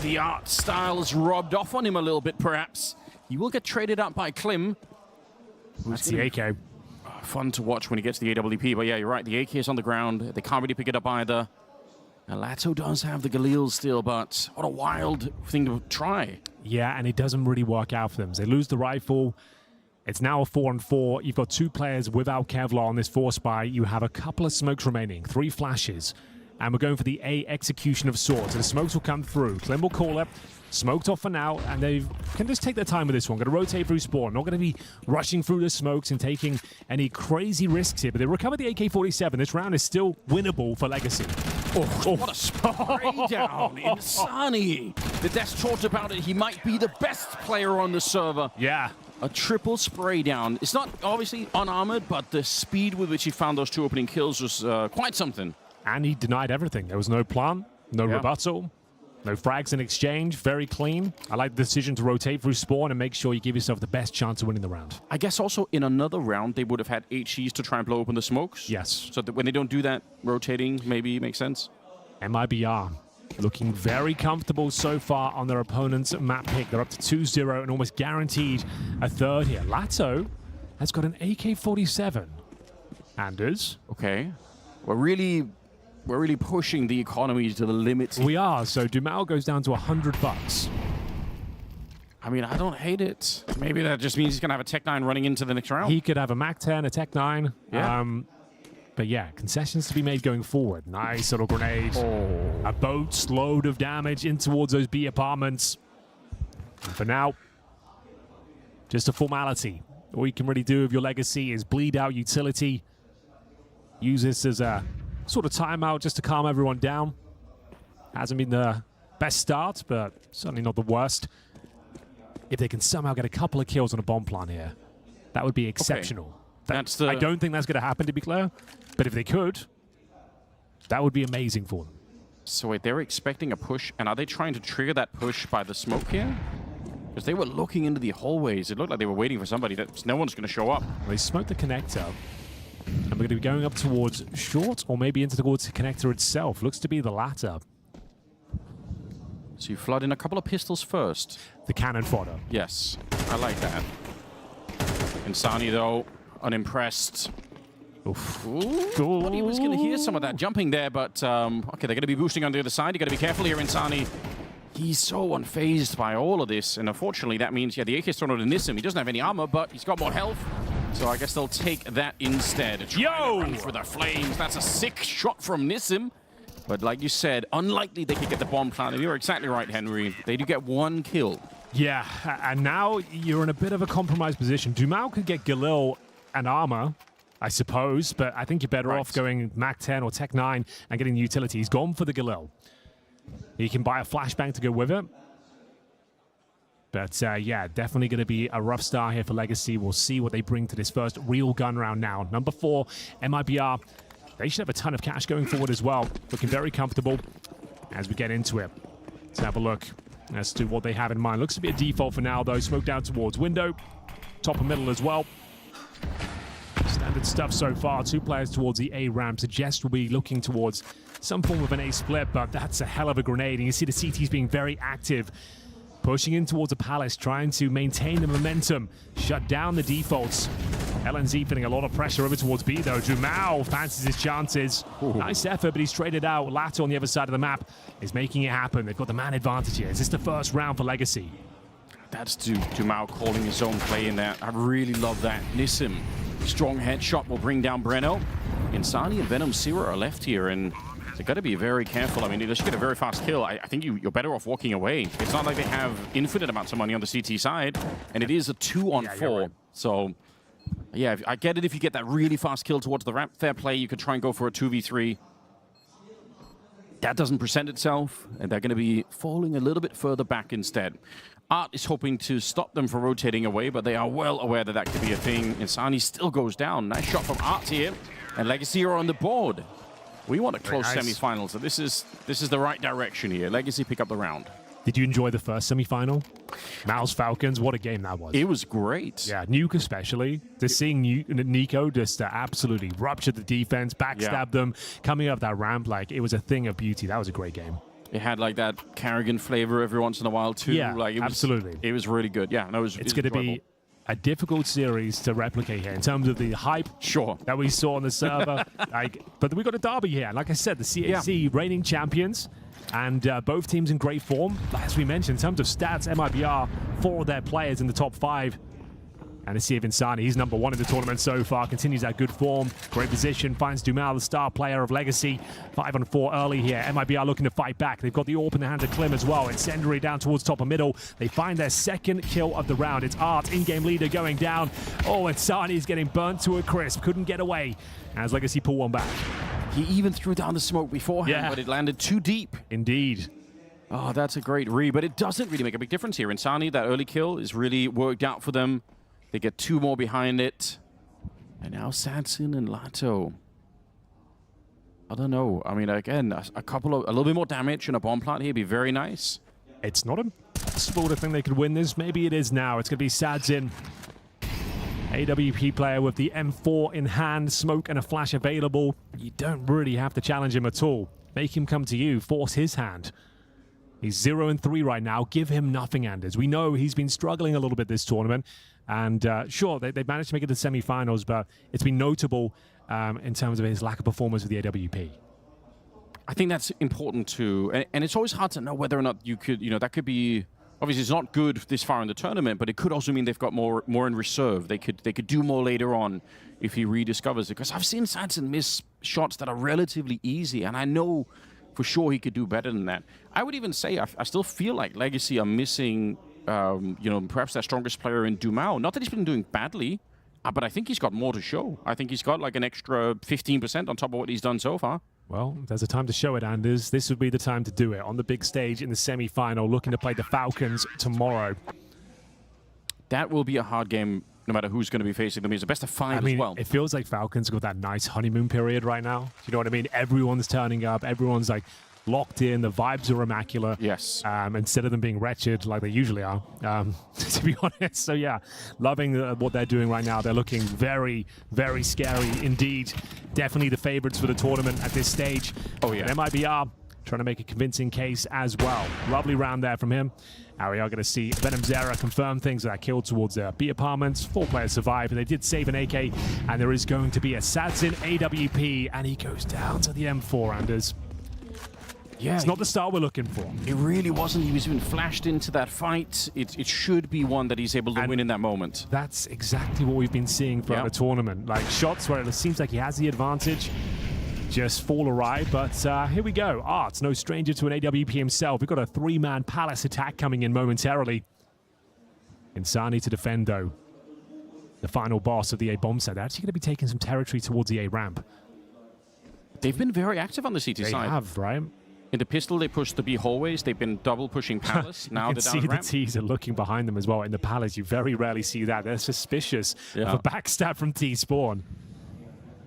S19: The art style is rubbed off on him a little bit, perhaps. He will get traded out by Klim.
S18: That's the AK.
S19: Fun to watch when he gets the AWP, but yeah, you're right. The AK is on the ground. They can't really pick it up either. Lato does have the Galil still, but what a wild thing to try.
S18: Yeah, and it doesn't really work out for them. They lose the rifle. It's now a 4-on-4. You've got 2 players without Kevlar on this force buy. You have a couple of smokes remaining, 3 flashes. And we're going for the A execution of sorts. So the smokes will come through. Klim will call it. Smoked off for now, and they can just take their time with this one. Going to rotate through spawn. Not going to be rushing through the smokes and taking any crazy risks here. But they recover the AK-47. This round is still winnable for Legacy.
S19: Oh, what a spray down. Insani. The Desk talked about it. He might be the best player on the server.
S18: Yeah.
S19: A triple spray down. It's not obviously unarmored, but the speed with which he found those 2 opening kills was quite something.
S18: And he denied everything. There was no plan, no rebuttal. No frags in exchange, very clean. I like the decision to rotate through spawn and make sure you give yourself the best chance of winning the round.
S19: I guess also in another round, they would have had HEs to try and blow open the smokes.
S18: Yes.
S19: So that when they don't do that, rotating maybe makes sense.
S18: MIBR looking very comfortable so far on their opponent's map pick. They're up to 2-0 and almost guaranteed a third here. Lato has got an AK-47. Anders.
S19: Okay. We're really pushing the economy to the limits.
S18: We are. So Dumao goes down to $100.
S19: I mean, I don't hate it. Maybe that just means he's going to have a Tech 9 running into the next round.
S18: He could have a Mac 10, a Tech 9.
S19: Yeah.
S18: But yeah, concessions to be made going forward. Nice little grenade. A boat's load of damage in towards those B apartments. And for now, just a formality. All you can really do with your legacy is bleed out utility. Use this as a sort of timeout just to calm everyone down. Hasn't been the best start, but certainly not the worst. If they can somehow get a couple of kills on a bomb plant here, that would be exceptional.
S19: Okay.
S18: I don't think that's going to happen, to be clear. But if they could, that would be amazing for them.
S19: So wait, they're expecting a push, and are they trying to trigger that push by the smoke here? Because they were looking into the hallways. It looked like they were waiting for somebody. No one's going to show up.
S18: They smoked the connector. And we're going to be going up towards short, or maybe into towards the connector itself. Looks to be the latter.
S19: So you flood in a couple of pistols first.
S18: The cannon fodder.
S19: Yes, I like that. Insani, though, unimpressed. Oof. Thought he was going to hear some of that jumping there, but okay, they're going to be boosting on the other side. You got to be careful here, Insani. He's so unfazed by all of this, and unfortunately, that means the AK is thrown out to Nissim. He doesn't have any armor, but he's got more health, so I guess they'll take that instead. Yo! For the flames. That's a sick shot from Nissim. But like you said, unlikely they could get the bomb planted. You're exactly right, Henry. They do get one kill.
S18: Yeah, and now you're in a bit of a compromised position. Dumao could get Galil and armor, I suppose, but I think you're better off going Mac 10 or Tech 9 and getting the utility. He's gone for the Galil. He can buy a flashbang to go with it. But yeah, definitely going to be a rough start here for Legacy. We'll see what they bring to this first real gun round now. Number 4, MIBR. They should have a ton of cash going forward as well. Looking very comfortable as we get into it. Let's have a look as to what they have in mind. Looks to be a default for now, though. Smoke down towards window. Top and middle as well. Standard stuff so far. 2 players towards the A ramp. Suggest we'll be looking towards some form of an A split, but that's a hell of a grenade. And you see the CTs being very active. Pushing in towards a palace, trying to maintain the momentum. Shut down the defaults. LNZ putting a lot of pressure over towards B, though. Dumao fancies his chances. Ooh. Nice effort, but he's traded out. Lato on the other side of the map is making it happen. They've got the man advantage here. Is this the first round for Legacy?
S19: That's Dumao calling his own play in there. I really love that. Nissim, strong headshot will bring down Breno. Insani and Venom Zero are left here, and they've got to be very careful. I mean, they should get a very fast kill. I think you're better off walking away. It's not like they have infinite amounts of money on the CT side, and it is a 2-on-4. Right. So, yeah, I get it if you get that really fast kill towards the ramp. Fair play, you could try and go for a 2v3. That doesn't present itself, and they're going to be falling a little bit further back instead. Art is hoping to stop them from rotating away, but they are well aware that that could be a thing. Insani still goes down. Nice shot from Art here, and Legacy are on the board. We want a close semifinal, so this is the right direction here. Legacy pick up the round.
S18: Did you enjoy the first semifinal? MOUZ Falcons, what a game that was.
S19: It was great.
S18: Yeah, Nuke especially. Just seeing Nico just absolutely rupture the defense, backstab them, coming up that ramp, like it was a thing of beauty. That was a great game.
S19: It had like that Carrigan flavor every once in a while too.
S18: Yeah,
S19: like,
S18: absolutely.
S19: It was really good. Yeah, no,
S18: it's going to be a difficult series to replicate here in terms of the hype that we saw on the server. But we got a derby here. Like I said, the CAC reigning champions. And both teams in great form. As we mentioned, in terms of stats, MIBR, 4 of their players in the top 5. And let's see if Insani, he's number 1 in the tournament so far, continues that good form. Great position, finds Dumao, the star player of Legacy. 5-on-4 early here. MIBR looking to fight back. They've got the AWP in the hands of Klim as well. Incendiary down towards top and middle. They find their second kill of the round. It's Art, in-game leader, going down. Oh, Insani's getting burnt to a crisp. Couldn't get away as Legacy pull one back.
S19: He even threw down the smoke beforehand, but it landed too deep.
S18: Indeed.
S19: Oh, that's a great read, but it doesn't really make a big difference here. Insani, that early kill is really worked out for them. They get 2 more behind it. And now Sanson and Lato. I don't know. I mean, again, a little bit more damage and a bomb plant here would be very nice.
S18: It's not impossible to think they could win this. Maybe it is now. It's going to be Sadzin. AWP player with the M4 in hand, smoke and a flash available. You don't really have to challenge him at all. Make him come to you, force his hand. He's 0-3 right now. Give him nothing, Anders. We know he's been struggling a little bit this tournament. And sure, they managed to make it to the semifinals, but it's been notable in terms of his lack of performance with the AWP.
S19: I think that's important too. And it's always hard to know whether or not you could, that could be obviously it's not good this far in the tournament, but it could also mean they've got more in reserve. They could do more later on if he rediscovers it. Because I've seen Sanson miss shots that are relatively easy, and I know for sure he could do better than that. I would even say I still feel like Legacy are missing, perhaps their strongest player in Dumao. Not that he's been doing badly, but I think he's got more to show. I think he's got like an extra 15% on top of what he's done so far.
S18: Well, there's a time to show it, Anders. This would be the time to do it on the big stage in the semi-final, looking to play the Falcons tomorrow.
S19: That will be a hard game, no matter who's going to be facing them. It's a best of 5 as well.
S18: It feels like Falcons got that nice honeymoon period right now. You know what I mean? Everyone's turning up. Everyone's like locked in. The vibes are immaculate.
S19: Yes.
S18: Instead of them being wretched like they usually are, to be honest. So yeah, loving what they're doing right now. They're looking very, very scary indeed. Definitely the favorites for the tournament at this stage.
S19: Oh yeah.
S18: And MIBR trying to make a convincing case as well. Lovely round there from him. Now we are going to see MongolZ confirm things with that kill towards the B apartments. 4 players survive, but they did save an AK, and there is going to be a Sadzin AWP, and he goes down to the M4, Anders.
S19: Yeah,
S18: it's not the start we're looking for.
S19: It really wasn't. He was even flashed into that fight. It should be one that he's able to win in that moment.
S18: That's exactly what we've been seeing throughout the tournament. Like shots where it seems like he has the advantage, just fall awry. But here we go. Art's no stranger to an AWP himself. We've got a 3-man Palace attack coming in momentarily. Insani to defend, though. The final boss of the A bomb set. They're actually going to be taking some territory towards the A ramp.
S19: They've been very active on the CT side.
S18: They have, right?
S19: In the pistol, they pushed the B hallways. They've been double pushing Palace. Now
S18: you
S19: they're
S18: can
S19: down
S18: see
S19: the ramp.
S18: the teaser looking behind them as well. In the Palace, you very rarely see that. They're suspicious of a backstab from T-Spawn.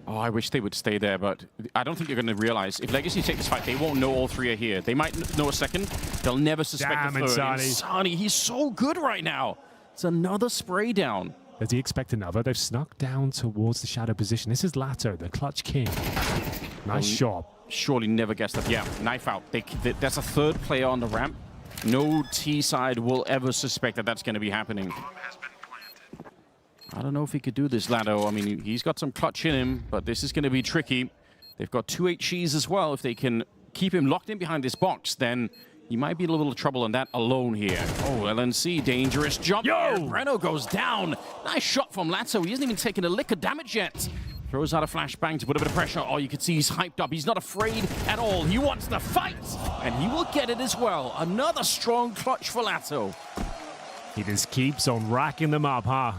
S19: Oh, I wish they would stay there, but I don't think you're going to realize. If Legacy take this fight, they won't know all 3 are here. They might know a second. They'll never suspect the third. Insani, he's so good right now. It's another spray down.
S18: Does he expect another? They've snuck down towards the shadow position. This is Lato, the clutch king. Nice shot.
S19: Surely never guessed that. Yeah, knife out. That's a 3rd player on the ramp. No T side will ever suspect that that's going to be happening. I don't know if he could do this, Lado. I mean, he's got some clutch in him, but this is going to be tricky. They've got 2 HEs as well. If they can keep him locked in behind this box, then he might be in a little trouble on that alone here. Oh, LNC, dangerous jump. Yo! Breno goes down. Nice shot from Lato. He hasn't even taken a lick of damage yet. Throws out a flashbang to put a bit of pressure. Oh, you can see he's hyped up. He's not afraid at all. He wants to fight, and he will get it as well. Another strong clutch for Lato.
S18: He just keeps on racking them up, huh?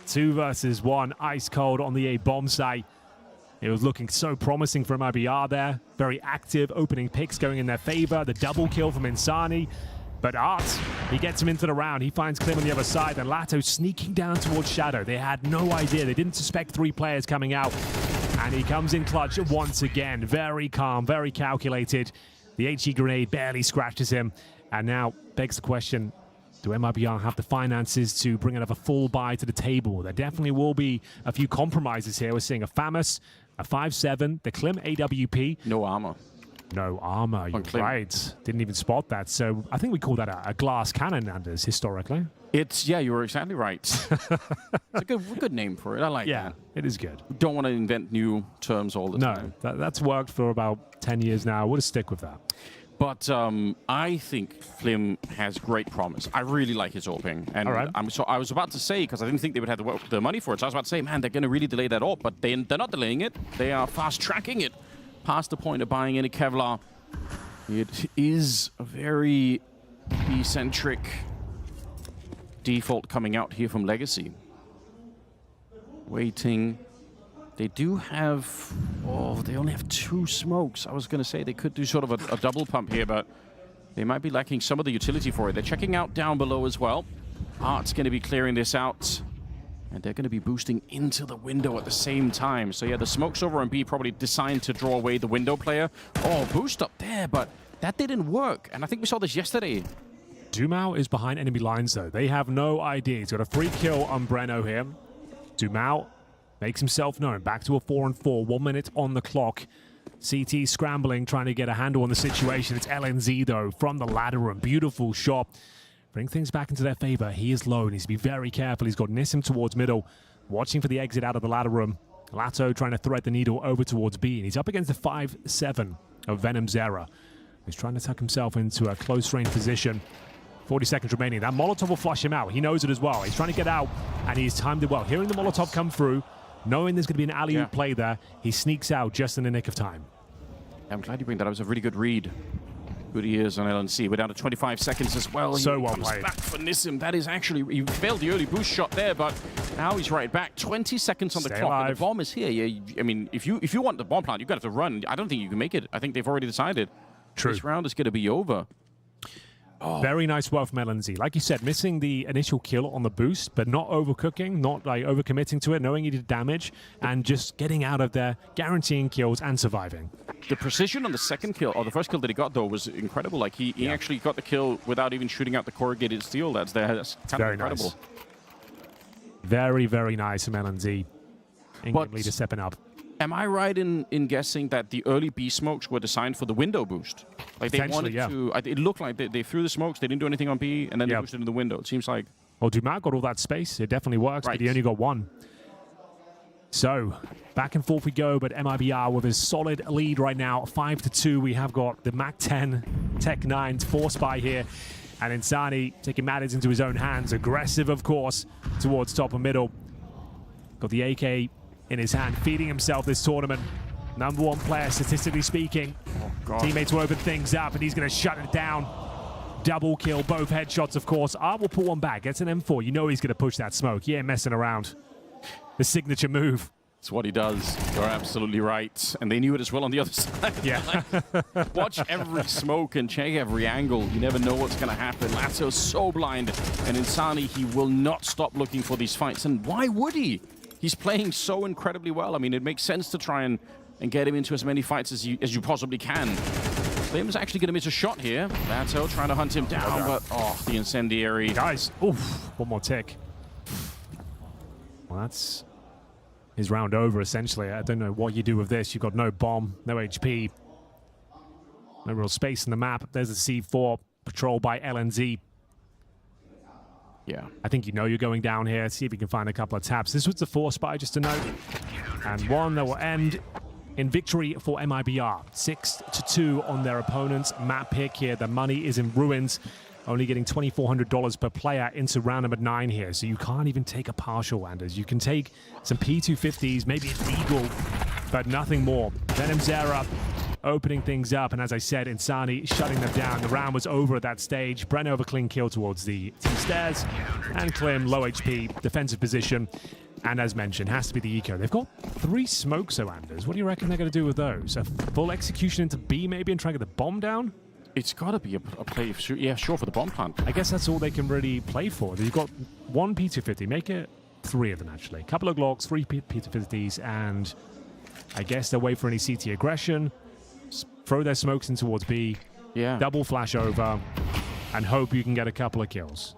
S18: 2 versus 1, ice cold on the A bomb site. It was looking so promising for MIBR there. Very active, opening picks going in their favor. The double kill from Insani. But Art, he gets him into the round. He finds Klim on the other side, and Lato sneaking down towards Shadow. They had no idea. They didn't suspect 3 players coming out. And he comes in clutch once again. Very calm, very calculated. The HE grenade barely scratches him. And now begs the question, do MIBR have the finances to bring another full buy to the table? There definitely will be a few compromises here. We're seeing a Famous, a 5-7, the Klim AWP.
S19: No armor.
S18: No armor, you're right. Didn't even spot that. So I think we call that a glass cannon, Anders, historically.
S19: Yeah, you were exactly right. It's a good name for it. I like that.
S18: Yeah, it is good.
S19: Don't want to invent new terms all the time.
S18: No, that's worked for about 10 years now. We'll just stick with that.
S19: But I think Klim has great promise. I really like his AWPing. And I was about to say, because I didn't think they would have the money for it, so I was about to say, man, they're going to really delay that AWP, but they're not delaying it. They are fast-tracking it past the point of buying any Kevlar. It is a very eccentric default coming out here from Legacy. Waiting. They do have... Oh, they only have 2 smokes. I was going to say they could do sort of a double pump here, but they might be lacking some of the utility for it. They're checking out down below as well. Art's going to be clearing this out. And they're going to be boosting into the window at the same time. So yeah, the smokes over on B probably designed to draw away the window player. Oh, boost up there, but that didn't work. And I think we saw this yesterday.
S18: Dumao is behind enemy lines, though. They have no idea. He's got a free kill on Breno here. Dumao makes himself known. Back to a 4-4. 1 minute on the clock. CT scrambling, trying to get a handle on the situation. It's LNZ, though, from the ladder room. Beautiful shot. Bring things back into their favor. He is low. He needs to be very careful. He's got Nissim towards middle, watching for the exit out of the ladder room. Lato trying to thread the needle over towards B, and he's up against the 5-7 of MongolZ. He's trying to tuck himself into a close range position. 40 seconds remaining. That Molotov will flush him out. He knows it as well. He's trying to get out, and he's timed it well. Hearing the Molotov come through, knowing there's going to be an alley-oop play there, he sneaks out just in the nick of time.
S19: I'm glad you bring that up. It was a really good read. Good ears on LNC. We're down to 25 seconds as well.
S18: So well
S19: comes
S18: played.
S19: Back for Nissim. That is actually, he failed the early boost shot there, but now he's right back. 20 seconds on the clock, and the bomb is here. Yeah, I mean, if you want the bomb plant, you've got to run. I don't think you can make it. I think they've already decided.
S18: True.
S19: This round is going to be over.
S18: Oh. Very nice work from LNZ. Like you said, missing the initial kill on the boost, but not overcooking, not like overcommitting to it, knowing he did damage, and just getting out of there, guaranteeing kills and surviving.
S19: The precision on the second kill, or the first kill that he got, though, was incredible. Like, he actually got the kill without even shooting out the corrugated steel. That's kind of incredible.
S18: Nice. Very, very nice from LNZ. In-game leader stepping up.
S19: Am I right in guessing that the early B smokes were designed for the window boost? Like they wanted to. It looked like they threw the smokes. They didn't do anything on B, and then they boosted into the window. It seems like.
S18: Well, Dumas got all that space. It definitely works, but he only got one. So back and forth we go, but MIBR with a solid lead right now, 5-2. We have got the Mac 10 Tech 9 force by here, and Insani taking matters into his own hands. Aggressive, of course, towards top and middle. Got the AK in his hand, feeding himself this tournament. Number one player, statistically speaking. Teammates will open things up, and he's going to shut it down. Double kill, both headshots, of course. Will pull one back, gets an M4. You know he's going to push that smoke. He ain't messing around. The signature move.
S19: It's what he does. You're absolutely right. And they knew it as well on the other side.
S18: Yeah.
S19: Watch every smoke and check every angle. You never know what's going to happen. Latto's so blind. And Insani, he will not stop looking for these fights. And why would he? He's playing so incredibly well. I mean, it makes sense to try and get him into as many fights as you possibly can. Limb's actually going to miss a shot here. Latto trying to hunt him down, but the incendiary.
S18: Guys, oof, one more tick. Well, that's his round over, essentially. I don't know what you do with this. You've got no bomb, no HP, no real space in the map. There's a C4 patrolled by LNZ.
S19: Yeah.
S18: I think you know you're going down here. See if you can find a couple of taps. This was the 4 spy, just to note. And one that will end in victory for MIBR. 6-2 on their opponent's map pick here. The money is in ruins. Only getting $2,400 per player into round number 9 here. So you can't even take a partial, Anders. You can take some P250s, maybe a Deagle, but nothing more. Venom Zera opening things up, and as I said, Insani shutting them down. The round was over at that stage. Breno with a clean kill towards the T-stairs, and Klim, low HP, defensive position, and as mentioned, has to be the eco. They've got 3 smokes, so Anders. What do you reckon they're going to do with those? A full execution into B, maybe, and try to get the bomb down?
S19: It's got to be a play, yeah, sure, for the bomb plant.
S18: I guess that's all they can really play for. You've got 1 P250, make it 3 of them, actually. A couple of Glocks, 3 P250s, and I guess they'll wait for any CT aggression, throw their smokes in towards B, double flash over, and hope you can get a couple of kills.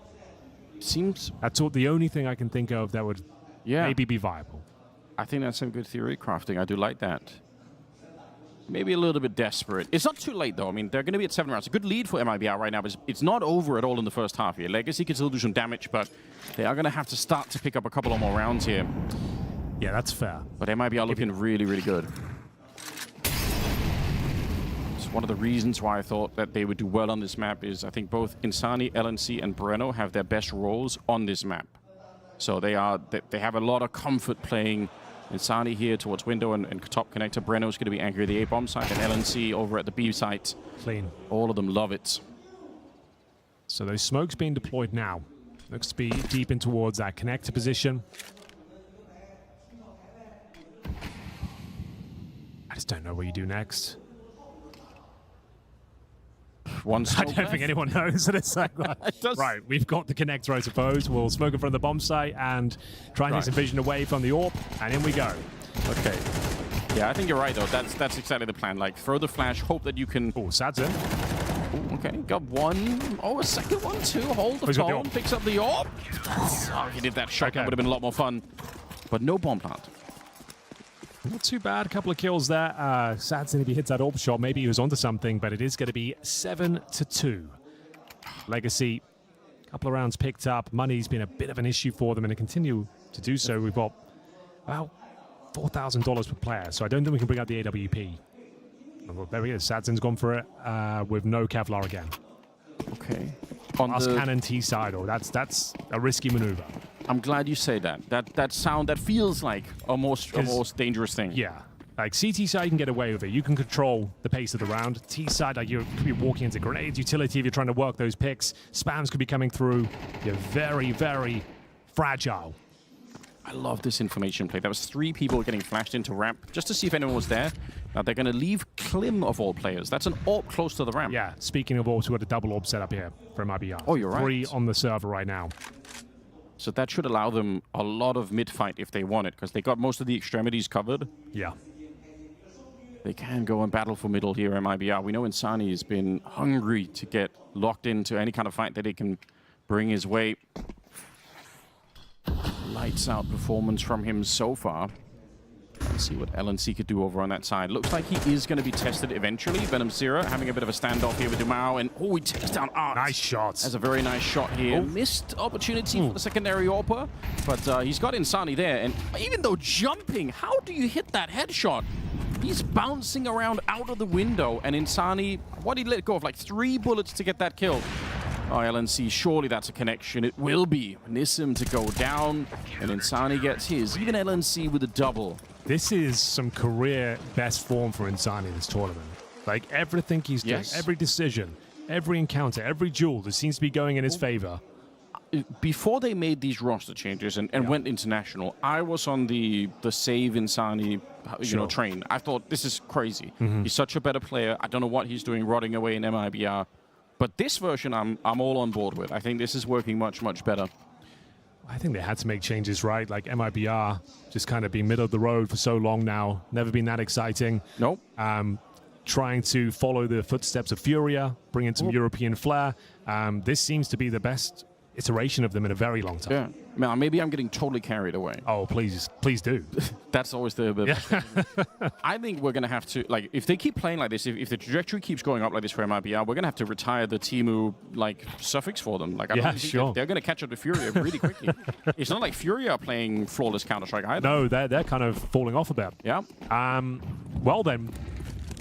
S19: Seems
S18: that's all, the only thing I can think of that would maybe be viable.
S19: I think that's some good theory crafting. I do like that. Maybe a little bit desperate. It's not too late, though. I mean, they're going to be at 7 rounds. A good lead for MIBR right now, but it's not over at all in the first half here. Legacy can still do some damage, but they are going to have to start to pick up a couple of more rounds here.
S18: Yeah, that's fair.
S19: But MIBR looking really, really good. It's one of the reasons why I thought that they would do well on this map is I think both Insani, LNC, and Breno have their best roles on this map. So they have a lot of comfort playing Insani here towards window and top connector. Breno's going to be angry at the A-bomb site, and LNC over at the B site.
S18: Clean.
S19: All of them love it.
S18: So those smokes being deployed now. Looks to be deep in towards that connector position. I just don't know what you do next. I don't think anyone knows what it's like. Right, we've got the connector, I suppose. We'll smoke in front of the bomb site and try and take some vision away from the AWP, and in we go.
S19: Okay. Yeah, I think you're right, though. That's exactly the plan. Like, throw the flash, hope that you can...
S18: Oh, Sad's in.
S19: Ooh, okay, got one. Oh, a second one, too. Hold the phone, picks up the AWP. Oh, he did that shot. That would have been a lot more fun. But no bomb plant.
S18: Not too bad. A couple of kills there. Sadson, if he hits that AWP shot, maybe he was onto something, but it is going to be 7-2. Legacy, a couple of rounds picked up. Money's been a bit of an issue for them, and they continue to do so. We've got about $4,000 per player, so I don't think we can bring out the AWP. Oh, there he is. Sadson's gone for it with no Kevlar again.
S19: Okay.
S18: Glass cannon T side, or that's a risky maneuver.
S19: I'm glad you say that. That feels like a most dangerous thing.
S18: Yeah. Like CT side, you can get away with it. You can control the pace of the round. T side, like you could be walking into grenades, utility if you're trying to work those picks. Spams could be coming through. You're very, very fragile.
S19: I love this information play. There was 3 people getting flashed into ramp just to see if anyone was there. Now they're going to leave Klim of all players. That's an AWP close to the ramp.
S18: Yeah, speaking of AWPs, we've got a double AWP set up here for MIBR.
S19: Oh, you're right.
S18: 3 on the server right now.
S19: So that should allow them a lot of mid-fight if they want it, because they got most of the extremities covered.
S18: Yeah.
S19: They can go and battle for middle here, MIBR. We know Insani has been hungry to get locked into any kind of fight that he can bring his way. Lights out performance from him so far. Let's see what LNC could do over on that side. Looks like he is going to be tested eventually. Venom Zero having a bit of a standoff here with Dumao, and he takes down Art.
S18: Nice shots.
S19: That's a very nice shot here. Missed opportunity for the secondary AWPer, but he's got Insani there, and even though jumping, how do you hit that headshot? He's bouncing around out of the window, and Insani, what did he let go of? Like 3 bullets to get that kill. Oh, LNC, surely that's a connection. It will be. Nissim to go down, and Insani gets his. Even LNC with a double.
S18: This is some career best form for Insani this tournament. Like everything he's doing, every decision, every encounter, every duel, there seems to be going in his favor.
S19: Before they made these roster changes and went international, I was on the save Insani train. I thought, this is crazy. He's such a better player. I don't know what he's doing rotting away in MIBR. But this version, I'm all on board with. I think this is working much, much better.
S18: I think they had to make changes, right? Like MIBR just kind of been middle of the road for so long now. Never been that exciting.
S19: Nope.
S18: Trying to follow the footsteps of Furia, bring in some European flair. This seems to be the best iteration of them in a very long time.
S19: Yeah. Now, maybe I'm getting totally carried away.
S18: Oh, please do.
S19: That's always the I think we're going to have to, like, if they keep playing like this, if the trajectory keeps going up like this for MIBR, we're going to have to retire the Timu, like, suffix for them. Like, I don't think they're going to catch up to Furia really quickly. It's not like Furia are playing flawless Counter-Strike either.
S18: No, they're kind of falling off a bit.
S19: Yeah.
S18: Well then,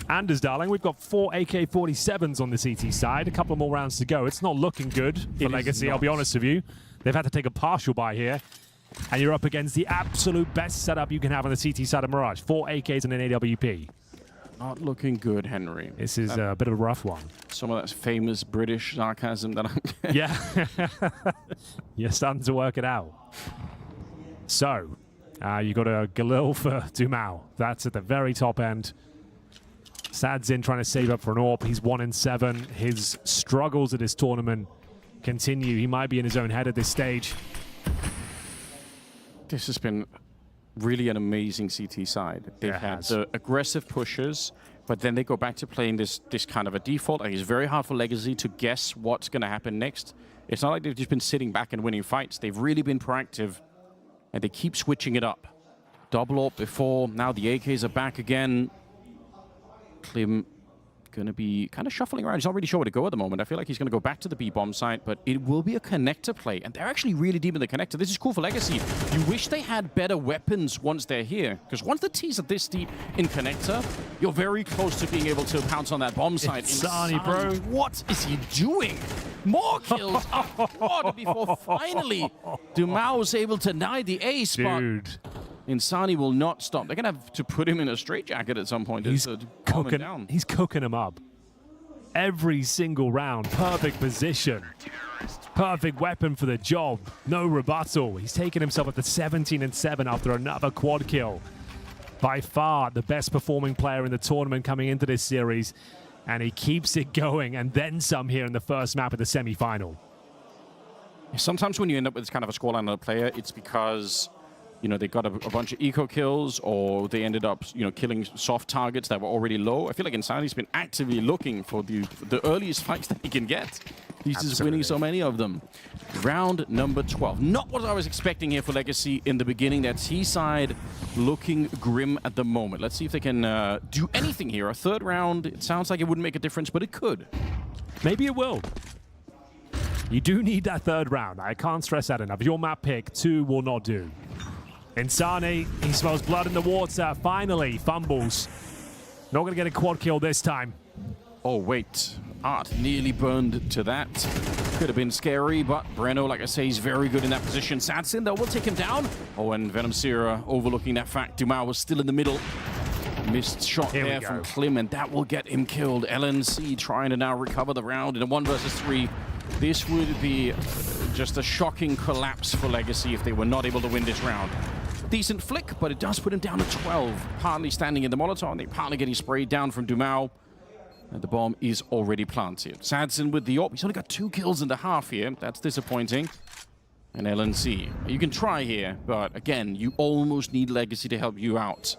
S18: Anders, darling, we've got 4 AK-47s on the CT side. A couple more rounds to go. It's not looking good for Legacy, I'll be honest with you. They've had to take a partial buy here. And you're up against the absolute best setup you can have on the CT side of Mirage. 4 AKs and an AWP.
S19: Not looking good, Henry.
S18: This is a bit of a rough one.
S19: Some of that famous British sarcasm that I'm...
S18: Yeah. You're starting to work it out. So, you got a Galil for Dumao. That's at the very top end. Sad's in trying to save up for an AWP. He's 1-7. His struggles at this tournament continue. He might be in his own head at this stage.
S19: This has been really an amazing CT side. They've had the aggressive pushes, but then they go back to playing this kind of a default. Like, it's very hard for Legacy to guess what's going to happen next. It's not like they've just been sitting back and winning fights. They've really been proactive, and they keep switching it up. Double AWP before. Now the AKs are back again. Klim going to be kind of shuffling around. He's not really sure where to go at the moment. I feel like he's going to go back to the B-bomb site, but it will be a connector play, and they're actually really deep in the connector. This is cool for Legacy. You wish they had better weapons once they're here, because once the T's are this deep in connector, you're very close to being able to pounce on that bomb site.
S18: Insani, bro.
S19: What is he doing? More kills quad before finally Dumao was able to deny the ace.
S18: Dude.
S19: Insani will not stop. They're going to have to put him in a straitjacket at some point.
S18: He's cooking him up. Every single round, perfect position. Perfect weapon for the job. No rebuttal. He's taken himself at the 17-7 after another quad kill. By far the best performing player in the tournament coming into this series. And he keeps it going, and then some here in the first map of the semi-final.
S19: Sometimes when you end up with this kind of a scoreline on a player, it's because, you know, they got a bunch of eco kills, or they ended up, you know, killing soft targets that were already low. I feel like Insani's been actively looking for the earliest fights that he can get. He's just winning so many of them. Round number 12. Not what I was expecting here for Legacy in the beginning. That T-side looking grim at the moment. Let's see if they can do anything here. A third round, it sounds like it wouldn't make a difference, but it could.
S18: Maybe it will. You do need that third round. I can't stress that enough. Your map pick, 2 will not do. Insani, he smells blood in the water. Finally, fumbles. Not going to get a quad kill this time.
S19: Oh, wait. Art nearly burned to that. Could have been scary, but Breno, like I say, is very good in that position. Sadsin, though, will take him down. Oh, and Venom Sierra overlooking that fact. Dumao was still in the middle. Missed shot there from Klim, and that will get him killed. LNC trying to now recover the round in a 1 versus 3. This would be just a shocking collapse for Legacy if they were not able to win this round. Decent flick, but it does put him down to 12. Partly standing in the Molotov, and they partly getting sprayed down from Dumao. And the bomb is already planted. Sadsin with the AWP. He's only got 2 kills in the half here. That's disappointing. And LNC. You can try here, but again, you almost need Legacy to help you out.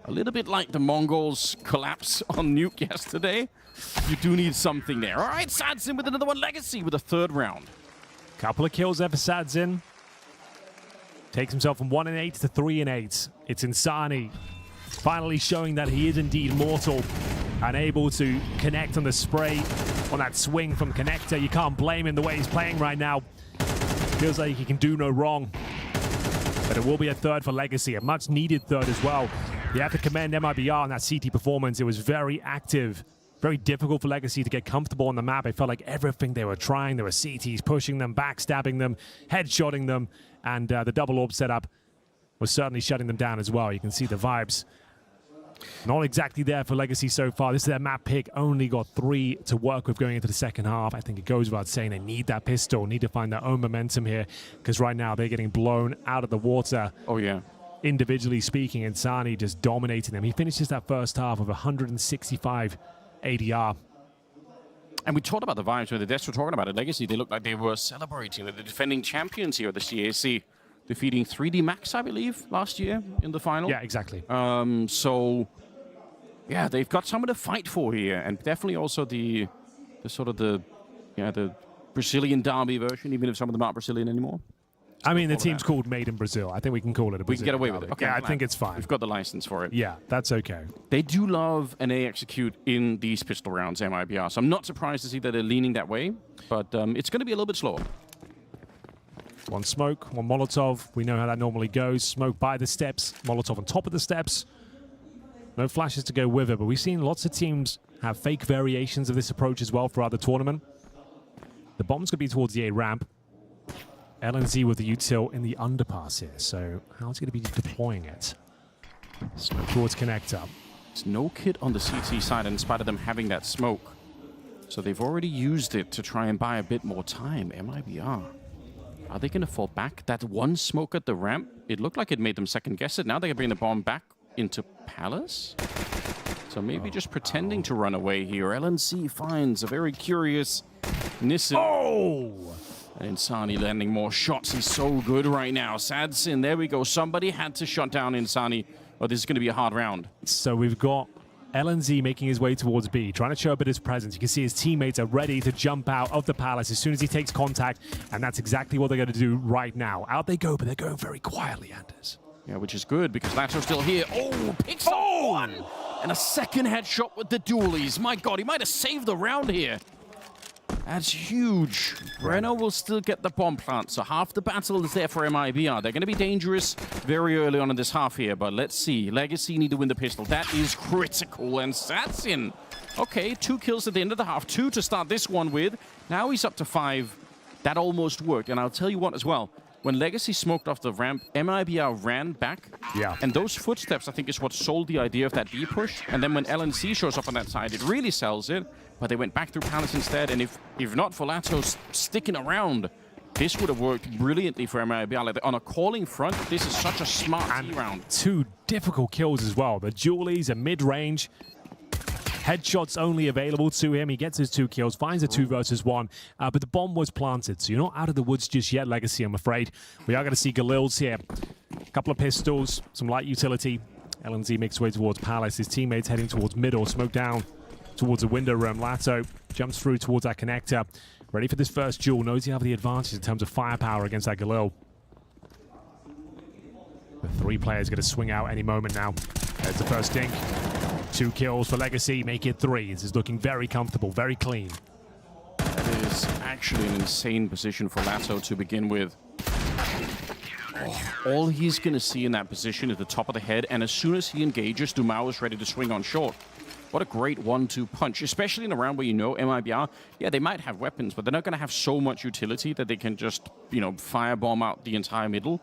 S19: A little bit like the Mongols' collapse on Nuke yesterday. You do need something there. All right, Sadsin with another one. Legacy with a 3rd round.
S18: Couple of kills there for Sadsin. Takes himself from 1-8 to 3-8. It's Insani finally showing that he is indeed mortal and able to connect on the spray on that swing from Connector. You can't blame him the way he's playing right now. Feels like he can do no wrong. But it will be a 3rd for Legacy, a much needed 3rd as well. You have to commend MIBR on that CT performance. It was very active, very difficult for Legacy to get comfortable on the map. It felt like everything they were trying, there were CTs pushing them, backstabbing them, headshotting them, and the double orb setup was certainly shutting them down as well. You can see the vibes not exactly there for Legacy so far. This is their map pick. Only got 3 to work with going into the second half. I think it goes without saying they need that pistol, need to find their own momentum here, because right now they're getting blown out of the water.
S19: Oh, yeah.
S18: Individually speaking, Insani just dominating them. He finishes that first half with 165 ADR.
S19: And we talked about the vibes when the Deaths were talking about it. Legacy, they looked like they were celebrating. They're the defending champions here at the CAC. Defeating 3D Max, I believe, last year in the final.
S18: Yeah, exactly.
S19: So, yeah, they've got someone to fight for here, and definitely also the Brazilian derby version, even if some of them aren't Brazilian anymore.
S18: I mean, the team's called Made in Brazil. I think we can call it a Brazilian
S19: We can get away with
S18: derby.
S19: it. Okay,
S18: yeah, I think it's fine.
S19: We've got the license for it.
S18: Yeah, that's okay.
S19: They do love and they execute in these pistol rounds, MIBR. So I'm not surprised to see that they're leaning that way, but it's going to be a little bit slower.
S18: One smoke, one Molotov. We know how that normally goes. Smoke by the steps, Molotov on top of the steps. No flashes to go with it, but we've seen lots of teams have fake variations of this approach as well throughout the tournament. The bomb's going to be towards the A ramp. LNZ with the util in the underpass here. So how's he going to be deploying it? Smoke towards connector.
S19: There's no kit on the CT side in spite of them having that smoke. So they've already used it to try and buy a bit more time. MIBR. Are they going to fall back? That one smoke at the ramp, it looked like it made them second guess it. Now they can bring the bomb back into Palace. So maybe just pretending to run away here. LNC finds a very curious Nissan.
S18: Oh!
S19: And Insani landing more shots. He's so good right now. Sadsin, there we go. Somebody had to shut down Insani, or this is going to be a hard round.
S18: So we've got LNZ making his way towards B, trying to show a bit of his presence. You can see his teammates are ready to jump out of the Palace as soon as he takes contact, and that's exactly what they're going to do right now. Out they go, but they're going very quietly, Anders.
S19: Yeah, which is good, because Lato's still here. Oh, picks up one! And a second headshot with the dualies. My God, he might have saved the round here. That's huge. Breno will still get the bomb plant, so half the battle is there for MIBR. They're going to be dangerous very early on in this half here, but let's see. Legacy need to win the pistol. That is critical, and Satsin. Okay, 2 kills at the end of the half. 2 to start this one with. Now he's up to 5. That almost worked, and I'll tell you what as well. When Legacy smoked off the ramp, MIBR ran back.
S18: Yeah.
S19: And those footsteps, I think, is what sold the idea of that B push. And then when LNC shows up on that side, it really sells it. But they went back through Palace instead. And if not for Lato sticking around, this would have worked brilliantly for MIBR. Like, on a calling front, this is such a smart round. 2
S18: difficult kills as well. The dualies are mid-range. Headshots only available to him. He gets his 2 kills, finds a 2 versus 1, but the bomb was planted, so you're not out of the woods just yet, Legacy, I'm afraid. We are going to see Galil's here. A couple of pistols, some light utility. LNZ makes his way towards Palace. His teammates heading towards middle. Smoke down towards the window room. Lato jumps through towards that connector. Ready for this first duel. Knows he have the advantage in terms of firepower against that Galil. The 3 players going to swing out any moment now. There's the first dink. 2 kills for Legacy, make it 3. This is looking very comfortable, very clean.
S19: That is actually an insane position for Lato to begin with. All he's going to see in that position is the top of the head, and as soon as he engages, Dumao is ready to swing on short. What a great 1-2 punch, especially in a round where you know MIBR, yeah, they might have weapons, but they're not going to have so much utility that they can just, you know, firebomb out the entire middle.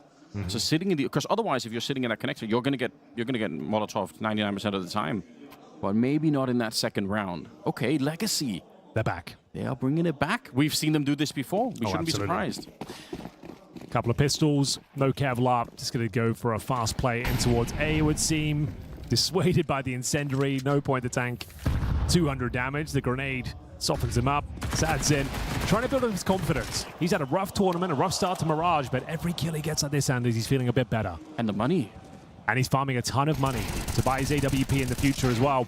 S19: So sitting in the, because otherwise, if you're sitting in that connector, you're going to get Molotov 99% of the time, but maybe not in that second round. Okay, Legacy.
S18: They're back.
S19: They are bringing it back. We've seen them do this before. We shouldn't be surprised.
S18: Couple of pistols, no Kevlar. Just going to go for a fast play in towards A, it would seem. Dissuaded by the incendiary, no point to tank. 200 damage. The grenade softens him up. Sadzin trying to build up his confidence. He's had a rough tournament, a rough start to Mirage, but every kill he gets at this end, he's feeling a bit better.
S19: And the money.
S18: And he's farming a ton of money to buy his AWP in the future as well.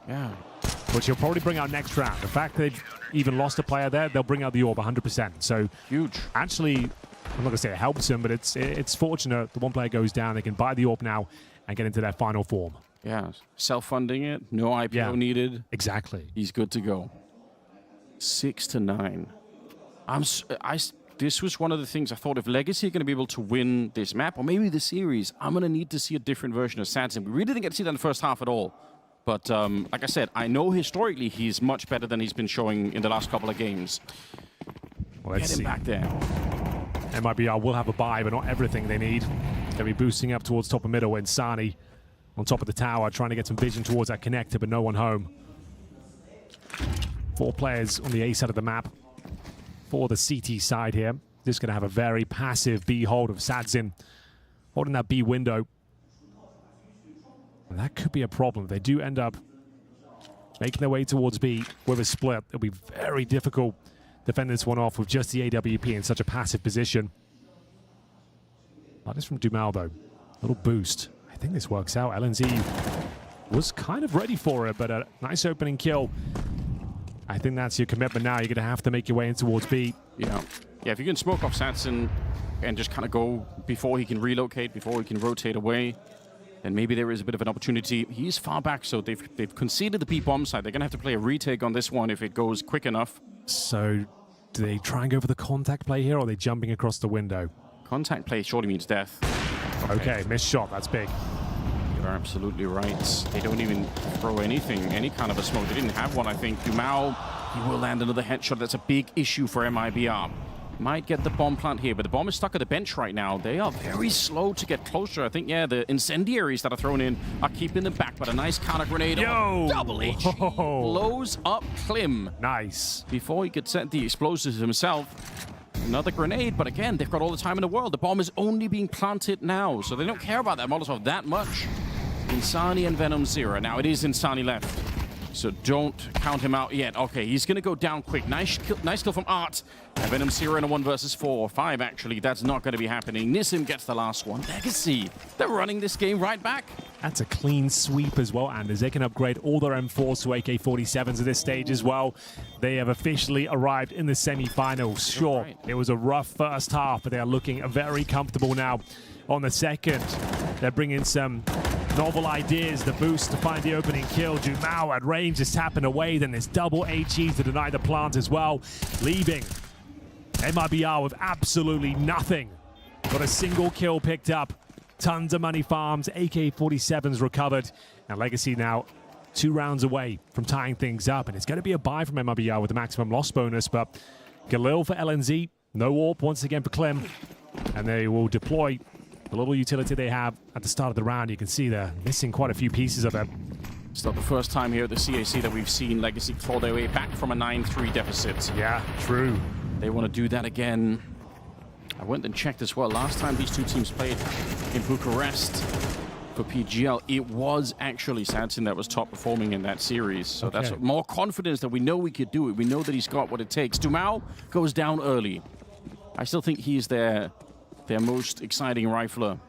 S19: Yeah.
S18: Which he'll probably bring out next round. The fact that they've even lost a player there, they'll bring out the orb 100%. So
S19: huge.
S18: Actually, I'm not going to say it helps him, but it's fortunate the one player goes down. They can buy the orb now and get into their final form.
S19: Yeah, self-funding it, no IPO needed.
S18: Exactly.
S19: He's good to go. 6-9. This was one of the things I thought, if Legacy are going to be able to win this map, or maybe the series, I'm going to need to see a different version of Sadzin. We really didn't get to see that in the first half at all. But like I said, I know historically he's much better than he's been showing in the last couple of games.
S18: Well, let's
S19: Get him back there.
S18: MIBR will have a buy, but not everything they need. They'll be boosting up towards top of middle, and Sani on top of the tower, trying to get some vision towards that connector, but no one home. 4 players on the A side of the map for the CT side here. Just going to have a very passive B hold of Sadzin, holding that B window. And that could be a problem. If they do end up making their way towards B with a split, it'll be very difficult defending this one off with just the AWP in such a passive position. That is from Dumal, though. A little boost. I think this works out. LNZ was kind of ready for it, but a nice opening kill. I think that's your commitment now. You're going to have to make your way in towards B.
S19: Yeah. Yeah, if you can smoke off Sadzin and just kind of go before he can relocate, before he can rotate away, then maybe there is a bit of an opportunity. He's far back, so they've conceded the B-bomb side. They're going to have to play a retake on this one if it goes quick enough.
S18: So do they try and go for the contact play here, or are they jumping across the window?
S19: Contact play surely means death.
S18: Okay, missed shot. That's big.
S19: You're absolutely right. They don't even throw anything, any kind of a smoke. They didn't have one, I think. Dumal, he will land another headshot. That's a big issue for MIBR. Might get the bomb plant here, but the bomb is stuck at the bench right now. They are very slow to get closer. I think, yeah, the incendiaries that are thrown in are keeping them back, but a nice counter grenade.
S18: Yo!
S19: Double H blows up Klim.
S18: Nice.
S19: Before he could set the explosives himself. Another grenade, but again, they've got all the time in the world. The bomb is only being planted now, so they don't care about that Molotov that much. Insani and Venom 0. Now it is Insani left, so don't count him out yet. Okay, he's going to go down quick. Nice kill from Art. And Venom 0 in a 1 versus 4. 5, actually. That's not going to be happening. Nissim gets the last one. Legacy, they're running this game right back.
S18: That's a clean sweep as well, Anders. They can upgrade all their M4s to AK-47s at this stage as well. They have officially arrived in the semifinals. Sure, it was a rough first half, but they are looking very comfortable now on the second. They're bringing some novel ideas, the boost to find the opening kill. Dumal at range is tapping away, then this double HE to deny the plant as well, leaving MIBR with absolutely nothing. Got a single kill picked up, tons of money farms, AK-47s recovered, and Legacy now 2 rounds away from tying things up, and it's going to be a buy from MIBR with the maximum loss bonus, but Galil for LNZ, no AWP once again for Klim, and they will deploy the little utility they have at the start of the round. You can see they're missing quite a few pieces of it.
S19: It's not the first time here at the CAC that we've seen Legacy claw their way back from a 9-3 deficit.
S18: Yeah, true.
S19: They want to do that again. I went and checked as well. Last time these two teams played in Bucharest for PGL, it was actually Sadzin that was top performing in that series. So that's more confidence that we know we could do it. We know that he's got what it takes. Dumal goes down early. I still think he's their most exciting rifler.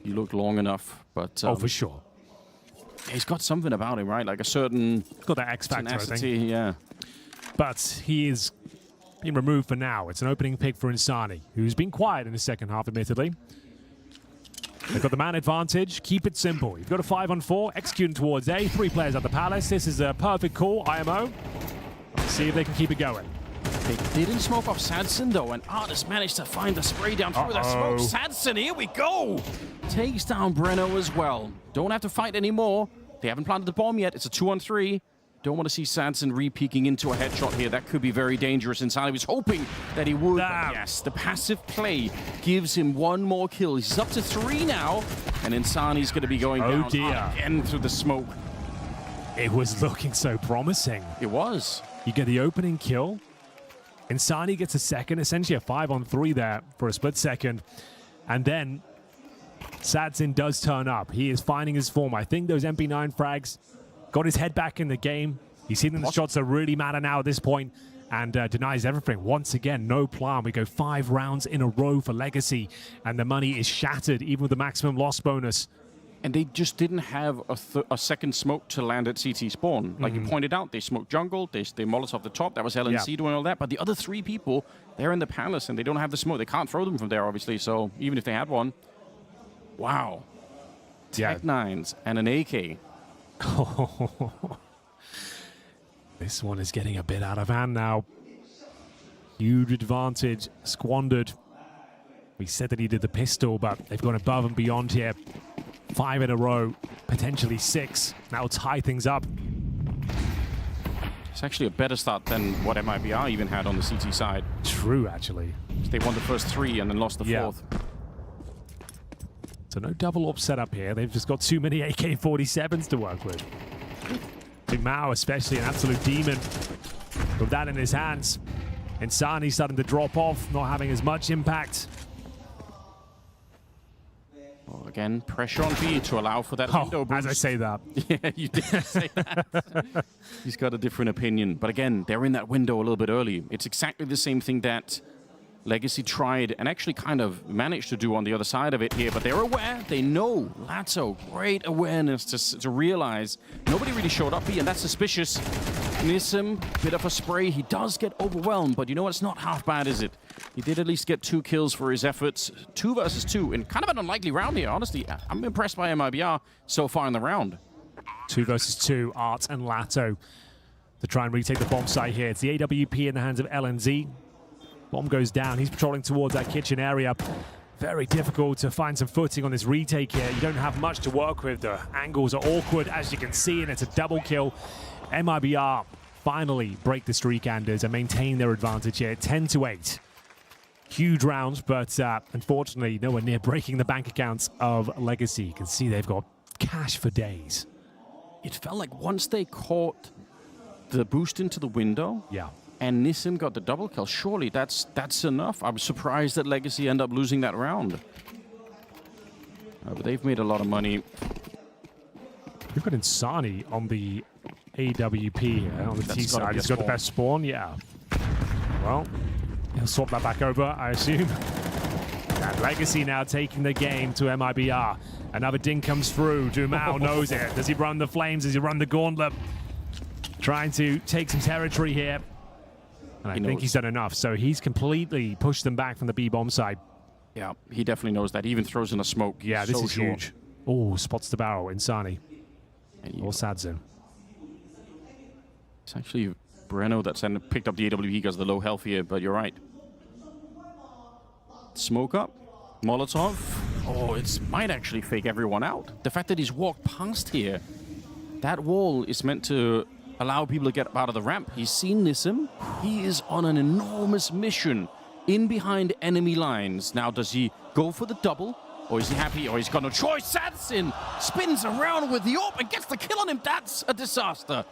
S19: He looked long enough, but
S18: oh, for sure.
S19: He's got something about him, right? Like a certain
S18: got that X factor,
S19: tenacity,
S18: I think.
S19: Yeah.
S18: But he is being removed for now. It's an opening pick for Insani, who's been quiet in the second half, admittedly. They've got the man advantage. Keep it simple. You've got a 5-on-4, executing towards A. 3 players at the Palace. This is a perfect call, IMO. Let's see if they can keep it going.
S19: They didn't smoke off Sadzin, though, and Artis managed to find the spray down through that smoke. Sadzin, here we go! Takes down Breno as well. Don't have to fight anymore. They haven't planted the bomb yet. It's a 2-on-3. Don't want to see Sanson re-peeking into a headshot here. That could be very dangerous. Insani was hoping that he would. But yes, the passive play gives him one more kill. He's up to 3 now. And Insani's going to be going down again through the smoke.
S18: It was looking so promising.
S19: It was.
S18: You get the opening kill. Insani gets a second, essentially a 5-on-3 there for a split second. And then Sadzin does turn up. He is finding his form. I think those MP9 frags got his head back in the game. He's seen the shots that really matter now at this point and denies everything. Once again, no plan. We go 5 rounds in a row for Legacy, and the money is shattered, even with the maximum loss bonus.
S19: And they just didn't have a second smoke to land at CT spawn. Like you pointed out, they smoked jungle, they Molotov the top, that was LNC doing all that. But the other 3 people, they're in the palace and they don't have the smoke. They can't throw them from there, obviously. So even if they had one, wow. Tech 9s and an AK.
S18: This one is getting a bit out of hand now. Huge advantage squandered. We said that he did the pistol, but they've gone above and beyond here. 5 in a row, potentially 6. Now tie things up.
S19: It's actually a better start than what MIBR even had on the CT side.
S18: True, actually.
S19: They won the first 3 and then lost the 4th.
S18: So no double AWP setup here. They've just got too many AK-47s to work with. I think MOUZ, especially an absolute demon with that in his hands. Insani starting to drop off, not having as much impact.
S19: Well, again, pressure on B to allow for that window boost.
S18: As I say that.
S19: Yeah, you did say that. He's got a different opinion. But again, they're in that window a little bit early. It's exactly the same thing that Legacy tried and actually kind of managed to do on the other side of it here. But they're aware. They know. Lato, great awareness to realize nobody really showed up here, and that's suspicious. Nissim, bit of a spray. He does get overwhelmed, but you know what? It's not half bad, is it? He did at least get 2 kills for his efforts. 2 versus 2, and kind of an unlikely round here, honestly. I'm impressed by MIBR so far in the round.
S18: 2 versus 2, Art and Lato to try and retake the bomb site here. It's the AWP in the hands of LNZ. Bomb goes down. He's patrolling towards that kitchen area. Very difficult to find some footing on this retake here. You don't have much to work with. The angles are awkward, as you can see, and it's a double kill. MIBR finally break the streak, Anders, and maintain their advantage here, 10-8. Huge rounds, but unfortunately nowhere near breaking the bank accounts of Legacy. You can see they've got cash for days.
S19: It felt like once they caught the boost into the window, and Nissim got the double kill, surely that's enough. I'm surprised that Legacy end up losing that round. But they've made a lot of money.
S18: We've got Insani on the AWP here, on the T side. He's got the best spawn, Well, he'll swap that back over, I assume. And Legacy now taking the game to MIBR. Another ding comes through. Dumao knows it. Does he run the flames? Does he run the gauntlet? Trying to take some territory here. And I think he's done enough. So he's completely pushed them back from the B-bomb side.
S19: Yeah, he definitely knows that. He even throws in a smoke.
S18: Yeah, this is huge. Oh, spots the barrel. Insani. Or Sadzin.
S19: It's actually Breno that picked up the AWP because of the low health here, but you're right. Smoke up. Molotov. Oh, it might actually fake everyone out. The fact that he's walked past here, that wall is meant to allow people to get out of the ramp. He's seen Nissim. He is on an enormous mission in behind enemy lines. Now, does he go for the double? Or is he happy? Or he's got no choice. Sadzin spins around with the AWP and gets the kill on him. That's a disaster.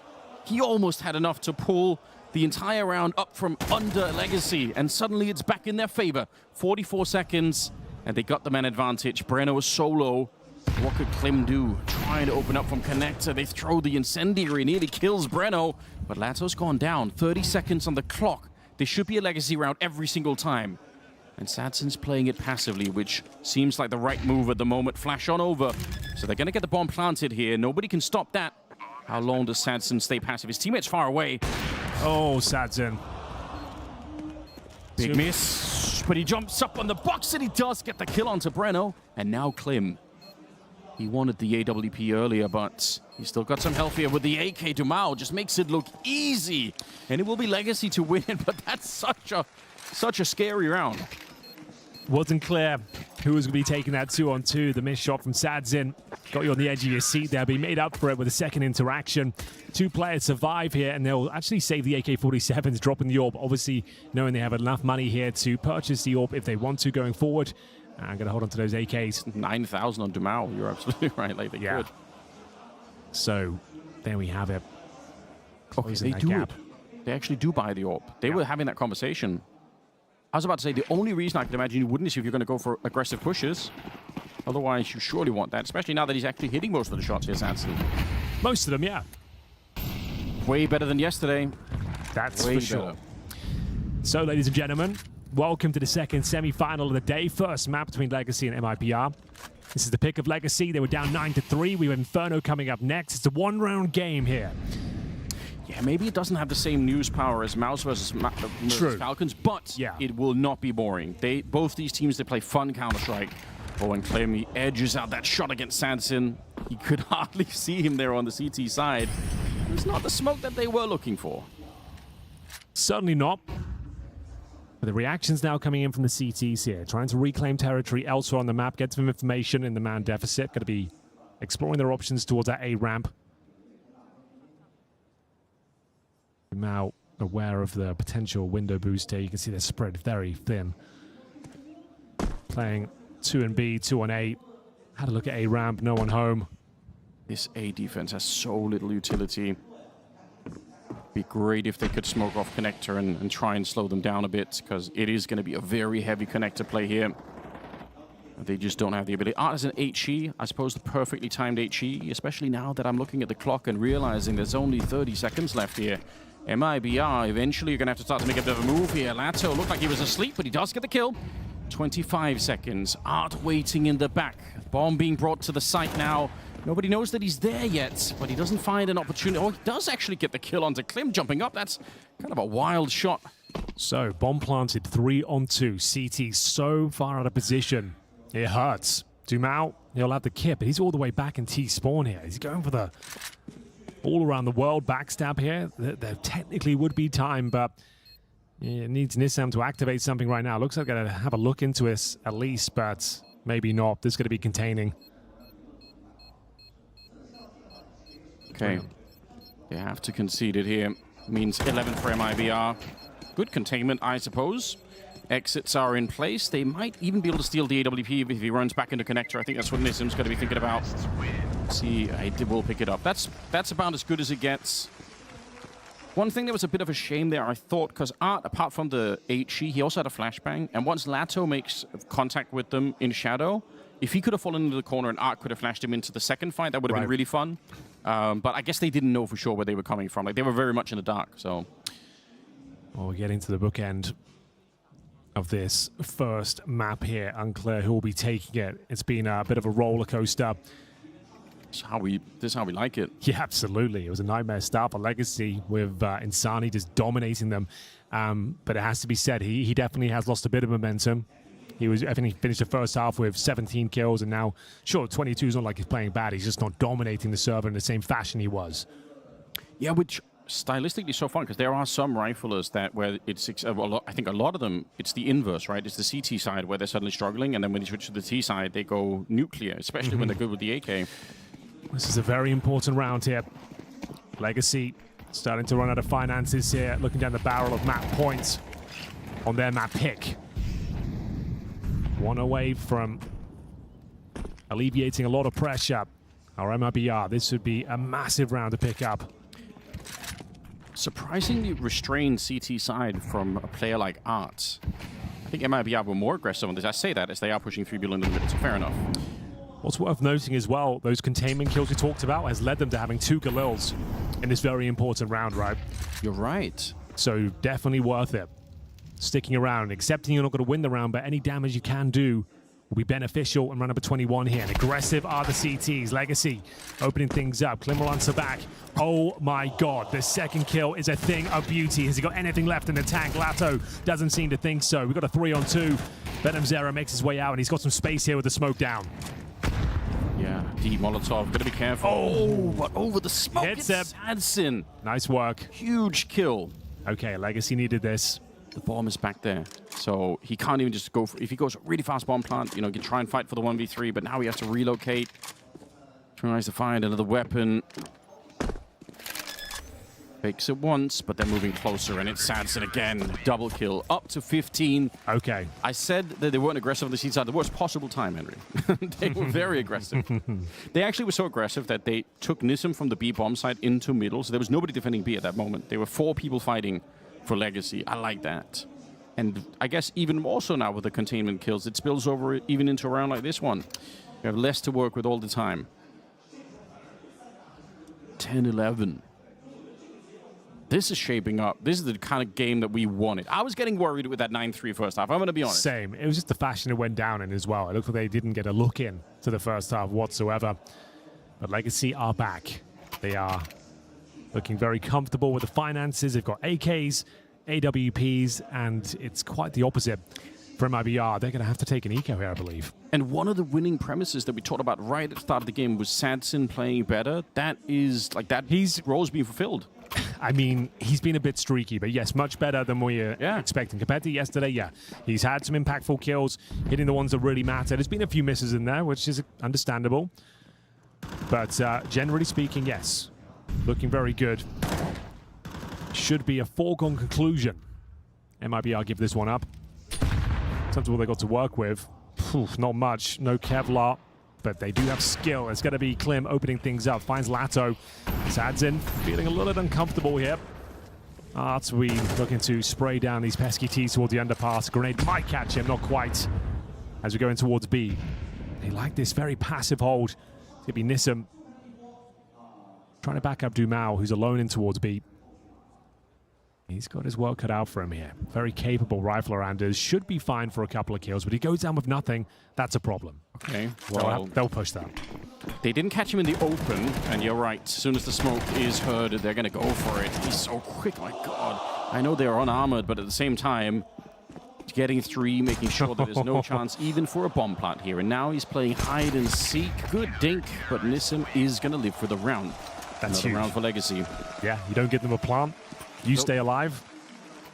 S19: He almost had enough to pull the entire round up from under Legacy. And suddenly it's back in their favor. 44 seconds. And they got the man advantage. Breno is solo. What could Klim do? Trying to open up from connector. They throw the incendiary. Nearly kills Breno. But Lato's gone down. 30 seconds on the clock. This should be a Legacy round every single time. And Sadzin's playing it passively, which seems like the right move at the moment. Flash on over. So they're going to get the bomb planted here. Nobody can stop that. How long does Sadzin stay passive? His teammate's far away.
S18: Oh, Sadzin.
S19: Big miss. But he jumps up on the box and he does get the kill onto Breno. And now Klim. He wanted the AWP earlier, but he's still got some health here with the AK. Dumao just makes it look easy. And it will be Legacy to win it, but that's such a scary round.
S18: Wasn't clear who was going to be taking that 2-on-2. The missed shot from Sadzin got you on the edge of your seat there, but he made up for it with a second interaction. 2 players survive here, and they'll actually save the AK-47s, dropping the AWP, obviously knowing they have enough money here to purchase the AWP if they want to going forward. I'm going to hold on to those AKs.
S19: 9,000 on Dumao, you're absolutely right, like they could.
S18: So, there we have it.
S19: Okay, they do it. They actually do buy the AWP. They were having that conversation. I was about to say, the only reason I could imagine you wouldn't is if you're going to go for aggressive pushes. Otherwise, you surely want that, especially now that he's actually hitting most of the shots here, Sanson.
S18: Most of them, yeah.
S19: Way better than yesterday.
S18: That's for sure. So, ladies and gentlemen, welcome to the second semi-final of the day. First map between Legacy and MIBR. This is the pick of Legacy. They were down 9-3. We have Inferno coming up next. It's a one-round game here.
S19: Yeah, maybe it doesn't have the same news power as MOUZ versus Falcons, but it will not be boring. Both these teams, they play fun Counter-Strike. Oh, and Clemmy edges out that shot against Sanson. You could hardly see him there on the CT side. It's not the smoke that they were looking for.
S18: Certainly not. But the reactions now coming in from the CTs here, trying to reclaim territory elsewhere on the map, get some information in the man deficit. Going to be exploring their options towards that A ramp. Now aware of the potential window boost here. You can see they're spread very thin. Playing 2 and B, 2 on A. Had a look at A ramp, no one home.
S19: This A defense has so little utility. Be great if they could smoke off connector and try and slow them down a bit, because it is going to be a very heavy connector play here. They just don't have the ability. Art is an HE, I suppose the perfectly timed HE, especially now that I'm looking at the clock and realizing there's only 30 seconds left here. MIBR eventually are going to have to start to make a bit of a move here. Lato looked like he was asleep, but he does get the kill. 25 seconds. Art waiting in the back. Bomb being brought to the site now. Nobody knows that he's there yet, but he doesn't find an opportunity. Oh, he does actually get the kill onto Klim jumping up. That's kind of a wild shot.
S18: So, bomb planted 3-on-2. CT so far out of position. It hurts. Dumao, he'll have the kit, but he's all the way back in T-spawn here. He's going for the all around the world backstab here. There technically would be time, but it needs Nissam to activate something right now. Looks like they're going to have a look into this at least, but maybe not. This is going to be containing.
S19: Okay. They have to concede it here. Means 11 for MIBR. Good containment, I suppose. Exits are in place. They might even be able to steal the AWP if he runs back into connector. I think that's what Nissam's going to be thinking about. See, I will pick it up. That's about as good as it gets. One thing that was a bit of a shame there, I thought, because Art, apart from the HE, he also had a flashbang. And once Lato makes contact with them in shadow, if he could have fallen into the corner and Art could have flashed him into the second fight, that would have been really fun. But I guess they didn't know for sure where they were coming from. Like, they were very much in the dark, so.
S18: Well, we're getting to the bookend of this first map here. Unclear who will be taking it. It's been a bit of a roller coaster.
S19: This is how we like it.
S18: Yeah, absolutely. It was a nightmare start for Legacy with Insani just dominating them. But it has to be said, he definitely has lost a bit of momentum. I think he finished the first half with 17 kills, and now, sure, 22 is not like he's playing bad. He's just not dominating the server in the same fashion he was.
S19: Yeah, which stylistically is so fun, because there are some riflers that where it's, I think a lot of them, it's the inverse, right? It's the CT side where they're suddenly struggling, and then when they switch to the T side, they go nuclear, especially when they're good with the AK.
S18: This is a very important round here. Legacy starting to run out of finances here, looking down the barrel of map points on their map pick. One away from alleviating a lot of pressure. Our MIBR, this would be a massive round to pick up.
S19: Surprisingly restrained CT side from a player like Art. I think MIBR were more aggressive on this. I say that as they are pushing 3 billion in the middle, so fair enough.
S18: What's worth noting as well, those containment kills we talked about has led them to having 2 Galils in this very important round, right?
S19: You're right.
S18: So definitely worth it. Sticking around, accepting you're not going to win the round, but any damage you can do will be beneficial. And run number 21 here. And aggressive are the CTs. Legacy opening things up. Klim will answer back. Oh my god, the second kill is a thing of beauty. Has he got anything left in the tank? Lato doesn't seem to think so. We've got a 3-on-2. Venomzera makes his way out, and he's got some space here with the smoke down.
S19: Yeah, D Molotov, gotta be careful. Oh, but over the smoke,
S18: Hits
S19: it's Sanson.
S18: Nice work.
S19: Huge kill.
S18: Okay, Legacy needed this.
S19: The bomb is back there. So he can't even just go for, if he goes really fast bomb plant, you know, he can try and fight for the 1v3, but now he has to relocate. Tries to find another weapon. Fakes it once, but they're moving closer, and it's Sadson again. Double kill, up to 15.
S18: Okay.
S19: I said that they weren't aggressive on the seed side the worst possible time, Henry. They were very aggressive. They actually were so aggressive that they took Nissim from the B bomb side into middle, so there was nobody defending B at that moment. There were 4 people fighting for Legacy. I like that. And I guess even more so now with the containment kills, it spills over even into a round like this one. You have less to work with all the time. 10-11. This is shaping up. This is the kind of game that we wanted. I was getting worried with that 9-3 first half. I'm going to be honest.
S18: Same. It was just the fashion it went down in as well. It looked like they didn't get a look in to the first half whatsoever. But Legacy are back. They are looking very comfortable with the finances. They've got AKs, AWPs, and it's quite the opposite for MIBR. They're going to have to take an eco here, I believe.
S19: And one of the winning premises that we talked about right at the start of the game was Sadson playing better. That is, like, that role's being fulfilled.
S18: I mean, he's been a bit streaky, but yes, much better than we were expecting. Compared to yesterday, yeah. He's had some impactful kills, hitting the ones that really matter. There's been a few misses in there, which is understandable. But generally speaking, yes. Looking very good. Should be a foregone conclusion. MIBR give this one up. In terms of what they got to work with, not much. No Kevlar. But they do have skill. It's going to be Klim opening things up. Finds Lato. Sadson feeling a little bit uncomfortable here. Artswe looking to spray down these pesky T's towards the underpass. Grenade might catch him, not quite. As we go in towards B. They like this very passive hold. It's going to be Nissim trying to back up Dumao, who's alone in towards B. He's got his work cut out for him here. Very capable rifler, Anders. Should be fine for a couple of kills, but he goes down with nothing. That's a problem.
S19: Okay, well,
S18: they'll push that.
S19: They didn't catch him in the open, and you're right. As soon as the smoke is heard, they're going to go for it. He's so quick, my God. I know they're unarmored, but at the same time, getting 3, making sure that there's no chance even for a bomb plant here. And now he's playing hide and seek. Good dink, but Nissim is going to live for the round.
S18: That's
S19: another
S18: huge.
S19: round for Legacy.
S18: Yeah, you don't get them a plant. You stay alive.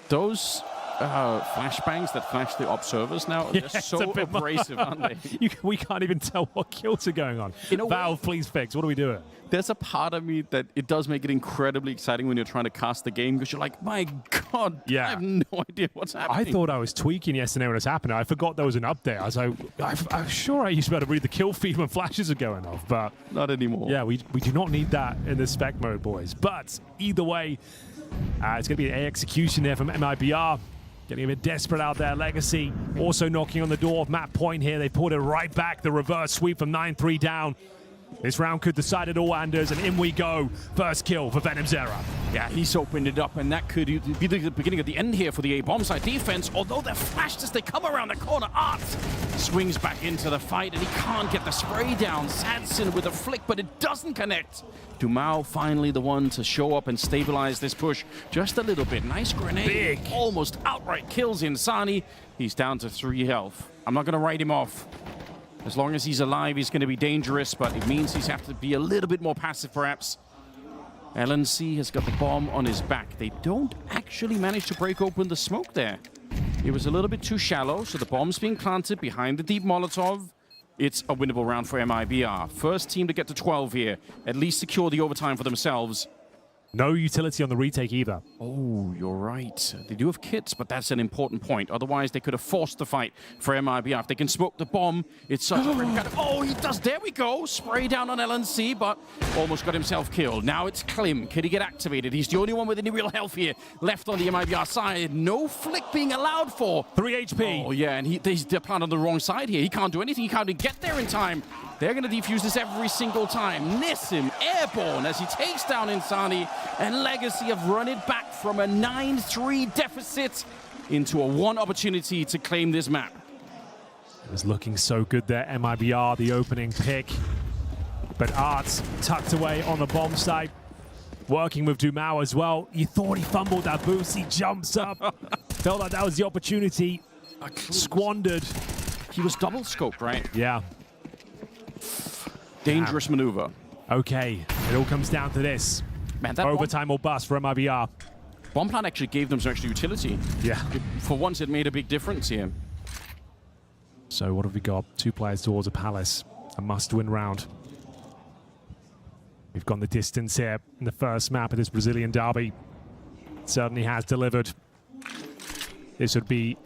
S19: Those flashbangs that flash the observers now, they're so abrasive, aren't they?
S18: We can't even tell what kills are going on. Valve, please fix. What are we doing?
S19: There's a part of me that it does make it incredibly exciting when you're trying to cast the game because you're like, my God, I have no idea what's happening.
S18: I thought I was tweaking yesterday when it was happening. I forgot there was an update. I was like, I'm sure I used to be able to read the kill feed when flashes are going off, but
S19: not anymore.
S18: Yeah, we do not need that in this spec mode, boys. But either way, it's going to be an execution there from MIBR. Getting a bit desperate out there. Legacy also knocking on the door of map point here. They pulled it right back. The reverse sweep from 9-3 down. This round could decide it all, Anders, and in we go. First kill for Venom Zera.
S19: Yeah, he's opened it up, and that could be the beginning of the end here for the A-bomb side defense, although they're flashed as they come around the corner. Art swings back into the fight, and he can't get the spray down. Sadson with a flick, but it doesn't connect. Dumao finally the one to show up and stabilize this push just a little bit. Nice grenade.
S18: Big.
S19: Almost outright kills Insani. He's down to 3 health. I'm not going to write him off. As long as he's alive, he's going to be dangerous, but it means he's have to be a little bit more passive, perhaps. LNC has got the bomb on his back. They don't actually manage to break open the smoke there. It was a little bit too shallow, so the bomb's being planted behind the deep Molotov. It's a winnable round for MIBR. First team to get to 12 here. At least secure the overtime for themselves.
S18: No utility on the retake either.
S19: Oh, you're right. They do have kits, but that's an important point. Otherwise, they could have forced the fight for MIBR. If they can smoke the bomb, it's such a great... Oh, he does. There we go. Spray down on LNC, but almost got himself killed. Now it's Klim. Can he get activated? He's the only one with any real health here left on the MIBR side. No flick being allowed for.
S18: 3 HP.
S19: Oh, yeah, and he's planted on the wrong side here. He can't do anything. He can't even get there in time. They're going to defuse this every single time. Nissim airborne as he takes down Insani, and Legacy have run it back from a 9-3 deficit into a 1 opportunity to claim this map.
S18: It was looking so good there, MIBR, the opening pick. But Arts tucked away on the bomb site, working with Dumao as well. You thought he fumbled that boost, he jumps up. Felt like that was the opportunity. Squandered.
S19: He was double scoped, right?
S18: Yeah.
S19: Dangerous maneuver.
S18: Okay, it all comes down to this.
S19: Man, that
S18: overtime or bust for MIBR.
S19: Bomb plant actually gave them some extra utility.
S18: Yeah.
S19: For once, it made a big difference here.
S18: So what have we got? 2 players towards a Palace. A must-win round. We've gone the distance here in the first map of this Brazilian derby. Certainly has delivered. This would be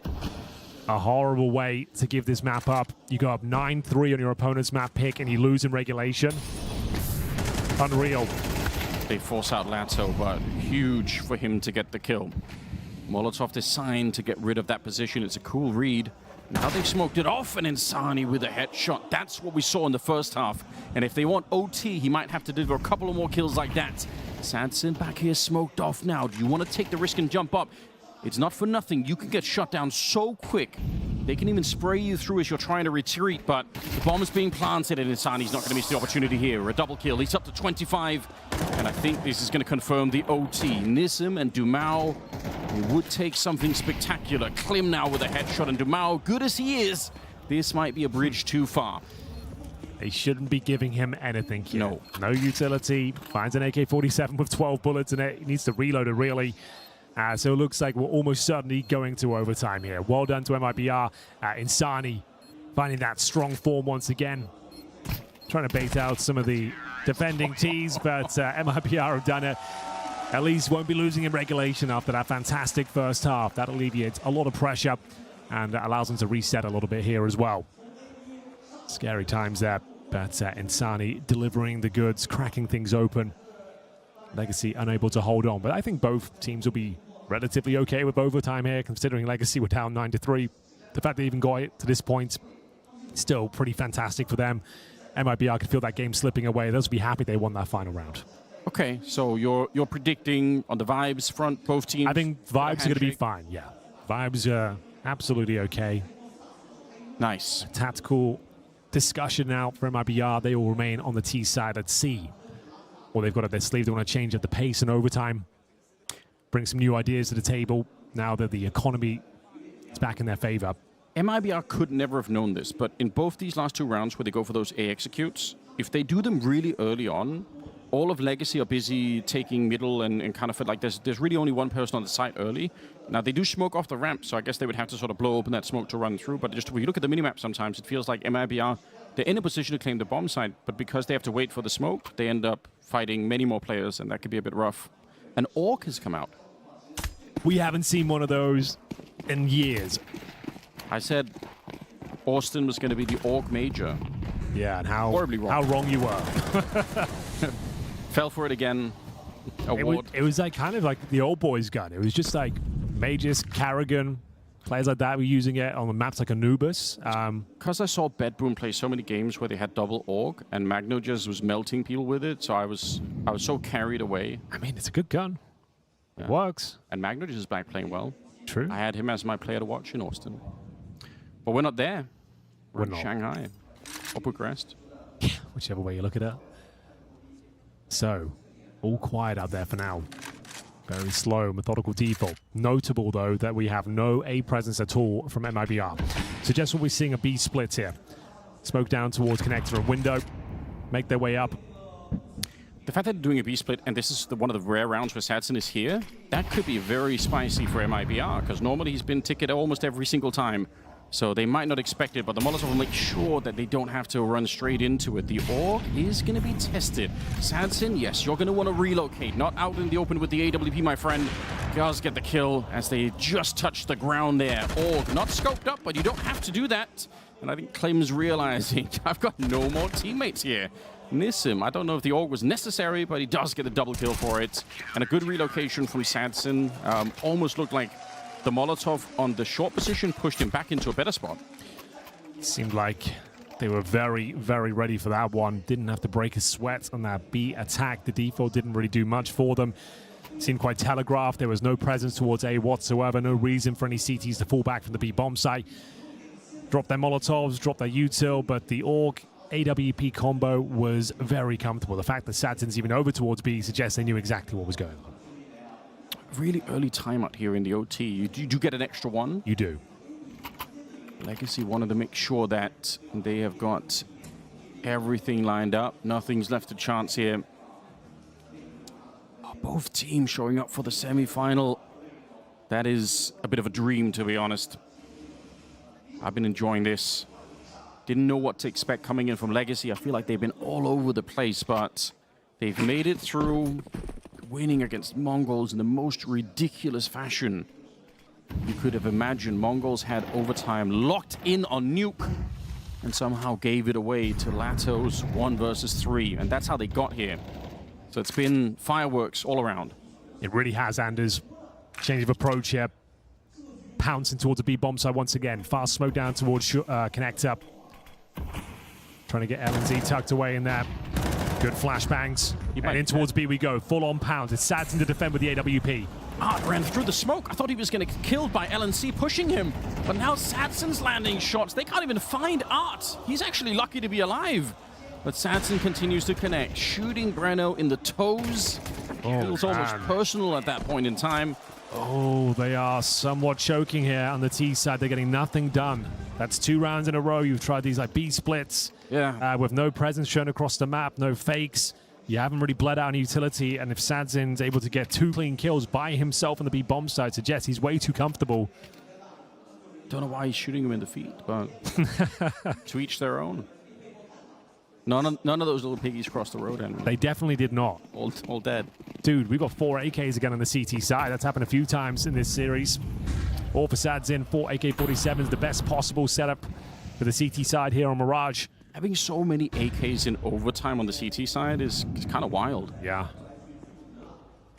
S18: a horrible way to give this map up. You go up 9-3 on your opponent's map pick and you lose in regulation. Unreal.
S19: They force out Lato, but huge for him to get the kill. Molotov designed to get rid of that position. It's a cool read. Now they've smoked it off, and Insani with a headshot. That's what we saw in the first half. And if they want OT, he might have to deliver a couple of more kills like that. Sadson back here smoked off now. Do you want to take the risk and jump up? It's not for nothing. You can get shot down so quick. They can even spray you through as you're trying to retreat, but the bomb is being planted, and Insani's not going to miss the opportunity here. A double kill. He's up to 25, and I think this is going to confirm the OT. Nissim and Dumao would take something spectacular. Klim now with a headshot, and Dumao, good as he is, this might be a bridge too far.
S18: They shouldn't be giving him anything here. No. No utility. Finds an AK-47 with 12 bullets in it. He needs to reload it, really. So it looks like we're almost certainly going to overtime here. Well done to MIBR. Insani finding that strong form once again. Trying to bait out some of the defending tees, but MIBR have done it. At least won't be losing in regulation after that fantastic first half. That alleviates a lot of pressure and allows them to reset a little bit here as well. Scary times there, but Insani delivering the goods, cracking things open. Legacy unable to hold on, but I think both teams will be relatively okay with overtime here, considering Legacy were down 9-3. The fact they even got it to this point, still pretty fantastic for them. MIBR could feel that game slipping away. They'll be happy they won that final round.
S19: Okay, so you're predicting on the vibes front, both teams?
S18: I think vibes are going to be fine, yeah. Vibes are absolutely okay.
S19: Nice.
S18: A tactical discussion now for MIBR. They will remain on the T side. Let's see what they've got up their sleeve. They want to change up the pace in overtime. Bring some new ideas to the table now that the economy is back in their favor.
S19: MIBR could never have known this, but in both these last 2 rounds where they go for those A executes, if they do them really early on, all of Legacy are busy taking middle and kind of feel like there's really only one person on the site early. Now, they do smoke off the ramp, so I guess they would have to sort of blow open that smoke to run through, but just when you look at the minimap sometimes, it feels like MIBR, they're in a position to claim the bomb site, but because they have to wait for the smoke, they end up fighting many more players, and that could be a bit rough. An Orc has come out.
S18: We haven't seen one of those in years.
S19: I said Austin was going to be the Orc Major.
S18: Yeah, and how wrong you were.
S19: Fell for it again. Award.
S18: It was like kind of like the old boys gun. It was just like Magus, Carrigan, players like that were using it on the maps like Anubis.
S19: Because I saw Bedboom play so many games where they had double Orc, and Magno just was melting people with it, so I was so carried away.
S18: I mean, it's a good gun. Yeah. It works.
S19: And Magno is back playing well.
S18: True.
S19: I had him as my player to watch in Austin. But we're not there. We're in
S18: not.
S19: Shanghai. Or Bucharest.
S18: Whichever way you look at it. So, all quiet out there for now. Very slow, methodical default. Notable, though, that we have no A presence at all from MIBR. Suggests we're seeing a B split here. Smoke down towards connector and window. Make their way up.
S19: The fact that they're doing a B split, and this is one of the rare rounds where Sadson is here, that could be very spicy for MIBR, because normally he's been ticketed almost every single time. So they might not expect it, but the Molotov will make sure that they don't have to run straight into it. The Orc is going to be tested. Sadson, yes, you're going to want to relocate. Not out in the open with the AWP, my friend. Does get the kill as they just touch the ground there. Orc not scoped up, but you don't have to do that. And I think Klim's realizing, I've got no more teammates here. Nissim, I don't know if the Orc was necessary, but he does get a double kill for it. And a good relocation from Sadson. Almost looked like the Molotov on the short position pushed him back into a better spot.
S18: Seemed like they were very, very ready for that one. Didn't have to break a sweat on that B attack. The default didn't really do much for them. Seemed quite telegraphed. There was no presence towards A whatsoever. No reason for any CTs to fall back from the B bomb site. Drop their Molotovs, drop their util, but the Orc AWP combo was very comfortable. The fact that Sadson's even over towards B suggests they knew exactly what was going on.
S19: Really early timeout here in the OT. You do get an extra one.
S18: You do.
S19: Legacy wanted to make sure that they have got everything lined up. Nothing's left to chance here. Both teams showing up for the semi-final. That is a bit of a dream, to be honest. I've been enjoying this. Didn't know what to expect coming in from Legacy. I feel like they've been all over the place, but they've made it through, winning against MongolZ in the most ridiculous fashion you could have imagined. MongolZ had overtime locked in on Nuke and somehow gave it away to Lato's 1 versus 3, and that's how they got here. So it's been fireworks all around.
S18: It really has, Anders. Change of approach here. Pouncing towards the B bomb side once again. Fast smoke down towards Connect Up. Trying to get LNZ tucked away in there. Good flashbangs. And in towards B we go. Full on pounds. It's Sadson to defend with the AWP.
S19: Art ran through the smoke. I thought he was going to get killed by LNC pushing him. But now Sadson's landing shots. They can't even find Art. He's actually lucky to be alive. But Sadson continues to connect. Shooting Breno in the toes. Feels almost personal at that point in time.
S18: Oh, they are somewhat choking here on the T side. They're getting nothing done. That's 2 rounds in a row. You've tried these like B splits.
S19: Yeah.
S18: With no presence shown across the map, no fakes. You haven't really bled out any utility, and if Sadzon's able to get 2 clean kills by himself on the B bomb side, suggests he's way too comfortable.
S19: Don't know why he's shooting him in the feet, but to each their own. None of those little piggies crossed the road, Henry.
S18: They definitely did not.
S19: All dead.
S18: Dude, we've got 4 AKs again on the CT side. That's happened a few times in this series. All for Sadzin, 4 AK-47s, the best possible setup for the CT side here on Mirage.
S19: Having so many AKs in overtime on the CT side is kind of wild.
S18: Yeah.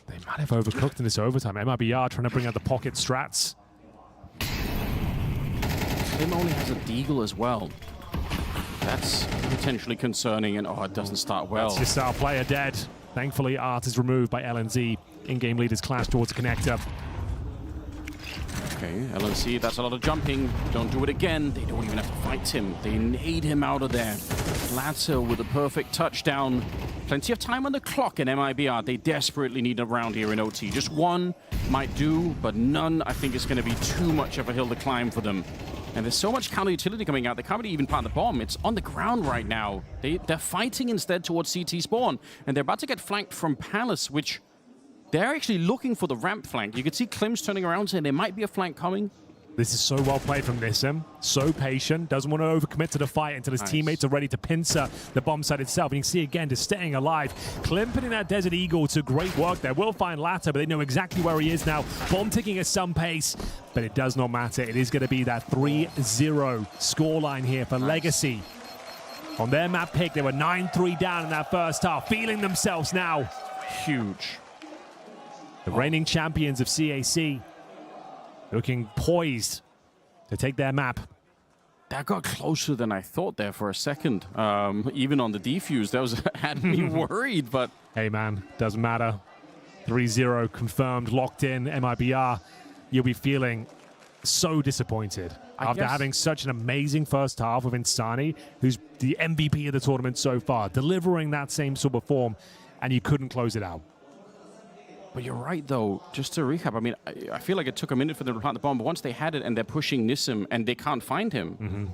S18: They might have overcooked in this overtime. MIBR trying to bring out the pocket strats.
S19: Him only has a deagle as well. That's potentially concerning, and oh, it doesn't start well.
S18: That's just our player dead. Thankfully, Art is removed by LNZ. In-game leaders clash towards the connector.
S19: Okay, LNC, that's a lot of jumping. Don't do it again. They don't even have to fight him. They nade him out of there. Lato with a perfect touchdown. Plenty of time on the clock in MIBR. They desperately need a round here in OT. Just 1 might do, but none, I think, is going to be too much of a hill to climb for them. And there's so much counter utility coming out, they can't really even plant the bomb. It's on the ground right now. They're fighting instead towards CT spawn. And they're about to get flanked from Palace, which they're actually looking for the ramp flank. You can see Klim's turning around saying there might be a flank coming.
S18: This is so well played from Nissim. So patient. Doesn't want to overcommit to the fight until his teammates are ready to pincer the bomb site itself. And you can see again, just staying alive. Klim putting that Desert Eagle to great work there. Will find Latta, but they know exactly where he is now. Bomb ticking at some pace, but it does not matter. It is going to be that 3-0 scoreline here for Legacy. On their map pick, they were 9-3 down in that first half, feeling themselves now.
S19: Huge.
S18: The reigning champions of CAC looking poised to take their map.
S19: That got closer than I thought there for a second. Even on the defuse, that had me worried, but...
S18: Hey, man, doesn't matter. 3-0 confirmed, locked in, MIBR. You'll be feeling so disappointed after having such an amazing first half with Insani, who's the MVP of the tournament so far, delivering that same sort of form, and you couldn't close it out.
S19: But you're right, though. Just to recap, I mean, I feel like it took a minute for them to plant the bomb, but once they had it and they're pushing Nissim and they can't find him,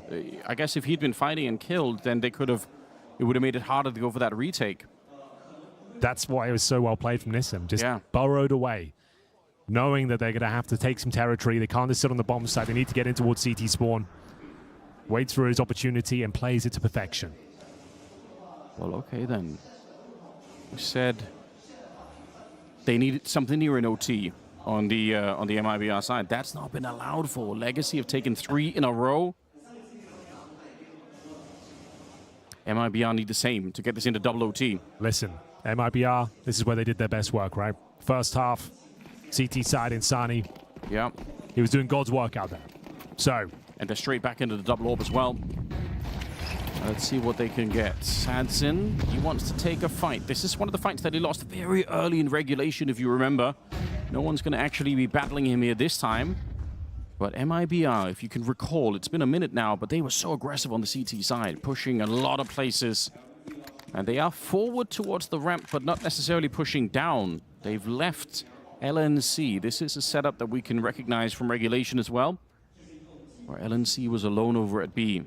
S19: I guess if he'd been fighting and killed, then it would have made it harder to go for that retake.
S18: That's why it was so well played from Nissim. Just burrowed away, knowing that they're going to have to take some territory. They can't just sit on the bomb site. They need to get in towards CT spawn. Waits for his opportunity and plays it to perfection.
S19: Well, okay, then. We said... they needed something here in OT on the MIBR side. That's not been allowed for. Legacy have taken 3 in a row. MIBR need the same to get this into double OT.
S18: Listen, MIBR, this is where they did their best work, right? First half, CT side, Insani.
S19: Yeah.
S18: He was doing God's work out there. So.
S19: And they're straight back into the double orb as well. Let's see what they can get. Sadson, he wants to take a fight. This is one of the fights that he lost very early in regulation, if you remember. No one's going to actually be battling him here this time. But MIBR, if you can recall, it's been a minute now, but they were so aggressive on the CT side, pushing a lot of places. And they are forward towards the ramp, but not necessarily pushing down. They've left LNC. This is a setup that we can recognize from regulation as well, where LNC was alone over at B.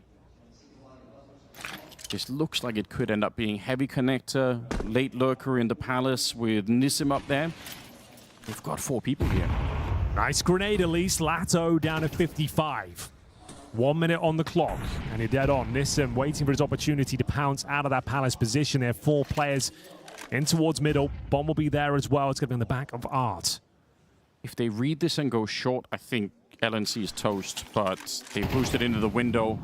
S19: This looks like it could end up being heavy connector, late lurker in the palace with Nissim up there. They've got 4 people here.
S18: Nice grenade at least. Lato down at 55. 1 minute on the clock, and you're dead on. Nissim waiting for his opportunity to pounce out of that palace position. There are 4 players in towards middle. Bomb will be there as well. It's going to be on the back of Art.
S19: If they read this and go short, I think LNC is toast, but they boosted into the window.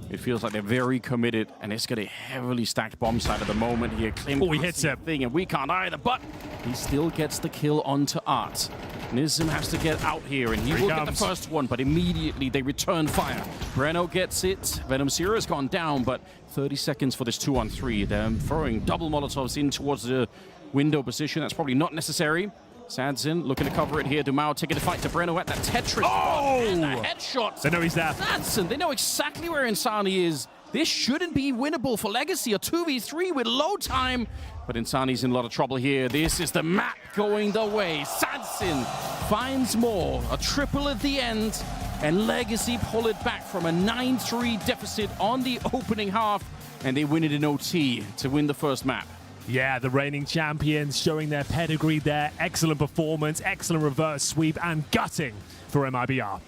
S19: It feels like they're very committed, and it's got a heavily stacked bomb site at the moment here. Klim
S18: he hits him.
S19: And we can't either, but he still gets the kill onto Art. Nissim has to get out here, and he will get the first one, but immediately they return fire. Breno gets it. Venom Zero has gone down, but 30 seconds for this 2-on-3. They're throwing double Molotovs in towards the window position. That's probably not necessary. Sadzin looking to cover it here. Dumao taking the fight to Breno at that Tetris.
S18: Oh!
S19: And a headshot.
S18: They know he's there.
S19: Sadzin, they know exactly where Insani is. This shouldn't be winnable for Legacy. A 2v3 with low time. But Insani's in a lot of trouble here. This is the map going the way. Sadzin finds more. A triple at the end. And Legacy pull it back from a 9-3 deficit on the opening half. And they win it in OT to win the first map.
S18: Yeah, the reigning champions showing their pedigree there. Excellent performance, excellent reverse sweep, and gutting for MIBR.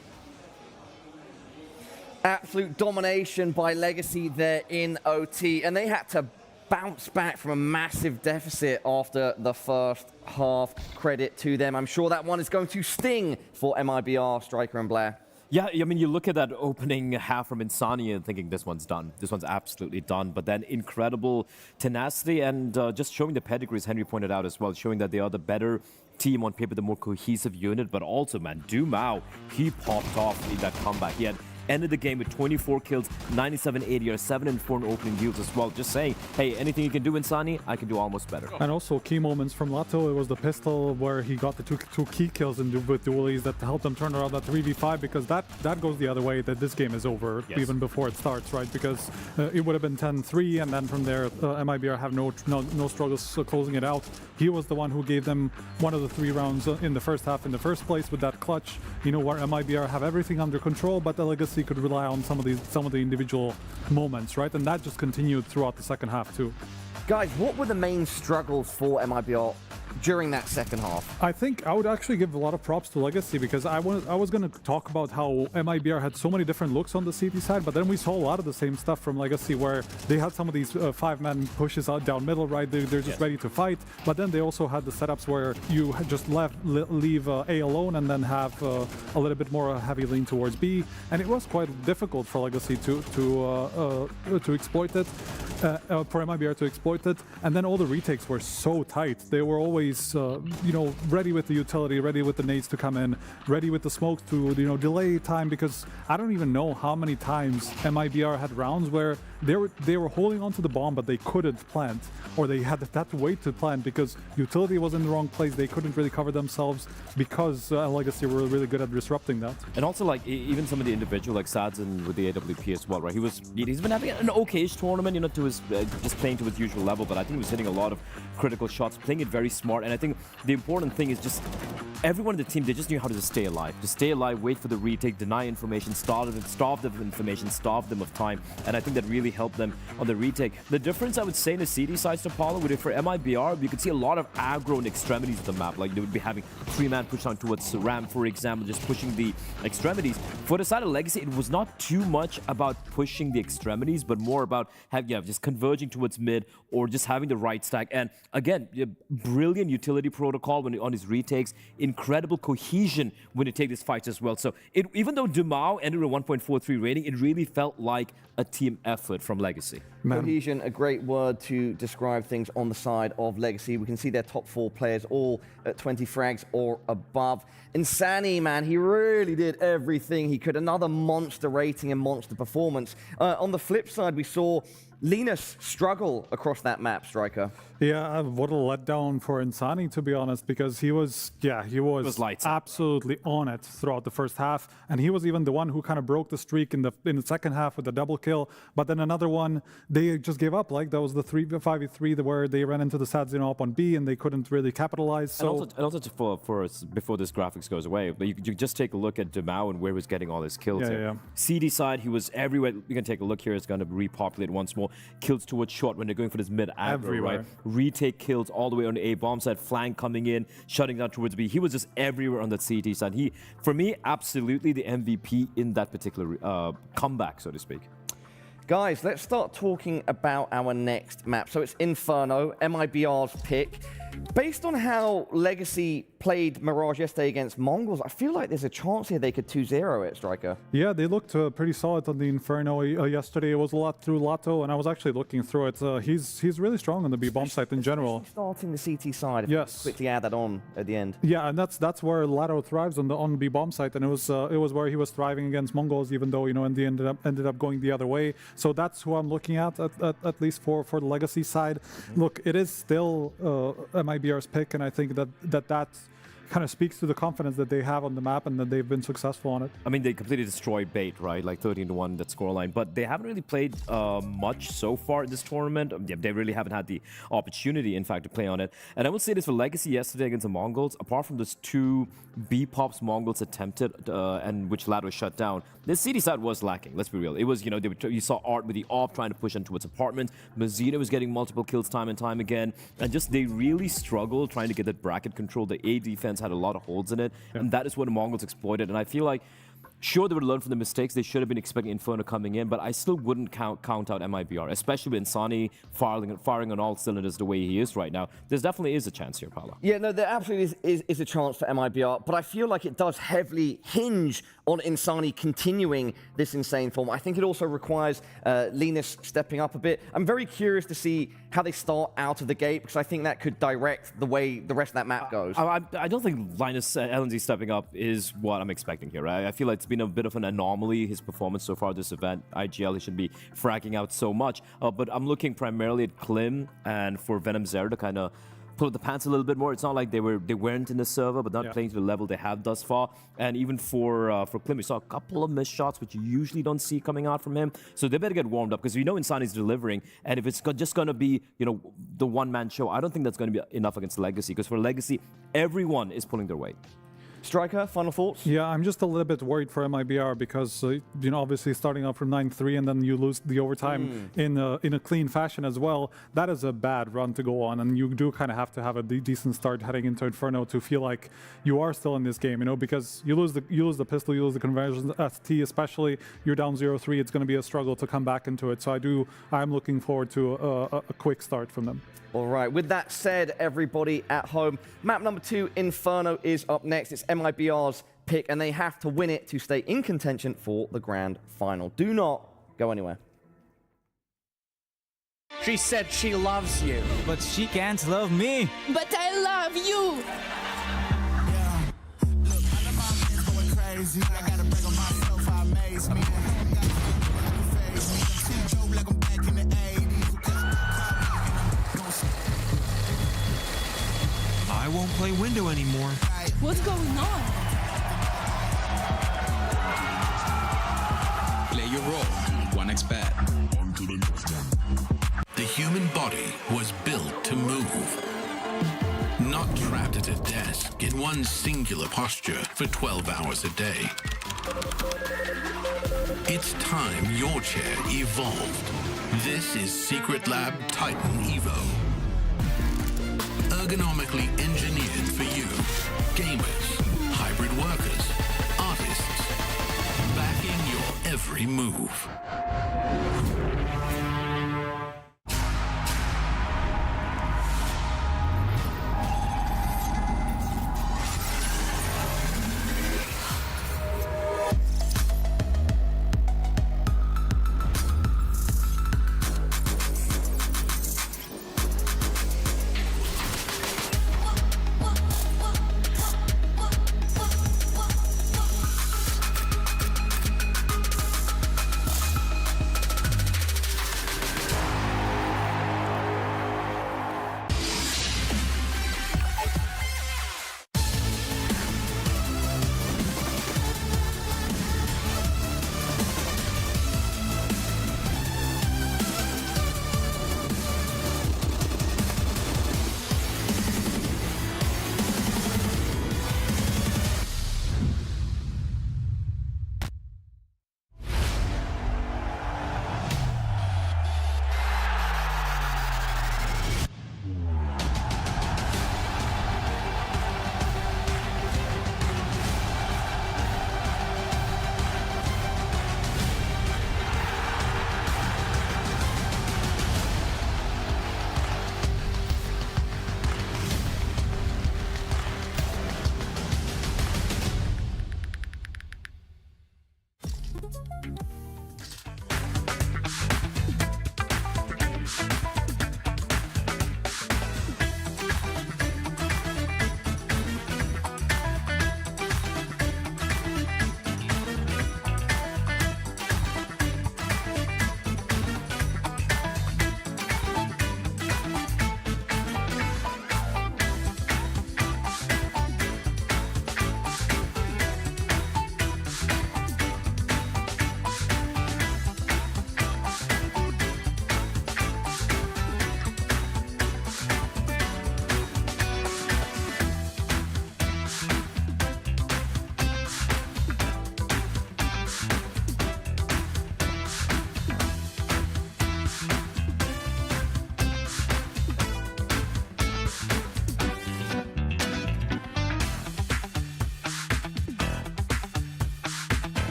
S15: Absolute domination by Legacy there in OT, and they had to bounce back from a massive deficit after the first half. Credit to them. I'm sure that one is going to sting for MIBR, Striker and Blair.
S17: Yeah, I mean, you look at that opening half from Insania and thinking this one's done. This one's absolutely done. But then incredible tenacity and just showing the pedigree, as Henry pointed out as well, showing that they are the better team on paper, the more cohesive unit. But also, man, Dumao, he popped off in that comeback. He had ended the game with 24 kills, 97 ADR, 7 and 4 in opening deals as well. Just saying, hey, anything you can do, Insani, I can do almost better.
S16: And also key moments from Lato. It was the pistol where he got the two key kills with dualies that helped them turn around that 3v5, because that goes the other way, that this game is over even before it starts, right? Because it would have been 10-3, and then from there, MIBR have no struggles closing it out. He was the one who gave them one of the 3 rounds in the first half in the first place with that clutch, you know, where MIBR have everything under control, but the Legacy could rely on some of the individual moments, right? And that just continued throughout the second half too.
S15: Guys, what were the main struggles for MIBR during that second half?
S16: I think I would actually give a lot of props to Legacy, because I was going to talk about how MIBR had so many different looks on the CT side, but then we saw a lot of the same stuff from Legacy, where they had some of these 5-man pushes out down middle, right? They're just ready to fight, but then they also had the setups where you just leave A alone and then have a little bit more heavy lean towards B, and it was quite difficult for Legacy to exploit it, for MIBR to exploit it, and then all the retakes were so tight. They were always you know, ready with the utility, ready with the nades to come in, ready with the smoke to, you know, delay time, because I don't even know how many times MIBR had rounds where they were holding onto the bomb, but they couldn't plant, or they had to wait to plant because utility was in the wrong place. They couldn't really cover themselves because Legacy were really good at disrupting that.
S17: And also, like, even some of the individual, like Sadzin with the AWP as well, right? He's been having an okay-ish tournament, you know, to his just playing to his usual level, but I think he was hitting a lot of critical shots, playing it very smart. And I think the important thing is just everyone in the team, they just knew how to just stay alive. Just stay alive, wait for the retake, deny information, starve them of information, starve them of time. And I think that really helped them on the retake. The difference, I would say, in the CD side, Paulo, would be for MIBR, you could see a lot of aggro and extremities of the map. Like, they would be having 3-man push down towards Ram, for example, just pushing the extremities. For the side of Legacy, it was not too much about pushing the extremities, but more about just converging towards mid or just having the right stack. And again, brilliant utility protocol on his retakes, incredible cohesion when you take these fights as well. So even though Dumao ended with a 1.43 rating, it really felt like a team effort from Legacy.
S15: Cohesion, a great word to describe things on the side of Legacy. We can see their top 4 players all at 20 frags or above. Insani, man, he really did everything he could. Another monster rating and monster performance. On the flip side, we saw Linus struggle across that map, Striker.
S16: Yeah, what a letdown for Insani, to be honest, because he was absolutely on it throughout the first half, and he was even the one who kind of broke the streak in the second half with the double kill. But then another one, they just gave up. Like that was the 5v3 where they ran into the Sadzino up on B and they couldn't really capitalize. So
S17: and also for before this graphics goes away, but you just take a look at DeMao and where he was getting all his kills. CD side, he was everywhere. You can take a look here. It's going to repopulate once more. Kills towards short when they're going for this mid aggro, right? Retake kills all the way on the A bomb side, flank coming in, shutting down towards B. He was just everywhere on that CT side. He, for me, absolutely the MVP in that particular comeback, so to speak.
S15: Guys, let's start talking about our next map. So it's Inferno, MIBR's pick. Based on how Legacy played Mirage yesterday against MongolZ, I feel like there's a chance here they could 2-0 it, Striker.
S16: Yeah, they looked pretty solid on the Inferno yesterday. It was a lot through Lato, and I was actually looking through it. He's really strong on the B-bomb site in general.
S15: Starting the CT side.
S16: Yes.
S15: Quickly add that on at the end.
S16: Yeah, and that's where Lato thrives on the B-bomb site, and it was where he was thriving against MongolZ, even though in the end ended up going the other way. So that's who I'm looking at least for the Legacy side. Look, it is still MIBR's pick, and I think that kind of speaks to the confidence that they have on the map and that they've been successful on it.
S17: I mean, they completely destroyed Bait, right? Like 13-1, that scoreline. But they haven't really played much so far in this tournament. They really haven't had the opportunity, in fact, to play on it. And I will say this for Legacy yesterday against the MongolZ, apart from those two B-pops MongolZ attempted and which Lad was shut down, the CT side was lacking, let's be real. It was, you saw Art with the AWP trying to push into its apartment. MOUZ was getting multiple kills time and time again. And just they really struggled trying to get that bracket control. The A defense had a lot of holes in it, and that is what the MongolZ exploited. And I feel like, sure, they would learn from the mistakes. They should have been expecting Inferno coming in, but I still wouldn't count out MIBR, especially with Insani firing on all cylinders the way he is right now. There definitely is a chance here, Paolo.
S15: Yeah, no, there absolutely is a chance for MIBR, but I feel like it does heavily hinge on Insani continuing this insane form. I think it also requires Linus stepping up a bit. I'm very curious to see how they start out of the gate, because I think that could direct the way the rest of that map goes.
S17: I don't think Linus LNZ stepping up is what I'm expecting here, right? I feel like it's been a bit of an anomaly, his performance so far this event. IGL, he should be fragging out so much, but I'm looking primarily at Klim and for Venom Zero to kind of pull up the pants a little bit more. It's not like they weren't in the server, but not playing to the level they have thus far. And even for Klim, we saw a couple of missed shots, which you usually don't see coming out from him. So they better get warmed up, because we know Insani's delivering. And if it's just going to be, the one-man show, I don't think that's going to be enough against Legacy, because for Legacy, everyone is pulling their weight.
S15: Striker, final thoughts?
S16: Yeah, I'm just a little bit worried for MIBR because, obviously starting off from 9-3 and then you lose the overtime in a clean fashion as well. That is a bad run to go on, and you do kind of have to have a decent start heading into Inferno to feel like you are still in this game, because you lose the pistol, you lose the conversions, ST especially, you're down 0-3, it's going to be a struggle to come back into it. So I'm looking forward to a quick start from them.
S15: All right, with that said, everybody at home, map number 2, Inferno, is up next. It's MIBR's pick, and they have to win it to stay in contention for the grand final. Do not go anywhere.
S6: She said she loves you.
S7: But she can't love me.
S8: But I love you.
S9: I won't play window anymore.
S8: What's going on?
S11: Play your role. 1xBet.
S10: The human body was built to move. Not trapped at a desk in one singular posture for 12 hours a day. It's time your chair evolved. This is Secret Lab Titan Evo. Ergonomically engineered for you, gamers, hybrid workers, artists, backing your every move.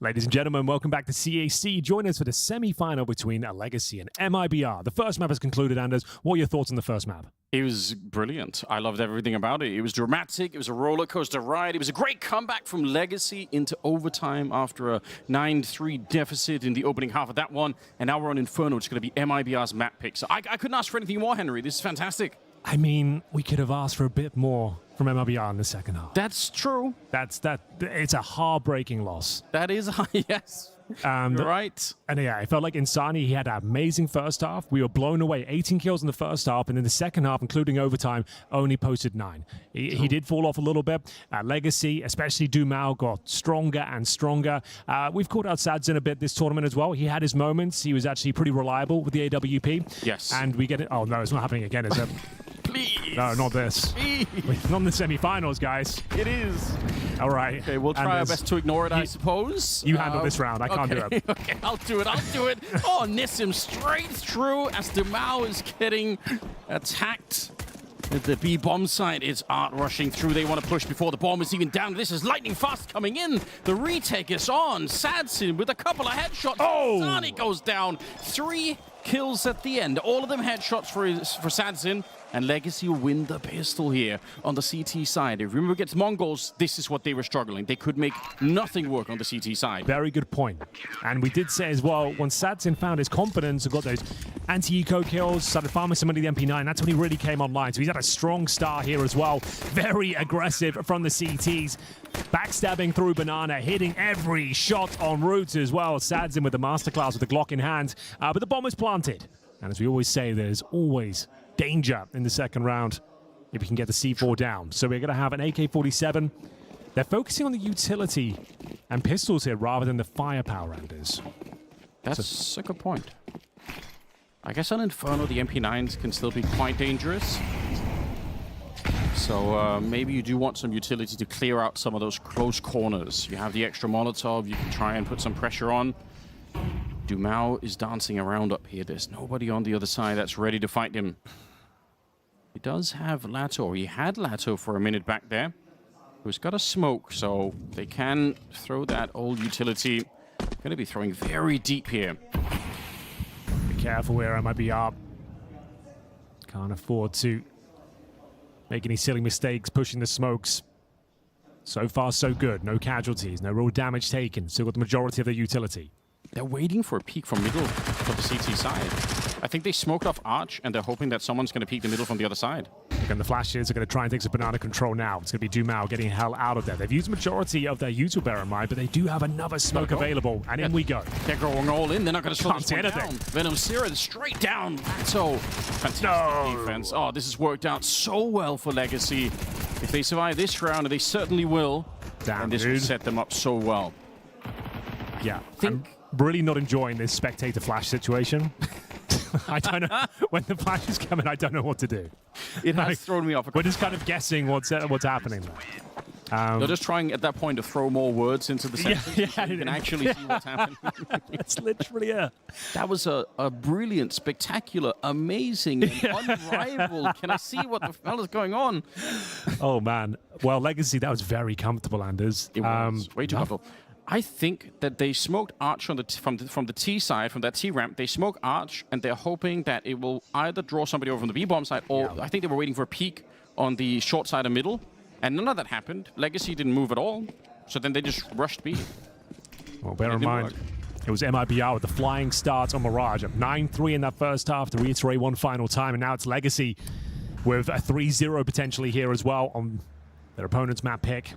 S18: Ladies and gentlemen, welcome back to CAC. Join us for the semi-final between Legacy and MIBR. The first map has concluded, Anders. What are your thoughts on the first map?
S19: It was brilliant. I loved everything about it. It was dramatic. It was a roller coaster ride. It was a great comeback from Legacy into overtime after a 9-3 deficit in the opening half of that one. And now we're on Inferno, which is going to be MIBR's map pick. So I couldn't ask for anything more, Henry. This is fantastic.
S18: I mean, we could have asked for a bit more from MIBR in the second half.
S19: That's true.
S18: It's a heartbreaking loss.
S19: That is, yes. You're right.
S18: And yeah, it felt like Insani, he had an amazing first half. We were blown away. 18 kills in the first half, and in the second half, including overtime, only posted 9. He did fall off a little bit. Legacy, especially Dumao, got stronger and stronger. We've called out Sadzin a bit this tournament as well. He had his moments. He was actually pretty reliable with the AWP.
S19: Yes.
S18: And we get it. Oh, no, it's not happening again, is it?
S19: Please.
S18: No, not this.
S19: Please.
S18: Not in the semi-finals, guys.
S19: It is.
S18: All right.
S19: Okay, we'll try our best to ignore it, I suppose.
S18: You handle this round. I can't do it.
S19: Okay, I'll do it. Oh, Nissim straight through as Dumao is getting attacked. At the B bomb site, it's Art rushing through. They want to push before the bomb is even down. This is lightning fast coming in. The retake is on. Sadzin with a couple of headshots.
S18: Oh!
S19: Sani goes down. 3 kills at the end. All of them headshots for Sadzin. And Legacy will win the pistol here on the CT side. If you remember against MongolZ, this is what they were struggling. They could make nothing work on the CT side.
S18: Very good point. And we did say as well, when Sadzin found his confidence and got those anti-eco kills, started farming some of the MP9, that's when he really came online. So he's had a strong start here as well. Very aggressive from the CTs. Backstabbing through Banana, hitting every shot en route as well. Sadzin with the masterclass with the Glock in hand. But the bomb is planted. And as we always say, there's always danger in the second round if you can get the C4 down. So we're going to have an AK-47. They're focusing on the utility and pistols here rather than the firepower, Anders.
S19: That's a good point. I guess on Inferno, the MP9s can still be quite dangerous. So maybe you do want some utility to clear out some of those close corners. You have the extra Molotov, you can try and put some pressure on. Dumao is dancing around up here. There's nobody on the other side that's ready to fight him. He does have Lato. He had Lato for a minute back there. Who's got a smoke, so they can throw that old utility. Going to be throwing very deep here.
S18: Be careful where I might be up. Can't afford to make any silly mistakes pushing the smokes. So far, so good. No casualties, no real damage taken. Still got the majority of the utility.
S19: They're waiting for a peek from middle of the CT side. I think they smoked off Arch, and they're hoping that someone's going to peek the middle from the other side.
S18: Again, the flashes are going to try and take some Banana control now. It's going to be Dumao getting hell out of there. They've used the majority of their util bear in mind, but they do have another smoke available, and in we go.
S19: They're going all in. They're not going to slow this one down. Venom Siren straight down. So fantastic defense. Oh, this has worked out so well for Legacy. If they survive this round, and they certainly will, and this will set them up so well.
S18: Yeah, I'm really not enjoying this spectator flash situation. I don't know. When the flash is coming, I don't know what to do.
S19: It has thrown me off.
S18: We're just kind of guessing what's happening there.
S19: They're just trying at that point to throw more words into the sentence so you can actually see what's happening.
S18: It's literally
S19: That was a brilliant, spectacular, amazing, and unrivaled. Can I see what the hell is going on?
S18: Oh, man. Well, Legacy, that was very comfortable, Anders.
S19: It was way too comfortable. I think that they smoked Arch from the T side, from that T ramp. They smoke Arch, and they're hoping that it will either draw somebody over from the B bomb side, or I think they were waiting for a peek on the short side of middle. And none of that happened. Legacy didn't move at all. So then they just rushed B.
S18: Well, bear in mind, it was MIBR with the flying start on Mirage. Up 9-3 in that first half to reiterate one final time. And now it's Legacy with a 3-0 potentially here as well on their opponent's map pick.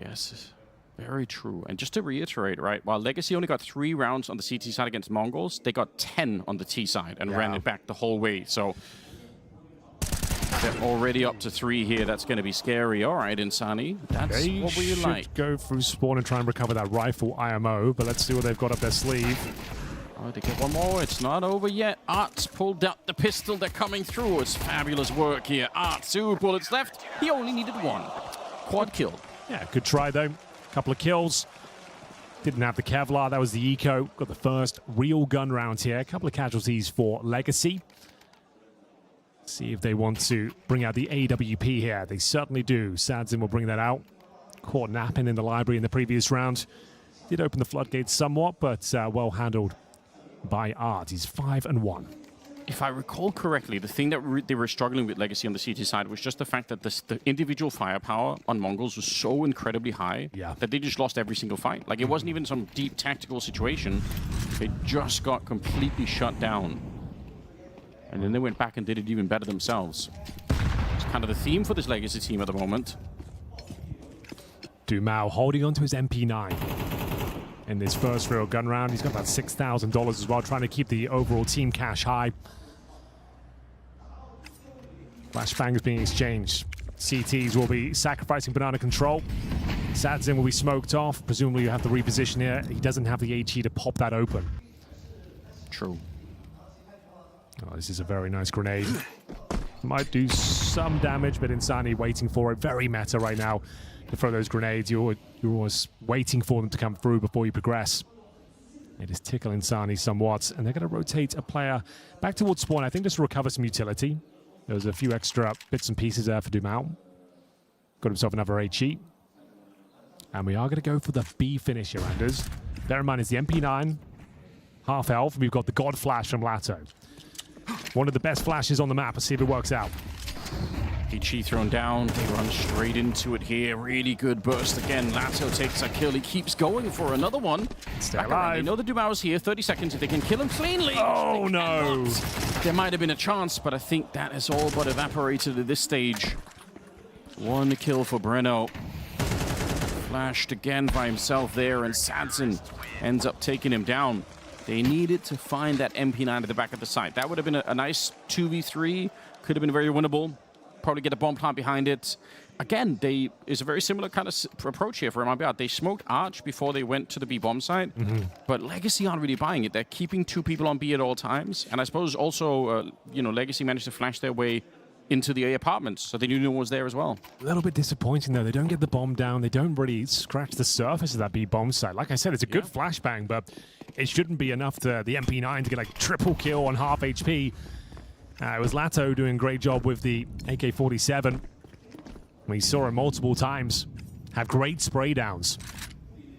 S19: Yes, very true. And just to reiterate, right, while Legacy only got 3 rounds on the CT side against MongolZ, they got 10 on the T side and ran it back the whole way. So they're already up to 3 here. That's going to be scary. All right, Insani. That's what we like.
S18: Go through spawn and try and recover that rifle IMO, but let's see what they've got up their sleeve.
S19: Oh, they get one more. It's not over yet. Art's pulled out the pistol. They're coming through. It's fabulous work here. Art, 2 bullets left. He only needed 1. Quad kill.
S18: Yeah, good try, though. Couple of kills. Didn't have the Kevlar. That was the eco. Got the first real gun round here. A couple of casualties for Legacy. See if they want to bring out the AWP here. They certainly do. Sadzin will bring that out. Caught napping in the library in the previous round. Did open the floodgates somewhat, but well handled by Art. He's 5-1.
S19: If I recall correctly, the thing that they were struggling with Legacy on the CT side was just the fact that the individual firepower on MongolZ was so incredibly high that they just lost every single fight. Like, it wasn't even some deep tactical situation. They just got completely shut down. And then they went back and did it even better themselves. It's kind of the theme for this Legacy team at the moment.
S18: Dumao holding on to his MP9 in this first real gun round. He's got about $6,000 as well, trying to keep the overall team cash high. Flashbangs being exchanged. CTs will be sacrificing banana control. Sadzin will be smoked off. Presumably you have to reposition here. He doesn't have the HE to pop that open.
S19: True.
S18: Oh, this is a very nice grenade. Might do some damage, but Insani waiting for it. Very meta right now to throw those grenades. You're always waiting for them to come through before you progress. It is tickling Insani somewhat, and they're going to rotate a player back towards spawn, I think, just to recover some utility. There's a few extra bits and pieces there for Dumao. Got himself another HE. And we are going to go for the B finish here, Anders. Bear in mind, it's the MP9, half health. We've got the God Flash from Lato. One of the best flashes on the map. Let's see if it works out.
S19: HE thrown down. They run straight into it here. Really good burst again. Lato takes a kill. He keeps going for another one.
S18: Stay alive.
S19: They know the Dumao's here. 30 seconds if they can kill him cleanly.
S18: Oh, no.
S19: There might have been a chance, but I think that has all but evaporated at this stage. One kill for Breno. Flashed again by himself there, and Sadzin ends up taking him down. They needed to find that MP9 at the back of the site. That would have been a nice 2v3. Could have been very winnable. Probably get a bomb plant behind it. Again, it's a very similar kind of approach here for MIBR. They smoked Arch before they went to the B bomb site, but Legacy aren't really buying it. They're keeping 2 people on B at all times, and I suppose also, Legacy managed to flash their way into the A apartments, so they knew no one was there as well.
S18: A little bit disappointing, though. They don't get the bomb down. They don't really scratch the surface of that B bomb site. Like I said, it's a good flashbang, but it shouldn't be enough to the MP9 to get like triple kill on half HP. It was Lato doing a great job with the AK-47. We saw him multiple times have great spray downs.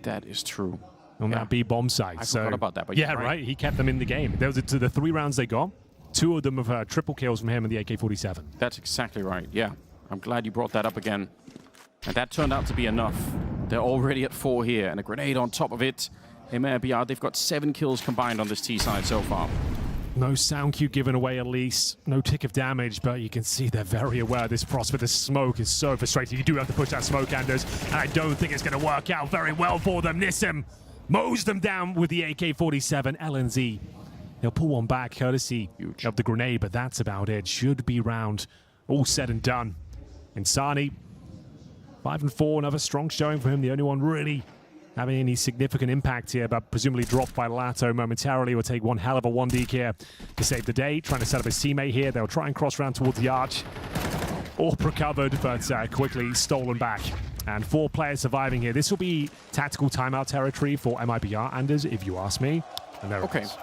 S19: That is true.
S18: On that B bomb site.
S19: I forgot about that, but
S18: yeah, right. He kept them in the game. Those are the 3 rounds they got. 2 of them have triple kills from him in the AK-47.
S19: That's exactly right, yeah. I'm glad you brought that up again. And that turned out to be enough. They're already at 4 here, and a grenade on top of it. MIBR, they've got 7 kills combined on this T side so far.
S18: No sound cue given away at least. No tick of damage, but you can see they're very aware of this prospect. The smoke is so frustrating. You do have to push that smoke, Anders, and I don't think it's going to work out very well for them. Nissim mows them down with the AK-47. LNZ, they'll pull one back courtesy of the grenade, but that's about it. Should be round all said and done. Insani, 5-4, another strong showing for him. The only one really having any significant impact here, but presumably dropped by Lato momentarily. Will take one hell of a 1D here to save the day. Trying to set up his teammate here. They'll try and cross round towards the arch. AWP recovered, but quickly stolen back. And 4 players surviving here. This will be tactical timeout territory for MIBR, Anders, if you ask me. And there it is.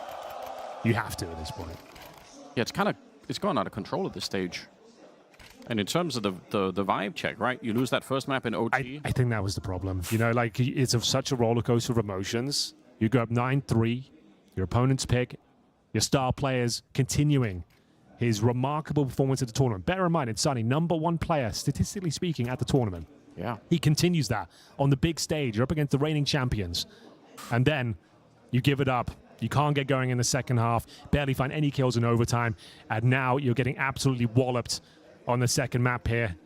S18: You have to at this point.
S19: Yeah, it's gone out of control at this stage. And in terms of the vibe check, right? You lose that first map in OT.
S18: I think that was the problem. Like, it's such a roller coaster of emotions. You go up 9-3, your opponent's pick, your star players continuing his remarkable performance at the tournament. Bear in mind, it's Sunny, #1 player, statistically speaking, at the tournament.
S19: Yeah.
S18: He continues that on the big stage. You're up against the reigning champions. And then you give it up. You can't get going in the second half, barely find any kills in overtime, and now you're getting absolutely walloped on the second map here.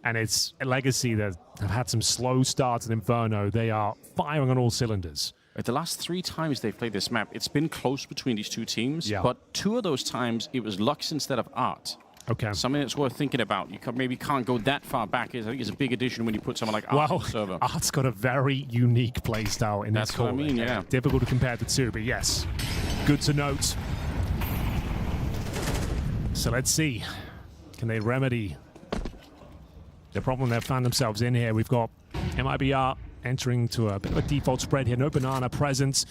S18: And it's a Legacy that have had some slow starts at Inferno. They are firing on all cylinders.
S19: The last 3 times they've played this map, it's been close between these 2 teams, but 2 of those times it was Lux instead of Art.
S18: Okay.
S19: Something that's worth thinking about. You maybe can't go that far back. I think it's a big addition when you put someone like Art on the server.
S18: Art's got a very unique playstyle in this
S19: That's what I mean, yeah.
S18: Difficult to compare the 2, but yes, good to note. So let's see. Can they remedy the problem they've found themselves in here? We've got MIBR entering to a bit of a default spread here. No banana presence.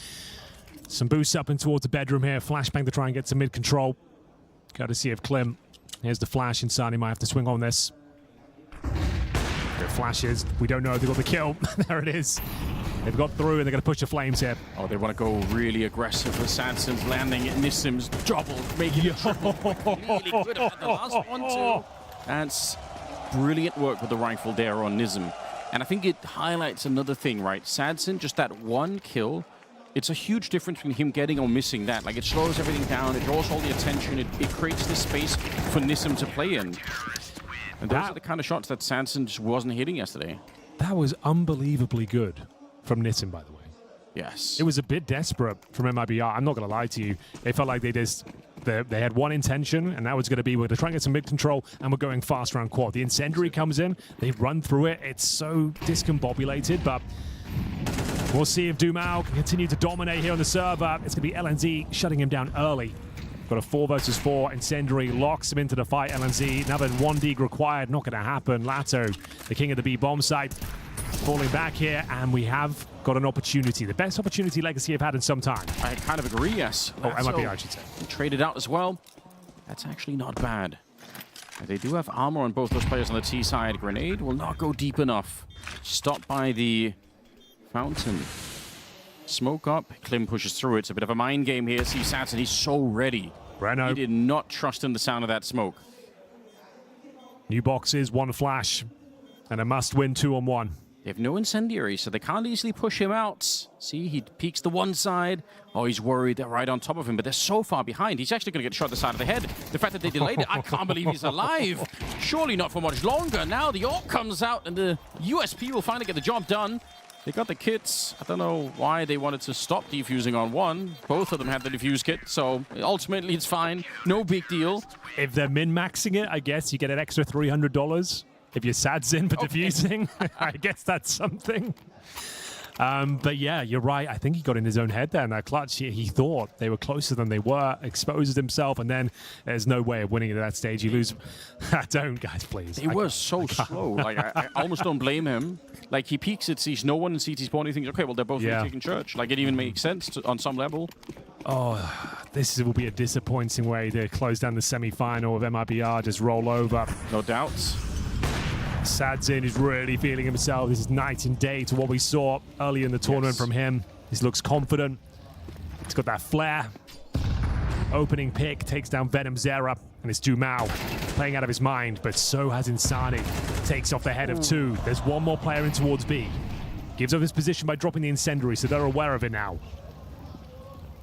S18: Some boosts up and towards the bedroom here. Flashbang to try and get some mid-control. Courtesy of Klim. Here's the flash. Insani might have to swing on this. There flashes. We don't know if they got the kill. There it is. They've got through and they're going to push the flames here.
S19: Oh, they want to go really aggressive with Sandson's landing. Nissim's double, making it triple. Really good at the last one, too. That's brilliant work with the rifle there on Nism. And I think it highlights another thing, right? Sandson, just that one kill, it's a huge difference between him getting or missing that. Like, it slows everything down, it draws all the attention, it creates this space for Nism to play in. And those are the kind of shots that Sandson just wasn't hitting yesterday.
S18: That was unbelievably good from Nism, by the way.
S19: Yes.
S18: It was a bit desperate from MIBR. I'm not going to lie to you. It felt like they had one intention, and that was going to be we're going to try and get some mid control, and we're going fast around quad. The incendiary comes in, they run through it. It's so discombobulated, but we'll see if Dumao can continue to dominate here on the server. It's going to be LNZ shutting him down early. Got a 4 versus 4. Incendiary locks him into the fight. LNZ, another 1 dig required. Not going to happen. Lato, the king of the B bomb site, falling back here, and we have got an opportunity. The best opportunity Legacy have had in some time.
S19: I kind of agree, yes.
S18: Oh, MIBR, I should say.
S19: Traded out as well. That's actually not bad. They do have armor on both those players on the T side. Grenade will not go deep enough. Stopped by the fountain. Smoke up. Klim pushes through. It's a bit of a mind game here. See Sanson, he's so ready.
S18: Breno.
S19: He did not trust in the sound of that smoke.
S18: New boxes, 1 flash, and a must-win 2-on-1.
S19: They have no incendiary, so they can't easily push him out. See, he peeks to one side. Oh, he's worried they're right on top of him, but they're so far behind. He's actually going to get shot at the side of the head. The fact that they delayed it, I can't believe he's alive. Surely not for much longer. Now the AWP comes out, and the USP will finally get the job done. They got the kits. I don't know why they wanted to stop defusing on one. Both of them had the defuse kit, so ultimately it's fine. No big deal.
S18: If they're min-maxing it, I guess you get an extra $300. If you're Sadzin for defusing, I guess that's something. But yeah, you're right. I think he got in his own head there in that clutch. He thought they were closer than they were, exposes himself, and then there's no way of winning at that stage. You lose. Don't, guys, please.
S19: He was so slow. Like, I almost don't blame him. Like, he peeks, it sees no one in CT spawn. He thinks, okay, well, they're both taking church. Like, it even makes sense on some level.
S18: Oh, this will be a disappointing way to close down the semi-final of MIBR. Just roll over.
S19: No doubts.
S18: Sadzin is really feeling himself. This is night and day to what we saw earlier in the tournament from him. He looks confident. He's got that flair. Opening pick takes down Venom Zera, and it's Dumao playing out of his mind, but so has Insani. Takes off the head of 2. There's one more player in towards B. Gives up his position by dropping the incendiary, so they're aware of it now.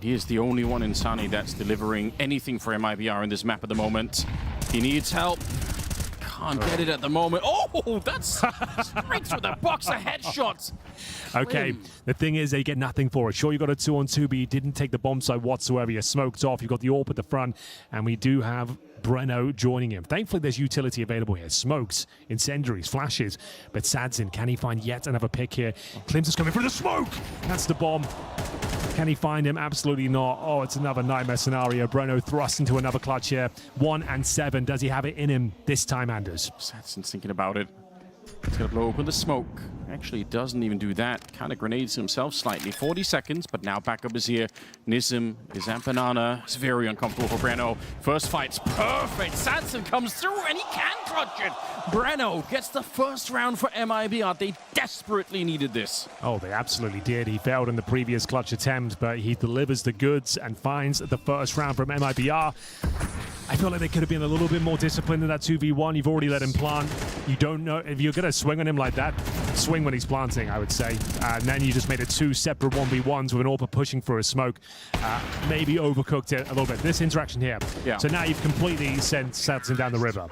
S19: He is the only one, Insani, that's delivering anything for MIBR in this map at the moment. He needs help. Can't get it at the moment. Oh, that's straight through the box, a headshot.
S18: Okay, the thing is they get nothing for it. Sure, you got a 2-on-2, but you didn't take the bomb site whatsoever. You're smoked off. You've got the AWP at the front, and we do have Breno joining him. Thankfully, there's utility available here. Smokes, incendiaries, flashes. But Sadzin, can he find yet another pick here? Klims is coming for the smoke. That's the bomb. Can he find him? Absolutely not. Oh, it's another nightmare scenario. Breno thrust into another clutch here. 1 and 7. Does he have it in him this time, Anders?
S19: Sadzin's thinking about it. He's going to blow open the smoke. Actually, doesn't even do that. Kind of grenades himself slightly. 40 seconds, but now backup is here. Nism is at banana. It's very uncomfortable for Breno. First fight's perfect. Sadzin comes through, and he can clutch it. Breno gets the first round for MIBR. They desperately needed this.
S18: Oh, they absolutely did. He failed in the previous clutch attempt, but he delivers the goods and finds the first round from MIBR. I feel like they could have been a little bit more disciplined in that 2v1. You've already let him plant. You don't know if you're going to swing on him like that. Swing when he's planting, I would say. And then you just made it 2 separate 1v1s with an AWP pushing for a smoke. Maybe overcooked it a little bit. This interaction here.
S19: Yeah.
S18: So now you've completely sent Sadzin down the river.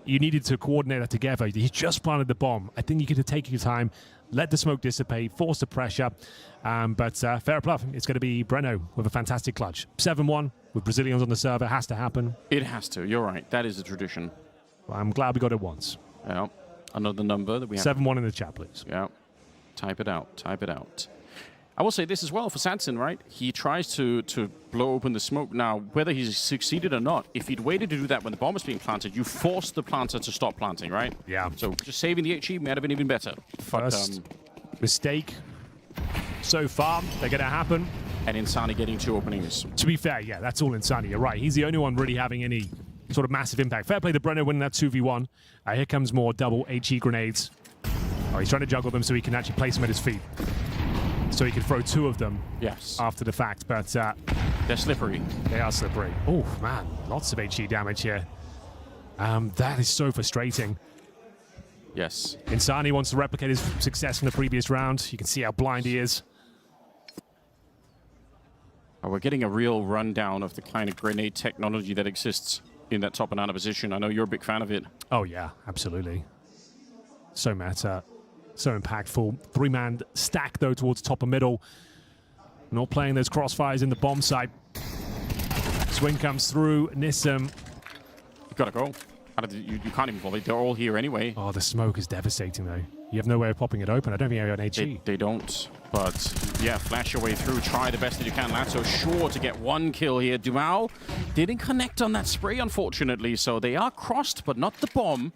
S18: You needed to coordinate that together. He just planted the bomb. I think you could have taken your time, let the smoke dissipate, force the pressure. But fair play. It's going to be Breno with a fantastic clutch. 7-1 with Brazilians on the server. Has to happen.
S19: It has to. You're right. That is a tradition.
S18: Well, I'm glad we got it once.
S19: Yeah. Another number that we have.
S18: 7-1 in the chat, please.
S19: Yeah. Type it out. Type it out. I will say this as well for Sadzin, right? He tries to blow open the smoke. Now, whether he's succeeded or not, if he'd waited to do that when the bomb was being planted, you forced the planter to stop planting, right?
S18: Yeah.
S19: So just saving the HE might have been even better.
S18: First mistake so far. They're going to happen.
S19: And Insani getting 2 openings.
S18: To be fair, yeah, that's all Insani. You're right. He's the only one really having any sort of massive impact. Fair play to Breno winning that 2v1. Here comes more double HE grenades. Oh, he's trying to juggle them so he can actually place them at his feet. so he could throw 2 of them after the fact, but
S19: they're slippery.
S18: They are slippery. Oh, man, lots of HE damage here. That is so frustrating.
S19: Yes.
S18: Insani wants to replicate his success from the previous round. You can see how blind he is.
S19: We're getting a real rundown of the kind of grenade technology that exists in that top banana position. I know you're a big fan of it.
S18: Oh, yeah, absolutely. So meta, so impactful. 3-man stack, though, towards top and middle. Not playing those crossfires in the bomb site. Swing comes through. Nissim.
S19: You gotta go. You can't even volley. They're all here anyway.
S18: Oh, the smoke is devastating, though. You have no way of popping it open. I don't think you have an HE.
S19: They don't. But, yeah, flash your way through. Try the best that you can. Lato sure to get 1 kill here. Dumao didn't connect on that spray, unfortunately. So they are crossed, but not the bomb.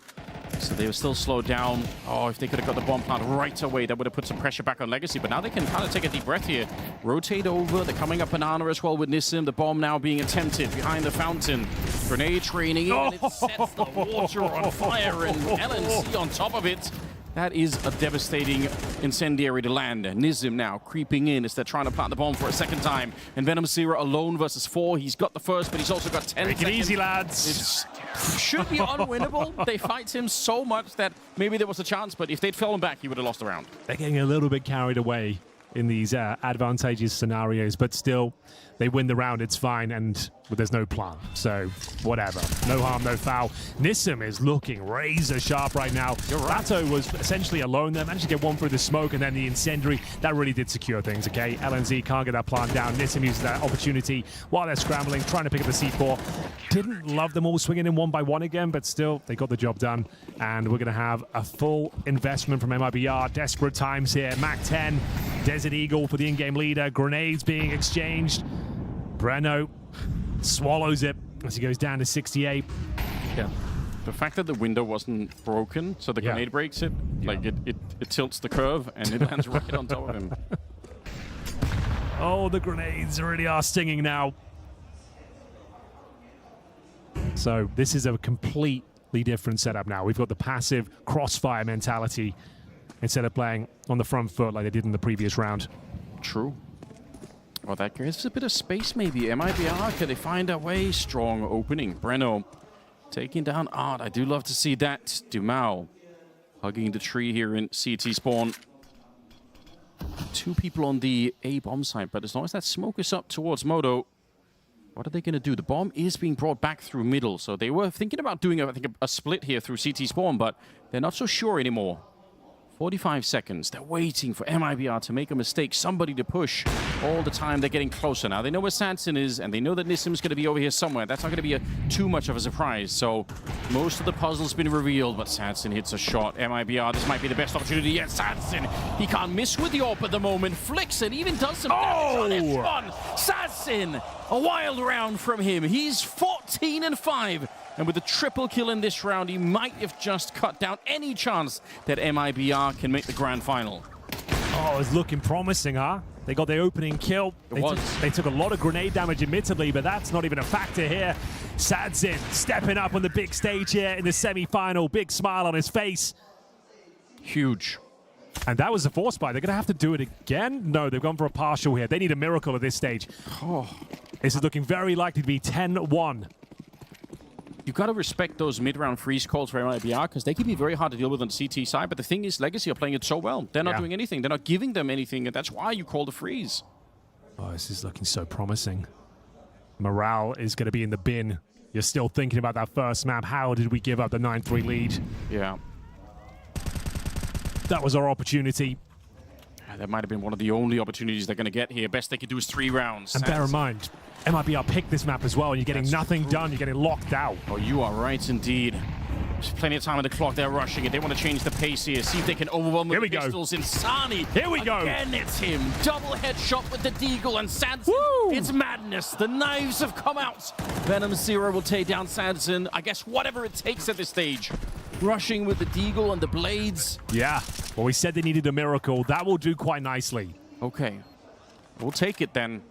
S19: So they were still slowed down. Oh, if they could have got the bomb plant right away, that would have put some pressure back on Legacy. But now they can kind of take a deep breath here. Rotate over. They're coming up banana as well with Nissim. The bomb now being attempted behind the fountain. Grenade training in, and it sets the water on fire, and LNC on top of it. That is a devastating incendiary to land. Nissim now creeping in as they're trying to plant the bomb for a second time. And VenomZero alone versus 4. He's got the first, but he's also got 10
S18: Make
S19: seconds.
S18: it easy, lads.
S19: It should be unwinnable. They fight him so much that maybe there was a chance, but if they'd fallen back, he would have lost the round.
S18: They're getting a little bit carried away in these advantageous scenarios, but still, they win the round. It's fine, and there's no plan. So, whatever. No harm, no foul. Nissim is looking razor sharp right now. Lato was essentially alone there, managed to get 1 through the smoke, and then the incendiary. That really did secure things, okay? LNZ can't get that plant down. Nissim uses that opportunity while they're scrambling, trying to pick up the C4. Didn't love them all swinging in 1 by 1 again, but still, they got the job done. And we're going to have a full investment from MIBR. Desperate times here. Mac 10, Desert Eagle for the in-game leader. Grenades being exchanged. Breno swallows it as he goes down to 68.
S19: Yeah. The fact that the window wasn't broken, so the grenade breaks it, like it tilts the curve and it lands right on top of him.
S18: Oh, the grenades really are stinging now. So this is a completely different setup now. We've got the passive crossfire mentality instead of playing on the front foot like they did in the previous round.
S19: True. Well, that gives a bit of space, maybe. MIBR, can they find a way? Strong opening. Breno taking down Art. I do love to see that. Dumao hugging the tree here in CT spawn. 2 people on the A bomb site, but as long as that smoke is up towards Moto, what are they going to do? The bomb is being brought back through middle, so they were thinking about doing, I think, a split here through CT spawn, but they're not so sure anymore. 45 seconds. They're waiting for MIBR to make a mistake, somebody to push. All the time they're getting closer. Now they know where Sanson is, and they know that Nissim's going to be over here somewhere. That's not going to be too much of a surprise. So most of the puzzle's been revealed, but Sanson hits a shot. MIBR, this might be the best opportunity yet. Sanson, he can't miss with the AWP at the moment. Flicks it, even does some damage on F1. Sanson, a wild round from him. He's 14-5. And with a triple kill in this round, he might have just cut down any chance that MIBR can make the grand final.
S18: Oh, it's looking promising, huh? They got their opening kill. They took a lot of grenade damage, admittedly, but that's not even a factor here. Sadzin stepping up on the big stage here in the semi-final. Big smile on his face.
S19: Huge.
S18: And that was a force buy. They're going to have to do it again? No, they've gone for a partial here. They need a miracle at this stage.
S19: Oh.
S18: This is looking very likely to be 10-1.
S19: You've got to respect those mid-round freeze calls for MIBR because they can be very hard to deal with on the CT side. But the thing is, Legacy are playing it so well. They're not doing anything. They're not giving them anything. And that's why you call the freeze.
S18: Oh, this is looking so promising. Morale is going to be in the bin. You're still thinking about that first map. How did we give up the 9-3 lead?
S19: Yeah.
S18: That was our opportunity.
S19: That might have been one of the only opportunities they're going to get here. Best they could do is 3 rounds.
S18: And bear in mind, MIBR picked this map as well, and you're getting nothing done. You're getting locked out.
S19: Oh, you are right indeed. There's plenty of time on the clock. They're rushing it. They want to change the pace here. See if they can overwhelm with the pistols. Insani.
S18: Here we go.
S19: Again, it's him. Double headshot with the Deagle and Sanson. It's madness. The knives have come out. VenomZero will take down Sanson. I guess whatever it takes at this stage. Rushing with the Deagle and the blades.
S18: Yeah. Well, we said they needed a miracle. That will do quite nicely.
S19: Okay. We'll take it then.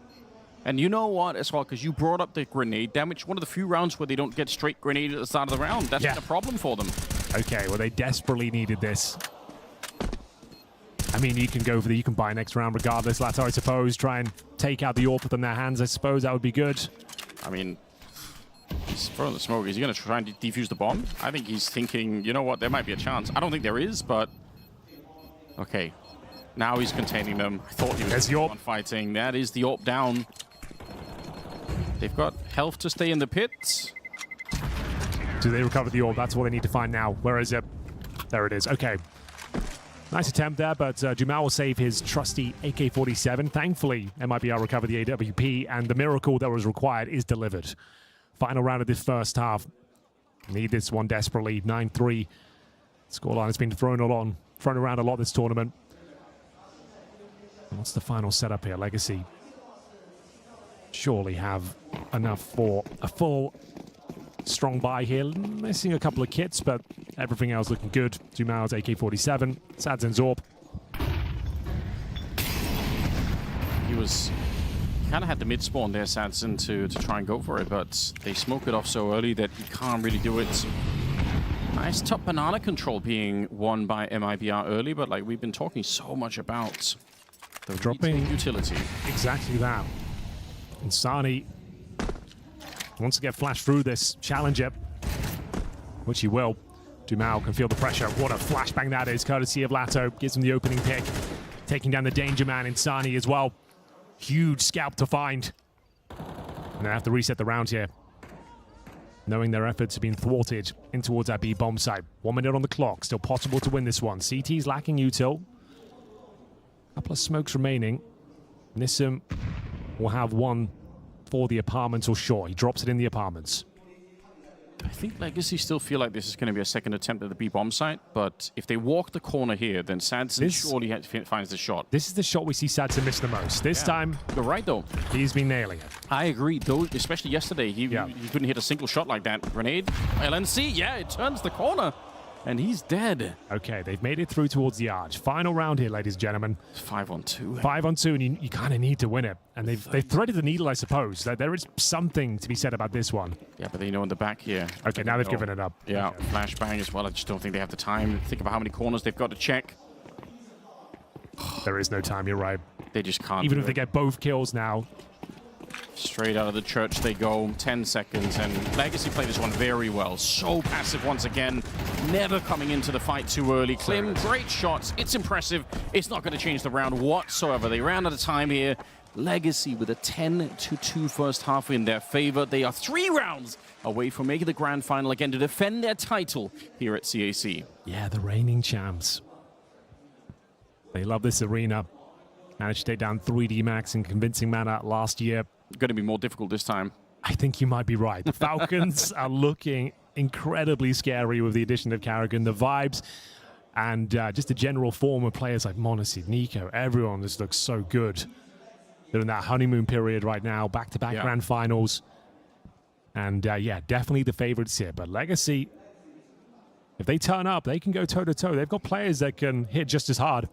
S19: And you know what as well, because you brought up the grenade damage. One of the few rounds where they don't get straight grenade at the start of the round. That's been a problem for them.
S18: Okay, well, they desperately needed this. I mean, you can buy next round regardless, Lato, I suppose. Try and take out the AWP within their hands, I suppose. That would be good.
S19: I mean, he's throwing the smoke. Is he going to try and defuse the bomb? I think he's thinking, you know what, there might be a chance. I don't think there is, but... Okay. Now he's containing them. I thought he was on fighting. That is the AWP down. They've got health to stay in the pit.
S18: Do they recover the AWP? That's what they need to find now. Where is it? There it is. Okay. Nice attempt there, but Dumal will save his trusty AK-47. Thankfully, MIBR recovered the AWP, and the miracle that was required is delivered. Final round of this first half. Need this one desperately. 9-3. Scoreline has been thrown around a lot this tournament. What's the final setup here? Legacy surely have enough for a full strong buy here. Missing a couple of kits, but everything else looking good. Dumal's AK-47, Sadzen's AWP.
S19: He kind of had the mid-spawn there, Sadzen, to try and go for it, but they smoke it off so early that he can't really do it. Nice top banana control being won by MIBR early, but like we've been talking so much about the dropping utility.
S18: Exactly that. And Sani wants to get flashed through this challenger, which he will. Dumal can feel the pressure. What a flashbang that is, courtesy of Lato. Gives him the opening pick. Taking down the danger man in Sani as well. Huge scalp to find. And they have to reset the round here, knowing their efforts have been thwarted in towards that B bomb site. 1 minute on the clock. Still possible to win this one. CT's lacking util. Couple of smokes remaining. Nissim will have one for the apartments or short. He drops it in the apartments.
S19: I think Legacy still feel like this is going to be a second attempt at the B bomb site, but if they walk the corner here, then Sadzen surely finds the shot.
S18: This is the shot we see Sadzen miss the most. This time,
S19: you're right though.
S18: He's been nailing it.
S19: I agree, though, especially yesterday. He couldn't hit a single shot like that. Grenade, LNC, yeah, it turns the corner. And he's dead.
S18: Okay, they've made it through towards the arch. Final round here, ladies and gentlemen.
S19: 5-on-2.
S18: 5-on-2, and you kind of need to win it. And they've threaded the needle, I suppose. There is something to be said about this one.
S19: Yeah, but they know in the back here.
S18: Okay, now they've given it up.
S19: Yeah,
S18: okay.
S19: Flashbang as well. I just don't think they have the time. Think about how many corners they've got to check.
S18: There is no time, you're right.
S19: They just can't.
S18: Even if they get both kills now.
S19: Straight out of the church they go, 10 seconds, and Legacy play this one very well. So passive once again, never coming into the fight too early. Klim, great shots, it's impressive. It's not going to change the round whatsoever. They ran out of time here. Legacy with a 10-2 first half in their favor. They are 3 rounds away from making the grand final again to defend their title here at CAC.
S18: Yeah, the reigning champs. They love this arena. Managed to take down 3D Max in convincing manner last year.
S19: Going to be more difficult this time.
S18: I think you might be right. The Falcons are looking incredibly scary with the addition of Karrigan. The vibes and just the general form of players like Monacy, Nico, everyone just looks so good. They're in that honeymoon period right now, back-to-back grand finals. And yeah, definitely the favorites here. But Legacy, if they turn up, they can go toe-to-toe. They've got players that can hit just as hard.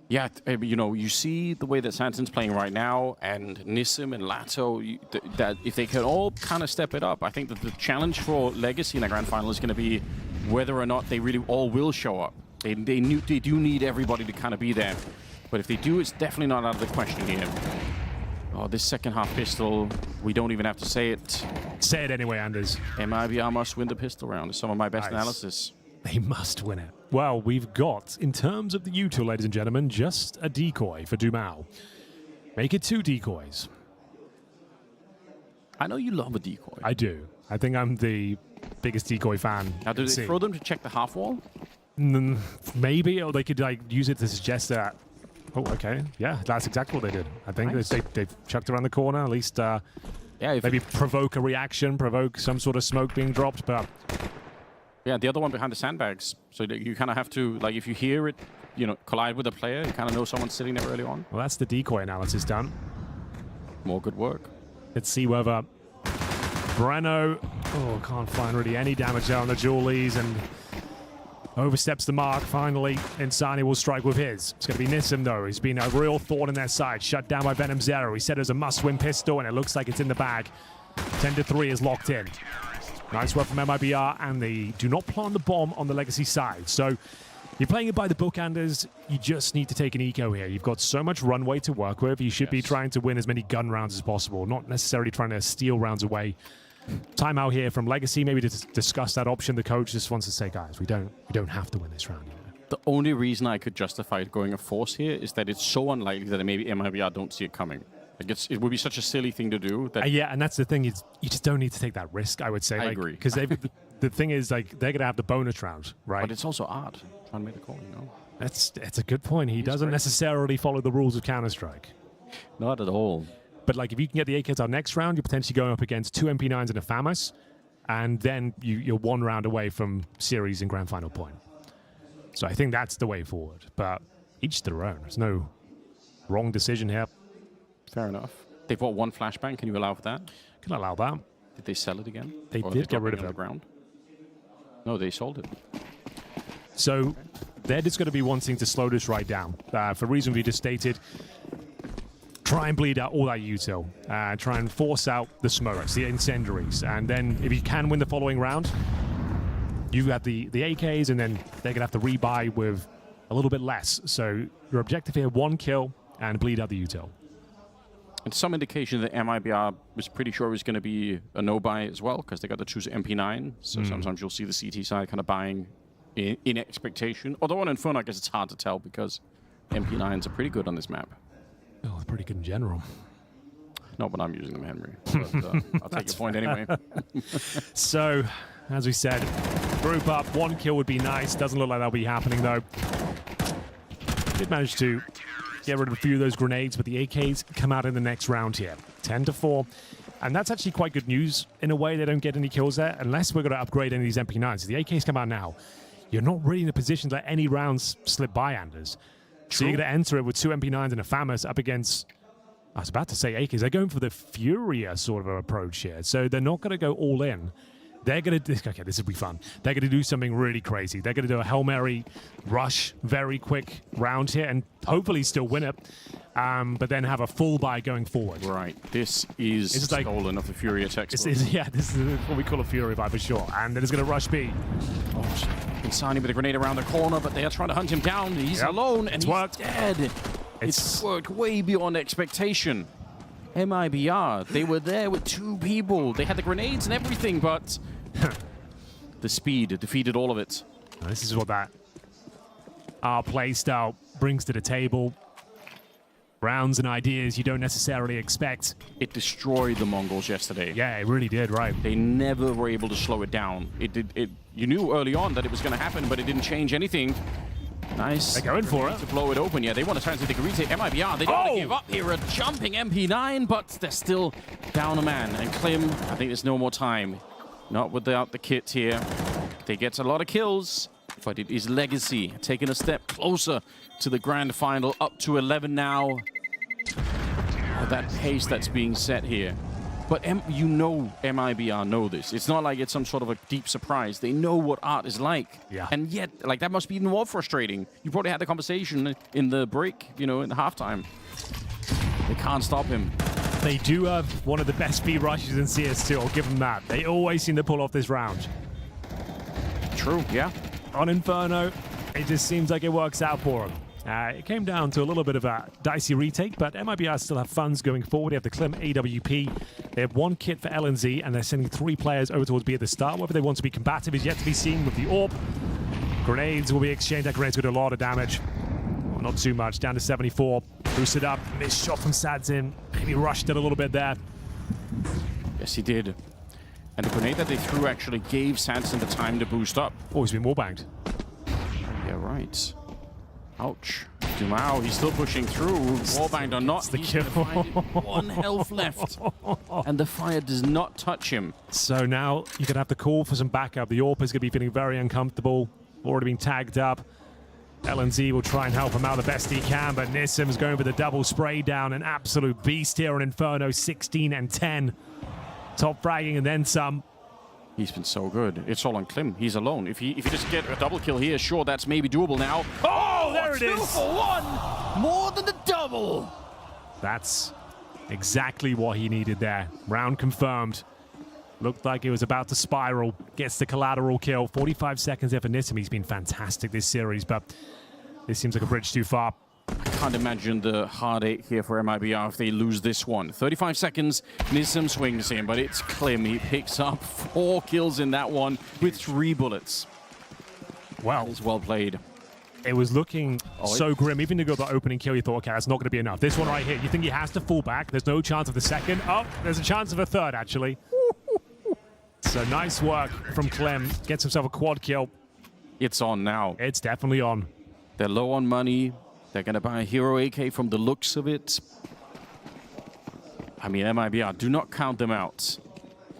S19: Yeah, you know, you see the way that Sadzen's playing right now, and Nissim and Lato, that if they can all kind of step it up, I think that the challenge for Legacy in the grand final is going to be whether or not they really all will show up. They do need everybody to kind of be there. But if they do, it's definitely not out of the question here. Oh, this second half pistol, we don't even have to say it.
S18: Say it anyway, Anders.
S19: MIBR must win the pistol round. It's some of my best analysis.
S18: They must win it. Well, we've got, in terms of the util, ladies and gentlemen, just a decoy for Dumal. Make it 2 decoys.
S19: I know you love a decoy.
S18: I do. I think I'm the biggest decoy fan.
S19: Now, do they throw them to check the half wall?
S18: Maybe, or they could like use it to suggest that. Oh, okay. Yeah, that's exactly what they did. I think they've chucked around the corner, at least maybe provoke a reaction, provoke some sort of smoke being dropped, but...
S19: Yeah, the other one behind the sandbags. So you kind of have to, like, if you hear it, you know, collide with a player, you kind of know someone's sitting there early on.
S18: Well, that's the decoy analysis done.
S19: More good work.
S18: Let's see whether Breno, can't find really any damage there on the Julies and oversteps the mark finally. Insani will strike with his. It's going to be Nissim, though. He's been a real thorn in their side. Shut down by Venom Zero. He said it was a must-win pistol, and it looks like it's in the bag. 10-3 is locked in. Nice work from MIBR, and they do not plant the bomb on the Legacy side. So You're playing it by the book, Anders. You just need to take an eco here. You've got so much runway to work with. You should be trying to win as many gun rounds as possible, not necessarily trying to steal rounds away. Timeout here from Legacy, maybe to discuss that option. The coach just wants to say, guys, we don't have to win this round. You know?
S19: The only reason I could justify going a force here is that it's so unlikely that maybe MIBR don't see it coming. Like it would be such a silly thing to do. That
S18: yeah, and that's the thing. Is you just don't need to take that risk, I would say.
S19: I agree.
S18: Because the thing is, like, they're going to have the bonus round, right?
S19: But it's also art. Trying to make the call, you know?
S18: That's a good point. He doesn't necessarily follow the rules of Counter-Strike.
S19: Not at all.
S18: But, like, if you can get the AKs out next round, you're potentially going up against 2 MP9s and a FAMAS, and then you're 1 round away from series and grand final point. So I think that's the way forward. But each to their own. There's no wrong decision here.
S19: Fair enough. They've bought 1 flashbang. Can you allow for that?
S18: Can allow that.
S19: Did they sell it again?
S18: They did get rid of it.
S19: On the ground? No, they sold it.
S18: So they're just going to be wanting to slow this right down. For reason we just stated, try and bleed out all that util. Try and force out the smokes, the incendiaries. And then if you can win the following round, you've got the AKs, and then they're going to have to rebuy with a little bit less. So your objective here, 1 kill and bleed out the util.
S19: And some indication that MIBR was pretty sure it was going to be a no-buy as well, because they got to choose MP9. So sometimes you'll see the CT side kind of buying in expectation. Although on Inferno, I guess it's hard to tell because MP9s are pretty good on this map.
S18: Oh, they're pretty good in general.
S19: Not when I'm using them, Henry. But, I'll take your point anyway.
S18: So, as we said, group up, 1 kill would be nice. Doesn't look like that'll be happening, though. Did manage to get rid of a few of those grenades, but the AKs come out in the next round here. 10-4. And that's actually quite good news. In a way, they don't get any kills there, unless we're going to upgrade any of these MP9s. If the AKs come out now, you're not really in a position to let any rounds slip by, Anders. So you're going to enter it with 2 MP9s and a FAMAS up against, I was about to say AKs. They're going for the Furia sort of approach here. So they're not going to go all in. They're going to, okay, this will be fun. They're going to do something really crazy. They're going to do a Hail Mary rush, very quick round here, and hopefully still win it, but then have a full buy going forward.
S19: Right. This is stolen like, of the Furia text.
S18: This is what we call a Fury buy for sure. And then it's going to rush B.
S19: Insani with a grenade around the corner, but they are trying to hunt him down. He's alone, and he's dead. It's worked way beyond expectation. MIBR, they were there with 2 people. They had the grenades and everything, but the speed defeated all of it.
S18: Now, this is what that our play style brings to the table. Rounds and ideas you don't necessarily expect.
S19: It destroyed the Mongols yesterday.
S18: Yeah, it really did, right.
S19: They never were able to slow it down. You knew early on that it was going to happen, but it didn't change anything. Nice.
S18: They're going for it.
S19: To blow it open. Yeah, they want to transfer the Garita. MIBR, they don't want to give up here. A jumping MP9, but they're still down a man. And Klim, I think there's no more time. Not without the kit here. They get a lot of kills, but it is Legacy taking a step closer to the grand final. Up to 11 now. That pace that's being set here. But you know MIBR know this. It's not like it's some sort of a deep surprise. They know what art is like.
S18: Yeah.
S19: And yet, like, that must be even more frustrating. You probably had the conversation in the break, you know, in the halftime. They can't stop him.
S18: They do have one of the best B rushes in CS2. I'll give them that. They always seem to pull off this round.
S19: True, yeah.
S18: On Inferno, it just seems like it works out for them. It came down to a little bit of a dicey retake, but MIBR still have funds going forward. They have the Klim AWP. They have 1 kit for LNZ, and they're sending 3 players over towards B at the start. Whether they want to be combative is yet to be seen with the AWP. Grenades will be exchanged. That grenade's going to do a lot of damage. Well, not too much. Down to 74. Boosted up. Missed shot from Sadzin. Maybe rushed it a little bit there.
S19: Yes, he did. And the grenade that they threw actually gave Sadzin the time to boost up.
S18: Oh, he's been wallbanged.
S19: Yeah, right. Ouch. Dumao, he's still pushing through. Wallbanged or not,
S18: the kill.
S19: 1 health left. And the fire does not touch him.
S18: So now you're going to have to call for some backup. The AWP is going to be feeling very uncomfortable. Already been tagged up. LNZ will try and help him out the best he can, but Nissim's going for the double spray down. An absolute beast here on Inferno, 16 and 10. Top fragging and then some.
S19: He's been so good. It's all on Klim. He's alone. If he just get a double kill here, sure, that's maybe doable now.
S18: Oh, there it is.
S19: 2 for 1. More than the double.
S18: That's exactly what he needed there. Round confirmed. Looked like he was about to spiral. Gets the collateral kill. 45 seconds there for Nissim. He's been fantastic this series, but this seems like a bridge too far.
S19: I can't imagine the heartache here for MIBR if they lose this one. 35 seconds, Nissim swings in, but it's Klim. He picks up 4 kills in that one with 3 bullets.
S18: Well,
S19: it's well played.
S18: It was looking so grim. Even to go the opening kill, you thought, okay, that's not going to be enough. This one right here, you think he has to fall back. There's no chance of the second. Oh, there's a chance of a third, actually. So nice work from Clem. Gets himself a quad kill.
S19: It's on now.
S18: It's definitely on.
S19: They're low on money. They're going to buy a hero AK from the looks of it. I mean, MIBR, do not count them out.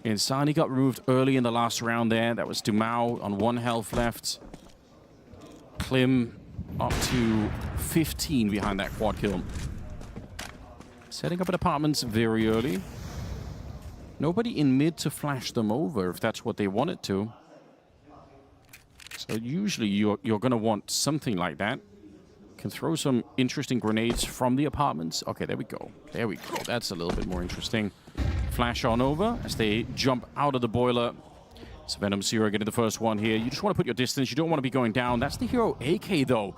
S19: Insani got removed early in the last round there. That was Dumao on 1 health left. Klim up to 15 behind that quad kill. Setting up at apartments very early. Nobody in mid to flash them over if that's what they wanted to. So usually you're going to want something like that. Can throw some interesting grenades from the apartments. Okay, there we go. There we go. That's a little bit more interesting. Flash on over as they jump out of the boiler. So MongolZ getting the first one here. You just want to put your distance. You don't want to be going down. That's the hero AK, though.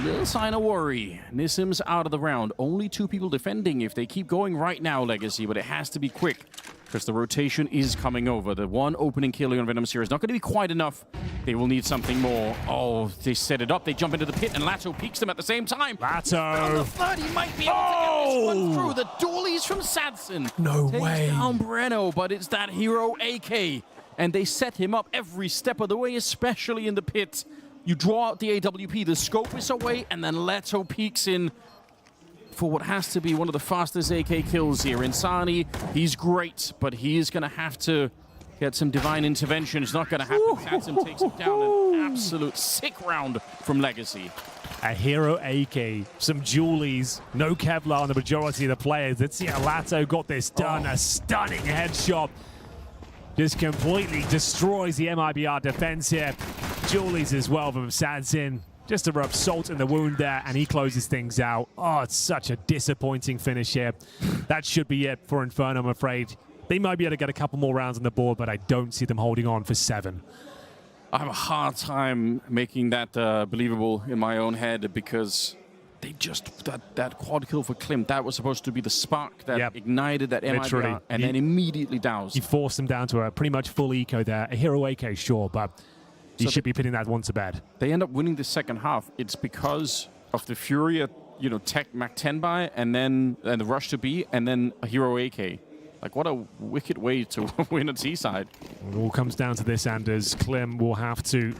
S19: Little sign of worry. Nissim's out of the round. Only 2 people defending if they keep going right now, Legacy, but it has to be quick because the rotation is coming over. The 1 opening kill on MongolZ is not going to be quite enough. They will need something more. Oh, they set it up. They jump into the pit, and Lato peeks them at the same time.
S18: Lato!
S19: On the third, he might be able to get this one through. The dualies from Sadson.
S18: No
S19: Takes
S18: way.
S19: down Breno, but it's that hero AK. And they set him up every step of the way, especially in the pit. You draw out the AWP, the scope is away, and then Leto peeks in for what has to be one of the fastest AK kills here. Insani, he's great, but he is going to have to get some divine intervention. It's not going to happen. Tatsim takes him down. An absolute sick round from Legacy.
S18: A hero AK, some Julies, no Kevlar on the majority of the players. Let's see how Lato got this done. A stunning headshot. Just completely destroys the MIBR defense here. Julies as well from Sadsin. Just to rub salt in the wound there, and he closes things out. Oh, it's such a disappointing finish here. That should be it for Inferno, I'm afraid. They might be able to get a couple more rounds on the board, but I don't see them holding on for 7.
S19: I have a hard time making that believable in my own head because they just, that quad kill for Klim, that was supposed to be the spark that ignited that MIBR and then immediately doused.
S18: He forced them down to a pretty much full eco there. A hero AK, sure, but he should be putting that one to bed.
S19: They end up winning the second half. It's because of the Fury at, tech Mac 10 buy and then the rush to B and then a hero AK. Like, what a wicked way to win a T-side.
S18: It all comes down to this, Anders. Klim will have to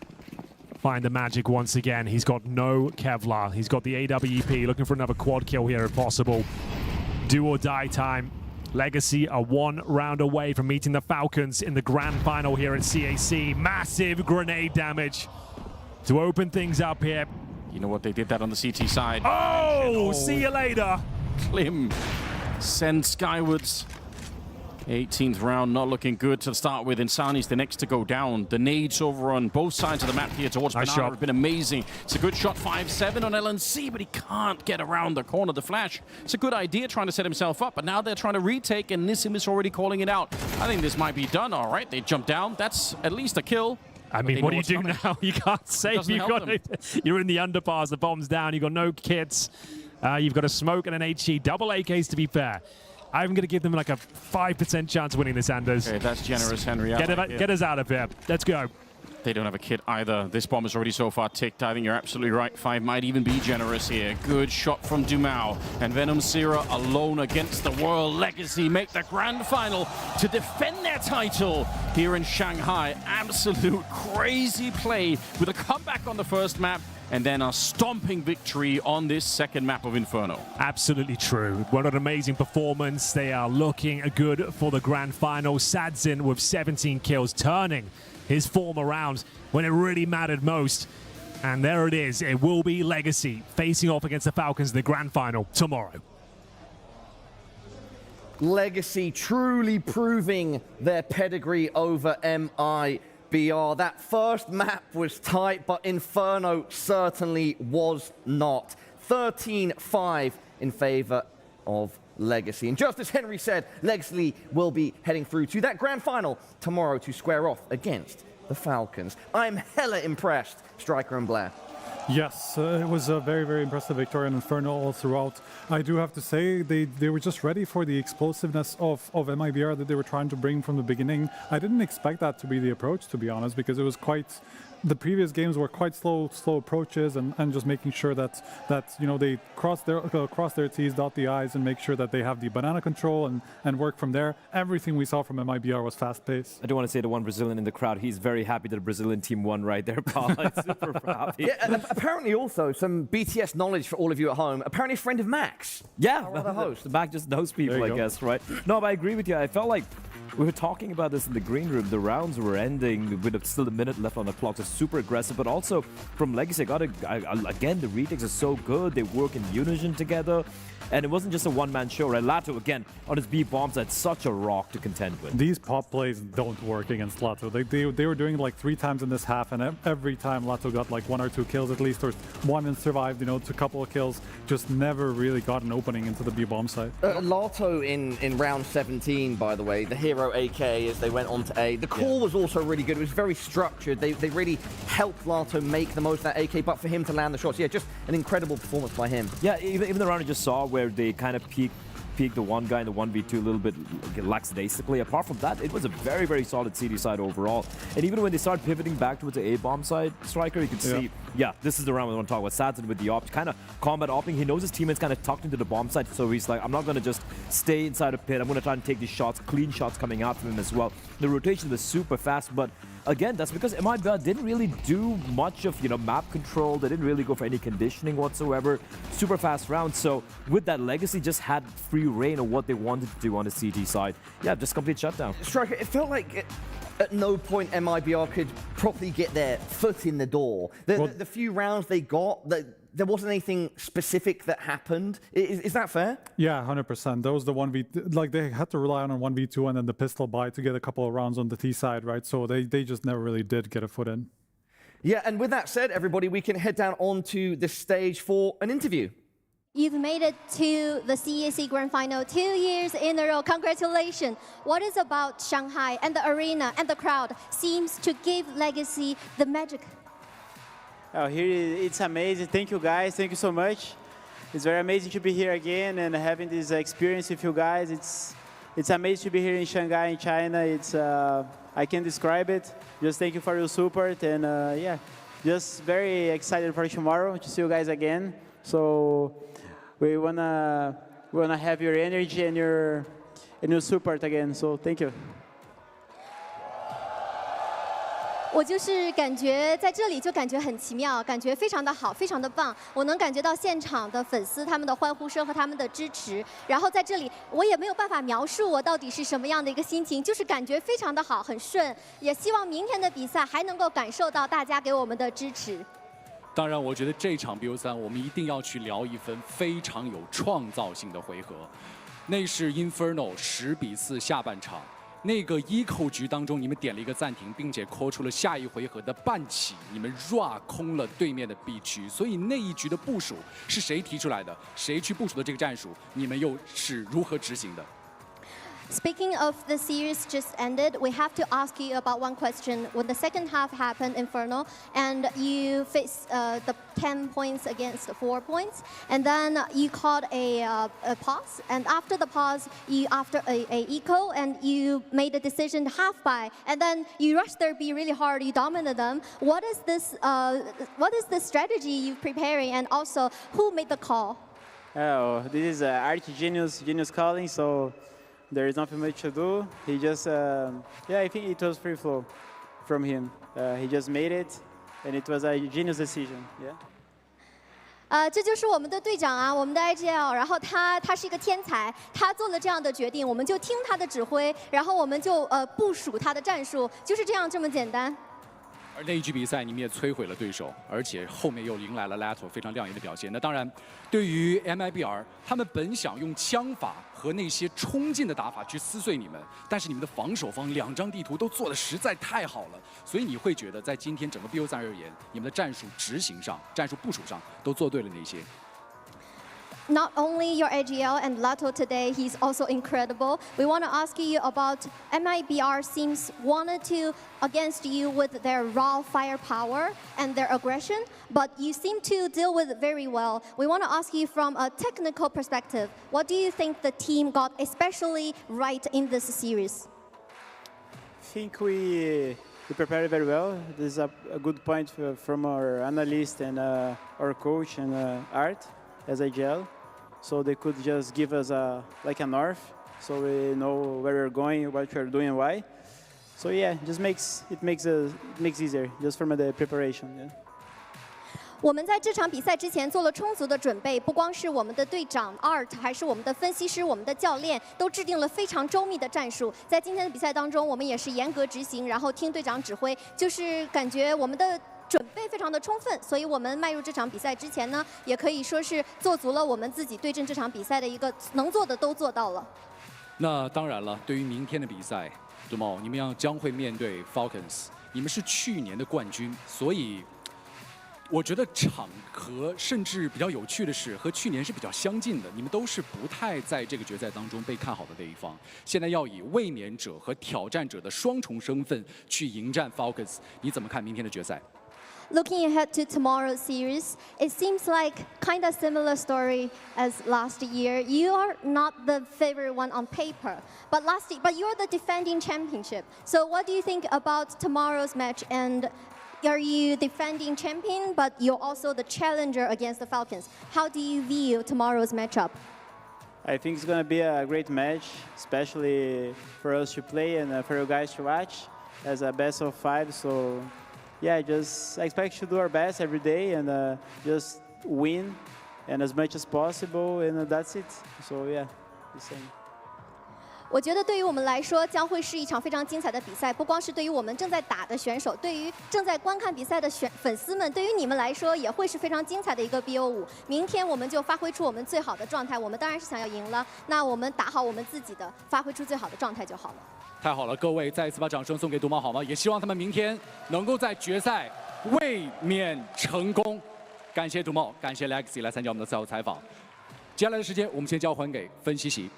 S18: find the magic once again. He's got no Kevlar. He's got the AWP, looking for another quad kill here if possible. Do or die time. Legacy are 1 round away from meeting the Falcons in the grand final here at CAC. Massive grenade damage to open things up here.
S19: You know what? They did that on the CT side.
S18: Oh, see you later.
S19: Klim sends skywards. 18th round, not looking good to start with. Insani's the next to go down. The nades over on both sides of the map here towards Banana have been amazing. It's a good shot, 5-7 on LNC, but he can't get around the corner. The flash, it's a good idea trying to set himself up, but now they're trying to retake, and Nissim is already calling it out. I think this might be done. All right, they jump down. That's at least a kill.
S18: I mean, what do you do now? You can't save. You're in the underpass. The bomb's down. You've got no kits. You've got a smoke and an HE. Double AKs, to be fair. I'm going to give them like a 5% chance of winning this, Anders.
S19: Okay, that's generous, Henry.
S18: Get us out of here. Let's go.
S19: They don't have a kit either. This bomb is already so far ticked. I think you're absolutely right. 5 might even be generous here. Good shot from Dumao. And MongolZ alone against the World Legacy make the grand final to defend their title here in Shanghai. Absolute crazy play with a comeback on the first map and then a stomping victory on this second map of Inferno.
S18: Absolutely true. What an amazing performance. They are looking good for the grand final. Sadsin with 17 kills, turning his form around when it really mattered most. And there it is. It will be Legacy facing off against the Falcons in the grand final tomorrow.
S15: Legacy truly proving their pedigree over MIBR. That first map was tight, but Inferno certainly was not. 13-5 in favor of Legacy. And just as Henry said, Legacy will be heading through to that grand final tomorrow to square off against the Falcons. I'm hella impressed, Striker and Blair.
S16: Yes, it was a very, very impressive victory on Inferno all throughout. I do have to say they were just ready for the explosiveness of MIBR that they were trying to bring from the beginning. I didn't expect that to be the approach, to be honest, because it was quite... The previous games were quite slow approaches and just making sure that you know they cross their T's, dot the I's, and make sure that they have the banana control and work from there. Everything we saw from MIBR was fast-paced.
S17: I do want to say the one Brazilian in the crowd, he's very happy that the Brazilian team won right there, Paul. Super happy.
S15: Yeah, and apparently also some BTS knowledge for all of you at home. Apparently a friend of Max.
S17: Yeah,
S15: our other host.
S17: Max just knows people, I guess, right? No, but I agree with you. I felt like we were talking about this in the green room. The rounds were ending with still a minute left on the clock. So super aggressive, but also from Legacy, again, the retakes are so good. They work in unison together. And it wasn't just a one-man show, right? Lato, again, on his B bombs, that's such a rock to contend with.
S16: These pop plays don't work against Lato. They were doing it like 3 times in this half, and every time Lato got like 1 or 2 kills at least, or one and survived, you know, to a couple of kills, just never really got an opening into the B bomb side.
S15: Lato in round 17, by the way, the hero AK as they went on to A. The call was also really good. It was very structured. They really helped Lato make the most of that AK, but for him to land the shots, yeah, just an incredible performance by him.
S17: Yeah, even the round I just saw where they kind of peaked the one guy in the 1v2 a little bit lackadaisically. Apart from that, it was a very, very solid CD side overall. And even when they start pivoting back towards the A-bomb side, Striker, you can see, yeah, this is the round we want to talk about. Sadson with the ops, kind of combat opping. He knows his teammates kind of tucked into the bomb side, so he's like, I'm not going to just stay inside a pit. I'm going to try and take these shots, clean shots coming out from him as well. The rotation was super fast, but again, that's because MIBR didn't really do much of, you know, map control. They didn't really go for any conditioning whatsoever. Super fast round. So with that, Legacy just had free reign of what they wanted to do on the CT side. Yeah, just complete shutdown.
S15: Striker, it felt like at no point MIBR could properly get their foot in the door. The few rounds they got, there wasn't anything specific that happened. Is that fair?
S16: Yeah, 100%. That was the 1v... Like, they had to rely on a 1v2 and then the pistol buy to get a couple of rounds on the T side, right? So they just never really did get a foot in.
S15: Yeah, and with that said, everybody, we can head down onto the stage for an interview.
S12: You've made it to the CEC Grand Final 2 years in a row. Congratulations. What is about Shanghai and the arena and the crowd seems to give Legacy the magic?
S20: Oh, here it's amazing. Thank you, guys. Thank you so much. It's very amazing to be here again and having this experience with you guys. It's amazing to be here in Shanghai, in China. It's I can't describe it. Just thank you for your support and yeah, just very excited for tomorrow to see you guys again. So we wanna have your energy and your support again. So thank you.
S12: 我就是感觉在这里就感觉很奇妙，感觉非常的好，非常的棒。我能感觉到现场的粉丝他们的欢呼声和他们的支持。然后在这里，我也没有办法描述我到底是什么样的一个心情，就是感觉非常的好，很顺。也希望明天的比赛还能够感受到大家给我们的支持。
S14: 当然，我觉得这场 BO3我们一定要去聊一分非常有创造性的回合，那是 Inferno 10-4下半场。 那个eco局当中，你们点了一个暂停，并且 call 出了下一回合的半起，你们 raw 空了对面的 B 区，所以那一局的部署是谁提出来的？谁去部署的这个战术？你们又是如何执行的？
S12: Speaking of the series just ended, we have to ask you about one question. When the second half happened, Inferno, and you faced the 10 points against 4 points, and then you called a pause, and after the pause, after a eco, and you made a decision half buy, and then you rushed their B really hard, you dominated them. What is this strategy you're preparing, and also who made the call?
S20: Oh, this is Genius calling, so. There is nothing much to do. He just, yeah, I think it was free flow from him. He just made it, and it was a genius decision. Yeah.
S12: 这就是我们的队长啊，我们的 IGL， 然后他是一个天才，他做了这样的决定，我们就听他的指挥，然后我们就部署他的战术，就是这么简单。
S14: 而那一局比赛，你们也摧毁了对手，而且后面又迎来了 Lato 非常亮眼的表现。那当然，对于 MIBR， 他们本想用枪法和那些冲劲的打法去撕碎你们，但是你们的防守方2张地图都做得实在太好了，所以你会觉得在今天整个 BO3而言，你们的战术执行上、战术部署上都做对了那些。
S12: not only your AGL and Lato today, he's also incredible. We want to ask you about MIBR seems wanted to against you with their raw firepower and their aggression, but you seem to deal with it very well. We want to ask you from a technical perspective, what do you think the team got especially right in this series?
S20: I think we prepared very well. This is a good point from our analyst and our coach and Art as AGL. So they could just give us like a north, so we know where we're going, what we're doing, and why. So yeah, just makes easier just from the preparation. Yeah.
S12: 我们在这场比赛之前做了充足的准备，不光是我们的队长 Art， 还是我们的分析师、我们的教练，都制定了非常周密的战术。在今天的比赛当中，我们也是严格执行，然后听队长指挥，就是感觉我们的准备非常的充分，所以我们迈入这场比赛之前呢，也可以说是做足了我们自己对阵这场比赛的一个能做的都做到了。
S14: 那当然了，对于明天的比赛，杜茂，你们将会面对 Falcons， 你们是去年的冠军，所以我觉得场和甚至比较有趣的是，和去年是比较相近的，你们都是不太在这个决赛当中被看好的那一方，现在要以卫冕者和挑战者的双重身份去迎战 Falcons， 你怎么看明天的决赛？
S12: Looking ahead to tomorrow's series, it seems like kind of similar story as last year. You are not the favorite one on paper, but you're the defending championship. So what do you think about tomorrow's match? And are you defending champion, but you're also the challenger against the Falcons? How do you view tomorrow's matchup?
S20: I think it's going to be a great match, especially for us to play and for you guys to watch as a best of 5. So. Yeah, I expect to do our best every day and just win and as much as possible, and that's it. So yeah, the same.
S12: 我觉得对于我们来说，将会是一场非常精彩的比赛。不光是对于我们正在打的选手，对于正在观看比赛的粉丝们，对于你们来说，也会是非常精彩的一个 BO5。明天我们就发挥出我们最好的状态。我们当然是想要赢了，那我们打好我们自己的，发挥出最好的状态就好了。
S14: 太好了，各位再一次把掌声送给独猫好吗？也希望他们明天能够在决赛卫冕成功。感谢独猫，感谢 Legacy 来参加我们的赛后采访。接下来的时间，我们先交还给分析席。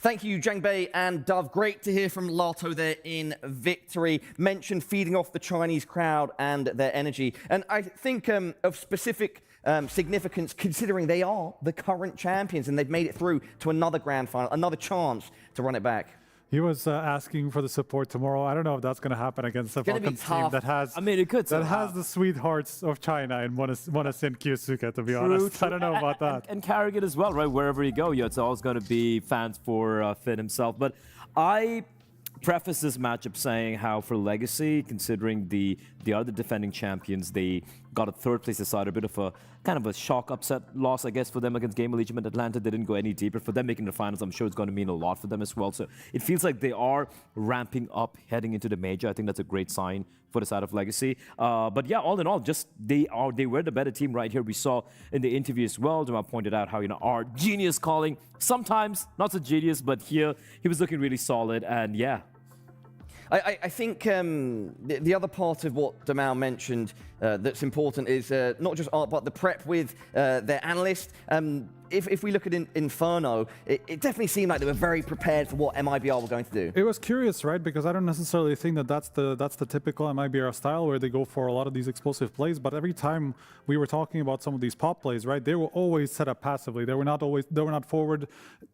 S15: Thank you, Zhangbei and Dove. Great to hear from Lato there in victory. Mentioned feeding off the Chinese crowd and their energy. And I think of specific significance considering they are the current champions and they've made it through to another grand final, another chance to run it back.
S16: He was asking for the support tomorrow. I don't know if that's going to happen against the Falcons team that has has the sweethearts of China in Monasin and Kyosuke, to be honest. I don't know about that.
S17: And Carrigan as well, right? Wherever you go, it's always going to be fans for Finn himself. But I preface this matchup saying how for Legacy, considering the other defending champions, they got a third place aside, a bit of a kind of a shock upset loss, I guess, for them against Game Esports Atlanta. They didn't go any deeper. For them making the finals, I'm sure it's going to mean a lot for them as well. So it feels like they are ramping up heading into the major. I think that's a great sign for the side of Legacy. But yeah, all in all, just they were the better team right here. We saw in the interview as well, Jamal pointed out how, our genius calling, sometimes not so genius, but here he was looking really solid. And yeah,
S15: I think the other part of what Damal mentioned that's important is not just art, but the prep with their analyst. If we look at Inferno, it definitely seemed like they were very prepared for what MIBR were going to do.
S16: It was curious, right? Because I don't necessarily think that that's the typical MIBR style where they go for a lot of these explosive plays. But every time we were talking about some of these pop plays, right, they were always set up passively. They were not forward.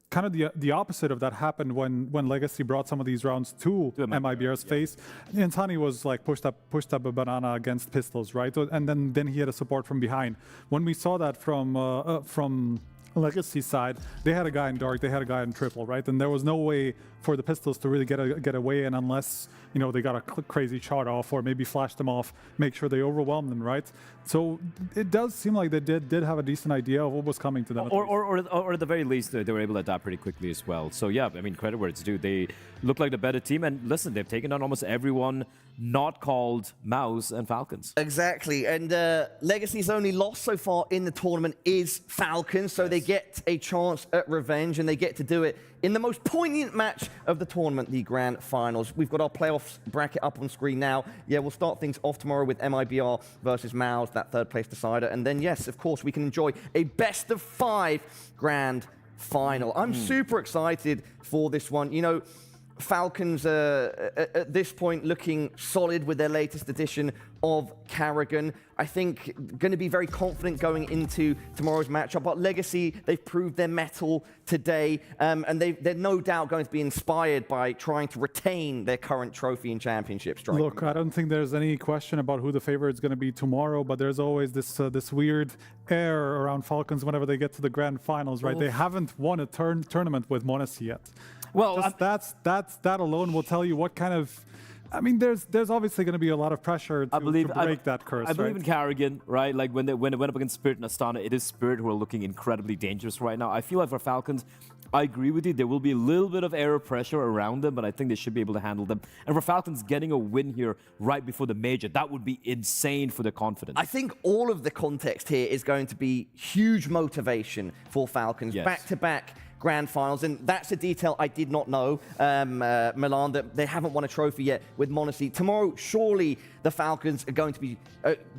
S16: Kind of the opposite of that happened when Legacy brought some of these rounds to MIBR's face. Intani was like pushed up a banana against pistols, right? And then he had a support from behind. When we saw that from Legacy side, they had a guy in dark, they had a guy in triple, right? And there was no way for the pistols to really get away, and unless they got a crazy shot off or maybe flash them off, make sure they overwhelm them, right? So it does seem like they did have a decent idea of what was coming to them.
S17: Or at the very least, they were able to adapt pretty quickly as well. So yeah, I mean, credit where it's due. They look like the better team, and listen, they've taken down almost everyone not called MOUZ and Falcons.
S15: Exactly, and Legacy's only loss so far in the tournament is Falcons, so they get a chance at revenge, and they get to do it in the most poignant match of the tournament, the Grand Finals. We've got our playoffs bracket up on screen now. Yeah, we'll start things off tomorrow with MIBR versus MOUZ, that third place decider. And then, yes, of course, we can enjoy a best of 5 Grand Final. I'm super excited for this one. You know, Falcons at this point looking solid with their latest edition of Karrigan. I think going to be very confident going into tomorrow's matchup. But Legacy, they've proved their mettle today, and they're no doubt going to be inspired by trying to retain their current trophy and championship strike.
S16: Look, I don't think there's any question about who the favorite is going to be tomorrow, but there's always this weird air around Falcons whenever they get to the Grand Finals, right? They haven't won a tournament with MONEZ yet.
S17: Well,
S16: that alone will tell you what kind of. I mean, there's obviously going to be a lot of pressure to break that curse.
S17: I believe in Karrigan, right? Like when they went up against Spirit and Astana, it is Spirit who are looking incredibly dangerous right now. I feel like for Falcons, I agree with you. There will be a little bit of error pressure around them, but I think they should be able to handle them. And for Falcons, getting a win here right before the major, that would be insane for their confidence.
S15: I think all of the context here is going to be huge motivation for Falcons.
S17: Yes.
S15: Back-to-back Grand Finals, and that's a detail I did not know, Milan, that they haven't won a trophy yet with MONEZ. Tomorrow, surely the Falcons are going to be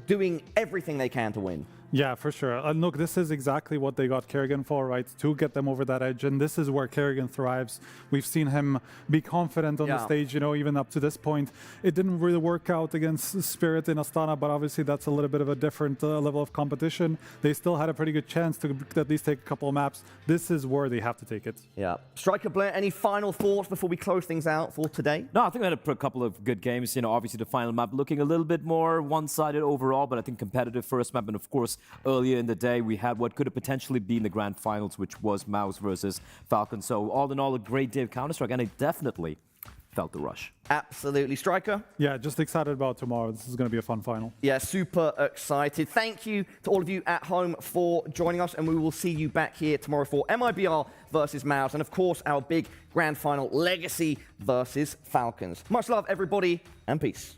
S15: doing everything they can to win.
S16: Yeah, for sure. And look, this is exactly what they got Karrigan for, right? To get them over that edge. And this is where Karrigan thrives. We've seen him be confident on the stage, you know, even up to this point. It didn't really work out against Spirit in Astana, but obviously that's a little bit of a different level of competition. They still had a pretty good chance to at least take a couple of maps. This is where they have to take it.
S15: Yeah. Striker Blair, any final thoughts before we close things out for today?
S17: No, I think we had a couple of good games. You know, obviously the final map looking a little bit more one-sided overall, but I think competitive first map. And of course, earlier in the day, we had what could have potentially been the Grand Finals, which was MOUZ versus Falcons. So all in all, a great day of Counter-Strike, and I definitely felt the rush.
S15: Absolutely. Striker?
S16: Yeah, just excited about tomorrow. This is going to be a fun final.
S15: Yeah, super excited. Thank you to all of you at home for joining us, and we will see you back here tomorrow for MIBR versus MOUZ, and of course, our big Grand Final, Legacy versus Falcons. Much love, everybody, and peace.